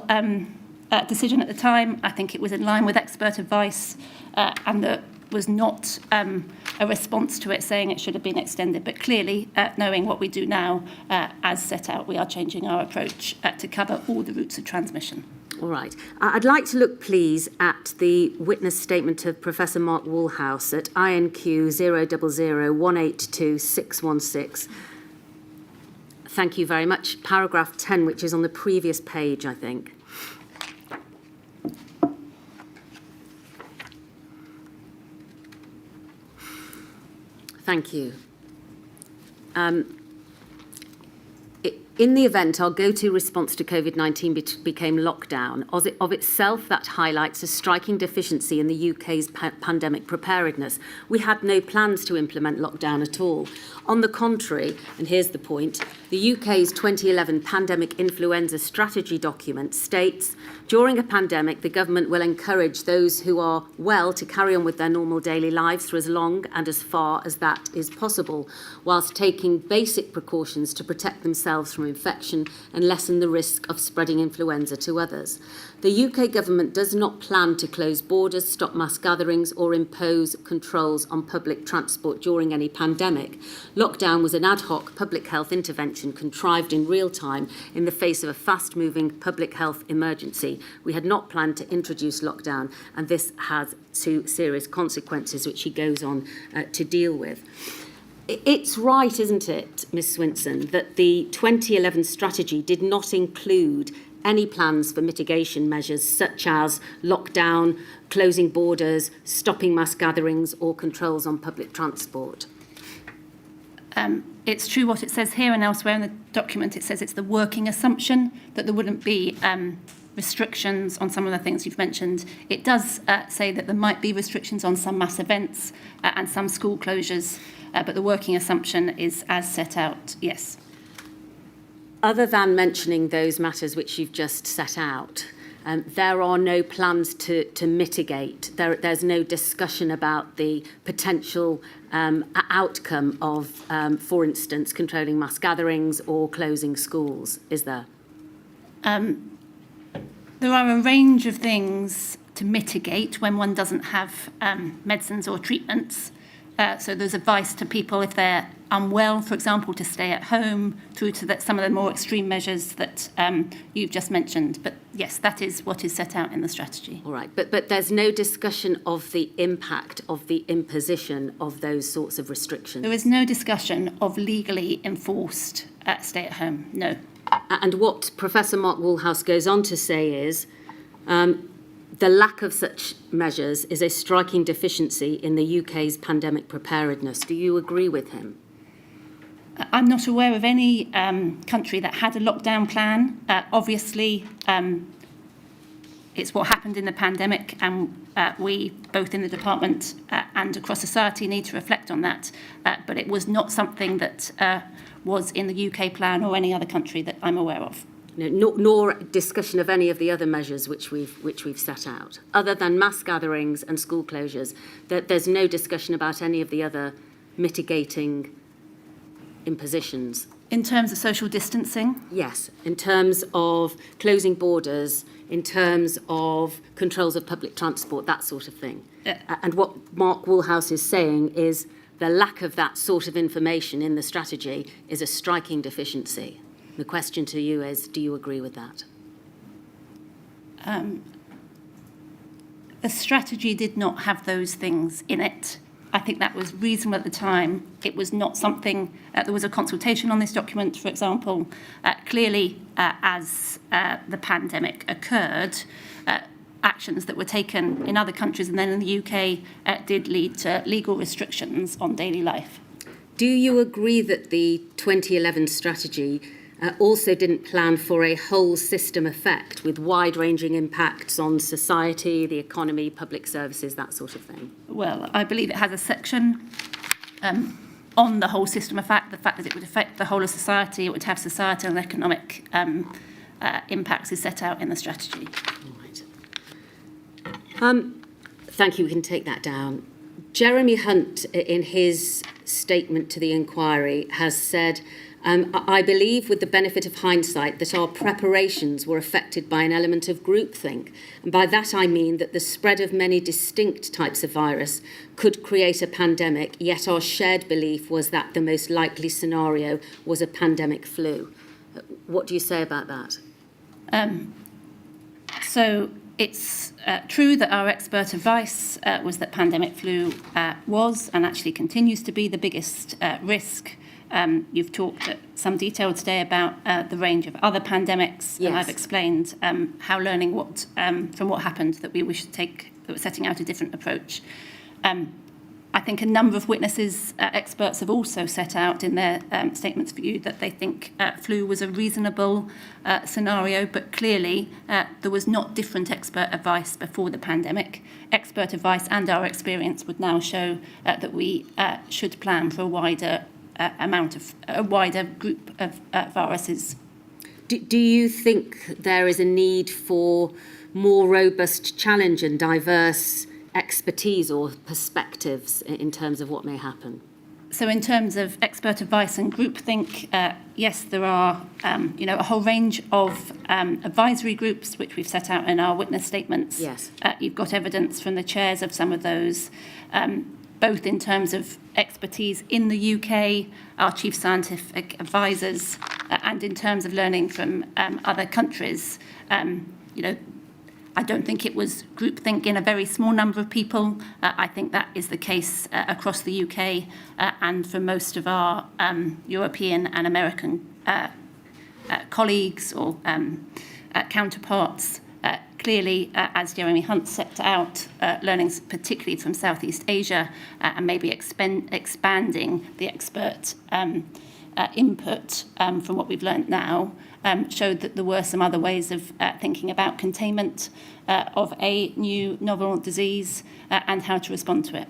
Speaker 8: decision at the time. I think it was in line with expert advice, and was not a response to it saying it should have been extended. But clearly, knowing what we do now, as set out, we are changing our approach to cover all the routes of transmission.
Speaker 3: All right. I'd like to look, please, at the witness statement of Professor Mark Woolhouse at INQ 000182616. Thank you very much. Paragraph 10, which is on the previous page, I think. Thank you. In the event our go-to response to COVID-19 became lockdown, of itself that highlights a striking deficiency in the UK's pandemic preparedness. We had no plans to implement lockdown at all. On the contrary, and here's the point, the UK's 2011 pandemic influenza strategy document states, during a pandemic, the government will encourage those who are well to carry on with their normal daily lives for as long and as far as that is possible, whilst taking basic precautions to protect themselves from infection and lessen the risk of spreading influenza to others. The UK government does not plan to close borders, stop mass gatherings or impose controls on public transport during any pandemic. Lockdown was an ad hoc public health intervention contrived in real time in the face of a fast-moving public health emergency. We had not planned to introduce lockdown, and this has two serious consequences which he goes on to deal with. It's right, isn't it, Ms Swinson, that the 2011 strategy did not include any plans for mitigation measures such as lockdown, closing borders, stopping mass gatherings or controls on public transport?
Speaker 8: It's true what it says here and elsewhere in the document. It says it's the working assumption that there wouldn't be restrictions on some of the things you've mentioned. It does say that there might be restrictions on some mass events and some school closures, but the working assumption is as set out, yes.
Speaker 3: Other than mentioning those matters which you've just set out, there are no plans to mitigate. There's no discussion about the potential outcome of, for instance, controlling mass gatherings or closing schools, is there?
Speaker 8: There are a range of things to mitigate when one doesn't have medicines or treatments. So there's advice to people if they're unwell, for example, to stay at home, through to some of the more extreme measures that you've just mentioned. But yes, that is what is set out in the strategy.
Speaker 3: All right, but there's no discussion of the impact of the imposition of those sorts of restrictions?
Speaker 8: There is no discussion of legally enforced stay at home, no.
Speaker 3: And what Professor Mark Woolhouse goes on to say is the lack of such measures is a striking deficiency in the UK's pandemic preparedness. Do you agree with him?
Speaker 8: I'm not aware of any country that had a lockdown plan. Obviously, it's what happened in the pandemic, and we, both in the department and across society, need to reflect on that. But it was not something that was in the UK plan or any other country that I'm aware of.
Speaker 3: No, nor discussion of any of the other measures which we've set out, other than mass gatherings and school closures. There's no discussion about any of the other mitigating impositions.
Speaker 8: In terms of social distancing?
Speaker 3: Yes, in terms of closing borders, in terms of controls of public transport, that sort of thing. And what Mark Woolhouse is saying is the lack of that sort of information in the strategy is a striking deficiency. The question to you is, do you agree with that?
Speaker 8: The strategy did not have those things in it. I think that was reasonable at the time. It was not something, there was a consultation on this document, for example. Clearly, as the pandemic occurred, actions that were taken in other countries and then in the UK did lead to legal restrictions on daily life.
Speaker 3: Do you agree that the 2011 strategy also didn't plan for a whole system effect with wide-ranging impacts on society, the economy, public services, that sort of thing?
Speaker 8: Well, I believe it has a section on the whole system effect, the fact that it would affect the whole of society, it would have societal and economic impacts is set out in the strategy.
Speaker 3: All right. Thank you, we can take that down. Jeremy Hunt, in his statement to the inquiry, has said I believe, with the benefit of hindsight, that our preparations were affected by an element of groupthink. And by that I mean that the spread of many distinct types of virus could create a pandemic, yet our shared belief was that the most likely scenario was a pandemic flu. What do you say about that?
Speaker 8: So it's true that our expert advice was that pandemic flu was and actually continues to be the biggest risk. You've talked at some detail today about the range of other pandemics,
Speaker 3: Yes.
Speaker 8: and I've explained how learning what from what happened that we should take, that we're setting out a different approach. I think a number of witnesses, experts have also set out in their statements for you that they think flu was a reasonable scenario, but clearly there was not different expert advice before the pandemic. Expert advice and our experience would now show that we should plan for a wider group of viruses.
Speaker 3: Do you think there is a need for more robust challenge and diverse expertise or perspectives in terms of what may happen?
Speaker 8: So in terms of expert advice and groupthink, yes, there are a whole range of advisory groups which we've set out in our witness statements.
Speaker 3: Yes.
Speaker 8: You've got evidence from the chairs of some of those, both in terms of expertise in the UK, our chief scientific advisors, and in terms of learning from other countries. I don't think it was groupthink in a very small number of people. I think that is the case across the UK and for most of our European and American colleagues or counterparts. Clearly, as Jeremy Hunt set out, learning particularly from Southeast Asia and maybe expanding the expert input from what we've learnt now, showed that there were some other ways of thinking about containment of a new novel disease and how to respond to it.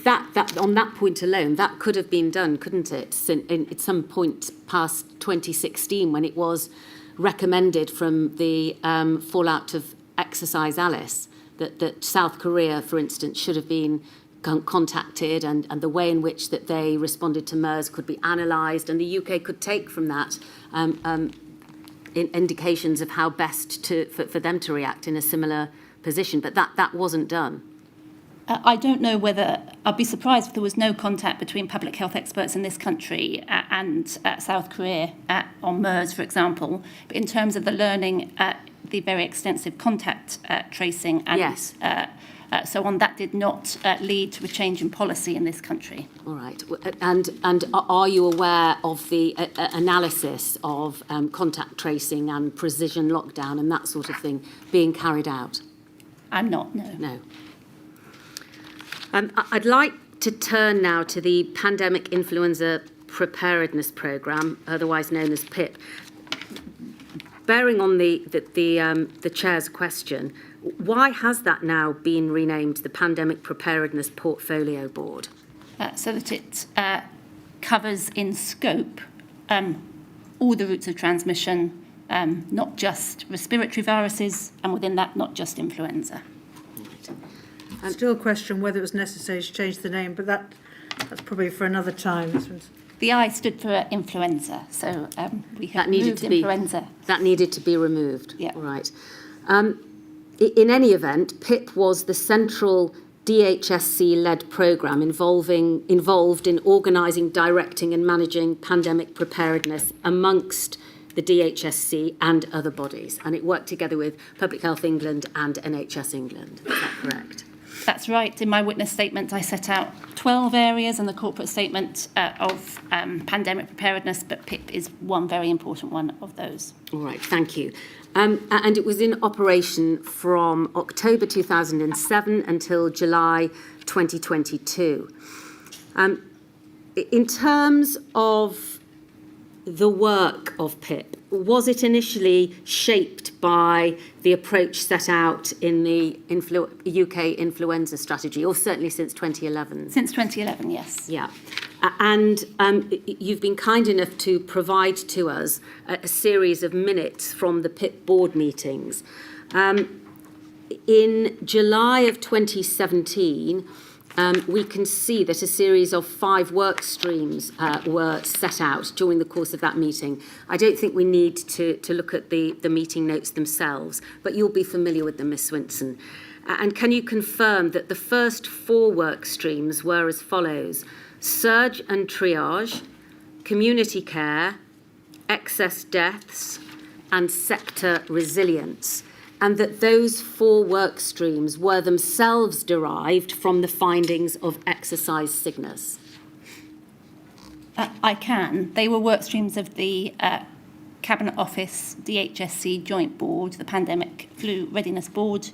Speaker 3: That on that point alone, that could have been done, couldn't it, at some point past 2016 when it was recommended from the fallout of Exercise Alice that South Korea, for instance, should have been contacted and the way in which that they responded to MERS could be analysed, and the UK could take from that indications of how best for them to react in a similar position. But that wasn't done.
Speaker 8: I don't know whether, I'd be surprised if there was no contact between public health experts in this country and South Korea on MERS, for example. But in terms of the learning, the very extensive contact tracing and
Speaker 3: Yes.
Speaker 8: so on, that did not lead to a change in policy in this country.
Speaker 3: All right. And are you aware of the analysis of contact tracing and precision lockdown and that sort of thing being carried out?
Speaker 8: I'm not, no.
Speaker 3: No. I'd like to turn now to the Pandemic Influenza Preparedness Programme, otherwise known as PIP. Bearing on the Chair's question, why has that now been renamed the Pandemic Preparedness Portfolio Board?
Speaker 8: So that it covers in scope all the routes of transmission, not just respiratory viruses, and within that, not just influenza.
Speaker 1: Still question whether it was necessary to change the name, but that's probably for another time. This one's...
Speaker 8: The I stood for influenza, so we have
Speaker 3: That needed
Speaker 8: removed
Speaker 3: to be
Speaker 8: influenza.
Speaker 3: That needed to be removed.
Speaker 8: Yeah.
Speaker 3: All right. In any event, PIP was the central DHSC-led programme involved in organising, directing and managing pandemic preparedness amongst the DHSC and other bodies. And it worked together with Public Health England and NHS England. Is that correct?
Speaker 8: That's right. In my witness statement, I set out 12 areas in the corporate statement of pandemic preparedness, but PIP is one very important one of those.
Speaker 3: All right, thank you. And it was in operation from October 2007 until July 2022. In terms of the work of PIP, was it initially shaped by the approach set out in the UK influenza strategy, or certainly since 2011?
Speaker 8: Since 2011, yes.
Speaker 3: Yeah. And you've been kind enough to provide to us a series of minutes from the PIP board meetings. In July of 2017, we can see that a series of 5 work streams were set out during the course of that meeting. I don't think we need to look at the meeting notes themselves, but you'll be familiar with them, Ms Swinson. And can you confirm that the first 4 work streams were as follows: surge and triage, community care, excess deaths, and sector resilience, and that those 4 work streams were themselves derived from the findings of exercise Cygnus?
Speaker 8: I can. They were work streams of the Cabinet Office, DHSC Joint Board, the Pandemic Flu Readiness Board,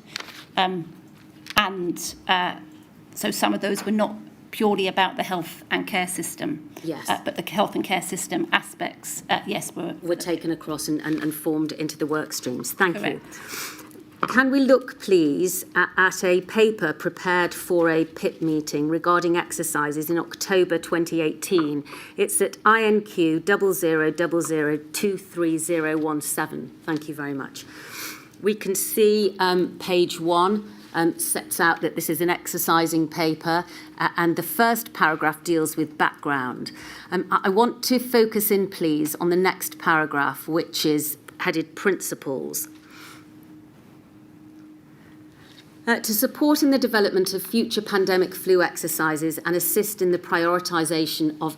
Speaker 8: so some of those were not purely about the health and care system.
Speaker 3: Yes.
Speaker 8: But the health and care system aspects, yes,
Speaker 3: were taken across and formed into the work streams. Thank
Speaker 8: correct.
Speaker 3: you. Can we look, please, at a paper prepared for a PIP meeting regarding exercises in October 2018? It's at INQ 0000230017. Thank you very much. We can see page 1 sets out that this is an exercising paper, and the first paragraph deals with background. I want to focus in, please, on the next paragraph, which is headed Principles. To support in the development of future pandemic flu exercises and assist in the prioritisation of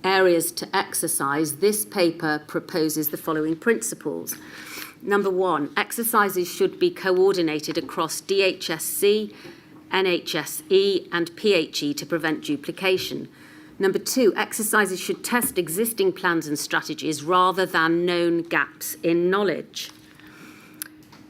Speaker 3: areas to exercise, this paper proposes the following principles. Number 1, exercises should be coordinated across DHSC, NHSE and PHE to prevent duplication. Number 2, exercises should test existing plans and strategies rather than known gaps in knowledge.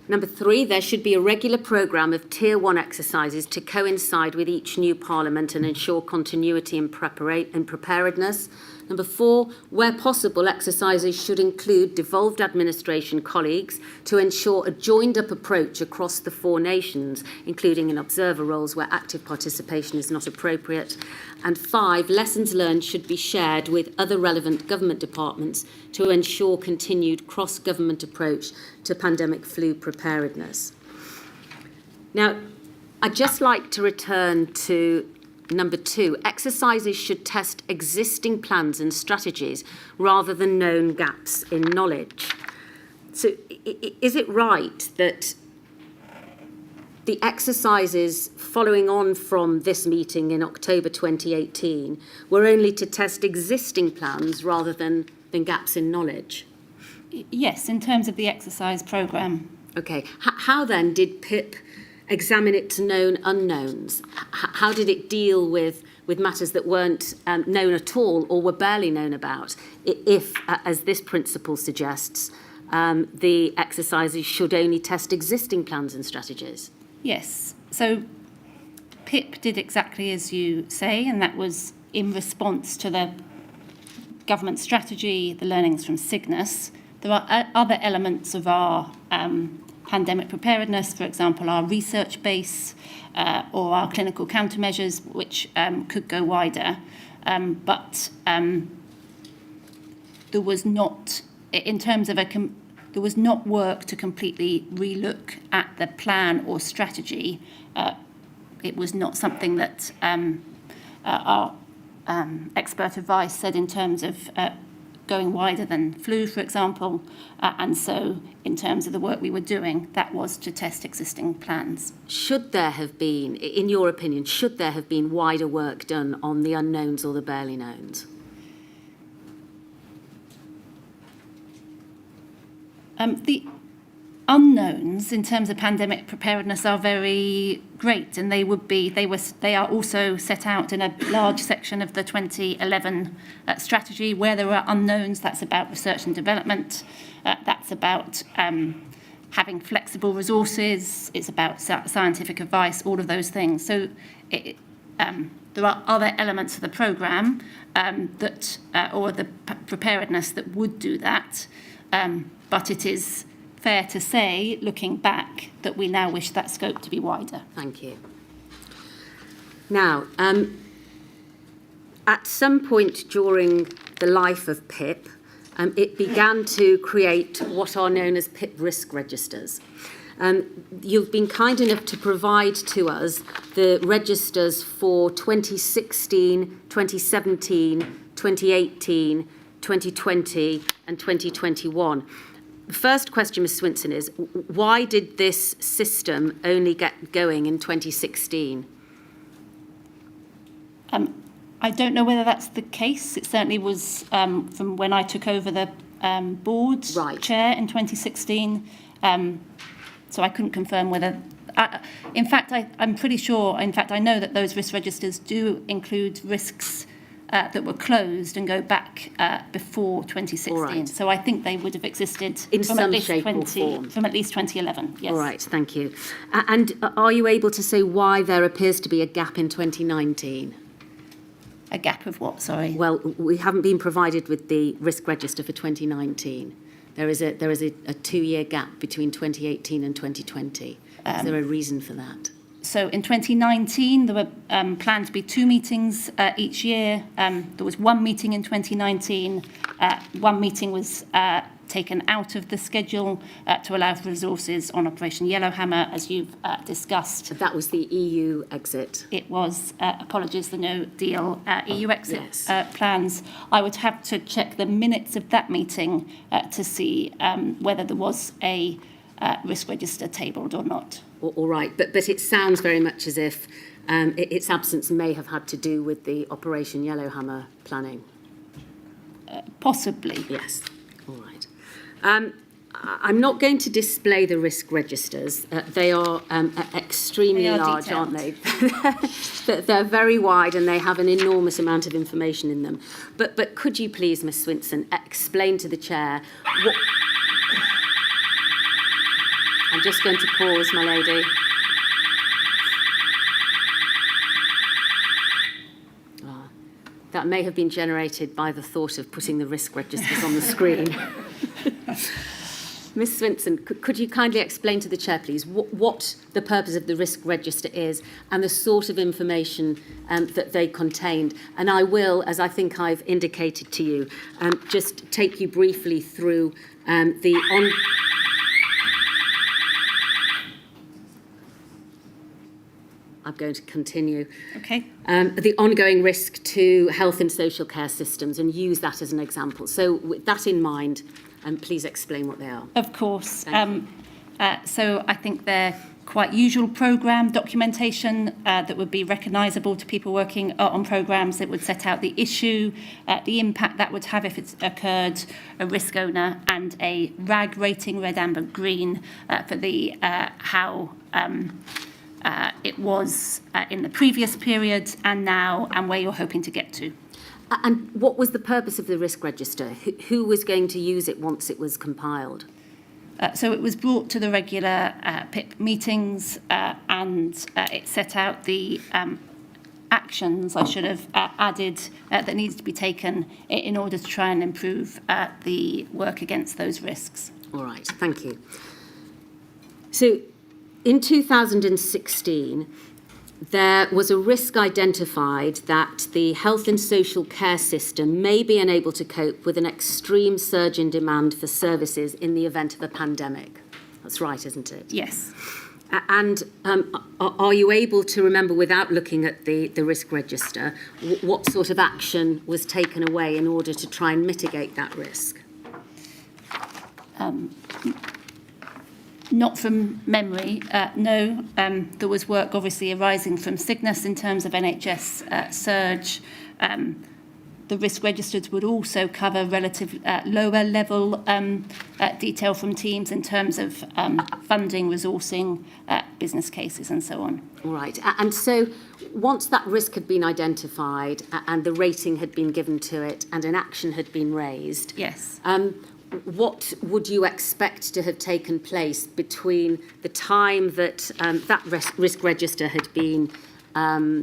Speaker 3: Number 3, there should be a regular programme of Tier 1 exercises to coincide with each new Parliament and ensure continuity and preparedness. Number 4, where possible, exercises should include devolved administration colleagues to ensure a joined-up approach across the 4 nations, including in observer roles where active participation is not appropriate. And 5, lessons learned should be shared with other relevant government departments to ensure continued cross-government approach to pandemic flu preparedness. Now, I'd just like to return to number 2, exercises should test existing plans and strategies rather than known gaps in knowledge. So is it right that the exercises following on from this meeting in October 2018 were only to test existing plans rather than gaps in knowledge?
Speaker 8: Yes, in terms of the exercise programme.
Speaker 3: Okay. How then did PIP examine its known unknowns? How did it deal with matters that weren't known at all or were barely known about, if, as this principle suggests, the exercises should only test existing plans and strategies?
Speaker 8: Yes. So PIP did exactly as you say, and that was in response to the government strategy, the learnings from Cygnus. There are other elements of our pandemic preparedness, for example, our research base or our clinical countermeasures, which could go wider. But there was not, in terms of there was not work to completely relook at the plan or strategy. It was not something that our expert advice said in terms of going wider than flu, for example, and so in terms of the work we were doing, that was to test existing plans.
Speaker 3: Should there have been, in your opinion, should there have been wider work done on the unknowns or the barely knowns?
Speaker 8: The unknowns in terms of pandemic preparedness are very great, and they are also set out in a large section of the 2011 strategy where there are unknowns. That's about research and development. That's about having flexible resources. It's about scientific advice, all of those things. So there are other elements of the programme or the preparedness that would do that, but it is fair to say, looking back, that we now wish that scope to be wider.
Speaker 3: Thank you. Now, at some point during the life of PIP, it began to create what are known as PIP risk registers. You've been kind enough to provide to us the registers for 2016, 2017, 2018, 2020 and 2021. The first question, Ms Swinson, is why did this system only get going in 2016?
Speaker 8: I don't know whether that's the case. It certainly was from when I took over the board chair in 2016. So I couldn't confirm whether... in fact, I'm pretty sure, in fact, I know that those risk registers do include risks that were closed and go back before 2016.
Speaker 3: Right.
Speaker 8: So I think they would have existed
Speaker 3: in
Speaker 8: from
Speaker 3: some
Speaker 8: at least
Speaker 3: shape or form.
Speaker 8: From at least 2011, yes.
Speaker 3: All right, thank you. And are you able to say why there appears to be a gap in 2019?
Speaker 8: A gap of what, sorry?
Speaker 3: Well, we haven't been provided with the risk register for 2019. There is a 2-year gap between 2018 and 2020. Is there a reason for that?
Speaker 8: So in 2019, there were planned to be 2 meetings each year. There was 1 meeting in 2019. 1 meeting was taken out of the schedule to allow for resources on Operation Yellowhammer, as you've discussed.
Speaker 3: That was the EU exit.
Speaker 8: It was, apologies, the no deal EU exit
Speaker 3: Yes.
Speaker 8: plans. I would have to check the minutes of that meeting to see whether there was a risk register tabled or not.
Speaker 3: All right, but it sounds very much as if its absence may have had to do with the Operation Yellowhammer planning.
Speaker 8: Possibly.
Speaker 3: Yes, all right. I'm not going to display the risk registers. They are extremely large,
Speaker 8: detailed.
Speaker 3: aren't they? They're very wide and they have an enormous amount of information in them. But could you please, Ms Swinson, explain to the Chair what... I'm just going to pause, my lady. That may have been generated by the thought of putting the risk registers on the screen. Ms Swinson, could you kindly explain to the Chair, please, what the purpose of the risk register is and the sort of information that they contained? And I will, as I think I've indicated to you, just take you briefly through the... I'm going to continue.
Speaker 8: Okay.
Speaker 3: The ongoing risk to health and social care systems and use that as an example. So with that in mind, please explain what they are.
Speaker 8: Of course. So I think they're quite usual programme documentation that would be recognisable to people working on programmes. That would set out the issue, the impact that would have if it's occurred, a risk owner, and a RAG rating, red, amber, green, for the how it was in the previous period and now, and where you're hoping to get to.
Speaker 3: And what was the purpose of the risk register? Who was going to use it once it was compiled?
Speaker 8: So it was brought to the regular PIP meetings and it set out the actions I should have added that needed to be taken in order to try and improve the work against those risks.
Speaker 3: All right, thank you. So in 2016, there was a risk identified that the health and social care system may be unable to cope with an extreme surge in demand for services in the event of a pandemic. That's right, isn't it?
Speaker 8: Yes.
Speaker 3: And are you able to remember, without looking at the risk register, what sort of action was taken away in order to try and mitigate that risk?
Speaker 8: Not from memory, no. There was work obviously arising from sickness in terms of NHS surge. The risk registers would also cover relative lower level detail from teams in terms of funding, resourcing, business cases and so on.
Speaker 3: All right. And so once that risk had been identified and the rating had been given to it and an action had been raised,
Speaker 8: yes.
Speaker 3: What would you expect to have taken place between the time that that risk register had been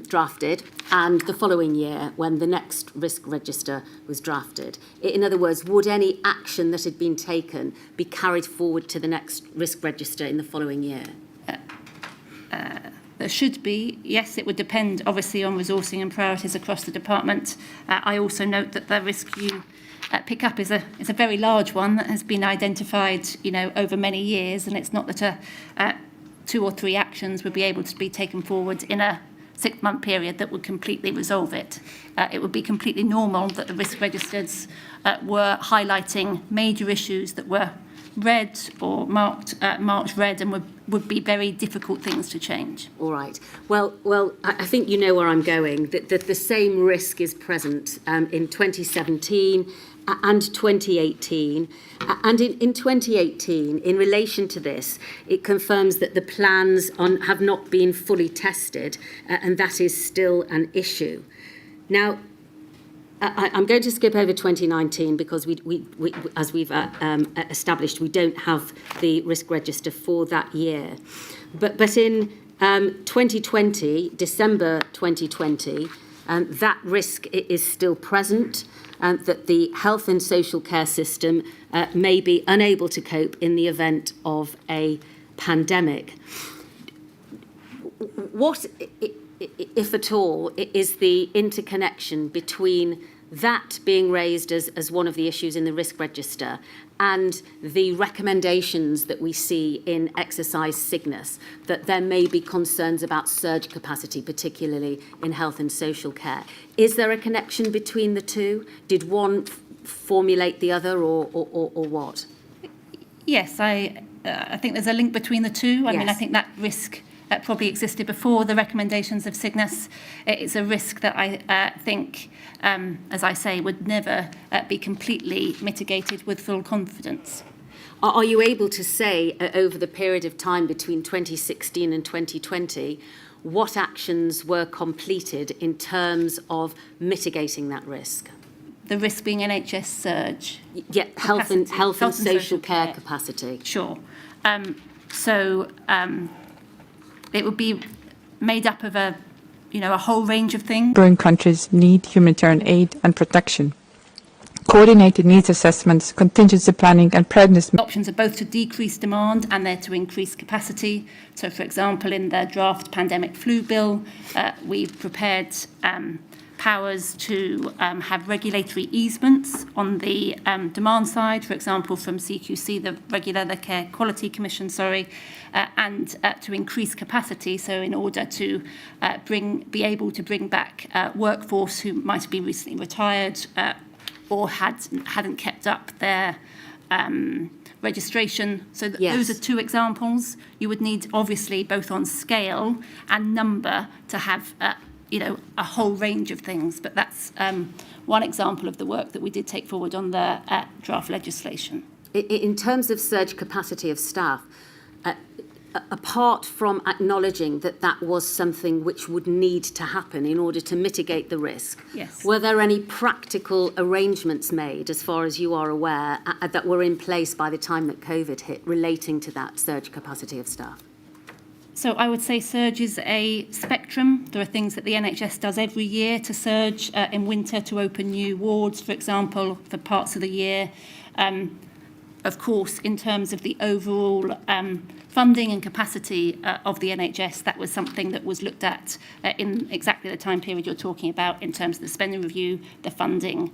Speaker 3: drafted and the following year when the next risk register was drafted? In other words, would any action that had been taken be carried forward to the next risk register in the following year?
Speaker 8: there should be. Yes, it would depend obviously on resourcing and priorities across the department. I also note that the risk you pick up is a very large one that has been identified, over many years, and it's not that 2 or 3 actions would be able to be taken forward in a 6-month period that would completely resolve it. It would be completely normal that the risk registers were highlighting major issues that were red or marked red and would be very difficult things to change.
Speaker 3: All right. Well, I think you know where I'm going. That the same risk is present in 2017 and 2018. And in 2018, in relation to this, it confirms that the plans have not been fully tested, and that is still an issue. Now, I'm going to skip over 2019 because we as we've established, we don't have the risk register for that year. But in 2020, December 2020, that risk is still present, that the health and social care system may be unable to cope in the event of a pandemic. What, if at all, is the interconnection between that being raised as one of the issues in the risk register and the recommendations that we see in exercise Cygnus, that there may be concerns about surge capacity, particularly in health and social care? Is there a connection between the two? Did one formulate the other, or what?
Speaker 8: Yes, I think there's a link between the two. I mean, I think that risk probably existed before the recommendations of Cygnus. It's a risk that I think, as I say, would never be completely mitigated with full confidence.
Speaker 3: Are you able to say, over the period of time between 2016 and 2020, what actions were completed in terms of mitigating that risk?
Speaker 8: The risk being NHS surge.
Speaker 3: Yeah, health and social care capacity.
Speaker 8: Sure. It would be made up of a whole range of things.
Speaker 9: Neighbouring countries need humanitarian aid and protection. Coordinated needs assessments, contingency planning and preparedness.
Speaker 8: Options are both to decrease demand and they're to increase capacity. So, for example, in the draft pandemic flu bill, we've prepared powers to have regulatory easements on the demand side, for example, from CQC, the Care Quality Commission, and to increase capacity, so in order to be able to bring back workforce who might have been recently retired or hadn't kept up their registration. So those are two examples. You would need, obviously, both on scale and number to have a whole range of things, but that's one example of the work that we did take forward on the draft legislation.
Speaker 3: In terms of surge capacity of staff, apart from acknowledging that that was something which would need to happen in order to mitigate the risk,
Speaker 8: yes,
Speaker 3: were there any practical arrangements made, as far as you are aware, that were in place by the time that COVID hit relating to that surge capacity of staff?
Speaker 8: So I would say surge is a spectrum. There are things that the NHS does every year to surge in winter, to open new wards, for example, for parts of the year. Of course, in terms of the overall funding and capacity of the NHS, that was something that was looked at in exactly the time period you're talking about, in terms of the spending review, the funding,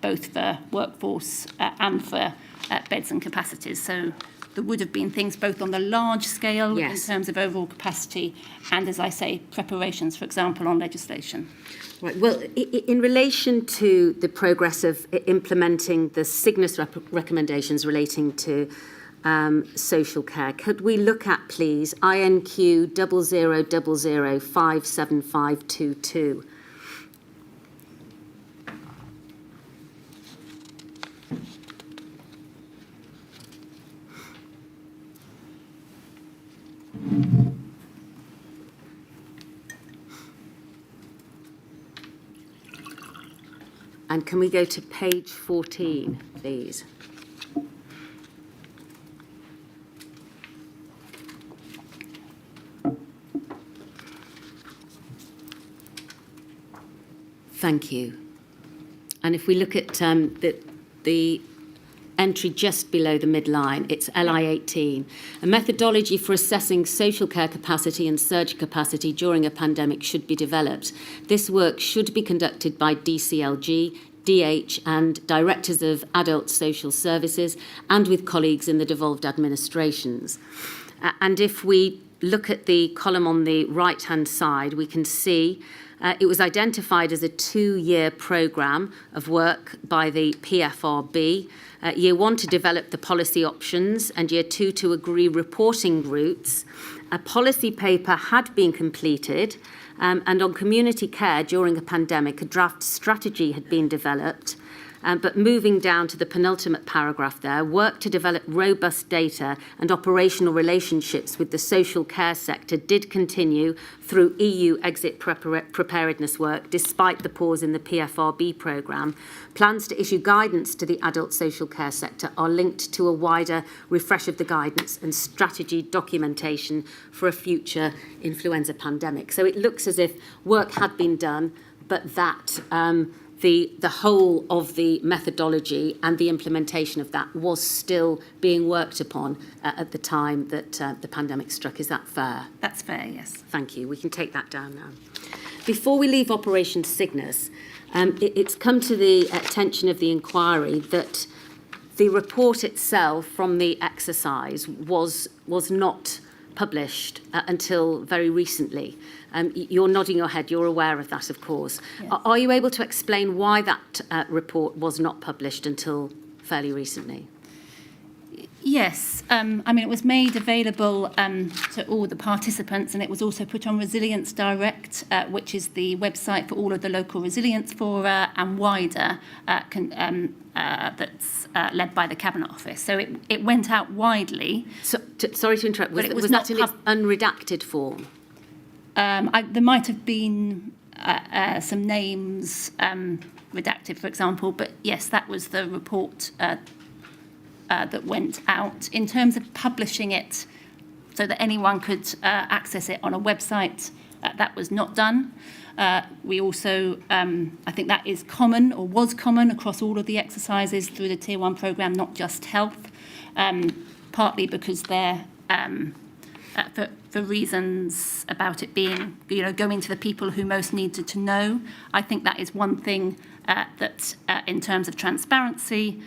Speaker 8: both for workforce and for beds and capacities. So there would have been things both on the large scale, yes, in terms of overall capacity and, as I say, preparations, for example, on legislation.
Speaker 3: Right. Well, in relation to the progress of implementing the Cygnus recommendations relating to social care, could we look at, please, INQ 0000575522? And can we go to page 14, please? Thank you. And if we look at the entry just below the midline. It's LI18. A methodology for assessing social care capacity and surge capacity during a pandemic should be developed. This work should be conducted by DCLG, DH and Directors of Adult Social Services and with colleagues in the devolved administrations. And if we look at the column on the right-hand side, we can see it was identified as a 2-year programme of work by the PFRB. Year 1 to develop the policy options and Year 2 to agree reporting routes. A policy paper had been completed and on community care during a pandemic, a draft strategy had been developed. But moving down to the penultimate paragraph there, work to develop robust data and operational relationships with the social care sector did continue through EU exit preparedness work, despite the pause in the PFRB programme. Plans to issue guidance to the adult social care sector are linked to a wider refresh of the guidance and strategy documentation for a future influenza pandemic. So it looks as if work had been done, but that the whole of the methodology and the implementation of that was still being worked upon at the time that the pandemic struck. Is that fair?
Speaker 8: That's fair, yes.
Speaker 3: Thank you. We can take that down now. Before we leave Operation Cygnus, it's come to the attention of the inquiry that the report itself from the exercise was not published until very recently. You're nodding your head, you're aware of that, of course. Yes. Are you able to explain why that report was not published until fairly recently?
Speaker 8: Yes, I mean, it was made available to all the participants, and it was also put on Resilience Direct, which is the website for all of the local resilience fora and wider that's led by the Cabinet Office. So it went out widely.
Speaker 3: So, sorry to interrupt, was that in its unredacted form?
Speaker 8: There might have been some names redacted, for example, but yes, that was the report that went out. In terms of publishing it so that anyone could access it on a website, that was not done. We also, I think that is common or was common across all of the exercises through the Tier 1 programme, not just health, partly because they're for reasons about it being, going to the people who most needed to know. I think that is one thing that, in terms of transparency,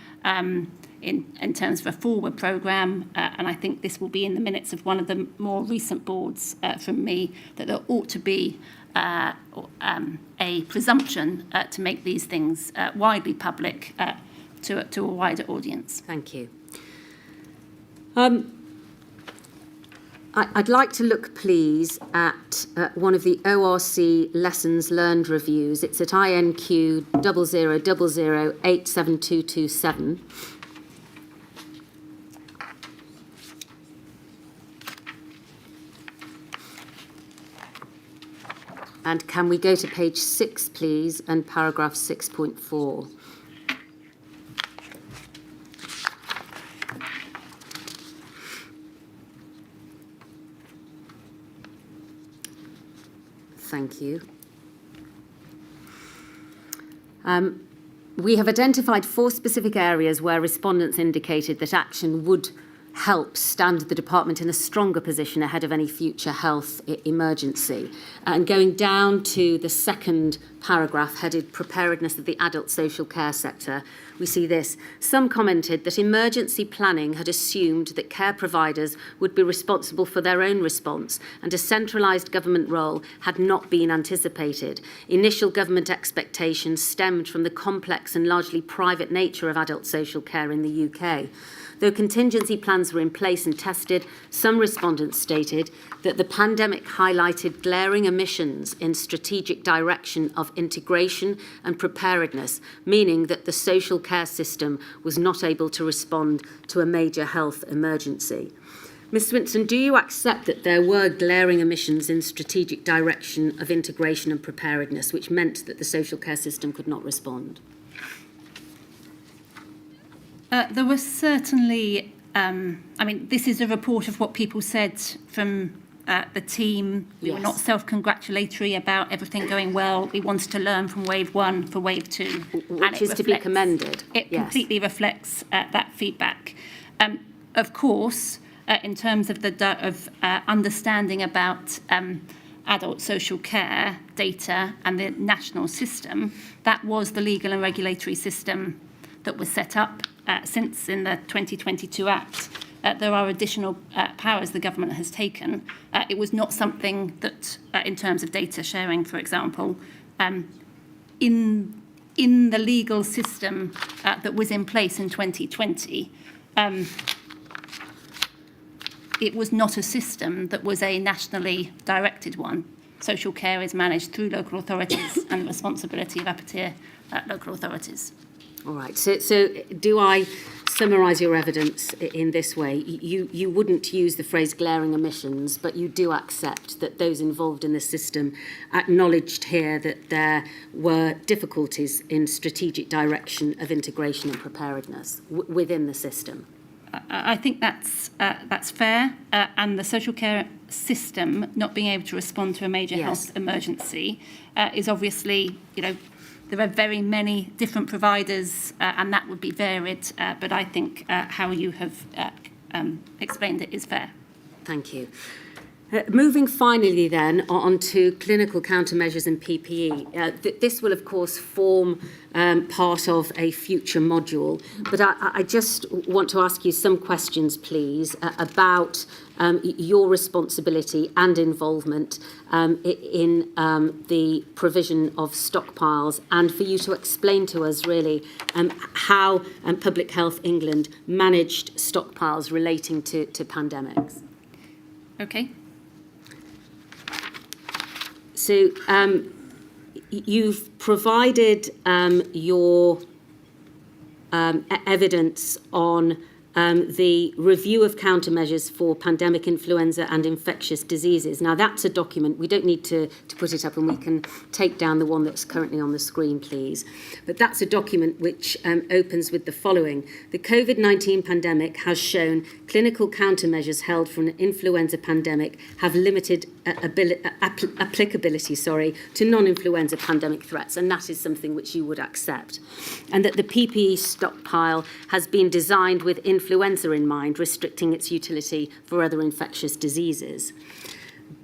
Speaker 8: in terms of a forward programme, and I think this will be in the minutes of one of the more recent boards from me, that there ought to be a presumption to make these things widely public to a wider audience.
Speaker 3: Thank you. I'd like to look, please, at one of the ORC Lessons Learned reviews. It's at INQ 0000087227. And can we go to page 6, please, and paragraph 6.4? Thank you. We have identified 4 specific areas where respondents indicated that action would help stand the department in a stronger position ahead of any future health emergency. And going down to the second paragraph headed Preparedness of the Adult Social Care Sector, we see this. Some commented that emergency planning had assumed that care providers would be responsible for their own response and a centralised government role had not been anticipated. Initial government expectations stemmed from the complex and largely private nature of adult social care in the UK. Though contingency plans were in place and tested, some respondents stated that the pandemic highlighted glaring omissions in strategic direction of integration and preparedness, meaning that the social care system was not able to respond to a major health emergency. Ms Swinson, do you accept that there were glaring omissions in strategic direction of integration and preparedness, which meant that the social care system could not respond?
Speaker 8: There was certainly, this is a report of what people said from the team. We were not self-congratulatory about everything going well. We wanted to learn from wave 1 for wave 2.
Speaker 3: Which is to be commended.
Speaker 8: It completely reflects that feedback. Of course, in terms of understanding about adult social care data and the national system, that was the legal and regulatory system that was set up since in the 2022 Act. There are additional powers the government has taken. It was not something that, in terms of data sharing, for example, in the legal system that was in place in 2020, it was not a system that was a nationally directed one. Social care is managed through local authorities and the responsibility of upper-tier local authorities.
Speaker 3: All right. So do I summarise your evidence in this way? You wouldn't use the phrase glaring omissions, but you do accept that those involved in the system acknowledged here that there were difficulties in strategic direction of integration and preparedness within the system.
Speaker 8: I think that's fair, and the social care system not being able to respond to a major health emergency is obviously, there are very many different providers, and that would be varied. But I think how you have explained it is fair.
Speaker 3: Thank you. Moving finally then on to clinical countermeasures and PPE. This will, of course, form part of a future module. But I just want to ask you some questions, please, about your responsibility and involvement in the provision of stockpiles, and for you to explain to us really how Public Health England managed stockpiles relating to pandemics.
Speaker 8: Okay.
Speaker 3: So you've provided your evidence on the review of countermeasures for pandemic influenza and infectious diseases. Now, that's a document. We don't need to put it up, and we can take down the one that's currently on the screen, please. But that's a document which opens with the following. The COVID-19 pandemic has shown clinical countermeasures held from an influenza pandemic have limited applicability to non-influenza pandemic threats, and that is something which you would accept. And that the PPE stockpile has been designed with influenza in mind, restricting its utility for other infectious diseases.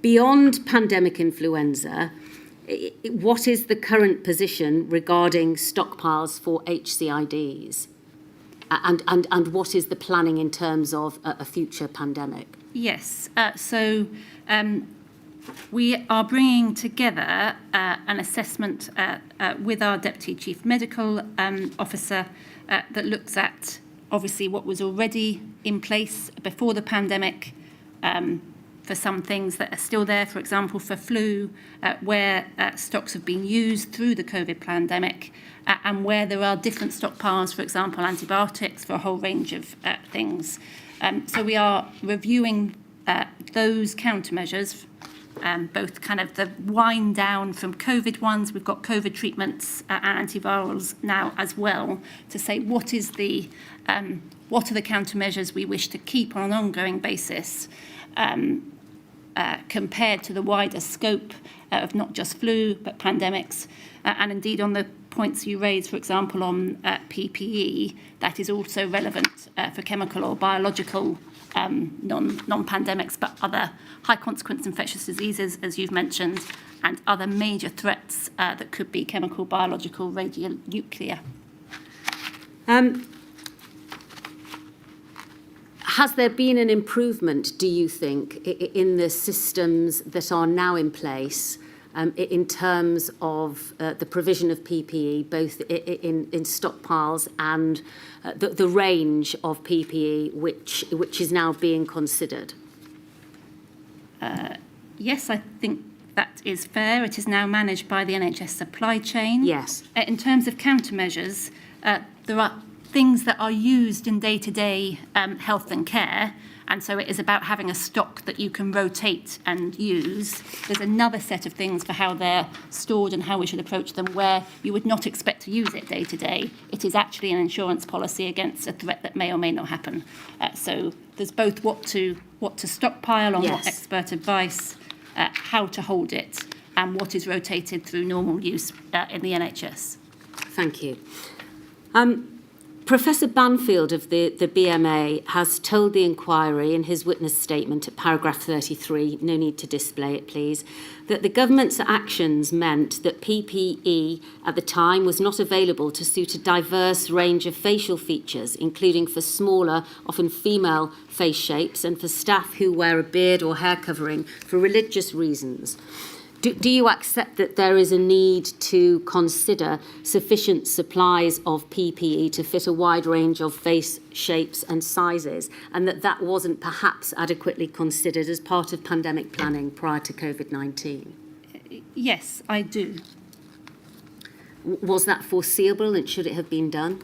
Speaker 3: Beyond pandemic influenza, what is the current position regarding stockpiles for HCIDs? And what is the planning in terms of a future pandemic?
Speaker 8: Yes. So we are bringing together an assessment with our Deputy Chief Medical Officer that looks at obviously what was already in place before the pandemic, for some things that are still there, for example, for flu, where stocks have been used through the COVID pandemic, and where there are different stockpiles, for example, antibiotics for a whole range of things. So we are reviewing those countermeasures, both kind of the wind down from COVID ones. We've got COVID treatments and antivirals now as well, to say what are the countermeasures we wish to keep on an ongoing basis, compared to the wider scope of not just flu but pandemics, and indeed on the points you raised, for example, on PPE, that is also relevant for chemical or biological non-pandemics, but other high-consequence infectious diseases, as you've mentioned, and other major threats that could be chemical, biological, radionuclear.
Speaker 3: Has there been an improvement, do you think, in the systems that are now in place in terms of the provision of PPE, both in stockpiles and the range of PPE which is now being considered?
Speaker 8: Yes, I think that is fair. It is now managed by the NHS supply chain.
Speaker 3: Yes.
Speaker 8: In terms of countermeasures, there are things that are used in day-to-day health and care, And so it is about having a stock that you can rotate and use. There's another set of things for how they're stored and how we should approach them where you would not expect to use it day to day. It is actually an insurance policy against a threat that may or may not happen. So there's both what to stockpile on what expert advice, how to hold it, and what is rotated through normal use in the NHS.
Speaker 3: Thank you. Professor Banfield of the BMA has told the inquiry in his witness statement at paragraph 33, no need to display it please, that the government's actions meant that PPE at the time was not available to suit a diverse range of facial features, including for smaller, often female face shapes and for staff who wear a beard or hair covering for religious reasons. Do you accept that there is a need to consider sufficient supplies of PPE to fit a wide range of face shapes and sizes, and that wasn't perhaps adequately considered as part of pandemic planning prior to COVID-19?
Speaker 8: Yes, I do.
Speaker 3: Was that foreseeable and should it have been done?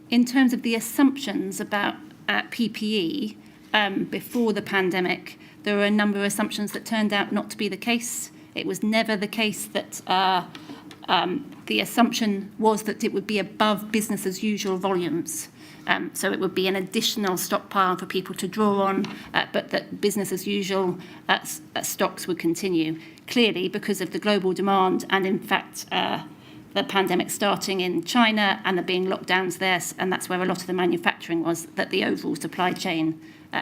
Speaker 8: In terms of the assumptions about PPE before the pandemic, there were a number of assumptions that turned out not to be the case. It was never the case that the assumption was that it would be above business as usual volumes. So it would be an additional stockpile for people to draw on, but that business as usual stocks would continue. Clearly, because of the global demand and in fact the pandemic starting in China and there being lockdowns there, and that's where a lot of the manufacturing was, that the overall supply chain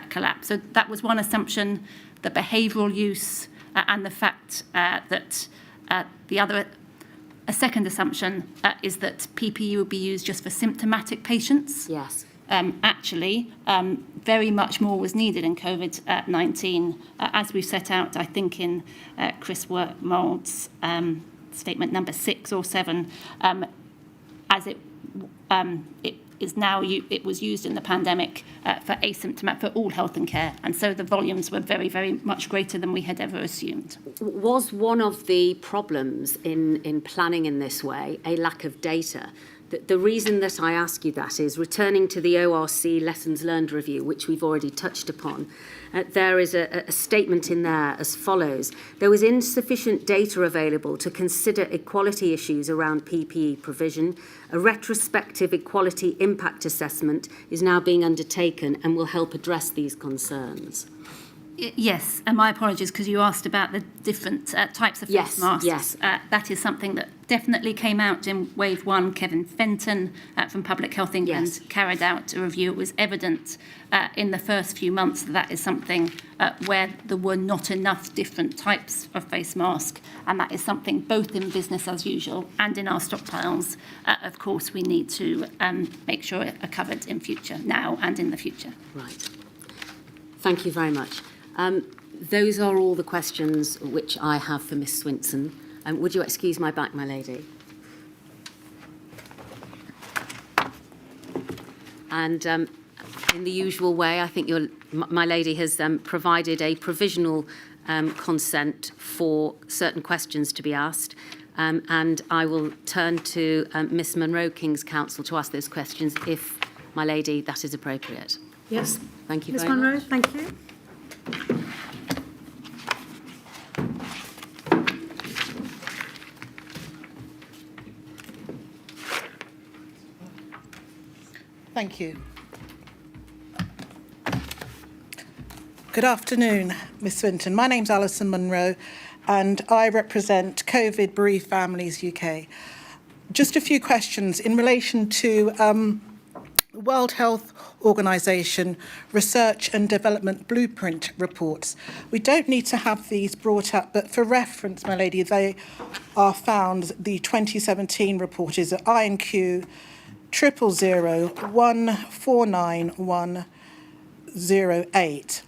Speaker 8: collapse. So that was one assumption, the behavioural use and the fact that a second assumption is that PPE would be used just for symptomatic patients.
Speaker 3: Yes.
Speaker 8: Actually, very much more was needed in COVID-19, as we've set out, I think, in Chris Wormald's statement number 6 or 7, as it is now, it was used in the pandemic for asymptomatic, for all health and care. And so the volumes were very, very much greater than we had ever assumed.
Speaker 3: Was one of the problems in planning in this way a lack of data? The reason that I ask you that is, returning to the ORC Lessons Learned review, which we've already touched upon, there is a statement in there as follows. There was insufficient data available to consider equality issues around PPE provision. A retrospective equality impact assessment is now being undertaken and will help address these concerns.
Speaker 8: Yes, and my apologies, because you asked about the different types of face masks.
Speaker 3: Yes.
Speaker 8: That is something that definitely came out in Wave 1. Kevin Fenton from Public Health England carried out a review. It was evident in the first few months that is something where there were not enough different types of face mask, and that is something both in business as usual and in our stockpiles, of course, we need to make sure are covered in future, now and in the future.
Speaker 3: Right. Thank you very much. Those are all the questions which I have for Miss Swinson. Would you excuse my back, my lady? And in the usual way, I think my lady has provided a provisional consent for certain questions to be asked. And I will turn to Miss Monroe, King's Counsel, to ask those questions if, my lady, that is appropriate.
Speaker 1: Yes.
Speaker 3: Thank you
Speaker 1: Ms.
Speaker 3: very
Speaker 1: Monroe,
Speaker 3: much.
Speaker 1: thank you.
Speaker 10: Thank you. Good afternoon, Ms. Swinton. My name's Alison Monroe, and I represent COVID Bereaved Families UK. Just a few questions in relation to World Health Organization Research and Development Blueprint reports. We don't need to have these brought up, but for reference, my lady, they are found. The 2017 report is at INQ 000149108.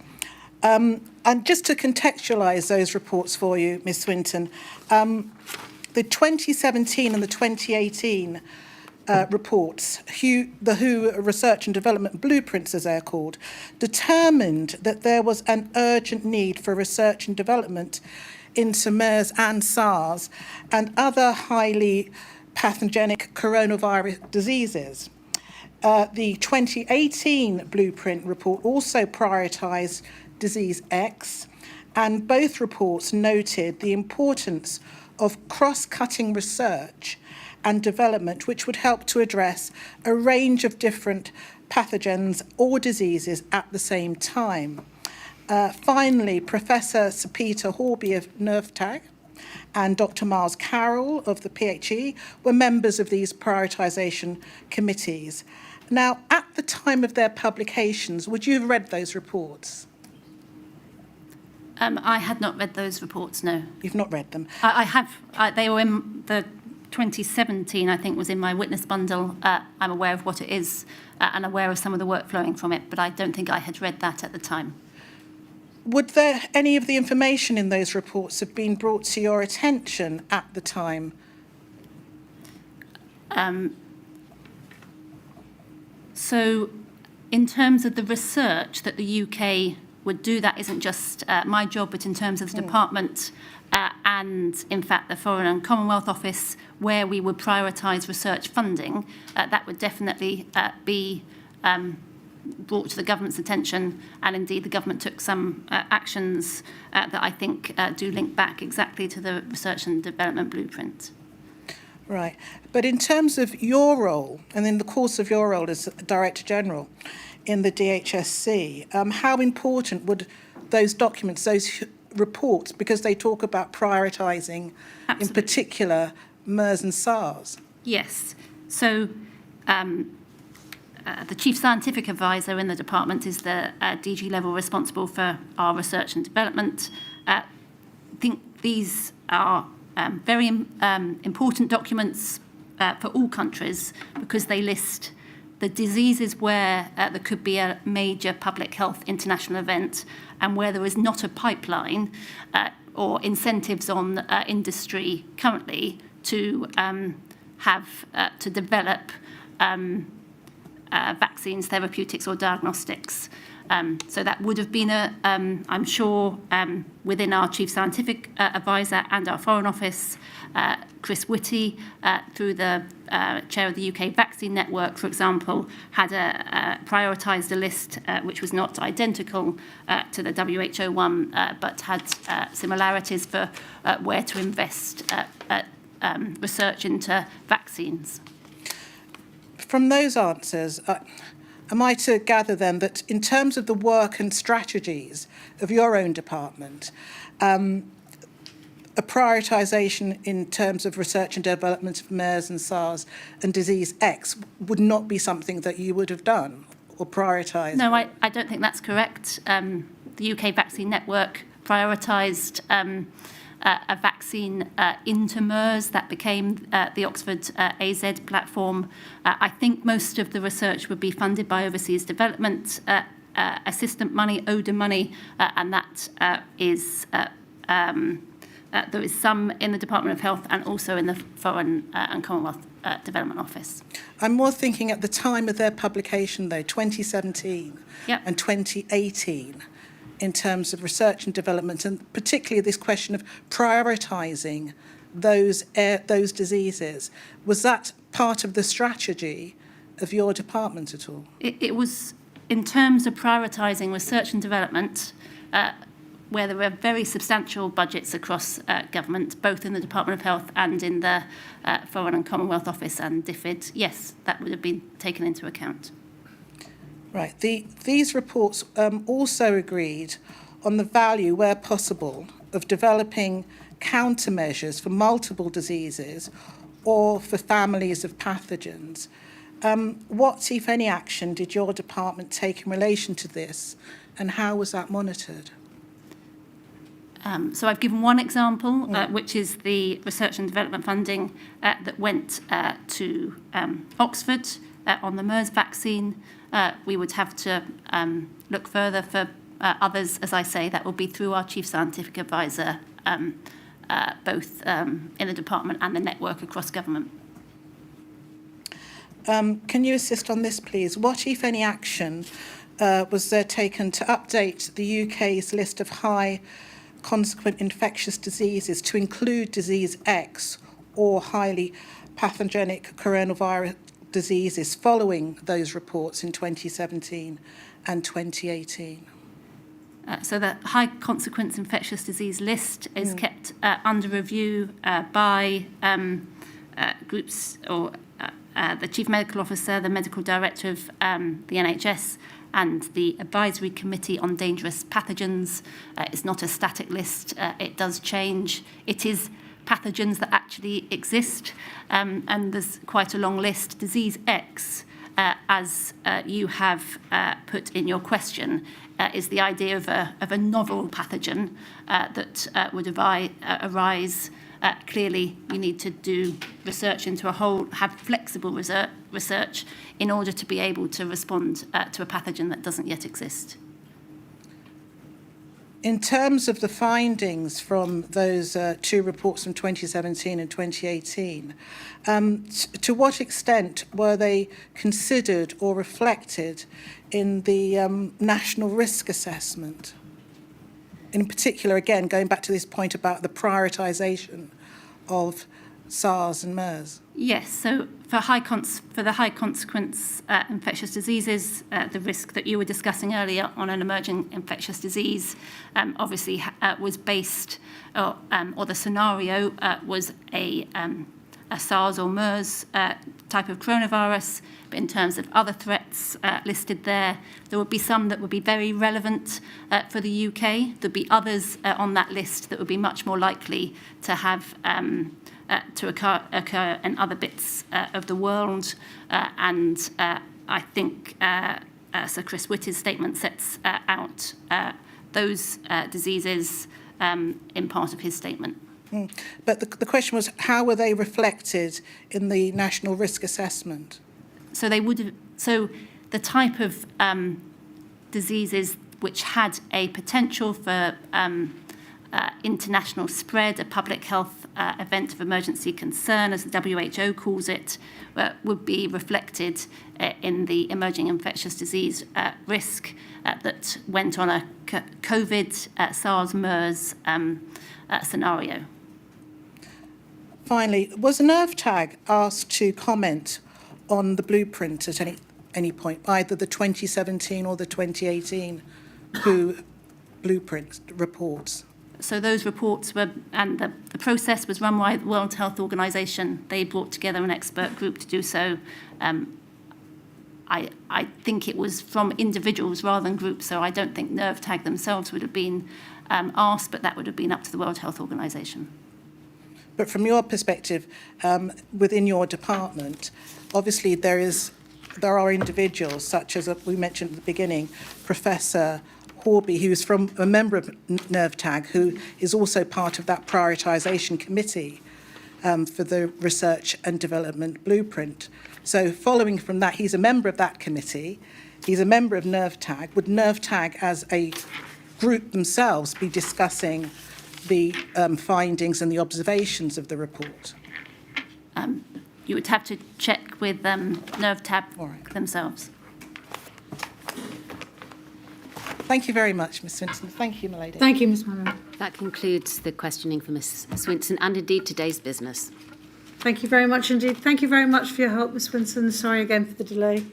Speaker 10: And just to contextualise those reports for you, Ms. Swinton, the 2017 and the 2018 reports, the WHO Research and Development Blueprints, as they're called, determined that there was an urgent need for research and development into MERS and SARS and other highly pathogenic coronavirus diseases. The 2018 Blueprint report also prioritised disease X, and both reports noted the importance of cross-cutting research and development which would help to address a range of different pathogens or diseases at the same time. Finally, Professor Sir Peter Horby of NERVTAG and Dr. Miles Carroll of the PHE were members of these prioritisation committees. Now, at the time of their publications, would you have read those reports?
Speaker 8: I had not read those reports, no.
Speaker 10: You've not read them?
Speaker 8: I have. They were in the 2017, I think, was in my witness bundle. I'm aware of what it is and aware of some of the work flowing from it, but I don't think I had read that at the time.
Speaker 10: Would there any of the information in those reports have been brought to your attention at the time?
Speaker 8: So in terms of the research that the UK would do, that isn't just my job, but in terms of the department and, in fact, the Foreign and Commonwealth Office, where we would prioritise research funding, that would definitely be brought to the government's attention, and indeed the government took some actions that I think do link back exactly to the research and development blueprint.
Speaker 10: Right. But in terms of your role, and in the course of your role as Director General in the DHSC, how important would those documents, those reports, because they talk about prioritising, in particular, MERS and SARS?
Speaker 8: Yes. So the Chief Scientific Advisor in the department is the DG level responsible for our research and development. I think these are very important documents for all countries because they list the diseases where there could be a major public health international event and where there is not a pipeline or incentives on industry currently to to develop vaccines, therapeutics or diagnostics. So that would have been, I'm sure, within our Chief Scientific Advisor and our Foreign Office, Chris Whitty, through the chair of the UK Vaccine Network, for example, had prioritised a list which was not identical to the WHO one, but had similarities for where to invest research into vaccines.
Speaker 10: From those answers, am I to gather then that in terms of the work and strategies of your own department, a prioritisation in terms of research and development of MERS and SARS and disease X would not be something that you would have done or prioritised?
Speaker 8: No, I don't think that's correct. The UK Vaccine Network prioritised a vaccine into MERS that became the Oxford AZ platform. I think most of the research would be funded by overseas development assistant money, ODA money, and that is there is some in the Department of Health and also in the Foreign and Commonwealth Development Office.
Speaker 10: I'm more thinking at the time of their publication, though, 2017 and 2018, in terms of research and development, and particularly this question of prioritising those diseases. Was that part of the strategy of your department at all?
Speaker 8: It was, in terms of prioritising research and development, where there were very substantial budgets across government, both in the Department of Health and in the Foreign and Commonwealth Office and DFID. Yes, that would have been taken into account.
Speaker 10: Right. These reports also agreed on the value, where possible, of developing countermeasures for multiple diseases or for families of pathogens. What, if any, action did your department take in relation to this, and how was that monitored?
Speaker 8: So I've given one example, which is the research and development funding that went to Oxford on the MERS vaccine. We would have to look further for others, as I say, that will be through our Chief Scientific Advisor, both in the department and the network across government.
Speaker 10: Can you assist on this, please? What, if any, action was there taken to update the UK's list of high consequent infectious diseases to include disease X or highly pathogenic diseases following those reports in 2017 and 2018?
Speaker 8: So the high consequence infectious disease list is kept under review by groups or the Chief Medical Officer, the Medical Director of the NHS, and the Advisory Committee on Dangerous Pathogens. It's not a static list. It does change. It is pathogens that actually exist, and there's quite a long list. Disease X, as you have put in your question, is the idea of a novel pathogen that would arise. Clearly, you need to do research into have flexible research in order to be able to respond to a pathogen that doesn't yet exist.
Speaker 10: In terms of the findings from those two reports from 2017 and 2018, to what extent were they considered or reflected in the national risk assessment? In particular, again, going back to this point about the prioritisation of SARS and MERS.
Speaker 8: Yes, so for the high consequence infectious diseases, the risk that you were discussing earlier on an emerging infectious disease obviously was based, or the scenario was a SARS or MERS type of coronavirus. But in terms of other threats listed there would be some that would be very relevant for the UK. There'd be others on that list that would be much more likely to have to occur in other bits of the world. And I think Sir Chris Whitty's statement sets out those diseases in part of his statement.
Speaker 10: But the question was, how were they reflected in the national risk assessment?
Speaker 8: So they would have. So the type of diseases which had a potential for international spread, a public health event of emergency concern, as the WHO calls it, would be reflected in the emerging infectious disease risk that went on a COVID, SARS, MERS scenario.
Speaker 10: Finally, was NervTag asked to comment on the blueprint at any point, either the 2017 or the 2018 WHO blueprint reports?
Speaker 8: So those reports were, and the process was run by the World Health Organization. They brought together an expert group to do so. I think it was from individuals rather than groups, so I don't think NervTag themselves would have been asked, but that would have been up to the World Health Organization.
Speaker 10: But from your perspective, within your department, obviously there are individuals such as we mentioned at the beginning, Professor Horby, who's a member of NervTag, who is also part of that prioritisation committee for the research and development blueprint. So following from that, he's a member of that committee. He's a member of NervTag. Would NervTag as a group themselves be discussing the findings and the observations of the report?
Speaker 8: You would have to check with NervTag themselves.
Speaker 10: Thank you very much, Ms. Swinson. Thank you, my lady.
Speaker 1: Thank you, Ms. Mallory.
Speaker 3: That concludes the questioning for Ms. Swinson and indeed today's business.
Speaker 1: Thank you very much indeed. Thank you very much for your help, Ms. Swinson. Sorry again for the delay.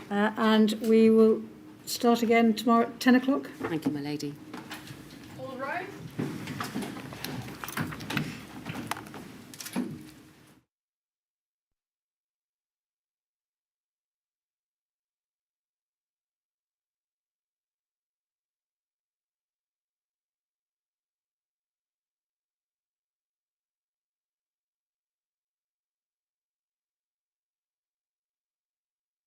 Speaker 1: And we will start again tomorrow at 10 o'clock.
Speaker 3: Thank you, my lady.